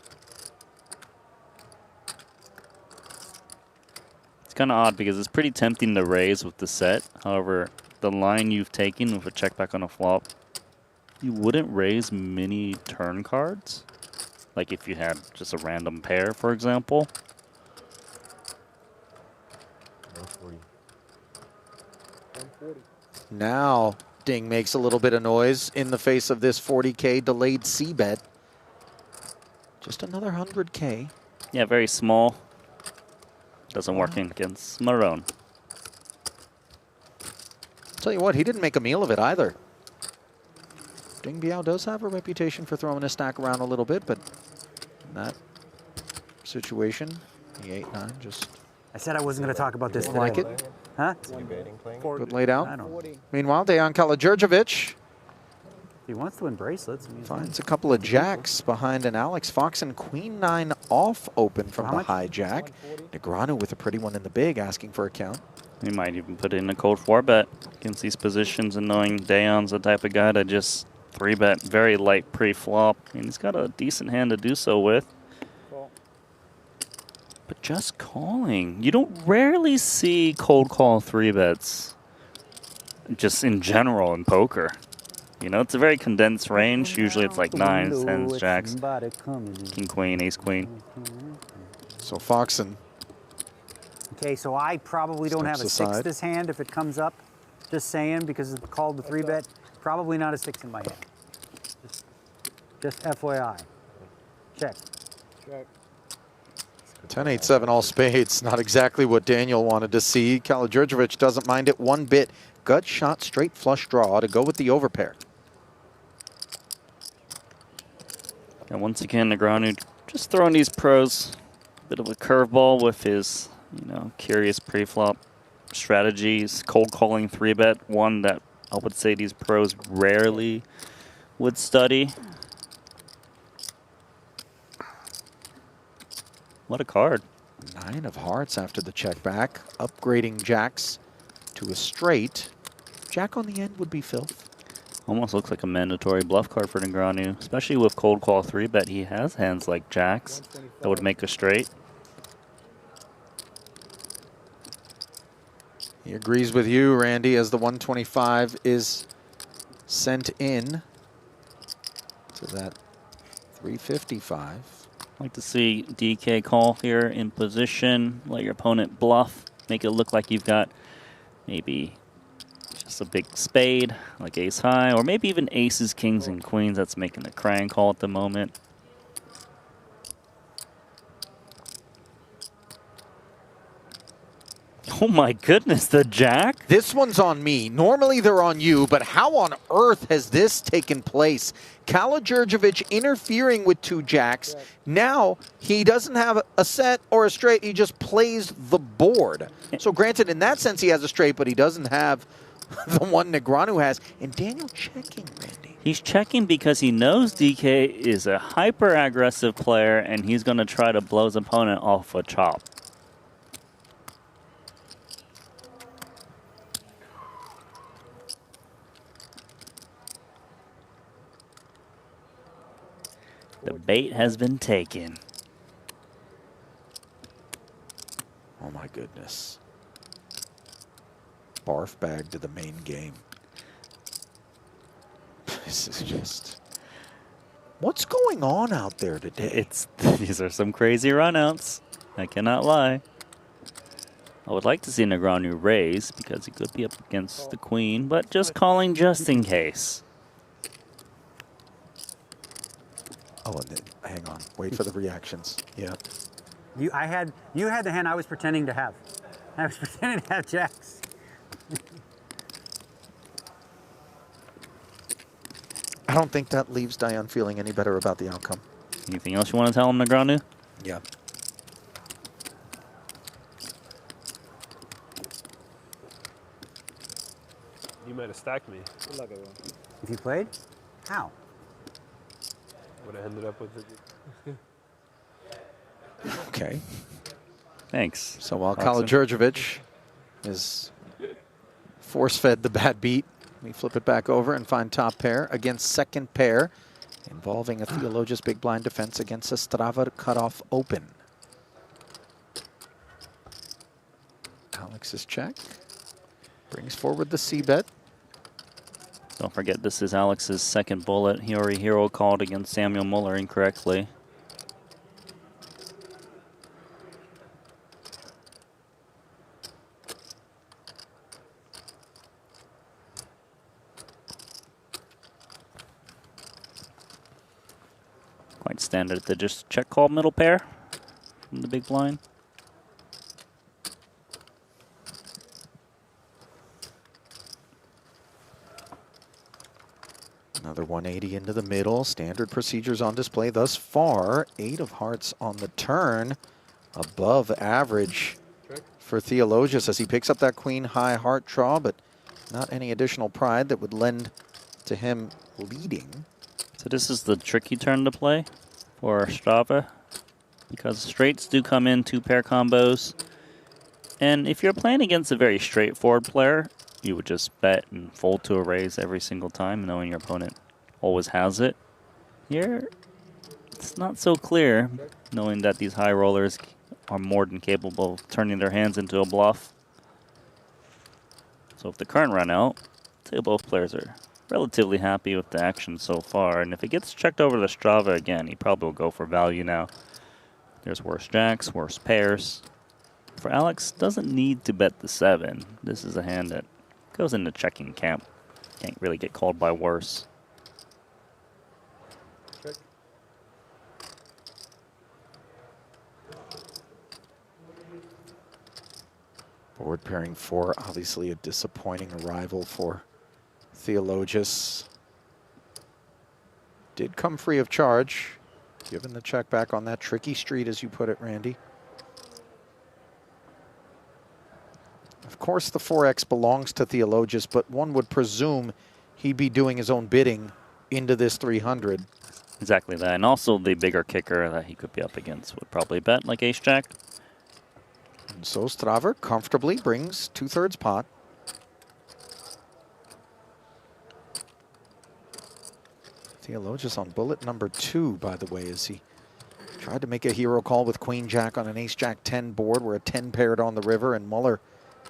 It's kind of odd because it's pretty tempting to raise with the set. However, the line you've taken with a check back on a flop, you wouldn't raise many turn cards. Like if you had just a random pair, for example. 140. Now, Ding makes a little bit of noise in the face of this 40K delayed C-bet. Just another 100K. Yeah, very small. Doesn't work against Marone. Tell you what, he didn't make a meal of it either. Ding Biao does have a reputation for throwing his stack around a little bit, but in that situation, the 8-9 just... I said I wasn't going to talk about this today. Like it? Huh? Good laid out. I don't. Meanwhile, Dejan Karađorđević He wants to win bracelets. I mean, finds a couple of jacks behind an Alex Foxen Queen 9 off open from the high jack. Negreanu with a pretty one in the big, asking for a count. He might even put in a cold 4-bet against these positions, and knowing Dejan's the type of guy to just 3-bet very light pre-flop. And he's got a decent hand to do so with. But just calling. You don't rarely see cold call 3-bets just in general in poker. You know, it's a very condensed range. Usually it's like 9s, 10s, jacks, king, queen, ace, queen. So Foxen. Okay, so I probably don't have a 6 this hand if it comes up. Just saying, because it's called the 3-bet. Probably not a 6 in my hand. Just FYI. Check. Check. 10-8-7 all spades. Not exactly what Daniel wanted to see. Karađorđević doesn't mind it one bit. Gut shot, straight flush draw to go with the overpair. And once again, Negreanu just throwing these pros. Bit of a curveball with his, curious pre-flop strategies. Cold calling 3-bet, one that I would say these pros rarely would study. What a card. 9 of hearts after the check back. Upgrading jacks to a straight. Jack on the end would be filth. Almost looks like a mandatory bluff card for Negreanu, especially with cold call 3-bet. He has hands like jacks that would make a straight. He agrees with you, Randy, as the 125 is sent in to that 355. I'd like to see DK call here in position, let your opponent bluff, make it look like you've got maybe just a big spade, like ace high, or maybe even aces, kings, and queens that's making the crying call at the moment. Oh my goodness, the jack? This one's on me. Normally they're on you, but how on earth has this taken place? Karađorđević interfering with 2 jacks. Now he doesn't have a set or a straight, he just plays the board. So granted, in that sense he has a straight, but he doesn't have the one Negreanu has. And Daniel checking, Randy. He's checking because he knows DK is a hyper-aggressive player and he's going to try to blow his opponent off a chop. The bait has been taken. Oh my goodness. Barf bag to the main game. This is just... What's going on out there today? These are some crazy runouts. I cannot lie. I would like to see Negreanu raise because he could be up against the queen, but just calling just in case. Oh, and then, hang on. Wait for the reactions. Yeah. You had the hand I was pretending to have. I was pretending to have jacks. I don't think that leaves Diane feeling any better about the outcome. Anything else you want to tell him, Negreanu? Yeah. You might have stacked me. If you played? How? Would have ended up with it. Okay. Thanks. So while Karađorđević is force-fed the bad beat, we flip it back over and find top pair against second pair. involving a Theologius big blind defense against a Strava cutoff open. Alex's check brings forward the C-bet. Don't forget, this is Alex's second bullet. He already hero called against Samuel Muller incorrectly. Quite standard to just check call middle pair from the big blind. Another 180 into the middle. Standard procedures on display thus far. 8 of hearts on the turn. Above average for Theologius as he picks up that queen high heart draw, but not any additional pride that would lend to him leading. So this is the tricky turn to play for Strava, because straights do come in 2-pair combos. And if you're playing against a very straightforward player, you would just bet and fold to a raise every single time, knowing your opponent always has it. Here, it's not so clear, knowing that these high rollers are more than capable of turning their hands into a bluff. So if the current run out, I'd say both players are relatively happy with the action so far. And if it gets checked over to Strava again, he probably will go for value now. There's worse jacks, worse pairs. For Alex, doesn't need to bet the 7. This is a hand that goes into checking camp. Can't really get called by worse. Check. Board pairing 4, obviously a disappointing arrival for Theologius. Did come free of charge, given the check back on that tricky street, as you put it, Randy. Of course, the 4X belongs to Theologius, but one would presume he'd be doing his own bidding into this 300. Exactly that. And also the bigger kicker that he could be up against would probably bet like ace-jack. And so Strava comfortably brings 2/3 pot. Theologius on bullet number 2, by the way, as he tried to make a hero call with queen-jack on an ace-jack 10 board where a 10 paired on the river, and Muller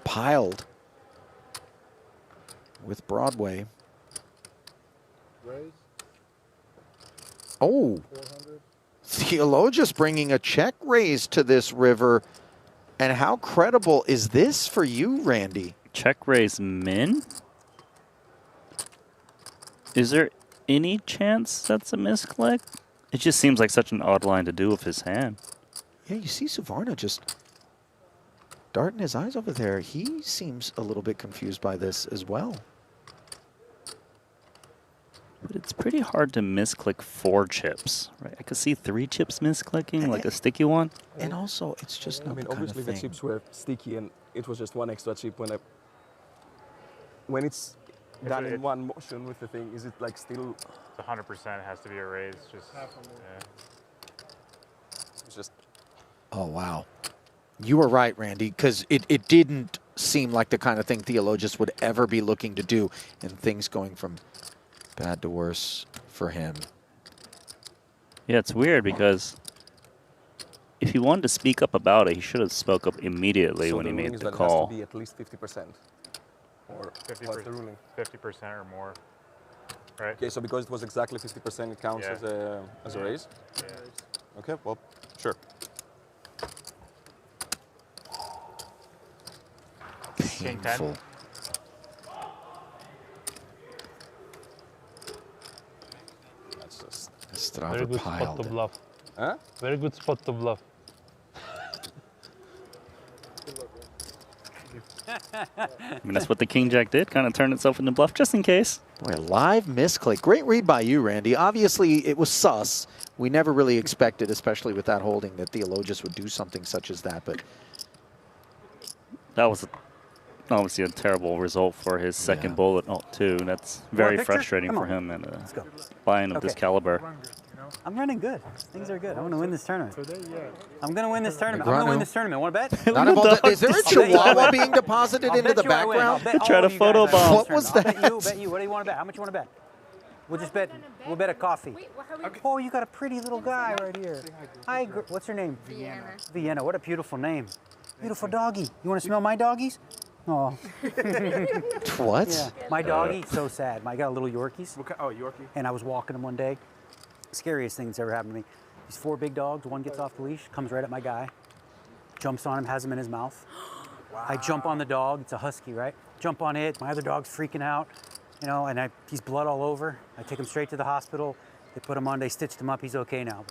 piled with Broadway. Raise. Oh, 400. Theologius bringing a check raise to this river. And how credible is this for you, Randy? Check raise min? Is there any chance that's a misclick? It just seems like such an odd line to do with his hand. Yeah, you see Suvarna just darting his eyes over there. He seems a little bit confused by this as well. But it's pretty hard to misclick 4 chips, right? I could see 3 chips misclicking, like a sticky one. And also, it's just not the kind of obviously the thing. chips were sticky, and it was just one extra chip. When it's done in one motion with the thing, is it like still? 100% has to be a raise. Just It's just. Oh, wow. You were right, Randy, because it didn't seem like the kind of thing Theologius would ever be looking to do, and things going from bad to worse for him. Yeah, it's weird because if he wanted to speak up about it, he should have spoke up immediately when he made the call. It has to be at least 50%. Or 50%, what's the ruling? 50% or more, right? Okay, so because it was exactly 50%, it counts as a raise? Yeah. Okay, well, sure. Painful. That's just Strava Very good spot piled to it. bluff. Huh? Very good spot to bluff. I mean, that's what the king-jack did, kind of turned itself into bluff just in case. Boy, a live misclick. Great read by you, Randy. Obviously, it was sus. We never really expected, especially with that holding, that Theologius would do something such as that. But that was obviously a terrible result for his second bullet, too. That's very frustrating for him and a buy-in of this caliber. I'm running good. Things are good. I want to win this tournament. I'm going to win this tournament. I'm going to win this tournament. Want to bet? Not involved. Is there a chihuahua being deposited into the background? Try to photobomb. What was that? I'll bet you. What do you want to bet? How much you want to bet? We'll bet a coffee. Oh, you got a pretty little guy right here. Hi, what's your name? Vienna. Vienna. What a beautiful name. Beautiful doggy. You want to smell my doggies? Oh. What? Yeah. My doggy, so sad. I got a little Yorkies. Oh, Yorkie. And I was walking him one day. Scariest thing that's ever happened to me. These 4 big dogs. One gets off the leash, comes right at my guy, jumps on him, has him in his mouth. Wow. I jump on the dog. It's a husky, right? Jump on it. My other dog's freaking out, you know, and he's blood all over. I take him straight to the hospital. They put him on. They stitched him up. He's okay now.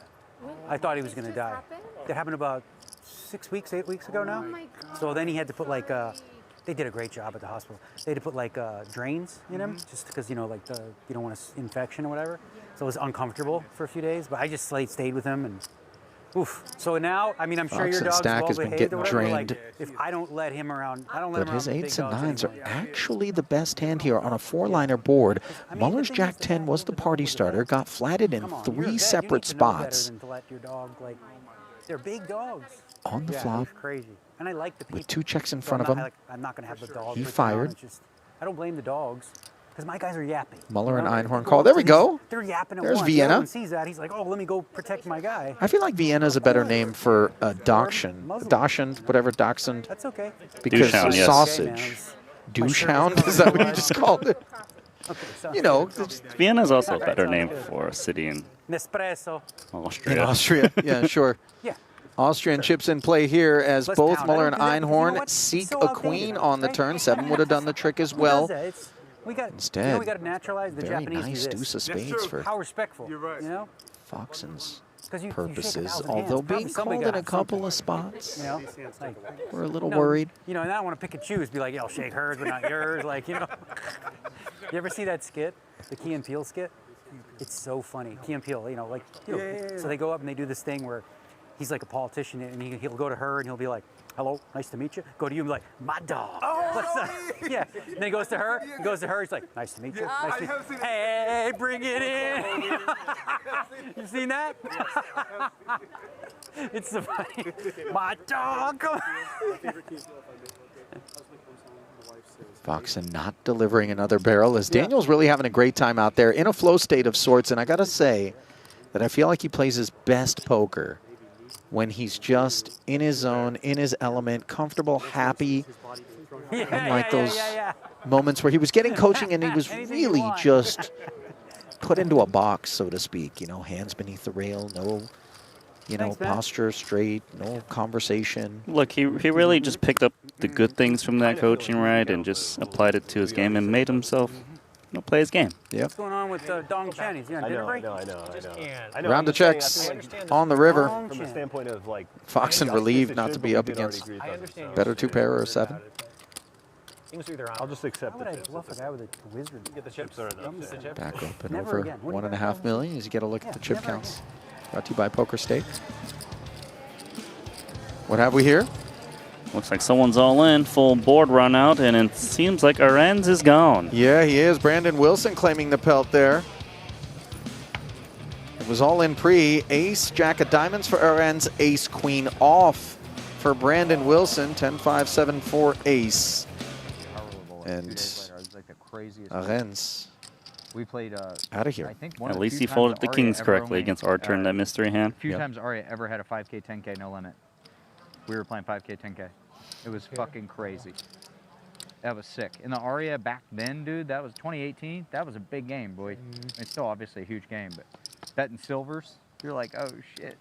But I thought he was going to die. That happened about 6 weeks, 8 weeks ago now. So then he had to put like, they did a great job at the hospital. They had to put like drains in him, just because, you know, like you don't want an infection or whatever. So it was uncomfortable for a few days, but I just stayed with him and oof. So now, I mean, I'm sure your dog's Stack well has been behaved getting or whatever. drained. Like, if I don't let him around, I don't let him But around his the big 8s and dogs 9s are anymore. actually the best hand here on a 4-liner board. Muller's Jack 10 was the party starter, got flatted in 3 separate spots. To let your dog, like, they're big dogs. On the Yeah, flop, it's crazy. And I like the people. with 2 checks in So front of him, I'm not going to have the dog. he put down. fired. It's just, I don't blame the dogs. Because my guys are yapping. Muller and you know? Einhorn call. There we go. They're yapping at There's once. Vienna. Everyone sees that. He's like, oh, let me go protect my guy. I feel like Vienna is a better name for a Dachshund, whatever Dachshund. That's okay. Because Douchehound, yes. sausage. Douchehound? Is that what you just called it? You know, Vienna is also a better name for a city in Nespresso. Austria. in Austria. Yeah, sure. Yeah. Austrian chips in play here as Let's both pound. Muller I and don't do that, 'cause you know Einhorn what? seek It's so a outdated, queen on the right? turn. 7 would have done the trick as Who well. does that? It's, we got, Instead, you know, we got to naturalize the very Japanese nice do this. deuce of spades for How respectful. You're right. You know? Foxen's 'Cause you shake purposes, 1,000 although hands. Probably being somebody called in got a couple something. of spots. You know? Like, We're a little no, worried. You know, and I don't want to pick and choose. Be like, yeah, I'll shake hers, but not yours. Like, you know. You ever see that skit? The Key and Peele skit? It's so funny. Key and Peele, you know, like, you know, so they go up and they do this thing where he's like a politician and he'll go to her and he'll be like, hello, nice to meet you. Go to you and be like, my dog. Yeah. And then he goes to her. He goes to her. He's like, nice to meet you. Nice to meet you. Hey, bring it in. You seen that? It's so funny. My dog. Foxen not delivering another barrel as Daniel's really having a great time out there in a flow state of sorts. And I got to say that I feel like he plays his best poker when he's just in his zone, in his element, comfortable, happy. Unlike those moments where he was getting coaching and he was really just put into a box, so to speak. You know, hands beneath the rail, no, you know, posture straight, no conversation. Look, he really just picked up the good things from that coaching, right, and just applied it to his game and made himself, you know, play his game. Yep. What's going on with Dong Chen? Is he on dinner break? I know. Round of checks on the river. From the standpoint of like Foxen relieved not to be up against better 2-pair or 7. I'll just accept How would I it. bluff a guy with a wizard? Get the chips or enough. Back up and Never over again. What do you 1.5 million as you get a look at the chip counts. Brought to you by Poker State. What have we here? Looks like someone's all in, full board run out, and it seems like Arenz is gone. Yeah, he is. Brandon Wilson claiming the pelt there. It was all in pre. Ace, Jack of Diamonds for Arenz, Ace, Queen off for Brandon Wilson. 10-5, 7-4, Ace. And Arenz we played out of here. I think one At of the least few he folded times the Aria kings ever correctly only, against our turn, that mystery hand. A few times Aria ever had a 5K, 10K, no limit. We were playing 5K, 10K. It was fucking crazy. That was sick. And the Aria back then, dude, that was 2018. That was a big game, boy. It's still obviously a huge game, but betting silvers, you're like, oh shit.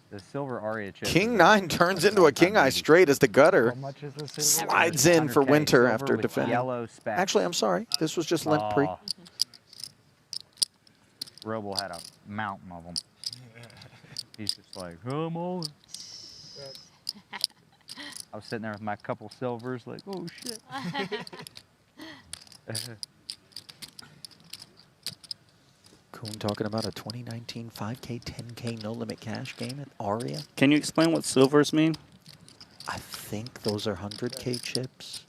The silver Aria chip. King 9 turns into a King Eye straight as the gutter slides in for Winter after defending. Yellow specs. Actually, I'm sorry. This was just limp pre. Robo had a mountain of them. He's just like, oh, I'm all in. I was sitting there with my couple silvers like, oh shit. Kuhn talking about a 2019 5K, 10K no limit cash game at Aria. Can you explain what silvers mean? I think those are 100K chips.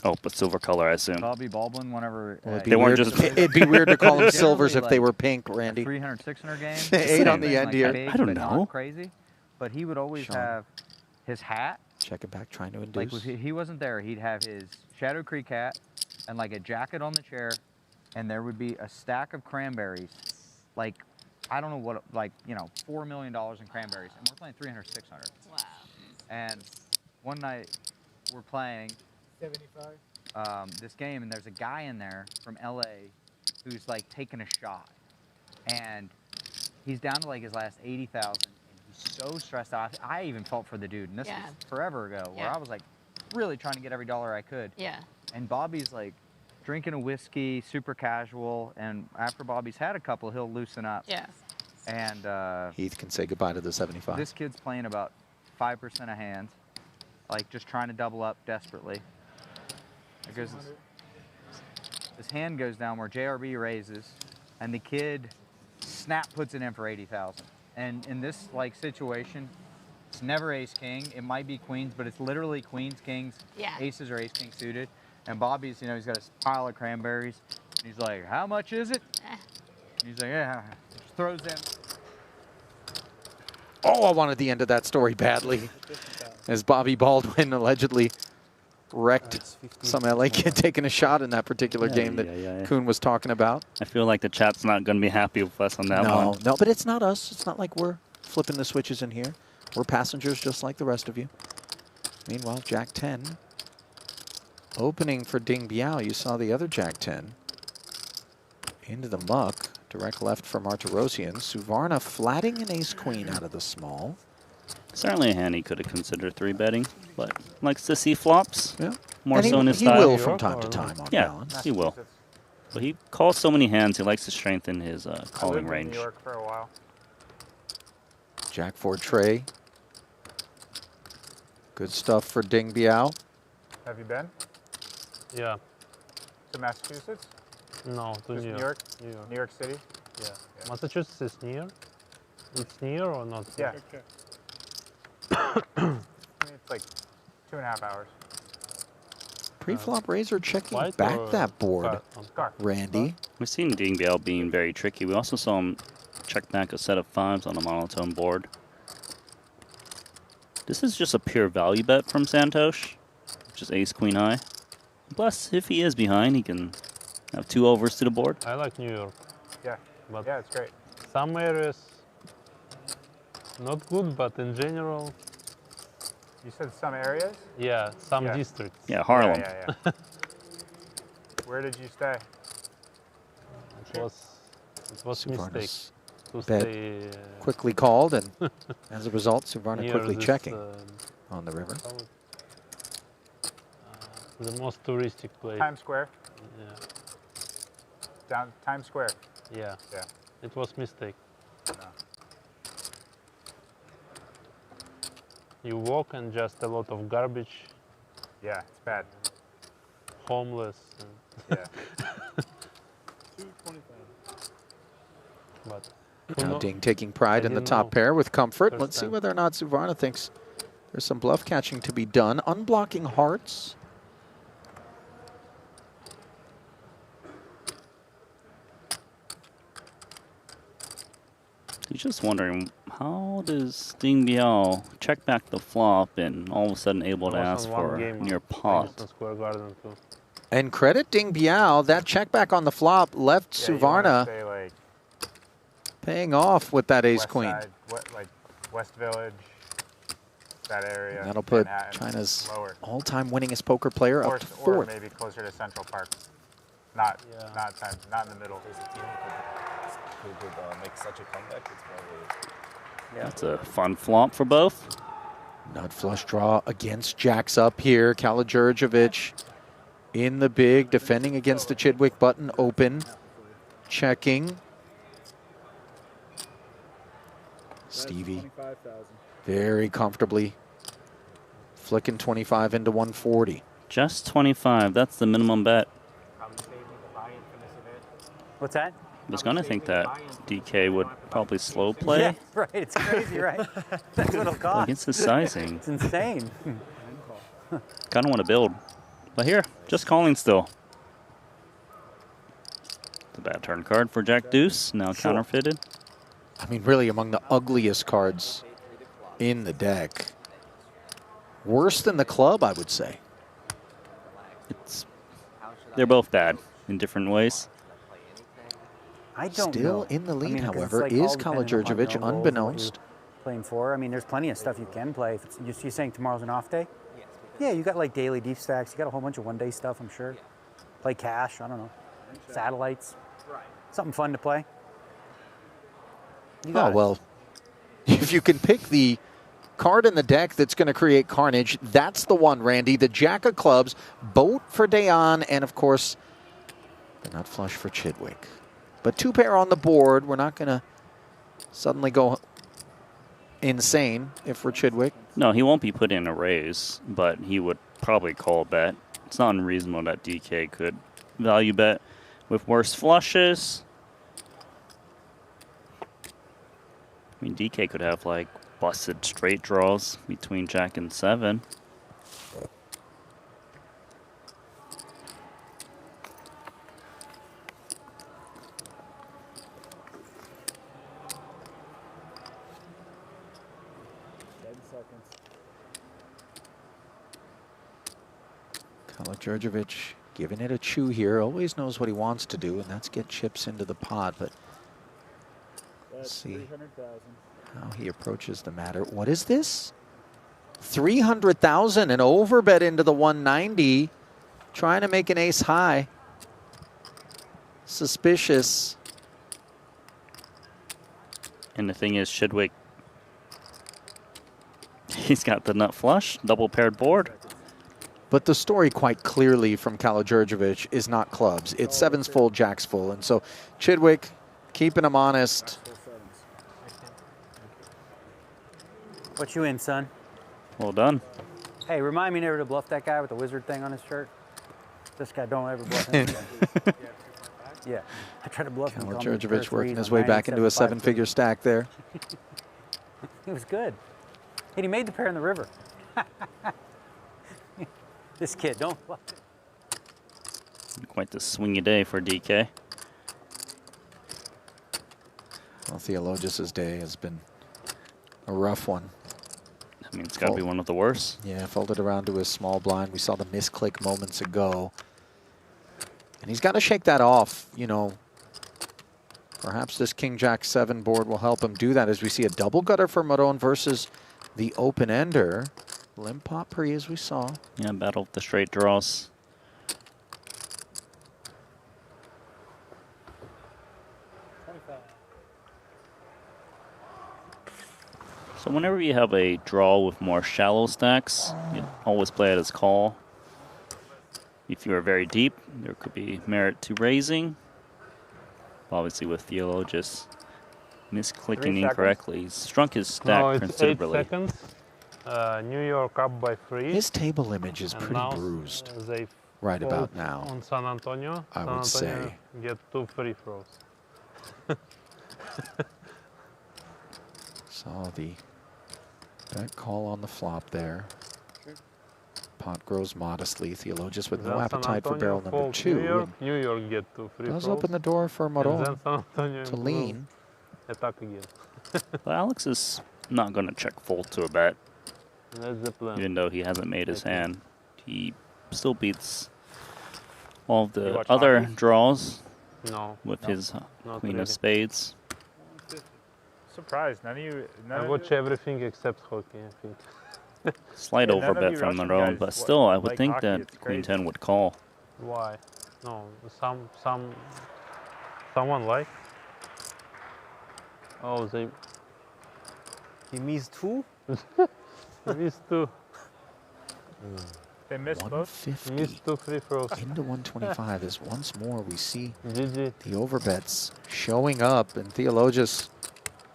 Oh, but silver color, I assume. Bobby Baldwin, whenever they weren't just. It'd be weird to call them silvers if they were pink, Randy. 300, 600 games. 8 on the end here. Big, I don't but know. Not crazy, but he would always have his hat. Check it back, trying to induce. Like he wasn't there, he'd have his Shadow Creek hat and like a jacket on the chair and there would be a stack of cranberries, like, I don't know what, like, you know, $4 million in cranberries, and we're playing 300, 600. Wow. And one night we're playing 75. This game, and there's a guy in there from LA who's like taking a shot, and he's down to like his last 80,000, and he's so stressed out. I even felt for the dude, and this was forever ago, where I was like really trying to get every dollar I could. Yeah. And Bobby's like drinking a whiskey, super casual, and after Bobby's had a couple, he'll loosen up. Yeah. And Heath can say goodbye to the 75. this kid's playing about 5% of hands, like just trying to double up desperately. There goes this hand goes down where JRB raises, and the kid snap puts it in for 80,000. And in this like situation, it's never ace king. It might be queens, but it's literally queens, kings, aces or ace king suited. And Bobby's, you know, he's got a pile of cranberries. And he's like, "How much is it?" And he's like, "Yeah." Just throws in. Oh, I wanted the end of that story badly, as Bobby Baldwin allegedly wrecked some LA kid taking a shot in that particular game that Kuhn was talking about. I feel like the chat's not going to be happy with us on that one. No, but it's not us. It's not like we're flipping the switches in here. We're passengers just like the rest of you. Meanwhile, Jack 10. Opening for Ding Biao. You saw the other Jack 10. Into the muck. Direct left for Martirosian. Suvarna flatting an ace-queen out of the small. Certainly a hand he could have considered 3-betting, but likes to see flops. Yeah. More And so in his he style. will from time to time on balance. He will. But he calls so many hands, he likes to strengthen his calling I lived range. in New York for a while. Jack 4 tray. Good stuff for Ding Biao. Have you been Yeah. to Massachusetts? No, to Just New York? New York. New York City? Yeah. Massachusetts is near? It's near or not? Yeah. I mean, it's like 2.5 hours. Pre-flop razor checking White back or that board. Scar. Randy. We've seen Ding Biao being very tricky. We also saw him check back a set of 5s on a monotone board. This is just a pure value bet from Santosh, just ace queen high. Plus, if he is behind, he can have 2 overs to the board. I like New York. Yeah. But Yeah, it's great. some areas not good, but in general, You said some areas? yeah, some Yeah. districts. Yeah, Harlem. Yeah. Where did you stay? It was a mistake to Bet stay quickly called, and as a result, Suvarna near quickly this, checking on the river. The most touristic place. Times Square? Yeah. Down Times Square? Yeah. Yeah. It was mistake. No. You walk and just a lot of garbage, Yeah, it's bad. homeless. And Yeah. but Now Ding taking pride in the top pair with comfort. Let's see whether or not Suvarna thinks there's some bluff catching to be done. Unblocking hearts. He's just wondering, how does Ding Biao check back the flop and all of a sudden able to ask for near pot? Square Garden too. And credit Ding Biao, that check back on the flop left Suvarna Say like paying off with that ace West queen. Side, like West Village, that area. That'll put Manhattan, China's lower. all-time winningest poker player up to Or 4th. maybe closer to Central Park. Not in the middle. Could make such a comeback. It's probably That's a fun flop for both. Nut flush draw against jacks up here. Kalajurjevic in the big, defending against the Chidwick button, open, checking. Stevie very comfortably flicking 25 into 140. Just 25. That's the minimum bet. What's that? I was going to think that DK would probably slow play. Yeah, right. It's crazy, right? That's what it'll cost. Against the sizing. It's insane. Kind of want to build. But here, just calling still. It's a bad turn card for Jack Deuce, now counterfeited. I mean, really among the ugliest cards in the deck. Worse than the club, I would say. They're both bad in different ways. I don't Still know. in the lead, I mean, 'cause it's however, like is all dependent upon Kala-Djurdjevic, your own goals and what you're unbeknownst. Playing for. I mean, there's plenty of stuff you can play. If it's, you're saying tomorrow's an off day? Yeah, you got like daily deep stacks. You got a whole bunch of one-day stuff, I'm sure. Play cash. I don't know. Satellites. Something fun to play. You got Oh, it. well, if you can pick the card in the deck that's going to create carnage, that's the one, Randy. The Jack of Clubs, boat for Dayan, and of course, the nut flush for Chidwick. But 2 pair on the board. We're not going to suddenly go insane if we're Chidwick. No, he won't be put in a raise, but he would probably call bet. It's not unreasonable that DK could value bet with worse flushes. I mean, DK could have like busted straight draws between Jack and 7. Kala-Djurdjevic giving it a chew here. Always knows what he wants to do, and that's get chips into the pot. But let's see how he approaches the matter. What is this? 300,000, an overbet into the 190. Trying to make an ace high. Suspicious. And the thing is, Chidwick, he's got the nut flush, double paired board. But the story quite clearly from Kala-Djurdjevic is not clubs. It's 7s full, Jacks full. And so Chidwick keeping him honest. What you in, son? Well done. Hey, remind me never to bluff that guy with the wizard thing on his shirt. This guy, don't ever bluff him again. Yeah, I tried to bluff him. Kala-Djurdjevic working his way back into a 7-figure stack there. He was good. Hey, he made the pair in the river. This kid, don't bluff it. Quite the swingy day for DK. Well, Theologis's day has been a rough one. I mean, it's got to be one of the worst. Yeah, folded around to his small blind. We saw the misclick moments ago. And he's got to shake that off, you know. Perhaps this King-Jack-7 board will help him do that as we see a double gutter for Maron versus the open-ender. Limp pot pre, as we saw. Yeah, battle with the straight draws. So whenever you have a draw with more shallow stacks, you always play it as call. If you are very deep, there could be merit to raising. Obviously with Theologis misclicking incorrectly, he's shrunk his stack considerably. 8 seconds. New York up by 3. His table image is pretty bruised they right fold about now. On San Antonio, I San would Antonio say. Get 2 free throws. Saw the bet call on the flop there. Pot grows modestly. Theologius with no Then San appetite for Antonio barrel number fold 2. New York get 2 free Does throws. open the door for And Maron then San Antonio to lean. Attack again. But Alex is not going to check fold to a bet. That's the plan. Even though he hasn't made his hand, he still beats all of You the watch other hockey? draws No. with No, his not queen really. of spades. Surprised, none of you. None I of watch you, everything except hockey, I think. Slight Yeah, none of overbet you from Russian Maron, guys but still, I would like think hockey, that it's queen crazy. 10 would call. Why? No, someone like. Oh, they. He missed 2? He missed 2. they missed both. 150 Missed 2 free throws. into 125 as once more we see GG. the overbets showing up, and Theologus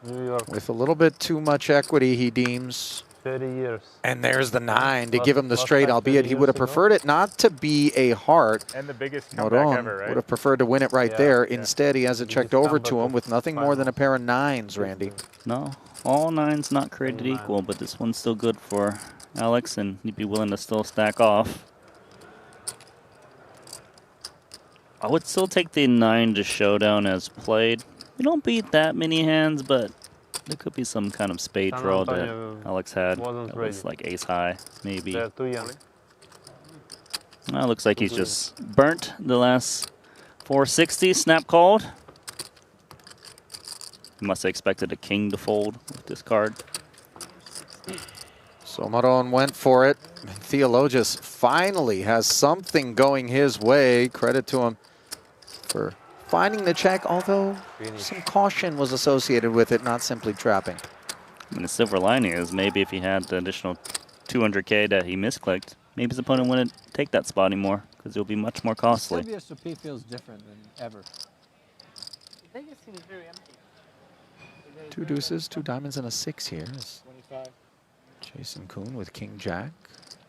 New York. with a little bit too much equity, he deems. 30 years. And there's the 9 to Last- give him the last straight, time albeit 30 he would have years ago. preferred it not to be a heart. And the biggest comeback Maron ever, right? would have preferred to win it right Yeah, there. yeah. Instead, he has it checked Biggest over to comeback him with nothing more than a pair of 9s, Randy. No, all 9s not created Nine. equal, but this one's still good for Alex, and he'd be willing to still stack off. I would still take the 9 to showdown as played. You don't beat that many hands, but there could be some kind of spade San draw that Antonio Alex had. wasn't That was ready. like ace high, maybe. They're too young. Well, looks like he's just burnt the last 460. Snap called. He must have expected a king to fold with this card. So Maron went for it. Theologus finally has something going his way. Credit to him for finding the check, although some caution was associated with it, not simply trapping. I mean, the silver lining is maybe if he had the additional 200K that he misclicked, maybe his opponent wouldn't take that spot anymore because it'll be much more costly. WSOP feels different than ever. Vegas seems very empty. 2 deuces, 2 diamonds, and a 6 here. 25. Jason Kuhn with King Jack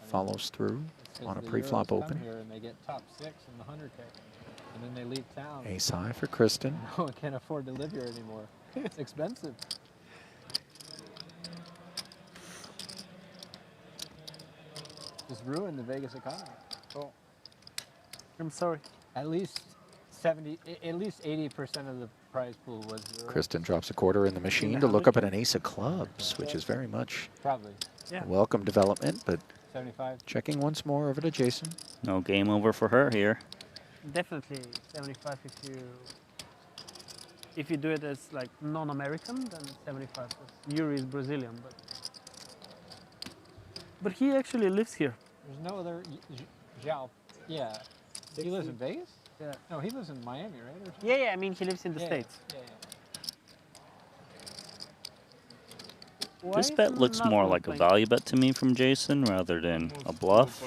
follows through on a The pre-flop Euros come open. here and they get top 6 in the 100K. And then they leave town. Ace high for Kristen. No one can't afford to live here anymore. It's expensive. Just ruined the Vegas economy. Oh. I'm sorry. At least 80% of the prize pool was Euro. Kristen drops a quarter in the machine to look up at an ace of clubs, which is very much Probably. a welcome development, but 75. checking once more over to Jason. No game over for her here. Definitely 75 if you do it as like non-American, then 75. Yuri is Brazilian, but he actually lives here. There's no other Zhao. Yeah. He lives in Vegas? Yeah. No, he lives in Miami, right? Or something? Yeah, I mean he lives in the Yeah, States. Yeah. This bet looks more like a value bet to me from Jason rather than a bluff.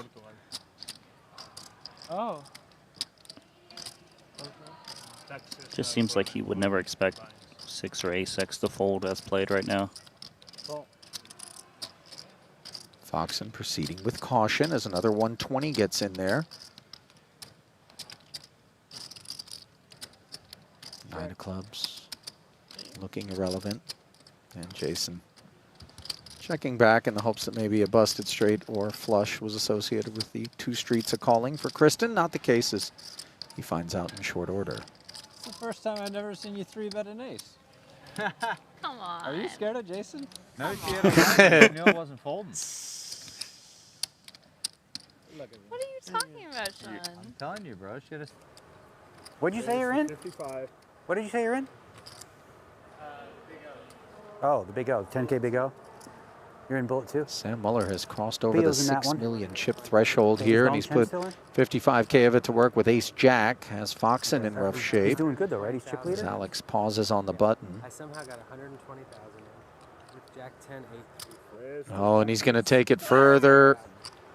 Oh. Just seems like he would never expect 6 or ace-x to fold as played right now. Foxen proceeding with caution as another 120 gets in there. 9 of clubs, looking irrelevant. And Jason checking back in the hopes that maybe a busted straight or flush was associated with the 2 streets of calling for Kristen. Not the case, as he finds out in short order. It's the first time I've ever seen you 3-bet an ace. Come on. Are you scared of Jason? No, she had a knew it wasn't folding. What are you talking about, Sean? I'm telling you, bro. She had a... What'd you say you're in? 55. What did you say you're in? Oh, the big O, 10K big O. You're in bullet too? Sam Muller has crossed over the Theo's in that 6 one. million chip threshold Is here, and Dom he's 10 put still in? 55K of it to work with Ace Jack. Has Foxen in rough He's shape. doing good though, right? He's chip As leader? Alex pauses on the button. I somehow got 120,000 with Jack 10, 8. Oh, and he's going to take it further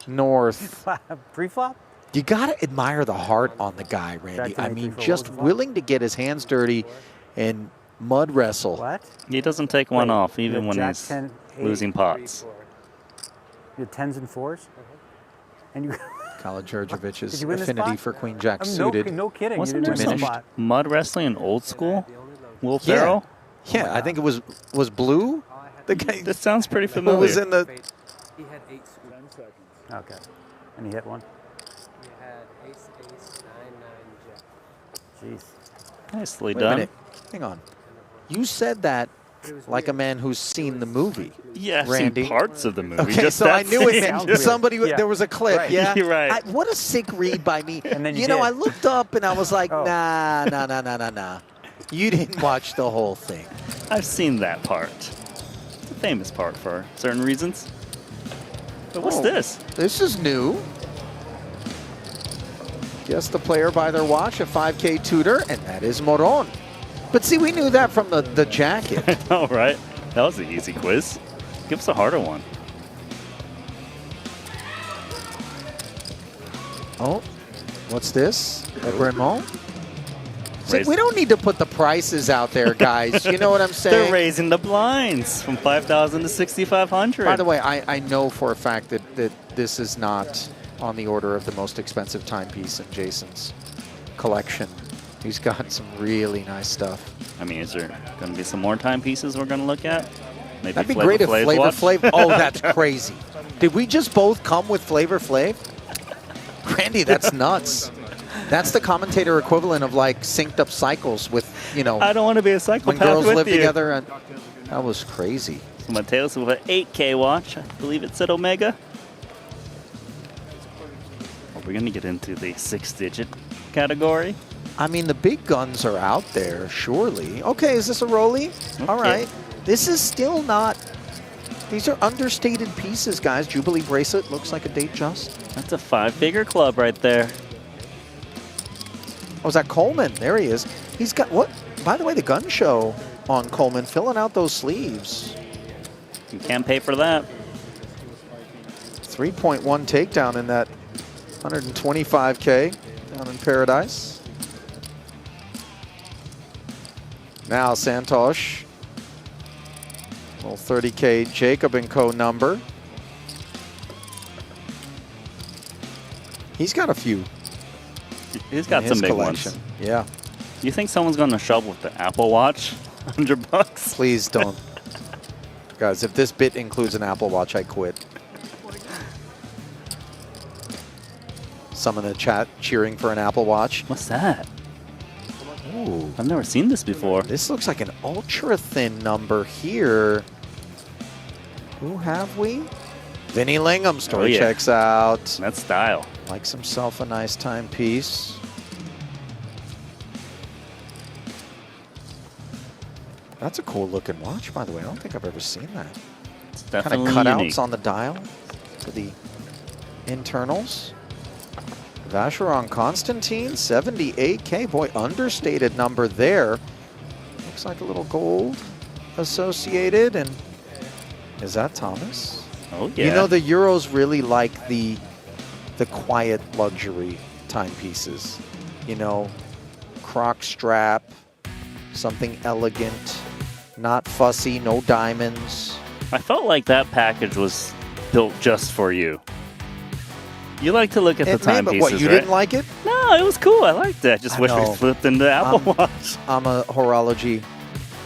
north. Pre-flop? You got to admire the heart on the guy, Randy. I mean, just willing to get his hands dirty and mud wrestle. What? He doesn't take one off, even when Jack he's 10, 8, losing pots. You had 10s and 4s? And you... Kala Did Djurdjevic's you win this affinity spot? for Queen Jack I mean, suited. No kidding. Wasn't you there didn't win some the spot. mud wrestling in old school? Will Ferrell? Yeah, I think it was Blue. The guy. This sounds pretty Who familiar. was in the? He had 8 scoops. 10 seconds. Okay. And he hit one? He had ace, 9, 9, jack. Jeez. Nicely Wait a done. minute. Hang on. You said that like a man who's seen the movie. Yeah, I've Randy. seen parts of the movie. Okay, just so I that knew it. scene. Meant somebody. Yeah. There was a clip. Right. Yeah, You're right. What a sick read by me. And then you know, did. I looked up and I was like, Oh. nah. You didn't watch the whole thing. I've seen that part. It's a famous part for certain reasons. But what's Oh, this? This is new. Guess the player by their watch, a 5K tutor, and that is Moron. But see, we knew that from the jacket. All right. That was an easy quiz. Give us a harder one. Oh, what's this? A Bremont? See, Raise- we don't need to put the prices out there, guys. You know what I'm saying? They're raising the blinds from 5,000 to 6,500. By the way, I know for a fact that this is not on the order of the most expensive timepiece in Jason's collection. He's got some really nice stuff. I mean, is there going to be some more timepieces we're going to look at? Maybe That'd be great if Flavor Flav. Oh, that's crazy. Did we just both come with Flavor Flav? Randy, that's nuts. That's the commentator equivalent of like synced up cycles with, you know, I don't want to be a when psychopath girls with live you. together. And that was crazy. So Mateus with an 8K watch. I believe it said Omega. Well, we're going to get into the 6-digit category. I mean, the big guns are out there, surely. Okay, is this a rollie? All right. This is still not... These are understated pieces, guys. Jubilee bracelet looks like a date just. That's a 5-figure club right there. Oh, is that Coleman? There he is. He's got what? By the way, the gun show on Coleman, filling out those sleeves. You can't pay for that. 3.1 takedown in that 125K down in Paradise. Now Santosh. Little 30K Jacob & Co. number. He's got a few. He's got some big ones. Yeah. You think someone's going to shove with the Apple Watch? $100? Please don't. Guys, if this bit includes an Apple Watch, I quit. Some in the chat cheering for an Apple Watch. What's that? Ooh. I've never seen this before. This looks like an ultra thin number here. Who have we? Vinny Lingham story checks out. That's style. Likes himself a nice timepiece. That's a cool looking watch, by the way. I don't think I've ever seen that. It's Kind of definitely cutouts unique. on the dial for the internals. Vacheron Constantine, 78K. Boy, understated number there. Looks like a little gold associated. And is that Thomas? Oh, yeah. You know, the Euros really like the quiet luxury timepieces. You know, croc strap, something elegant, not fussy, no diamonds. I felt like that package was built just for you. You like to look at the timepieces, What, you right? didn't like it? No, it was cool. I liked it. I just wish we know. flipped into Apple Watch. I'm a horology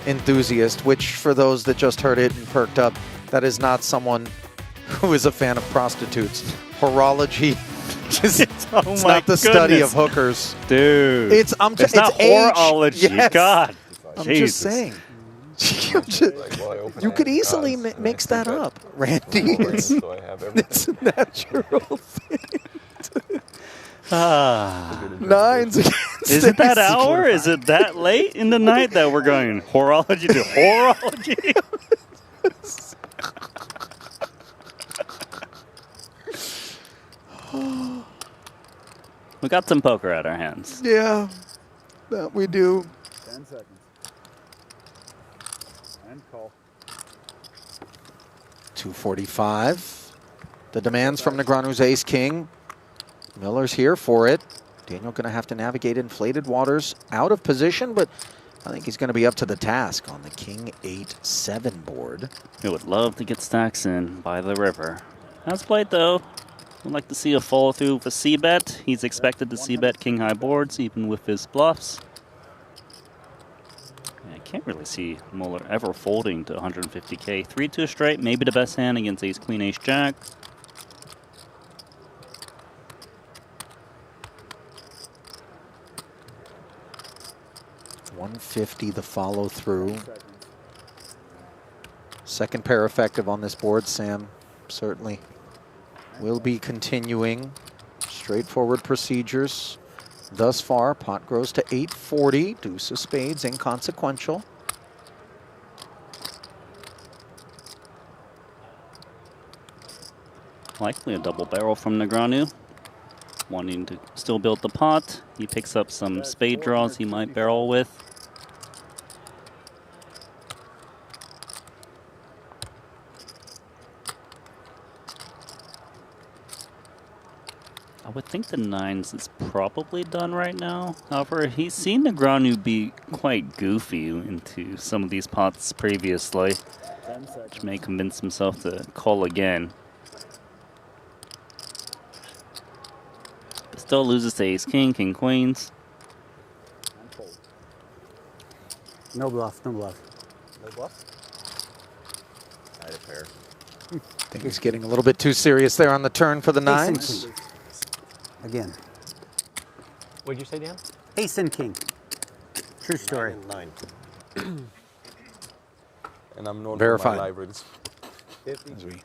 enthusiast, which for those that just heard it and perked up, that is not someone who is a fan of prostitutes. Horology is it's not the study of hookers. Dude. It's not age. horology. Yes. God. I'm Jesus. just saying. You could easily mix that up, Randy. It's a natural thing. Nines against Is it that AC. hour? Is it that late in the night that we're going horology to horology? We got some poker at our hands. Yeah, that we do. 10 seconds. And call. 245. The demands from Negreanu's ace-king. Miller's here for it. Daniel going to have to navigate inflated waters out of position, but I think he's going to be up to the task on the king 8-7 board. We would love to get stacks in by the river. As played though, would like to see a follow through with a c-bet. He's expected to c-bet king high boards even with his bluffs. I can't really see Muller ever folding to 150K. 3-2 straight, maybe the best hand against ace queen ace jack. $150 the follow through. Second pair effective on this board, Sam. Certainly will be continuing. Straightforward procedures. Thus far, pot grows to 840. Deuce of spades, inconsequential. Likely a double barrel from Negreanu. Wanting to still build the pot. He picks up some spade draws he might barrel with. I would think the nines is probably done right now. However, he's seen Negreanu be quite goofy into some of these pots previously, which may convince himself to call again. But still loses to ace king, king queens. No bluff, no bluff. No bluff? I had a pair. I think he's getting a little bit too serious there on the turn for the Ace and nines. king. Again. What'd you say, Dan? Ace and king. True story. 9. And I'm known Verified. for my libraries. As we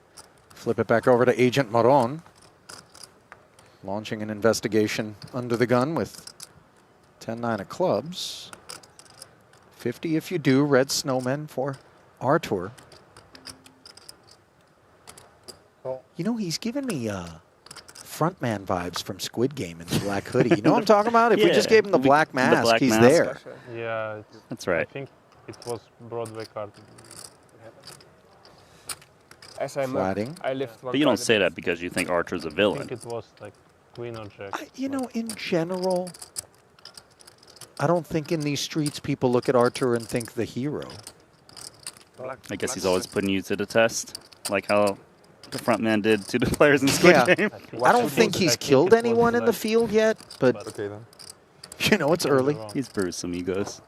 flip it back over to Agent Moron. Launching an investigation under the gun with 10-9 of clubs. 50 if you do. Red snowmen for Artur. You know, he's giving me frontman vibes from Squid Game in the black hoodie. You know what I'm talking about? If we just gave him the black mask, he's there. Yeah, that's right. I think it was Broadway card. As I'm Flatting. I left one But you don't card say a that because you think Archer's a I villain. think it was like queen or jack. You know, in general, I don't think in these streets people look at Artur and think the hero. I guess he's always putting you to the test, like how the front man did to the players in Squid Game. I don't think he's killed anyone in the field yet, but okay, then. you know, it's early. He's bruised some egos.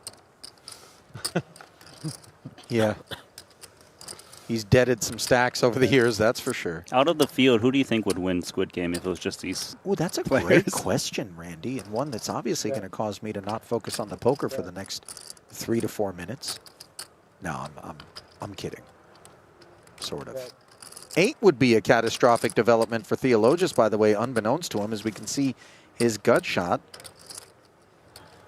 Yeah. He's deaded some stacks over the years, that's for sure. Out of the field, who do you think would win Squid Game if it was just these? Oh, that's a players? great question, Randy, and one that's obviously going to cause me to not focus on the poker for the next 3 to 4 minutes. No, I'm kidding. Sort of. 8 would be a catastrophic development for Theologus, by the way, unbeknownst to him, as we can see his gut shot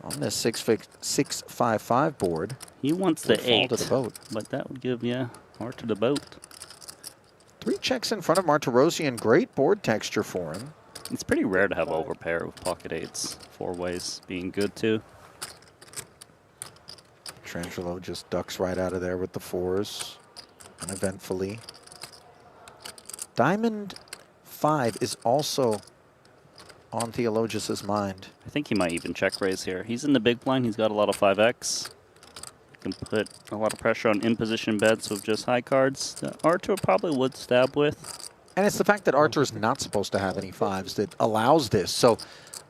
on this 6-5-5 board. He wants the Would fall 8, to the boat. but that would give Archer the boat. 3 checks in front of Martirosian. Great board texture for him. It's pretty rare to have overpair with pocket 8s. 4 ways being good too. Trangelo just ducks right out of there with the 4s, uneventfully. Diamond 5 is also on Theologus's mind. I think he might even check raise here. He's in the big blind. He's got a lot of 5x. He can put a lot of pressure on in-position bets with just high cards that Archer probably would stab with. And it's the fact that Archer is not supposed to have any 5s that allows this. So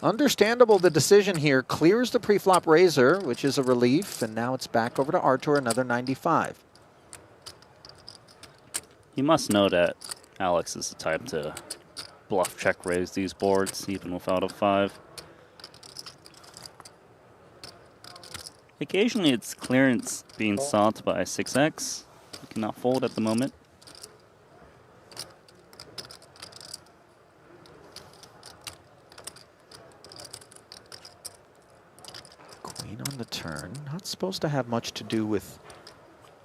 understandable, the decision here clears the pre-flop raiser, which is a relief, and now it's back over to Artur, another 95. He must know that Alex is the type to bluff check raise these boards, even without a 5. Occasionally it's clearance being sought by 6x. He cannot fold at the moment. Queen on the turn. Not supposed to have much to do with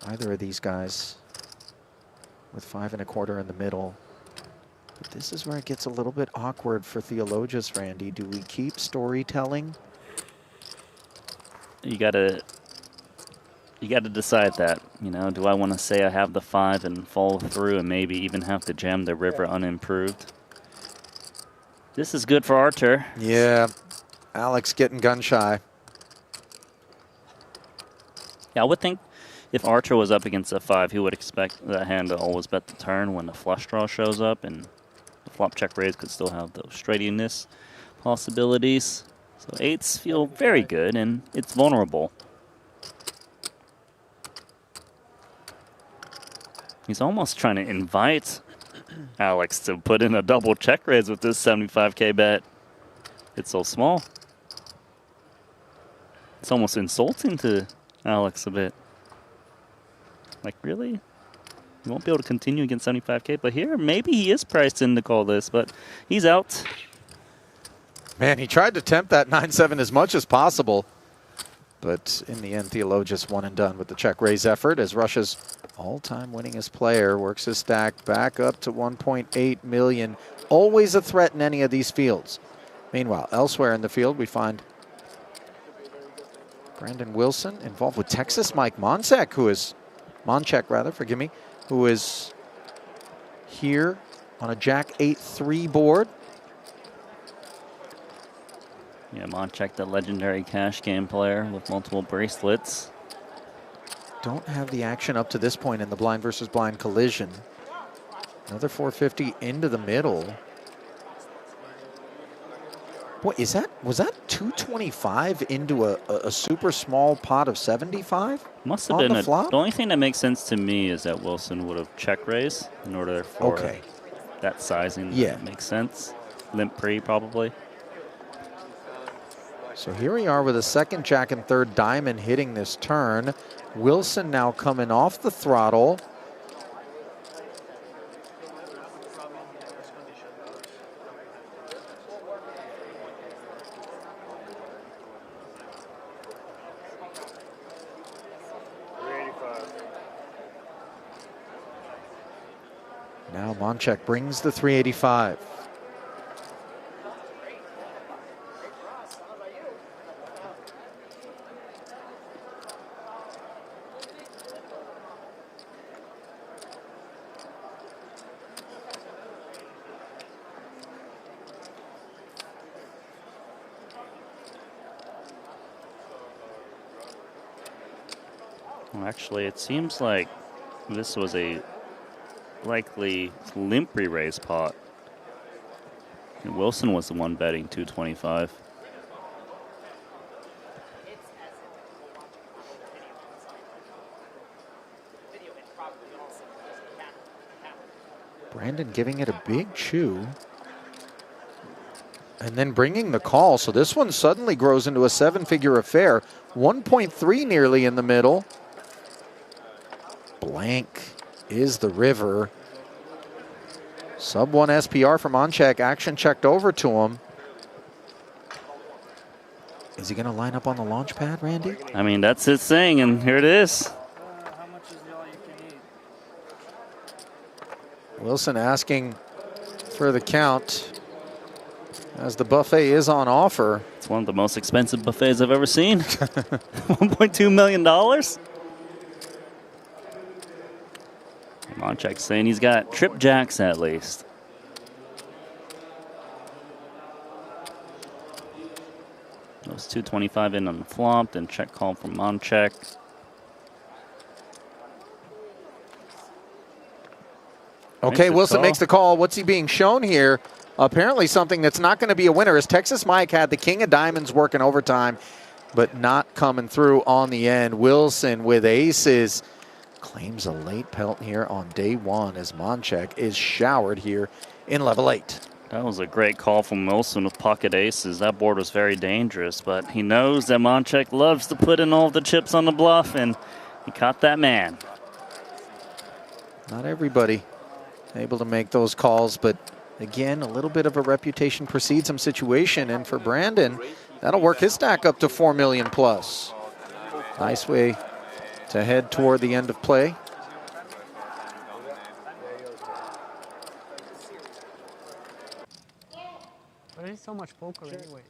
either of these guys. With 5 1/4 in the middle. But this is where it gets a little bit awkward for Theologus, Randy. Do we keep storytelling? You gotta decide that, you know, do I want to say I have the 5 and follow through and maybe even have to jam the river unimproved? This is good for Archer. Yeah, Alex getting gun shy. Yeah, I would think if Archer was up against a 5, he would expect that hand to always bet the turn when the flush draw shows up, and the flop check raise could still have those straightiness possibilities. So 8s feel very good, and it's vulnerable. He's almost trying to invite Alex to put in a double check raise with this 75K bet. It's so small. It's almost insulting to Alex a bit. Like, really? You won't be able to continue against 75K, but here, maybe he is priced in to call this, but he's out. Man, he tried to tempt that 9-7 as much as possible. But in the end, Theologus one and done with the check raise effort as Russia's all-time winningest player works his stack back up to 1.8 million. Always a threat in any of these fields. Meanwhile, elsewhere in the field, we find Brandon Wilson involved with Texas. Mike Monczek, who is who is here on a Jack 8-3 board. Yeah, Monczek, the legendary cash game player with multiple bracelets. Don't have the action up to this point in the blind versus blind collision. Another 450 into the middle. Boy, was that 225 into a super small pot of 75? Must have been the flop. The only thing that makes sense to me is that Wilson would have check raised in order for that sizing. Yeah, makes sense. Limp pre probably. So here we are with a second jack and third diamond hitting this turn. Wilson now coming off the throttle. Now Monchek brings the 385. Well, actually, it seems like this was a likely limp re-raise pot. And Wilson was the one betting 225. Brandon giving it a big chew. And then bringing the call. So this one suddenly grows into a 7-figure affair. 1.3 nearly in the middle. Blank is the river. Sub 1 SPR from Monchek. Action checked over to him. Is he going to line up on the launch pad, Randy? I mean, that's his thing, and here it is. Wilson asking for the count as the buffet is on offer. It's one of the most expensive buffets I've ever seen. $1.2 million. Monchek saying he's got trip jacks at least. Those 225 in on the flop, then check call from Monchek. Okay, Wilson makes the call. What's he being shown here? Apparently something that's not going to be a winner, as Texas Mike had the king of diamonds working overtime, but not coming through on the end. Wilson with aces claims a late pelt here on day one as Monchek is showered here in level 8. That was a great call from Wilson with pocket aces. That board was very dangerous, but he knows that Monchek loves to put in all the chips on the bluff, and he caught that man. Not everybody able to make those calls, but again, a little bit of a reputation precedes him situation, and for Brandon, that'll work his stack up to 4 million plus. Nice way to head toward the end of play. But there's so much poker anyways.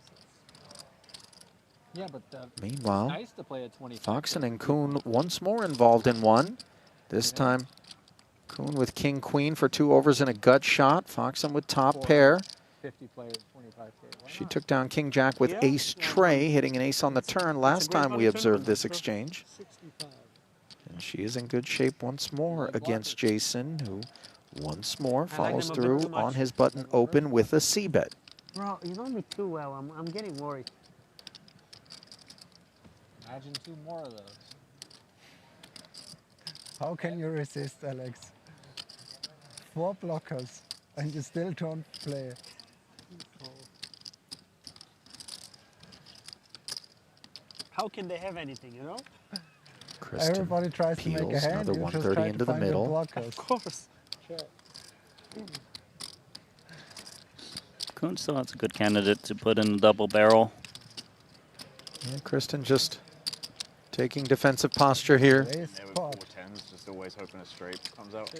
Yeah, but Meanwhile, it's nice to play at 25. Foxen and Kuhn once more involved in one. This time, Kuhn with king queen for 2 overs and a gut shot. Foxen with top pair. 50 players, 25K. She took down king jack with ace tray, hitting an ace on the turn last time we observed this exchange. And she is in good shape once more against Jason, who once more follows through on his button open with a c-bet. Bro, you know me too well. I'm getting worried. Imagine 2 more of those. How can you resist, Alex? 4 blockers, and you still don't play. How can they have anything, you know? Kristen Everybody tries to make a peels hand. another You just 130 try into to the find your middle. blockers. Of course. Sure. Kuhn still has a good candidate to put in a double barrel. Yeah, Kristen just taking defensive posture here. Yeah, with 4 tens, just always hoping a straight comes out.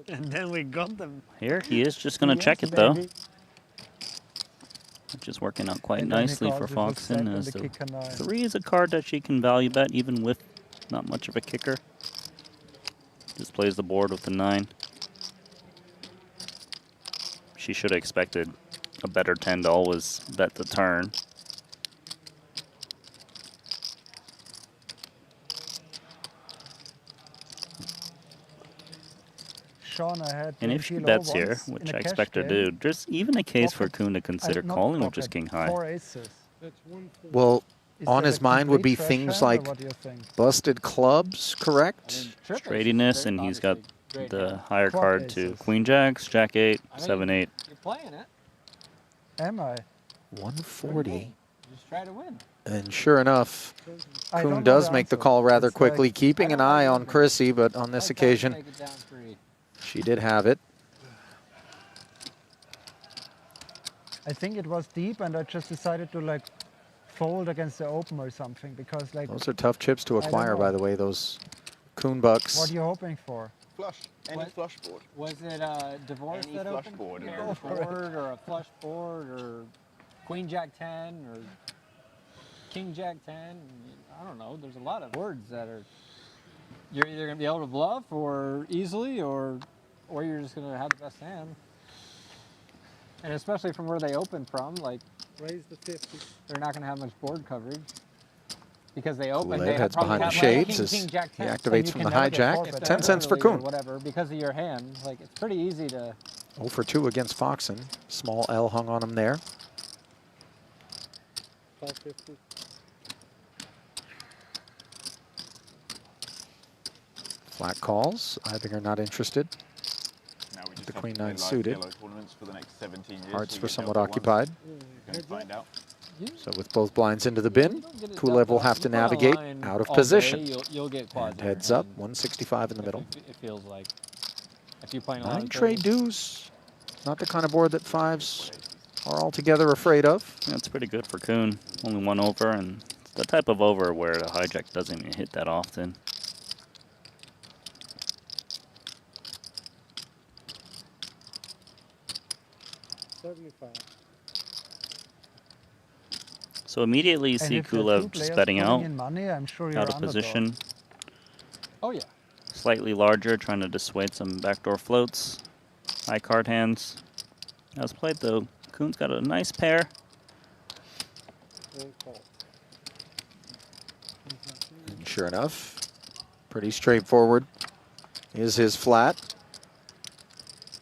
And then we got them. Here, he is just going to check it, though. Which is working out quite And then he nicely calls for with the Foxen, set and as the the kicker 9. 3 is a card that she can value bet, even with not much of a kicker. Just plays the board with the 9. She should have expected a better 10 to always bet the turn. Sean, I had And if she bets here, which I expect her to do, there's even a case for Kuhn to consider calling with just king high. 4 aces. Well, Is on that his a mind would be complete trash things hand, or like what do you think? busted clubs, correct? Stradiness, and he's got the higher Quad card to aces. queen jacks, jack 8, 7 8. You're playing it. Am I? 140. Just try to win. And sure enough, I don't know Kuhn does the make the answer. call rather It's quickly, like- keeping an eye on Chrissy, but on this occasion, Take it down 3. she did have it. I think it was deep, and I just decided to like fold against the open or something because like. Those are tough chips to I don't acquire, know. by the way, those Kuhn bucks. What are you hoping for? Flush. Any flush board. Was it a divorce Any that flush opened? board. A board or a flush board or Queen Jack 10 or King Jack 10? I don't know. There's a lot of boards that are you're either gonna be able to bluff or easily, or you're just gonna have the best hand. And especially from where they open from, like Raise the 50. they're not gonna have much board coverage. Because they open, Goulet they heads probably behind the have shades like as King Jack 10. he So activates you from can the never get hijack. forfeit 10 cents for early or Kuhn. whatever, because of your hand. Like, it's pretty easy to... 0 for 2 against Foxen. Small L hung on him there. 550. Flat calls. Either are not interested. Now we just The have Queen to play 9 live suited. yellow tournaments for the next 17 years. Hearts so we were get somewhat dealt the occupied. ones. We're going to find out. So with both blinds into the bin, Kulev will have to navigate out of position. You'll get quads. And heads up, 165 in the middle. It feels like. If you're playing a lot 9 of trade dues. Not the kind of board that 5s are altogether afraid of. That's pretty good for Kuhn. Only 1 over, and it's the type of over where the hijack doesn't even hit that often. So immediately you see Kulev just betting out, out of position. Oh yeah. Slightly larger, trying to dissuade some backdoor floats. High card hands. As played though, Kuhn's got a nice pair. And sure enough, pretty straightforward is his flat.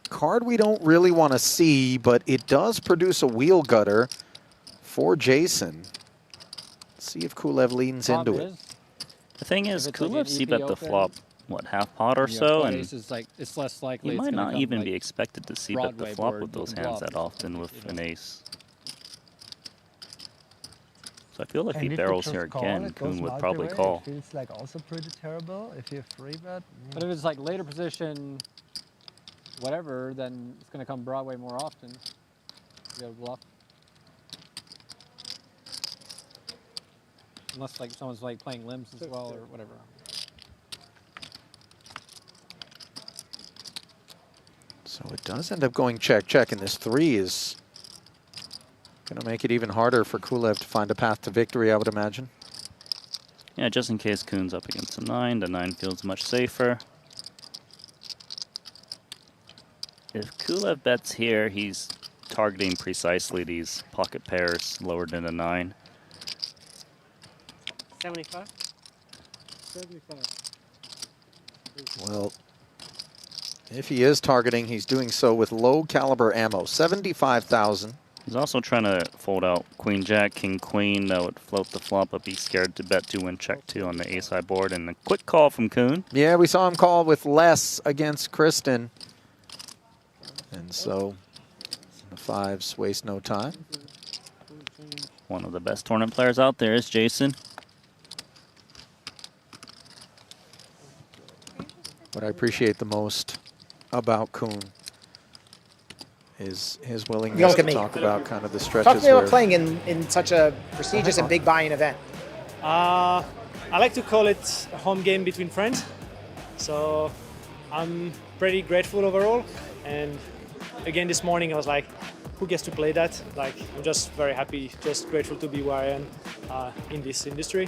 Card we don't really want to see, but it does produce a wheel gutter for Jason. Let's see if Kulev leans into it. The thing is, If it's like Kulev an c-bet EP the open, flop, what, half pot or Yeah, so, but and it's like it's less likely he it's might gonna not come, even like, be expected to c-bet the Broadway flop board with those with hands bluff that or often with you an know. ace. So I feel if he And if you barrels just here call, again, it goes Kuhn would probably multi-way. call. It feels like also pretty terrible if you free bet. But if it's like later position, whatever, then it's gonna come Broadway more often. You gotta bluff. Unless like someone's like playing limbs as well or whatever. So it does end up going check-check, and this 3 is going to make it even harder for Kulev to find a path to victory, I would imagine. Yeah, just in case Kuhn's up against a 9, the 9 feels much safer. If Kulev bets here, he's targeting precisely these pocket pairs lower than a 9. 75? 75. Well, if he is targeting, he's doing so with low caliber ammo, 75,000. He's also trying to fold out Queen Jack, King Queen. That would float the flop, but be scared to bet 2 win check 2 on the ace-high board. And a quick call from Kuhn. Yeah, we saw him call with less against Kristen. And so the 5s waste no time. One of the best tournament players out there is Jason. What I appreciate the most about Kuhn is his willingness to talk about kind of the stretches. Talk to me about where playing in such a prestigious and big buy-in event. I like to call it a home game between friends. So I'm pretty grateful overall. And again, this morning I was like, who gets to play that? Like, I'm just very happy, just grateful to be where I am in this industry.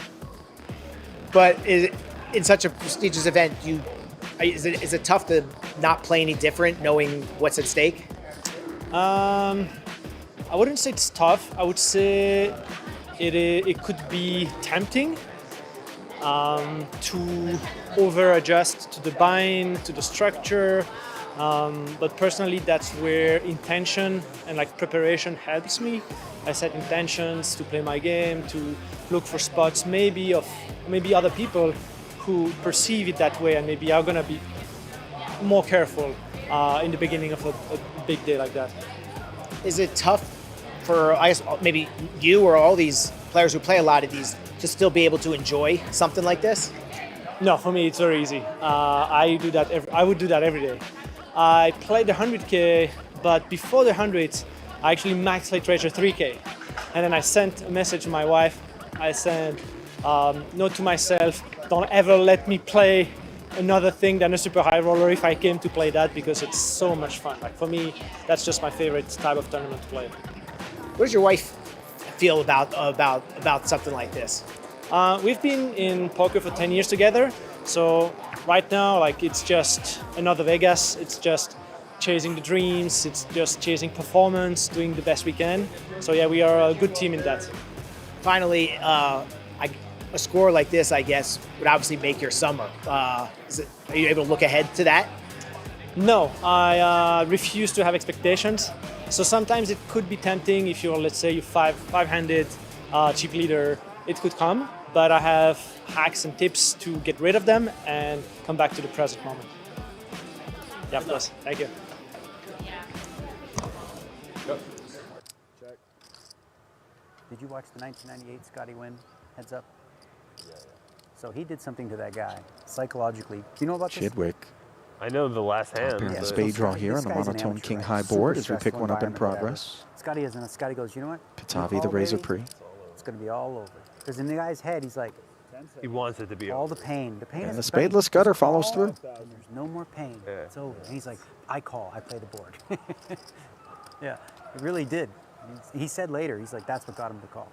But in such a prestigious event, is it tough to not play any different, knowing what's at stake? I wouldn't say it's tough. I would say it could be tempting to over-adjust to the bind, to the structure. But personally, that's where intention and like preparation helps me. I set intentions to play my game, to look for spots maybe other people who perceive it that way and maybe are gonna be more careful in the beginning of a big day like that. Is it tough for, I guess, maybe you or all these players who play a lot of these to still be able to enjoy something like this? No, for me it's very easy. I would do that every day. I played the 100K, but before the 100s, I actually maxed Late Treasure 3K. And then I sent a message to my wife. I sent note to myself, don't ever let me play another thing than a super high roller if I came to play that because it's so much fun. Like for me, that's just my favorite type of tournament to play. What does your wife feel about something like this? We've been in poker for 10 years together, so right now, like, it's just another Vegas. It's just chasing the dreams. It's just chasing performance, doing the best we can. So yeah, we are a good team in that. Finally, a score like this, I guess, would obviously make your summer. Are you able to look ahead to that? No, I refuse to have expectations. So sometimes it could be tempting if you're, let's say, you five-handed chip leader, it could come. But I have hacks and tips to get rid of them and come back to the present moment. Yeah, of course. Thank you. Did you watch the 1998 Scotty win? Heads up. Yeah. So he did something to that guy psychologically. Do you know about this? Chidwick. I know the last hand. Pairing the spade draw here on the monotone king high board as we pick one up in progress. Scotty is, and Scotty goes, you know what? Pitavi the razor pre. It's going to be all over. Because in the guy's head, he's like, he wants it to be all the pain. The pain and is the spadeless gutter follows through. There's no more pain. Yeah. It's over. And he's like, I call. I play the board. Yeah, it really did. He said later, he's like, that's what got him to call.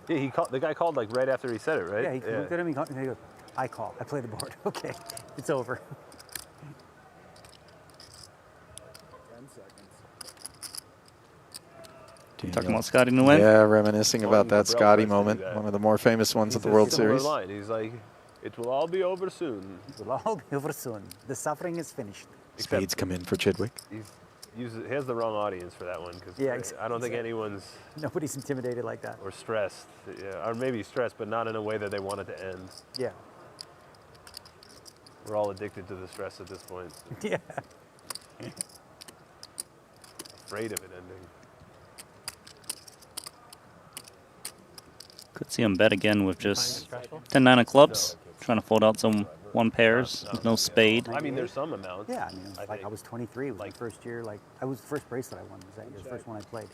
Yeah, he called. The guy called like right after he said it, right? Yeah, he looked at him. He goes, I call. I play the board. Okay, it's over. 10 seconds. Talking about Scotty to win? Yeah, reminiscing about that Scotty moment, one of the more famous ones of the World Series. Line. He's like, it will all be over soon. It will all be over soon. The suffering is finished. Spades come in for Chidwick. He has the wrong audience for that one because I don't think anyone's... Nobody's intimidated like that. Or stressed. Yeah, or maybe stressed, but not in a way that they want it to end. Yeah. We're all addicted to the stress at this point. So. Yeah. Afraid of it ending. Could see him bet again with just 10-9 of clubs, trying to fold out some one pairs with no spade. I mean, there's some amounts. Yeah, I mean, I was 23. It was my first year. Like, I was the first bracelet I won. Was that year, the first one I played.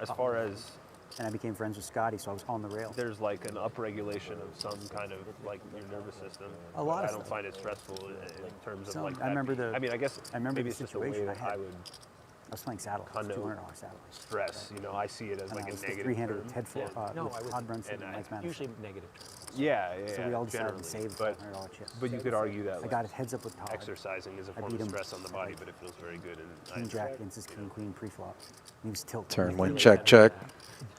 As far as... And I became friends with Scotty, so I was on the rail. There's like an upregulation of some kind of like your nervous system. A lot of I don't find it stressful in terms of like. I remember the. I mean, I guess maybe the it's just the way situation I had. I would. I was playing saddle. $200 saddle. Stress, you know, I see it as like a negative. Three-handed with Ted term. with Todd Brunson and Mike Madison. Usually negative terms. Yeah. So we all decided to save the $500 chip. But you could argue that I got it heads up with Todd. Exercising is a form of stress on the body, but it feels very good. And King Jack against his King Queen pre-flop. He was tilted. Turn win, check, check.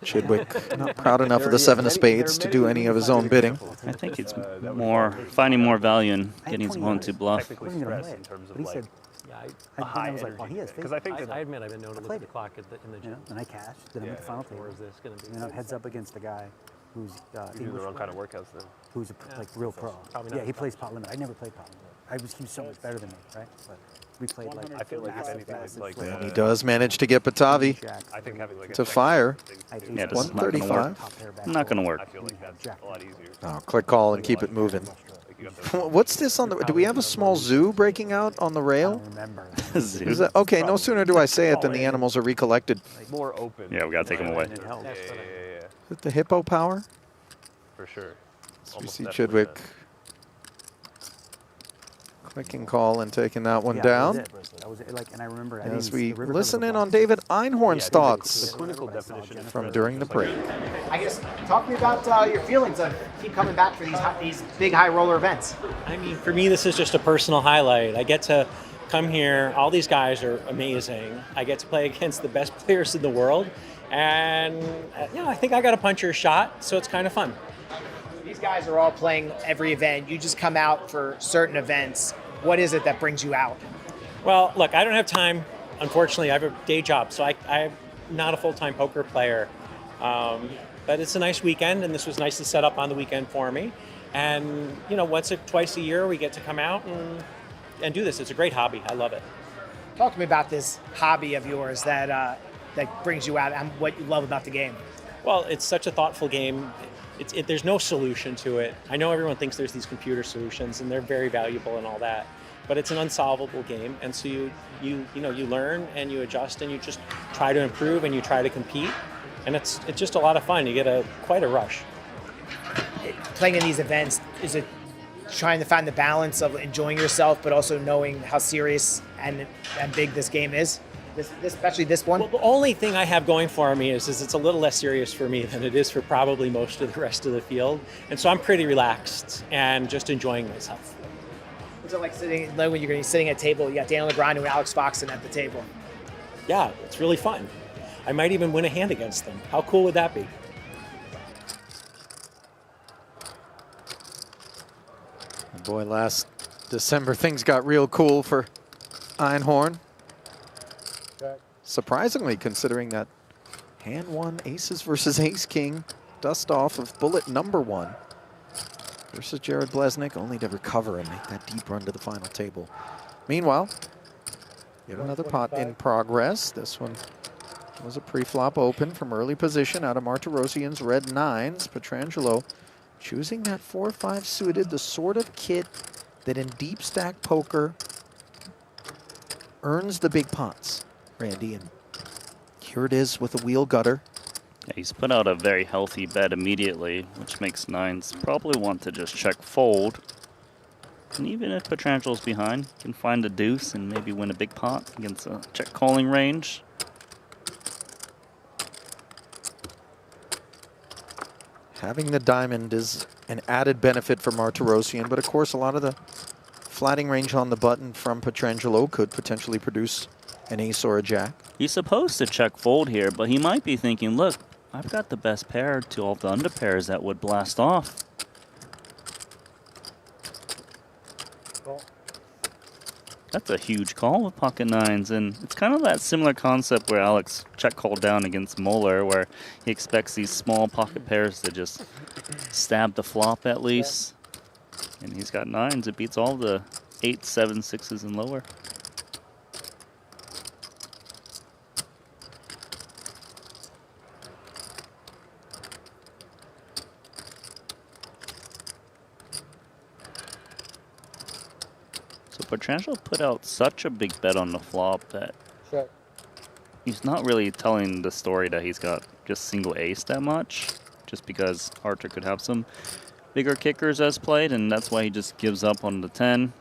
Chidwick not proud enough of the 7 of spades to do any of his own bidding. I think it's finding more value in getting his opponent to bluff. In terms of like. I was like, well, he has faith. Because I admit I've been known to look at the clock in the gym. And I cashed. Then I'm at the final table. Or is this going to be? And then I'm heads up against the guy who's doing the wrong kind of workouts then. Who's like real pro. Yeah, he plays pot limit. I never played pot limit. He was so much better than me, right? But we played like I feel like if anything it's like And he does manage to get Pitavi to fire. Yeah, 135. Not going to work. I feel like that's a lot easier. Oh, click call and keep it moving. What's this on the? Do we have a small zoo breaking out on the rail? Zoo? Is that, okay, no sooner do I say it than the animals are recollected. More open. Yeah, we got to take them away. Is it the hippo power? For sure. So we see Chidwick clicking call and taking that one down. That was it. Like, and I remember As we listen in on David Einhorn's thoughts from during the break. I guess talk to me about your feelings of keep coming back for these big high roller events. I mean, for me, this is just a personal highlight. I get to come here. All these guys are amazing. I get to play against the best players in the world, and I think I got a puncher's shot, so it's kind of fun. These guys are all playing every event. You just come out for certain events. What is it that brings you out? Well, look, I don't have time. Unfortunately, I have a day job, so I'm not a full-time poker player. But it's a nice weekend, and this was nice to set up on the weekend for me. And, once or twice a year, we get to come out and do this. It's a great hobby. I love it. Talk to me about this hobby of yours that brings you out and what you love about the game. Well, it's such a thoughtful game. There's no solution to it. I know everyone thinks there's these computer solutions, and they're very valuable and all that. But it's an unsolvable game, and so you learn and you adjust and you just try to improve and you try to compete, and it's just a lot of fun. You get quite a rush. Playing in these events, is it trying to find the balance of enjoying yourself, but also knowing how serious and big this game is? Especially this one? Well, the only thing I have going for me is it's a little less serious for me than it is for probably most of the rest of the field. And so I'm pretty relaxed and just enjoying myself. What's it like sitting, like when you're sitting at a table, you got Daniel Negreanu and Alex Foxen at the table? Yeah, it's really fun. I might even win a hand against them. How cool would that be? Boy, last December things got real cool for Einhorn. Surprisingly, considering that hand one aces versus ace king, dust off of bullet number 1 versus Jared Blesnick, only to recover and make that deep run to the final table. Meanwhile, yet another pot in progress. This one was a pre-flop open from early position out of Martirosian's red 9s. Pietrangelo choosing that 4-5 suited, the sort of kit that in deep stack poker earns the big pots, Randy. And here it is with a wheel gutter. Yeah, he's put out a very healthy bet immediately, which makes 9s probably want to just check fold. And even if Pietrangelo's behind, can find a deuce and maybe win a big pot against a check calling range. Having the diamond is an added benefit for Martirosian, but of course a lot of the flatting range on the button from Pietrangelo could potentially produce an ace or a jack. He's supposed to check fold here, but he might be thinking, look, I've got the best pair to all the under pairs that would blast off. That's a huge call with pocket 9s, and it's kind of that similar concept where Alex check called down against Moeller, where he expects these small pocket pairs to just stab the flop at least. And he's got 9s, it beats all the 8s, 7s, 6s, and lower. So Pietrangelo put out such a big bet on the flop that he's not really telling the story that he's got just single ace that much, just because Arthur could have some bigger kickers as played, and that's why he just gives up on the 10.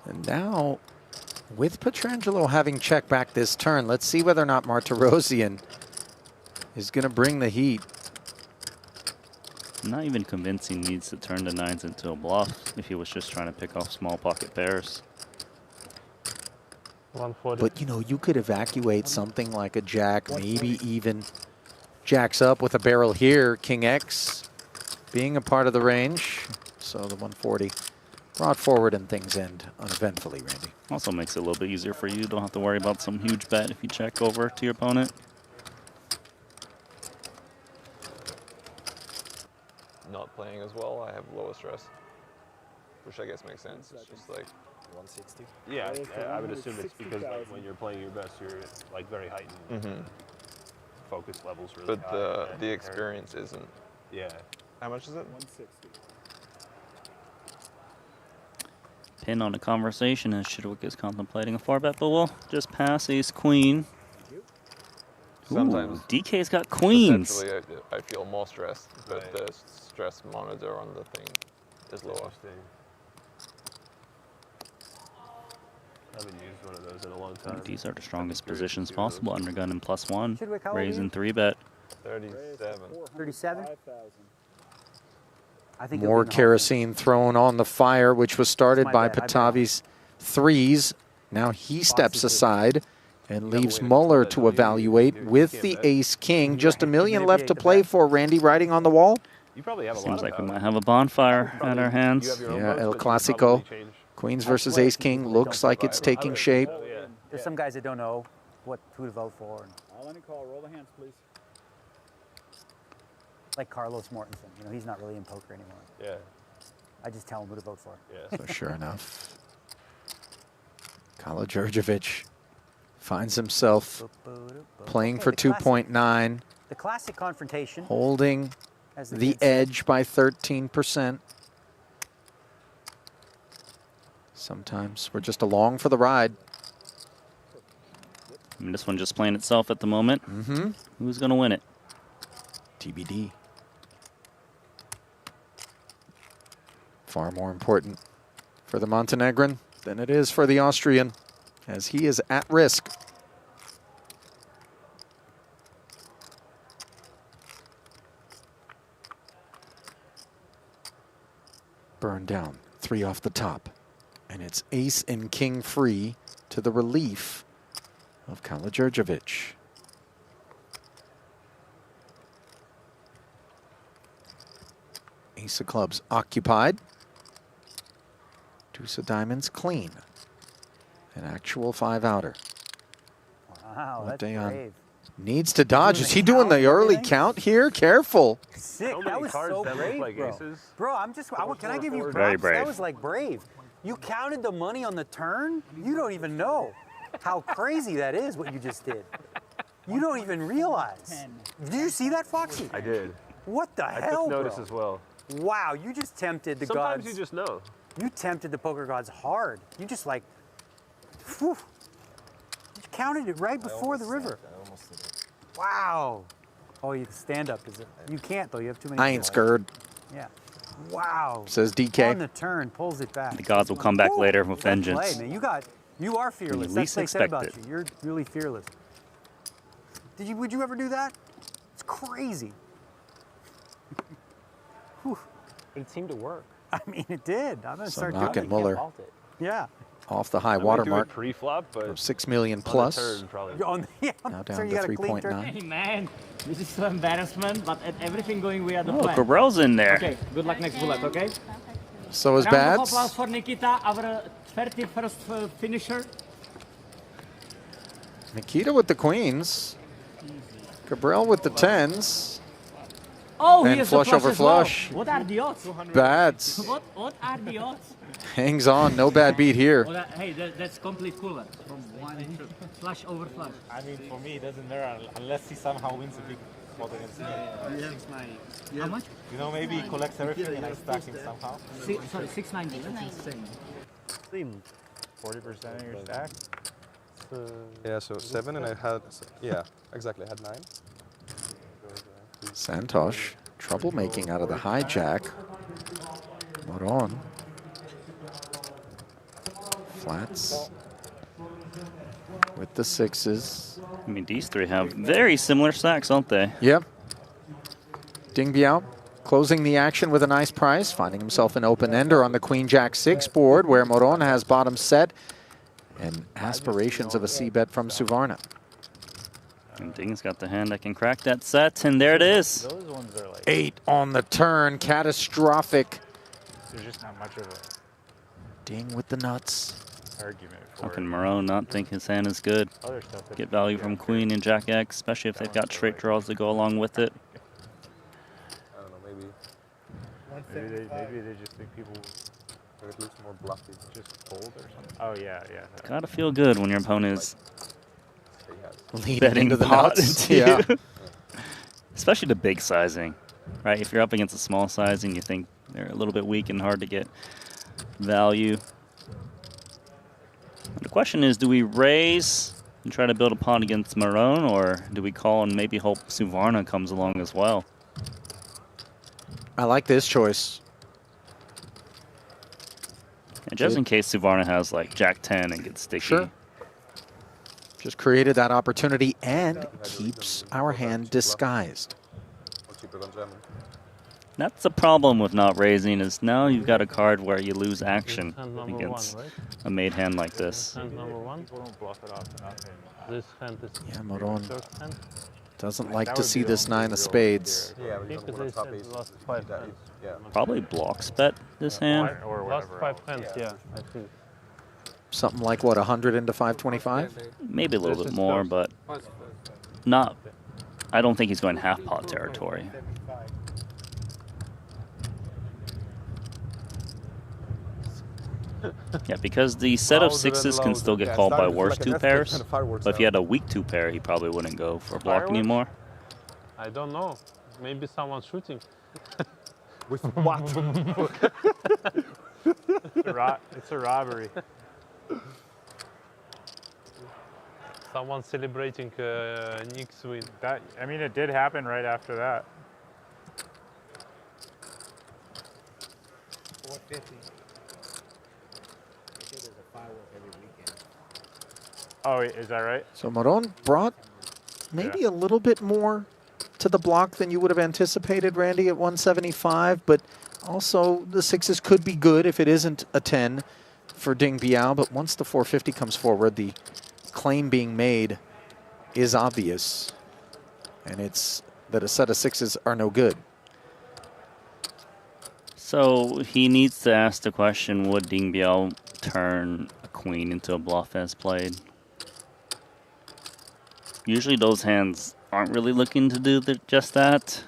And now, with Pietrangelo having check back this turn, let's see whether or not Martirosian is going to bring the heat. I'm not even convinced he needs to turn the 9s into a bluff if he was just trying to pick off small pocket pairs. But, you know, you could evacuate something like a jack, maybe even jacks up with a barrel here. King X being a part of the range. So the 140 brought forward and things end uneventfully, Randy. Also makes it a little bit easier for you. Don't have to worry about some huge bet if you check over to your opponent. Not playing as well, I have lower stress, which I guess makes sense. It's just like 160. Yeah, I would assume it's because like, when you're playing your best, you're like very heightened. Focus levels really high. But the experience isn't. Yeah. How much is it? 160. Pin on a conversation as Chidwick is contemplating a 4-bet, but we'll just pass ace queen. Sometimes. Ooh, DK's got queens. Essentially, I feel more stressed, but the stress monitor on the thing is lower. I haven't used one of those in a long time. These are the strongest positions possible. Undergun and +1. Chidwick, how old are Raise you? and 3-bet. 37. 37? I think More kerosene thrown on the fire, which was started by bad, Patavi's 3s. Now he steps aside and leaves Muller to evaluate with the ace-king. Just $1 million left to play for. Randy riding on the wall. You probably have a Seems like we might have a bonfire at our hands. Yeah, El Clasico. Queens versus ace-king looks like it's taking shape. There's some guys that don't know who to vote for. I'll let you call. Roll the hands, please. Like Carlos Mortensen. You know, he's not really in poker anymore. Yeah. I just tell him who to vote for. Yeah. So sure enough, Kala Djurdjevic finds himself playing for 2.9. The classic confrontation. Holding the edge by 13%. Sometimes we're just along for the ride. I mean, this one just playing itself at the moment. Who's going to win it? TBD. Far more important for the Montenegrin than it is for the Austrian, as he is at risk. Burn down, 3 off the top. And it's ace and king free to the relief of Karađorđević. Ace of clubs occupied. Deuce of diamonds clean. An actual 5-outer. Wow, that's Dejan brave. needs to dodge. Is he doing the early count here? Careful. Sick. So That many was cards so that look brave, like bro. aces. Bro, can I give you props? Very brave. That was like brave. You counted the money on the turn? You don't even know how crazy that is, what you just did. You don't even realize. Did you see that, Foxy? I did. What the I hell, took notice bro? as well. Wow, you just tempted the Sometimes gods. you just know. You tempted the poker gods hard. You just like, whew. You counted it right before the river. Wow. Oh, you stand up, is it? You can't though. You have too many. I ain't scared, Yeah. Wow. says DK. On the turn, pulls it back. The gods will come back Woo. later with Good vengeance. play, man. You are fearless. least That's what they said expect about it. you. You're really fearless. Would you ever do that? It's crazy. Whew. It seemed to work. I mean, it did. I'm gonna So start knocking doing it. Muller Yeah. off the high I might water do it mark pre-flop, but of 6 million on the plus. turn, probably. Yeah, Now so down you to got a clean turn. 3.9. Hey man, this is so embarrassment, but everything going via the Oh, plan. Cabral's in there. Okay, good luck next bullet, okay? So is Round of Bads. applause for Nikita, our 31st finisher. Nikita with the queens. Cabral with the 10s. Oh, And he has flush a flush over as well. flush. What are the odds? Bads. What are the odds? Hangs on, no bad beat here. Well, hey, that's complete cooler. From one to flush over flush. I mean, for me, it doesn't matter unless he somehow wins a big spot against me. How much? You know, maybe he collects everything and I stack him somehow. Sorry, 690. That's insane. 40% of your stack. Yeah, so 7 and I had, yeah, exactly, I had 9. Santosh, troublemaking out of the hijack. Moron. Flats. With the 6s. I mean, these three have very similar stacks, don't they? Yep. Ding Biao closing the action with a nice price, finding himself an open-ender on the Queen-Jack-6 board, where Moron has bottom set and aspirations of a C-bet from Suvarna. And Ding's got the hand that can crack that set, and there it is. Those ones are like 8 on the turn, catastrophic. there's just not much of a Ding with the nuts. argument How for can it. Moreau not think his hand is good? Other stuff that Get value from Queen and Jack X, especially if they've got straight draws to go along with it. I don't know, maybe Maybe they just think people it looks more bluffy. just fold or something. Oh yeah, yeah. Gotta feel good when your opponent is Leading betting into the pot nuts. into Yeah. you. Especially the big sizing, right? If you're up against a small sizing, you think they're a little bit weak and hard to get value. The question is, do we raise and try to build a pot against Marone, or do we call and maybe hope Suvarna comes along as well? I like this choice. And just in case Suvarna has like Jack 10 and gets sticky. Sure. Just created that opportunity and keeps our hand disguised. That's the problem with not raising, is now you've got a card where you lose action Hand number against one, right? a made hand like this. Hand number one. People don't bluff it off to nothing. This hand is Yeah, Moron first hand. doesn't like That to would see be the this only 9 of real spades. Yeah, but you Keep don't it want this to top hand, aces. last 5 hands. Yeah. Probably blocks bet this hand. Or Last whatever 5 else. hands, yeah, I think. Something like, what, 100 into 525? Maybe a little This bit is more, first. but not. I don't think he's going half pot territory. Yeah, because the set of Louder and sixes can louder. still get Yeah, called by started worse like an two earthquake pairs. kind of fireworks But if he sound. had a weak two pair, he probably wouldn't go for block Fireworks? anymore. I don't know. Maybe someone's shooting. With what? It's a robbery. Someone's celebrating Nick's win. That, I mean, it did happen right after that. 450. Oh, is that right? So Moron brought maybe a little bit more to the block than you would have anticipated, Randy, at 175, but also the sixes could be good if it isn't a 10 for Ding Biao, but once the 450 comes forward, the claim being made is obvious, and it's that a set of sixes are no good. So he needs to ask the question, would Ding Biao turn a queen into a bluff as played? Usually those hands aren't really looking to do just that.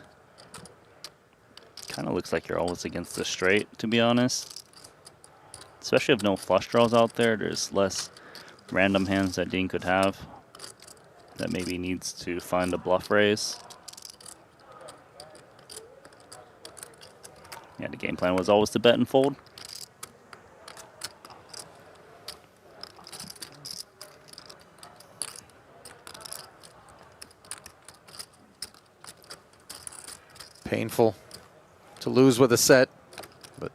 Kind of looks like you're always against the straight, to be honest. Especially if no flush draws out there, there's less random hands that Ding could have that maybe needs to find a bluff raise. Yeah, the game plan was always to bet and fold. Painful to lose with a set, but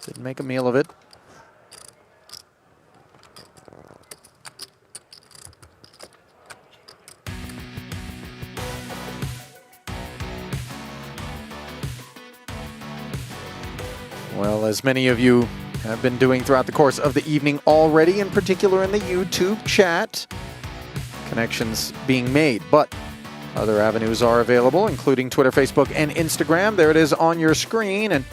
didn't make a meal of it. Well, as many of you have been doing throughout the course of the evening already, in particular in the YouTube chat, connections being made, but other avenues are available, including Twitter, Facebook, and Instagram. There it is on your screen. And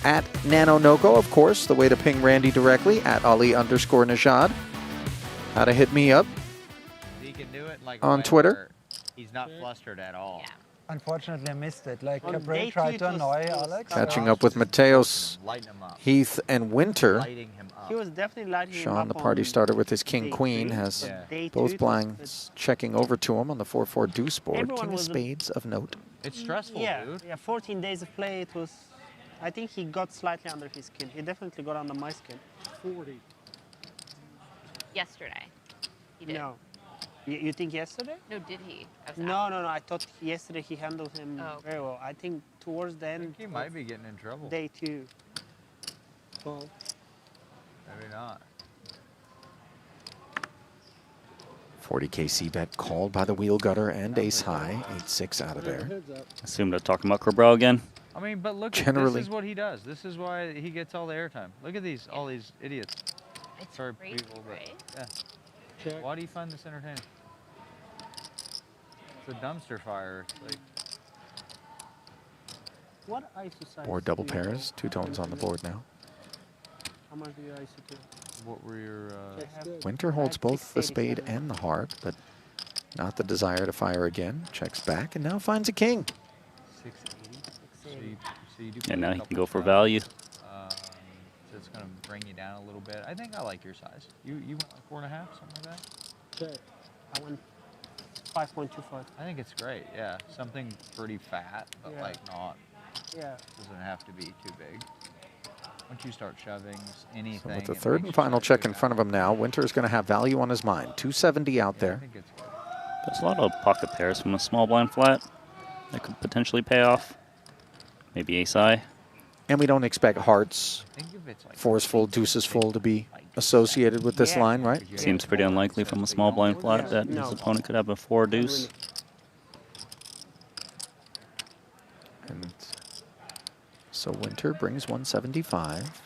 at NanoNoko, of course, the way to ping Randy directly, at Ali_Najad. How to hit me up He can do it like on Twitter. He's not flustered at all. Yeah. Unfortunately, I missed it. Like On Cabral day tried two, to it was- annoy it was Alex. Catching up with Mateos, Lighten him up. Heath, and Winter. Lighting him up. He was definitely lighting him Sean, up the party on starter with his day king-queen, 3, has but day 2 both it was blinds checking over to him on the 4-4 deuce board. Everyone King of was a- spades of note. It's stressful, yeah, dude. yeah, 14 days of play, it was, I think he got slightly under his skin. He definitely got under my skin. 40. Yesterday. He did. No. You think yesterday? No, did he? I was No, no, no. I thought yesterday he handled him Oh. very well. I think towards the end. He might be getting in trouble. Day 2. Well, Maybe not. 40K c-bet called by the wheel gutter and ace high. 8-6 out of there. Assume they're talking about Cabral again. I mean, but look, Generally. this is what he does. This is why he gets all the airtime. Look at these, all these idiots. It's Sorry, great, people, but right? yeah. check. Why do you find this entertaining? It's a dumpster fire. It's like, What ISO size? Board double do you pairs, have? 2 tones on the board now. How much do you ISO to? what were your? Winter holds both the spade and the heart, but not the desire to fire again. Checks back and now finds a king. 680. So you do And play a now he can couple go for shots. value. So it's gonna bring you down a little bit. I think I like your size. You went like 4.5, something like that. Check. I went 5.25. I think it's great. Yeah, something pretty fat, but Yeah. like not. Yeah. Doesn't have to be too big. Once you start shoving anything. So with the it third makes and you final start check in front of him now, Winter is going to have value on his mind. 270 out there. There's a lot of pocket pairs from a small blind flat that could potentially pay off. Maybe ace high. And we don't expect hearts, fours full, deuces full to be associated with this line, right? Seems pretty unlikely from a small blind flat that his opponent could have a 4 deuce. And so Winter brings 175.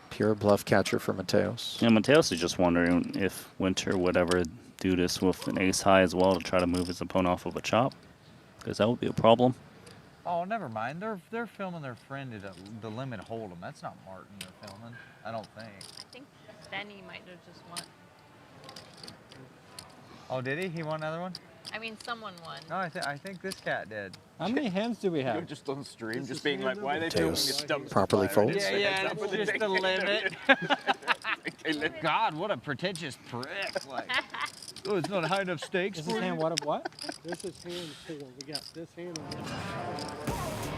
Pure bluff catcher for Mateos. Yeah, Mateos is just wondering if Winter would ever do this with an ace high as well to try to move his opponent off of a chop, because that would be a problem. Oh, never mind. They're filming their friend at the limit hold'em. That's not Martin they're filming. I don't think. I think Benny might have just won. Oh, did he? He won another one? I mean, someone won. No, I think this cat did. How many hands do we have? You're just on stream, just being like, why are they filming this dumpster properly fire? folds. It's Yeah, like, it's just a limit. God, what a pretentious prick. Like, oh, it's not high enough stakes Is for this hand you? what of what? This is hand 4. We got this hand and this.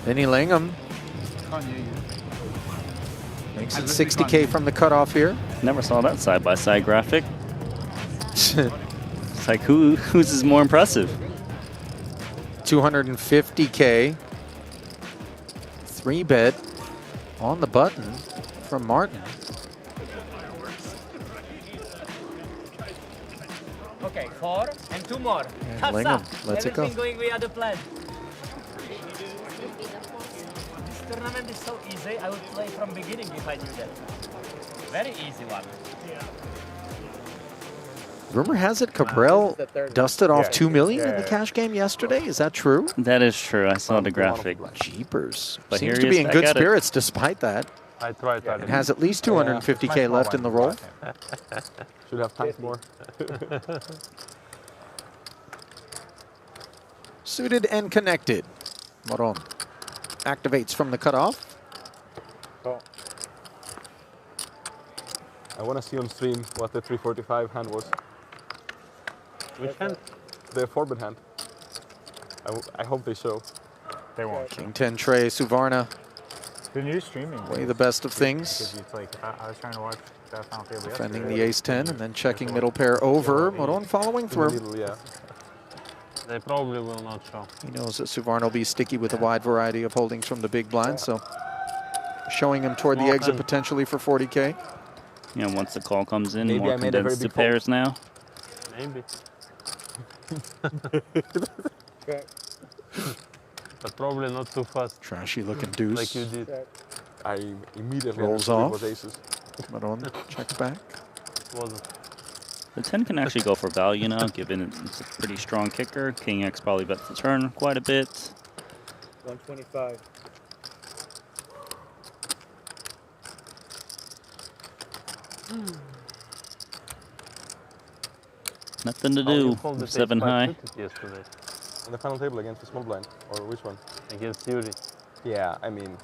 Vinny Lingham makes it 60K from the cutoff here. Never saw that side-by-side graphic. It's like, whose is more impressive? 250K. 3-bet. On the button from Martin. Okay, 4 and 2 more. And Lingham lets it go. Everything going via the plan. This tournament is so easy. I would play from beginning if I knew that. Very easy one. Rumor has it Cabral dusted off 2 million in the cash game yesterday. Is that true? That is true. I saw the graphic. Jeepers. But Seems here to he be is in back good at it. spirits despite that. I tried that. It has at least 250K left in the roll. Should have times more. Suited and connected. Moron activates from the cutoff. I want to see on stream what the 345 hand was. Which hand? The 4-bet hand. I hope they show. They won't. King 10 tray, Suvarna. The new streaming. Way the best of things. Like, I was trying to watch that final table Defending yesterday. the ace 10 and then checking middle pair over. Moron following through. They probably will not show. He knows that Suvarna will be sticky with a wide variety of holdings from the big blind, so showing him toward the Small exit pen. potentially for 40K. Yeah, once the call comes in, Maybe more I made a very condensed to big fold. pairs now. Maybe. But probably not too fast. Trashy looking deuce. Like you did. I immediately Rolls understood it off. was aces. Moron checks back. Wasn't. The 10 can actually go for value now, given it's a pretty strong kicker. King X probably bets the turn quite a bit. 125. Nothing to How you do. fold the 7 ace high. five suited yesterday In the final table against the small blind, or which one? against Yuri. Yeah, I mean,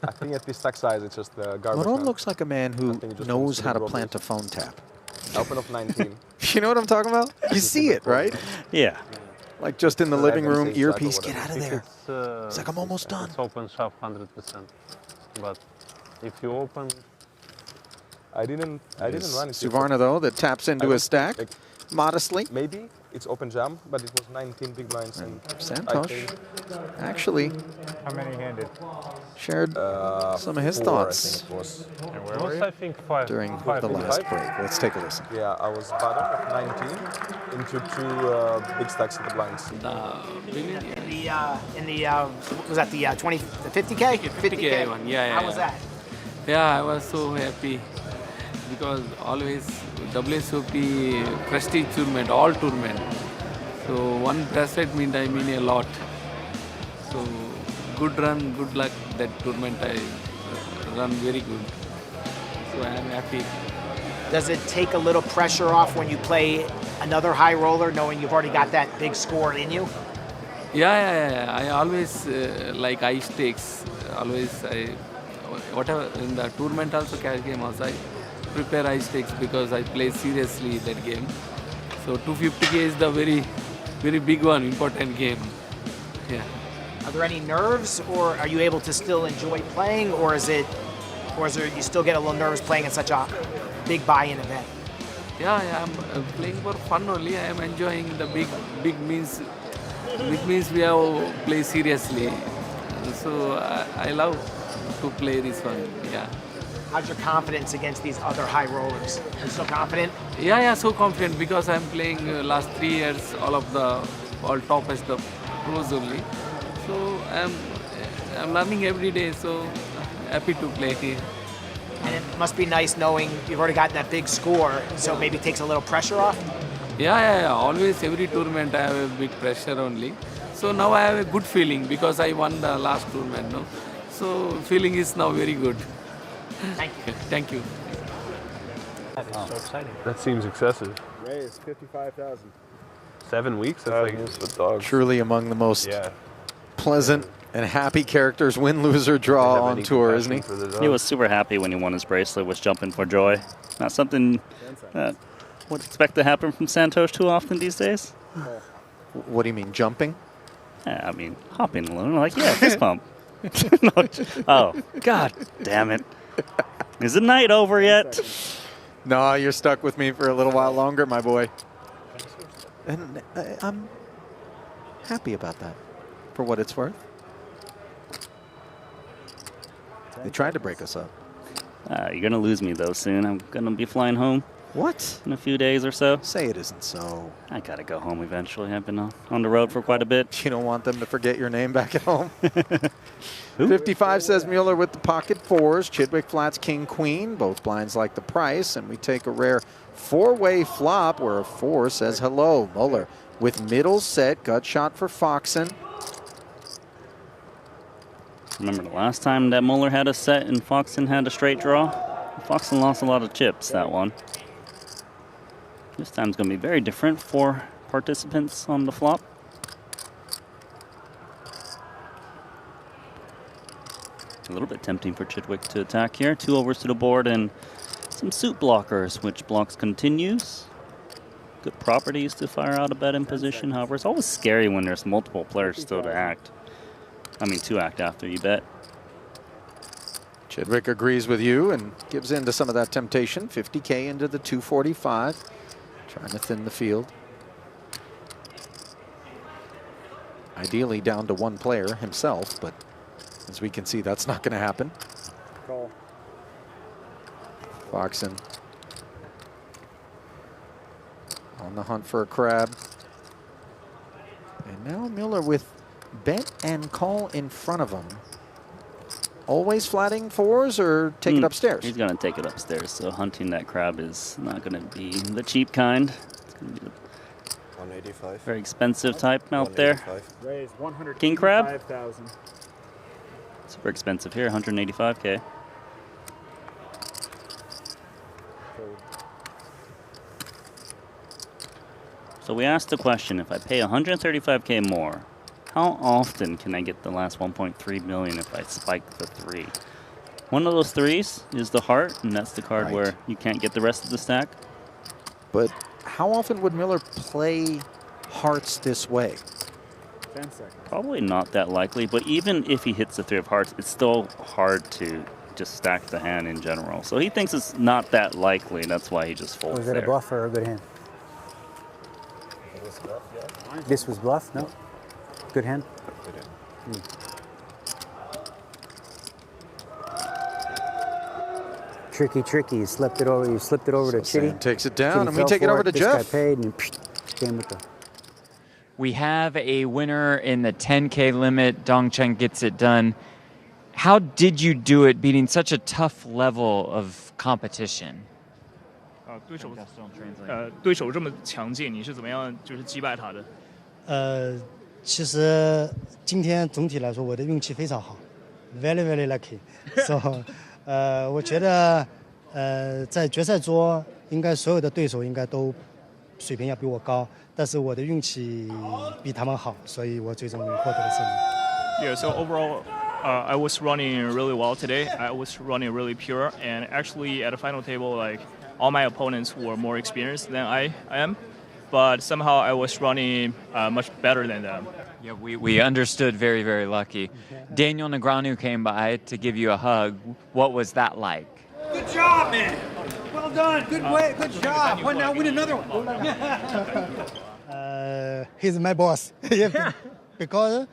I think at this stack size, it's just the garbage. Moron hand. looks like a man I who think it just knows wants how to roll plant a this. phone tap. Open of 19. You know what I'm talking about? You see it, right? Yeah. Like just in the living room, Safe earpiece, side or get out of If there. it's, It's like I'm almost done. It's open shove 100%. But if you open, I didn't run it. Suvarna, though, that taps into his stack modestly. Maybe it's open jam, but it was 19 big blinds. And Santosh actually How many handed? shared some of his 4, thoughts I think it was. And where was were you? I think 5. during five the big last blinds. break. Let's take a listen. Yeah, I was bottom of 19 into 2 big stacks of the blinds. In the what was that the 20, the 50K? 50K one, yeah. How was that? Yeah, I was so happy because always WSOP prestige tournament, all tournament. So one bracelet mean a lot. So good run, good luck. That tournament I run very good. So I am happy. Does it take a little pressure off when you play another high roller, knowing you've already got that big score in you? Yeah. I always like high stakes. Always whatever in the tournament also cash game also I prepare high stakes because I play seriously that game. So 250K is the very big one, important game. Yeah. Are there any nerves, or are you able to still enjoy playing, or is there you still get a little nervous playing in such a big buy-in event? Yeah, I'm playing for fun only. I am enjoying the big means we have to play seriously. So I love to play this one. Yeah. How's your confidence against these other high rollers? Are you still confident? Yeah, so confident because I'm playing last 3 years all toppest the pros only. So I'm learning every day. So happy to play here. And it must be nice knowing you've already gotten that big score, so maybe it takes a little pressure off? Yeah. Always every tournament I have a big pressure only. So now I have a good feeling because I won the last tournament. No? So feeling is now very good. Thank you. Thank you. That is so exciting. That seems excessive. Raise 55,000. 7 weeks? That's like dog. Truly among the most pleasant and happy characters, win-loser draw on tour, isn't he? He was super happy when he won his bracelet, was jumping for joy. Not something that would expect to happen from Santosh too often these days. What do you mean, jumping? Yeah, I mean, hopping a little, like, yeah, fist pump. No, oh, God damn it. Is the night over yet? No, you're stuck with me for a little while longer, my boy. And I'm happy about that, for what it's worth. They tried to break us up. You're going to lose me, though, soon. I'm going to be flying home. What? In a few days or so. Say it isn't so. I got to go home eventually. I've been on the road for quite a bit. You don't want them to forget your name back at home? 55 says Mueller with the pocket fours. Chidwick flats king, queen. Both blinds like the price. And we take a rare four-way flop where a 4 says hello. Mueller with middle set. Gut shot for Foxen. Remember the last time that Mueller had a set and Foxen had a straight draw? Foxen lost a lot of chips that one. This time's going to be very different for participants on the flop. A little bit tempting for Chidwick to attack here. 2 overs to the board and some suit blockers, which blocks continues. Good properties to fire out a bet in position. However, it's always scary when there's multiple players still to act. I mean, to act after you bet. Chidwick agrees with you and gives in to some of that temptation. 50K into the 245. Trying to thin the field. Ideally down to 1 player himself, but as we can see, that's not going to happen. Call. Foxen on the hunt for a crab. And now Mueller with bet and call in front of him. Always flatting 4s or take it upstairs? He's going to take it upstairs, so hunting that crab is not going to be the cheap kind. It's going to be the 185. very expensive type out there. Raise 100. King crab? 5,000. Super expensive here, 185K. So we asked the question, if I pay 135K more, how often can I get the last 1.3 million if I spike the 3? One of those 3s is the heart, and that's the card where you can't get the rest of the stack. But how often would Mueller play hearts this way? 10 seconds. Probably not that likely, but even if he hits the 3 of hearts, it's still hard to just stack the hand in general. So he thinks it's not that likely, and that's why he just folds Was it there. a bluff or a good hand? This was bluff? No? Good hand? Good hand. Tricky, tricky. You slipped it over. You slipped it over to Chitty. Sam takes it down, Chitty and we fell take it for over to this Jeff. Guy paid and came with the. We have a winner in the 10K limit. Dongchen gets it done. How did you do it, beating such a tough level of competition? 对手这么强劲，你是怎么样就是击败他的？其实今天总体来说我的运气非常好 ，very very lucky。So， 我觉得在决赛桌应该所有的对手应该都水平要比我高，但是我的运气比他们好，所以我最终获得了胜利。Yeah, so overall, I was running really well today. I was running really pure, and actually at the final table, like all my opponents were more experienced than I am, but somehow I was running much better than them. Yeah, we understood very, very lucky. Daniel Negreanu came by to give you a hug. What was that like? Good job, man. Well done. Good way. Good job. Well, now win another one. He's my boss. Because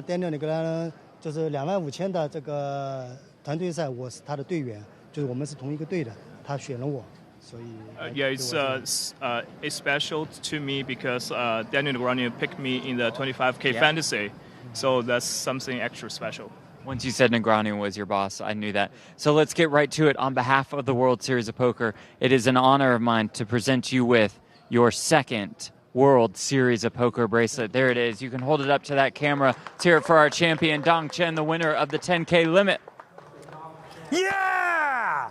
Daniel Negreanu 就是25000的这个团队赛，我是他的队员，就是我们是同一个队的，他选了我。Yeah, it's special to me because Daniel Negreanu picked me in the 25K fantasy, so that's something extra special. Once you said Negreanu was your boss, I knew that. So let's get right to it. On behalf of the World Series of Poker, it is an honor of mine to present you with your second World Series of Poker bracelet. There it is. You can hold it up to that camera. Let's hear it for our champion, Dongchen, the winner of the 10K limit. Yeah!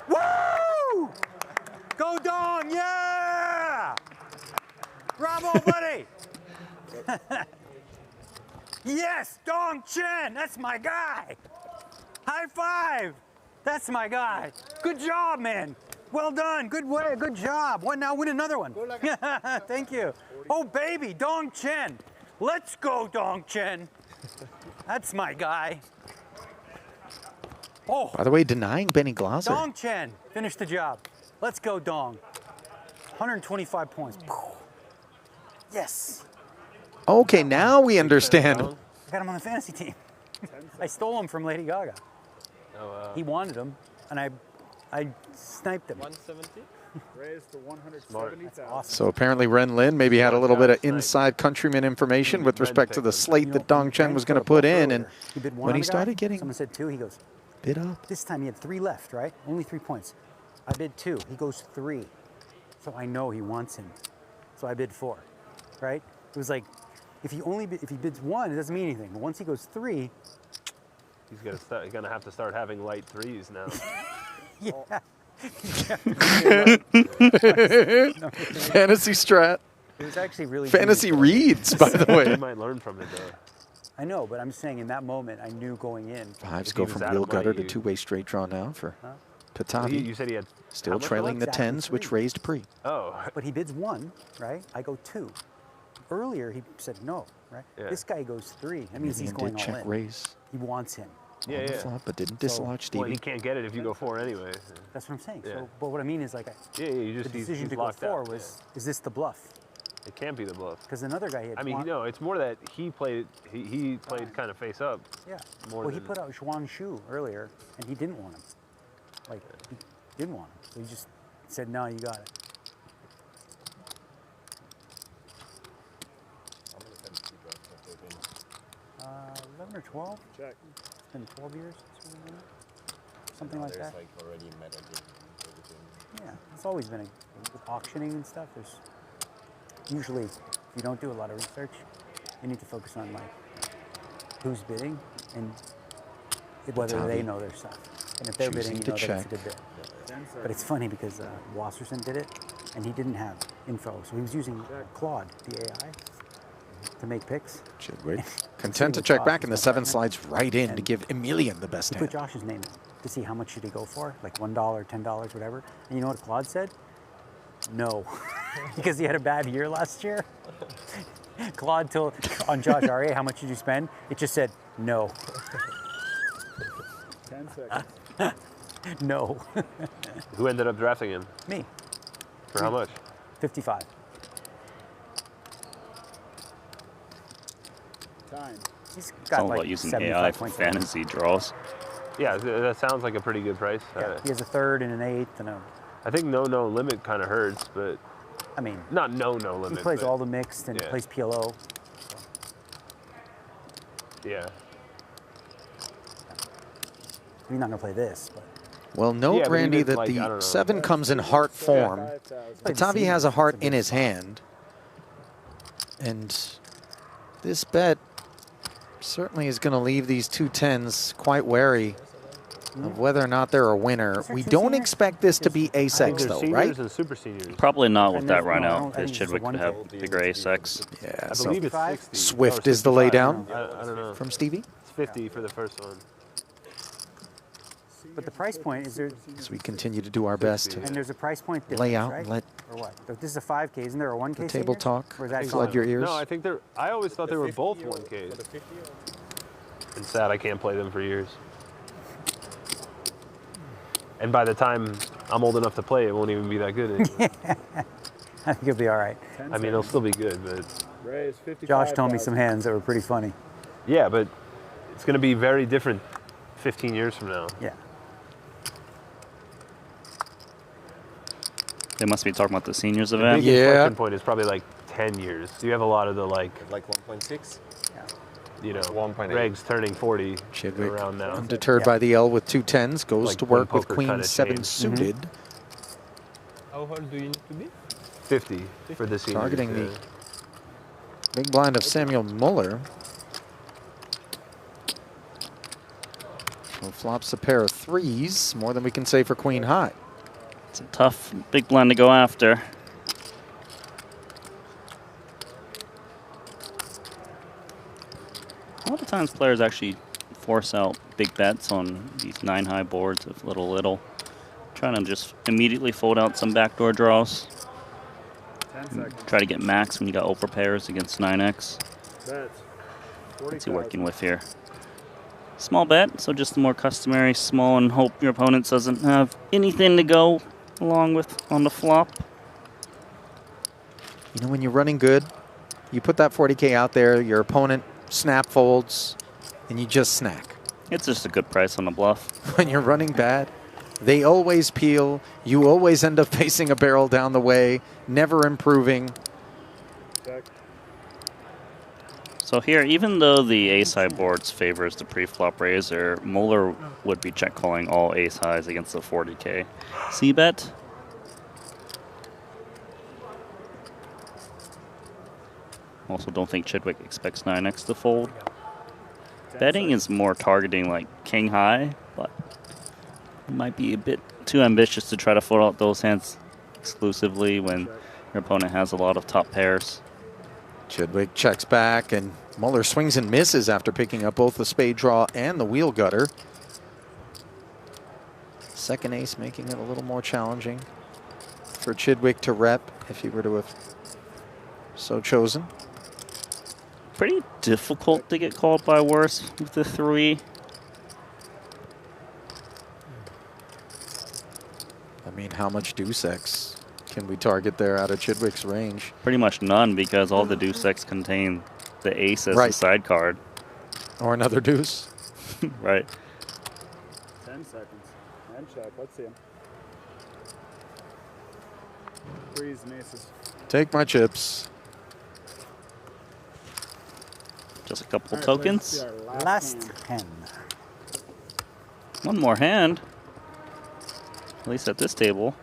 Woo! Go Dong, yeah! Bravo, buddy! Yes, Dong Chen, that's my guy! High five! That's my guy. Good job, man. Well done, good way, good job. Now win another one. Thank you. Oh, baby, Dong Chen. Let's go, Dong Chen. That's my guy. Oh. By the way, denying Benny Glauser. Dong Chen, finish the job. Let's go, Dong. 125 points. Yes. Okay, now we understand. I got him on the fantasy team. I stole him from Lady Gaga. He wanted them, and I sniped him. 170. Raised to 170,000. Awesome. So apparently Ren Lin maybe had a little bit of inside countryman information with respect to the slate that Dong Chen was going to put in, and He bid one when on he the guy, started getting someone said 2, he goes, bid up. this time he had 3 left, right? Only 3 points. I bid 2, he goes 3. So I know he wants him. So I bid 4, right? It was like, if he bids 1, it doesn't mean anything. But once he goes 3, He's gonna have to start having light 3s now. yeah. Fantasy strat. It was actually really Fantasy genius. reads, by the way. You might learn from it though. I know, but I'm saying in that moment, I knew going in. Fives If go he was from out wheel of money, gutter to you- two-way straight draw now for Patavi. You said he had how Still much trailing the left? tens, which raised pre. Oh. But he bids 1, right? I go 2. Earlier, he said no, right? Yeah. This guy goes 3. That means he's Vivian going did all check in. raise He wants him. Yeah, on the yeah. flop, but didn't So- dislodge Stevie. Well, he can't get it if you go 4 anyway. That's what I'm saying. Yeah. So, but what I mean is, like, You just the he's decision to go locked 4 out. was, is this the bluff? It can't be the bluff. Because another guy had. I mean, no, it's more that he played. He played kind of face up. Yeah. More Well, he than, put out Xuan Shu earlier, and he didn't want him. Like, he didn't want him. So he just said, no, you got it. How many fantasy drafts have there been? 11 or 12? Check. It's been 12 years since we've been in it. Something like There's that. like already meta game, everything. Yeah, it's always been with auctioning and stuff. There's usually, if you don't do a lot of research, you need to focus on like who's bidding and whether they know their stuff. And if they're bidding, you know that it's a good bid. But it's funny because Wasserson did it, and he didn't have info, so he was using Claude, the AI, to make picks. Chidwick content to check back, and the 7 slides right in to give Emilian the best He hand. put Josh's name in to see how much should he go for, like $1, $10, whatever. And you know what Claude said? No, because he had a bad year last year. Claude told on Josh RA, how much did you spend? It just said no. 10 seconds. No. Who ended up drafting him? Me. For how much? 55. Time. He's It's got all like about using 75 AI for points. fantasy draws. Yeah, that sounds like a pretty good price. Yeah, he has a 3rd and an 8th and a. I think no limit kind of hurts, but I mean, not no limit. He plays but, all the mixed and yeah. plays PLO. Yeah. He's not gonna play this, but. Well, note, Yeah, but Randy, even, that like, I don't the know. 7 comes in heart form. Patavi has a heart in his hand. And this bet certainly is going to leave these 2 10s quite wary of whether or not they're a winner. We don't expect this to be ace X, though, right? And super seniors. Probably not with And that there's- run no, I out, don't because think it's Chidwick one could have take. bigger ace X. Yeah, I so believe it's 60. Swift Oh, is the 65. laydown I don't know. from Stevie. It's 50 for the first one. But the price point is there. So we continue to do our best to And there's a price point difference, lay out right? and let Or what? This is a 5K. Isn't there a 1K? the table senior? talk Or is that flood gone? your ears. No, I think they're. I always thought they were both 1Ks. And sad I can't play them for years. And by the time I'm old enough to play, it won't even be that good anymore. I think you'll be all right. I mean, it'll still be good, but Raise 55. Josh told me some hands that were pretty funny. yeah, but it's going to be very different 15 years from now. Yeah. They must be talking about the seniors The event. big inflection point is probably like 10 years. So you have a lot of the like 1.6? you know, 1.8. regs turning 40 Chidwick, around now. undeterred by the L with 2 10s, goes Like to when work with poker Queen kinda 7 changed. suited, How old do you need to be? 50 for the seniors. targeting yeah. the big blind of Samuel Muller. So flops a pair of 3s, more than we can say for Queen High. It's a tough big blind to go after. A lot of times players actually force out big bets on these 9-high boards of little. Trying to just immediately fold out some backdoor draws. 10 seconds. Try to get max when you got overpairs against 9x. Bets. What's he working with here? Small bet, so just the more customary small, and hope your opponent doesn't have anything to go along with on the flop. You know, when you're running good, you put that 40K out there, your opponent snap folds, and you just snack. It's just a good price on the bluff. When you're running bad, they always peel. You always end up facing a barrel down the way, never improving. So here, even though the ace-high boards favors the pre-flop raiser, Muller would be check calling all ace-highs against the 40K c-bet. Also don't think Chidwick expects 9x to fold. Betting is more targeting like king high, but it might be a bit too ambitious to try to fold out those hands exclusively when your opponent has a lot of top pairs. Chidwick checks back, and Muller swings and misses after picking up both the spade draw and the wheel gutter. Second ace making it a little more challenging for Chidwick to rep if he were to have so chosen. Pretty difficult to get called by worse with the 3. I mean, how much deuce X can we target there out of Chidwick's range? Pretty much none, because all the deuce X contain the ace as Right. the side card. Or another deuce. Right. 10 seconds. And check. Let's see him. Threes and aces. Take my chips. Just a couple tokens. Last hand. One more hand. At least at this table.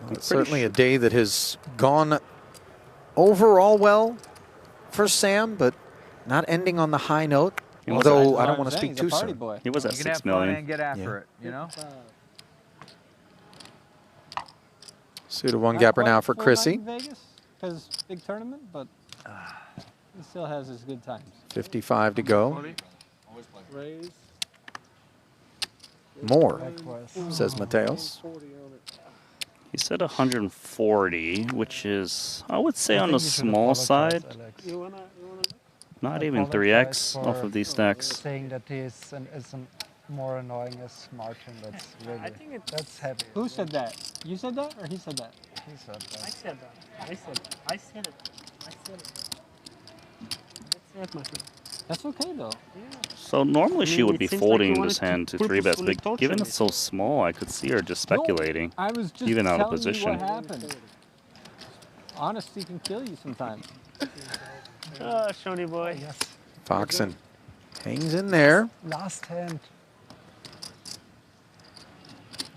Well, it's certainly a day that has gone overall well for Sam, but not ending on the high note. Although I don't want to speak too soon. He was at You can have 6 fun million. and get after it, you know? Suited one gapper now for Chrissy. Vegas because big tournament, but he still has his good times. 55 to go. Raise. More, says Mateos. He said 140, which is, I would say, on the small side. Not even 3x off of these stacks. Saying that he is more annoying as Martin. That's really, that's heavy. Who said that? You said that, or he said that? He said that. I said that. I said it. I said it. I said it. That's it, my friend. That's okay though. So normally I she mean, would it be seems like folding you this wanted to hand to 3-bets, purposefully but torture given me. it's so small, I could see her just speculating, I was just even out of telling position. you what happened. Honesty can kill you sometimes. Oh, Shoney boy. Yes. Foxen hangs in there. Last hand.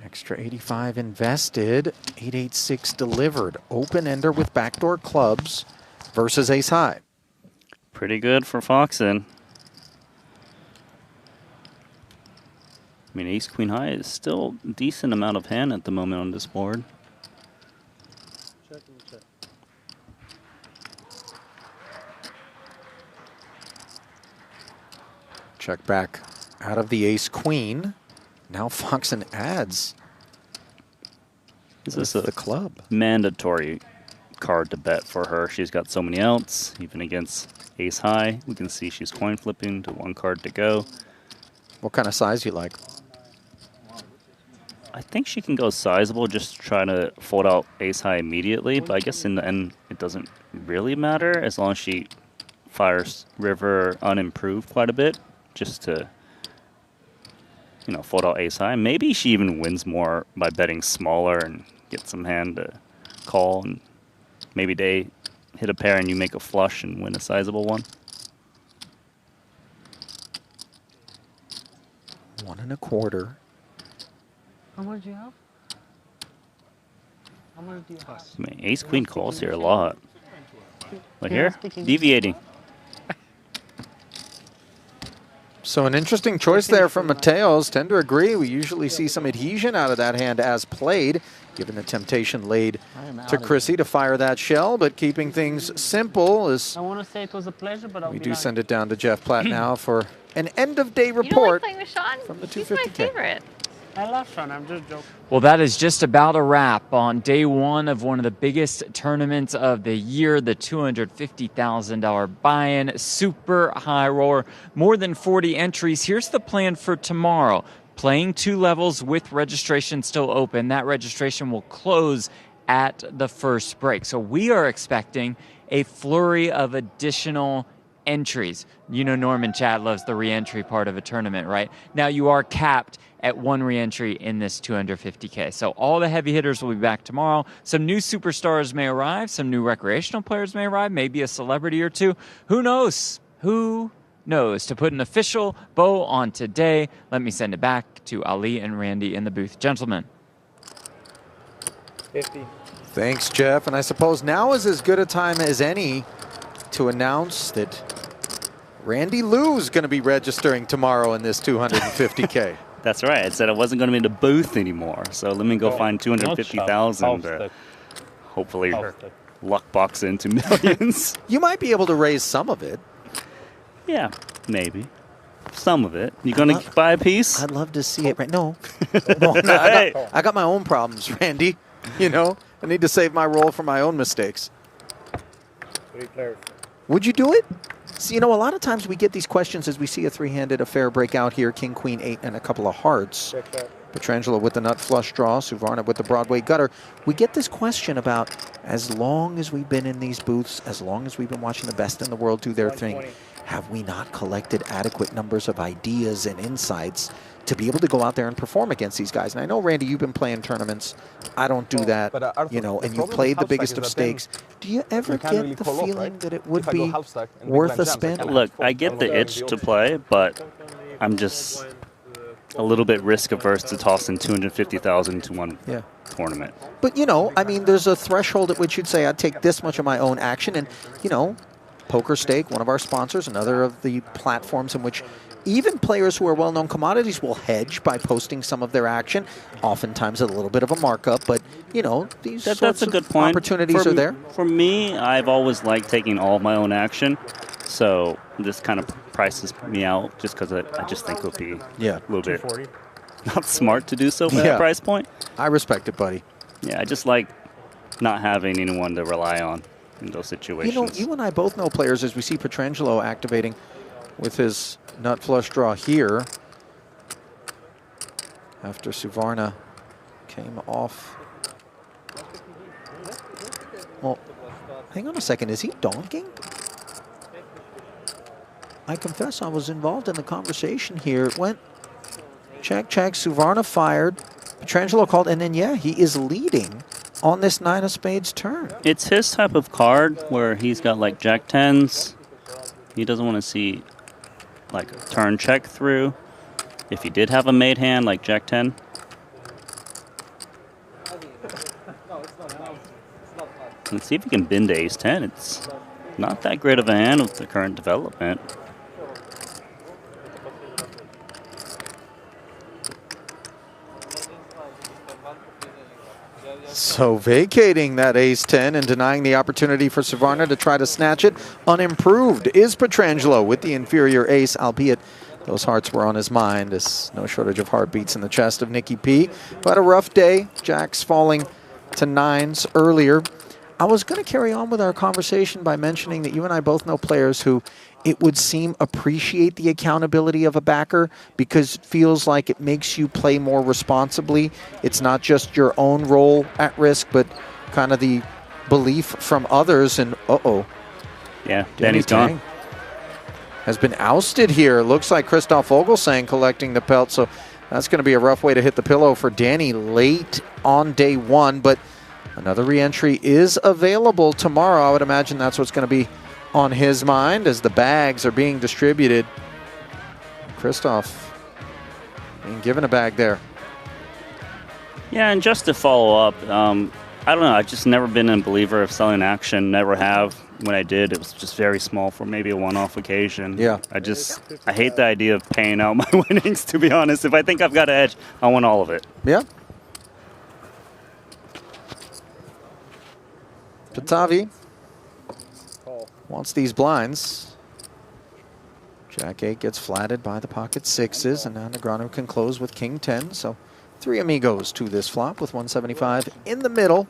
Extra 85 invested, 886 delivered. Open ender with backdoor clubs versus ace high. Pretty good for Foxen. I mean, ace queen high is still a decent amount of hand at the moment on this board. Check and check. Check back out of the ace queen. Now Foxen adds. This is the club. Mandatory card to bet for her. She's got so many outs, even against ace high. We can see she's coin flipping to one card to go. What kind of size do you like? I think she can go sizable, just try to fold out ace high immediately, but I guess in the end it doesn't really matter as long as she fires river unimproved quite a bit, just to, you know, fold out ace high. Maybe she even wins more by betting smaller and get some hand to call, and maybe they hit a pair and you make a flush and win a sizable one. 1 1/4. How much do you have? How much do you have? I mean, ace queen calls here a lot. But Yeah, here, speaking- deviating. So an interesting choice there from Mateos. Tend to agree. We usually see some adhesion out of that hand as played, given the temptation laid to Chrissy to fire that shell, but keeping things simple as I want to say it was a pleasure, but I'll we be do lying. send it down to Jeff Platt now for an end-of-day You don't like report playing with Sean? from the He's my 250K. favorite. I love Sean. I'm just joking. Well, that is just about a wrap on day one of one of the biggest tournaments of the year, the $250,000 buy-in, super high roller, more than 40 entries. Here's the plan for tomorrow. Playing 2 levels with registration still open. That registration will close at the first break. So we are expecting a flurry of additional entries. You know, Norman Chad loves the re-entry part of a tournament, right? Now you are capped at 1 re-entry in this 250K. So all the heavy hitters will be back tomorrow. Some new superstars may arrive. Some new recreational players may arrive. Maybe a celebrity or two. Who knows? Who knows? To put an official bow on today, let me send it back to Ali and Randy in the booth. Gentlemen. 50. Thanks, Jeff. And I suppose now is as good a time as any to announce that Randy Lou's going to be registering tomorrow in this 250K. That's right. I said I wasn't going to be in the booth anymore. So let me go find 250,000. Hopefully luck box into millions. You might be able to raise some of it. Yeah, maybe. Some of it. You going to buy a piece? I'd love to see it. No. I got my own problems, Randy. You know, I need to save my roll for my own mistakes. 3 players. Would you do it? See, you know, a lot of times we get these questions as we see a three-handed affair break out here. King, queen, 8, and a couple of hearts. Petrangelo with the nut flush draw. Suvarna with the Broadway gutter. We get this question about, as long as we've been in these booths, as long as we've been watching the best in the world do their thing, have we not collected adequate numbers of ideas and insights to be able to go out there and perform against these guys? And I know, Randy, you've been playing tournaments. I don't do that, Arthur, you know, and you played the biggest of stakes. Do you ever get the feeling that it would be worth a spin? Look, I get the itch to play, but I'm just a little bit risk averse to tossing 250,000 to one tournament. But, you know, I mean, there's a threshold at which you'd say, I'd take this much of my own action. And, you know, Poker Stake, one of our sponsors, another of the platforms in which even players who are well-known commodities will hedge by posting some of their action, oftentimes at a little bit of a markup. But, you know, these That's a good point. Opportunities are there. For me, I've always liked taking all of my own action. So this kind of prices me out just because I just think it would be a little bit not smart to do so for that price point. I respect it, buddy. Yeah, I just like not having anyone to rely on in those situations. You know, you and I both know players as we see Petrangelo activating with his nut flush draw here after Suvarna came off. Well, hang on a second. Is he donking? I confess I was involved in the conversation here. It went check, check. Suvarna fired. Petrangelo called, and then, he is leading on this 9 of spades turn. It's his type of card where he's got like Jack 10s. He doesn't want to see like a turn check through. If he did have a made hand like Jack 10. Let's see if he can bend to ace 10. It's not that great of a hand with the current development. So vacating that ace-10 and denying the opportunity for Suvarna to try to snatch it unimproved is Petrangelo with the inferior ace, albeit those hearts were on his mind. There's no shortage of heartbeats in the chest of Nicky P. Who had a rough day. Jacks falling to 9s earlier. I was going to carry on with our conversation by mentioning that you and I both know players who it would seem appreciate the accountability of a backer because it feels like it makes you play more responsibly. It's not just your own role at risk, but kind of the belief from others. And yeah, Danny's gone. Has been ousted here. Looks like Christoph Vogelsang collecting the pelt. So that's going to be a rough way to hit the pillow for Danny late on day 1. But another re-entry is available tomorrow. I would imagine that's what's going to be on his mind as the bags are being distributed. Christoph being given a bag there. Yeah, and just to follow up, I don't know. I've just never been a believer of selling action. Never have. When I did, it was just very small for maybe a one-off occasion. Yeah. I hate the idea of paying out my winnings, to be honest. If I think I've got an edge, I want all of it. Yeah. Patavi wants these blinds. Jack 8 gets flatted by the pocket 6s, and now Negreanu can close with King 10. So 3 amigos to this flop with 175 in the middle.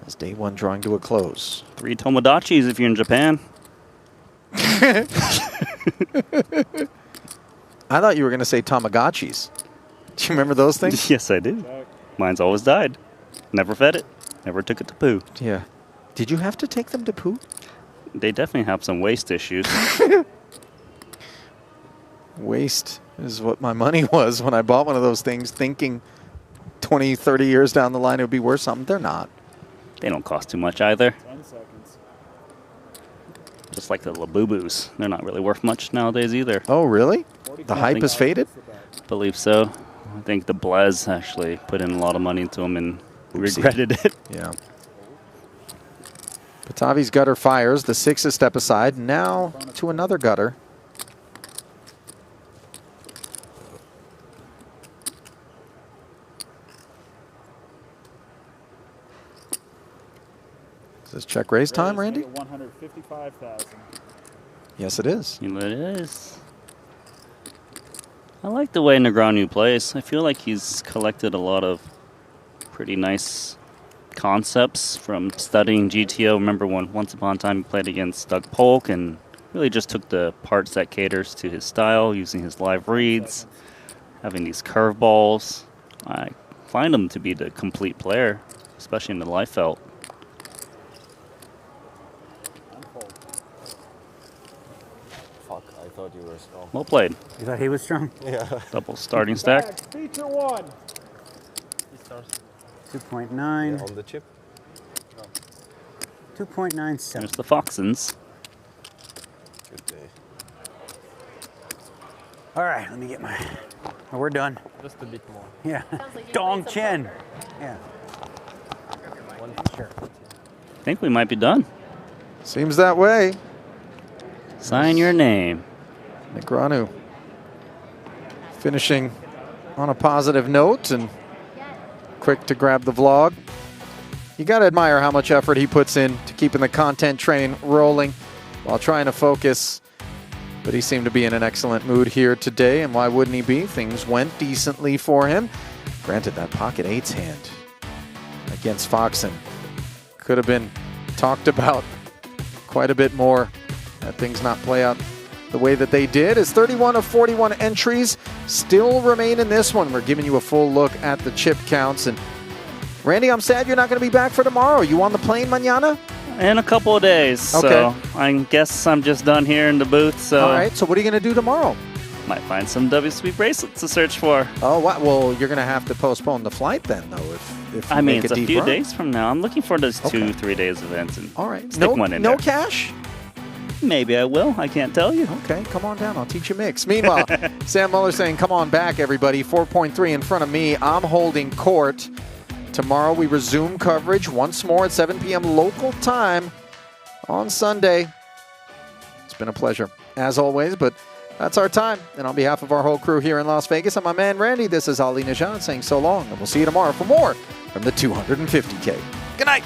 As day 1 drawing to a close. 3 Tomodachis if you're in Japan. I thought you were going to say Tamagotchis. Do you remember those things? Yes, I do. Mine's always died. Never fed it. Never took it to poo. Yeah. Did you have to take them to poo? They definitely have some waste issues. Waste is what my money was when I bought one of those things, thinking 20, 30 years down the line it would be worth something. They're not. They don't cost too much either. 10 seconds. Just like the Labubus. They're not really worth much nowadays either. Oh, really? The hype has faded? Believe so. I think the Blez actually put in a lot of money into them and regretted it. Yeah. Batavi's gutter fires. The 6 is step aside. Now to another gutter. Is this check raise time, Randy? 155,000. Yes, it is. It is. I like the way Negreanu plays. I feel like he's collected a lot of pretty nice concepts from studying GTO. Remember once upon a time he played against Doug Polk and really just took the parts that caters to his style, using his live reads, having these curveballs. I find him to be the complete player, especially in the live felt. Fuck, I thought you were strong. Well played. You thought he was strong? Yeah. Double starting stack. Feature 1. 2.9. Yeah, on the chip. 2.97. There's the Foxens. Good day. All right, let me get my. Oh, we're done. Just a bit more. Yeah. Like Dong Chen. Yeah. Sure. I think we might be done. Seems that way. Sign your name. Negreanu finishing on a positive note and quick to grab the vlog. You got to admire how much effort he puts in to keeping the content train rolling while trying to focus. But he seemed to be in an excellent mood here today, and why wouldn't he be? Things went decently for him. Granted, that pocket 8's hand against Foxen could have been talked about quite a bit more. Had things not play out the way that they did, as 31 of 41 entries still remain in this one. We're giving you a full look at the chip counts. And Randy, I'm sad you're not going to be back for tomorrow. You on the plane mañana? In a couple of days. Okay. So I guess I'm just done here in the booth. So all right, so what are you going to do tomorrow? Might find some WSOP bracelets to search for. Oh, what? Well, you're going to have to postpone the flight then, though, if you I mean, make it's a a deep few run. days from now. I'm looking for those Okay. 2-3 days events and All right. stick one in no there. cash? Maybe I will. I can't tell you. Okay, come on down. I'll teach you mix. Meanwhile, Sam Muller saying, come on back, everybody. 4.3 in front of me. I'm holding court. Tomorrow we resume coverage once more at 7 p.m. local time on Sunday. It's been a pleasure, as always, but that's our time. And on behalf of our whole crew here in Las Vegas, I'm my man Randy. This is Ali Najad saying so long, and we'll see you tomorrow for more from the 250K. Good night.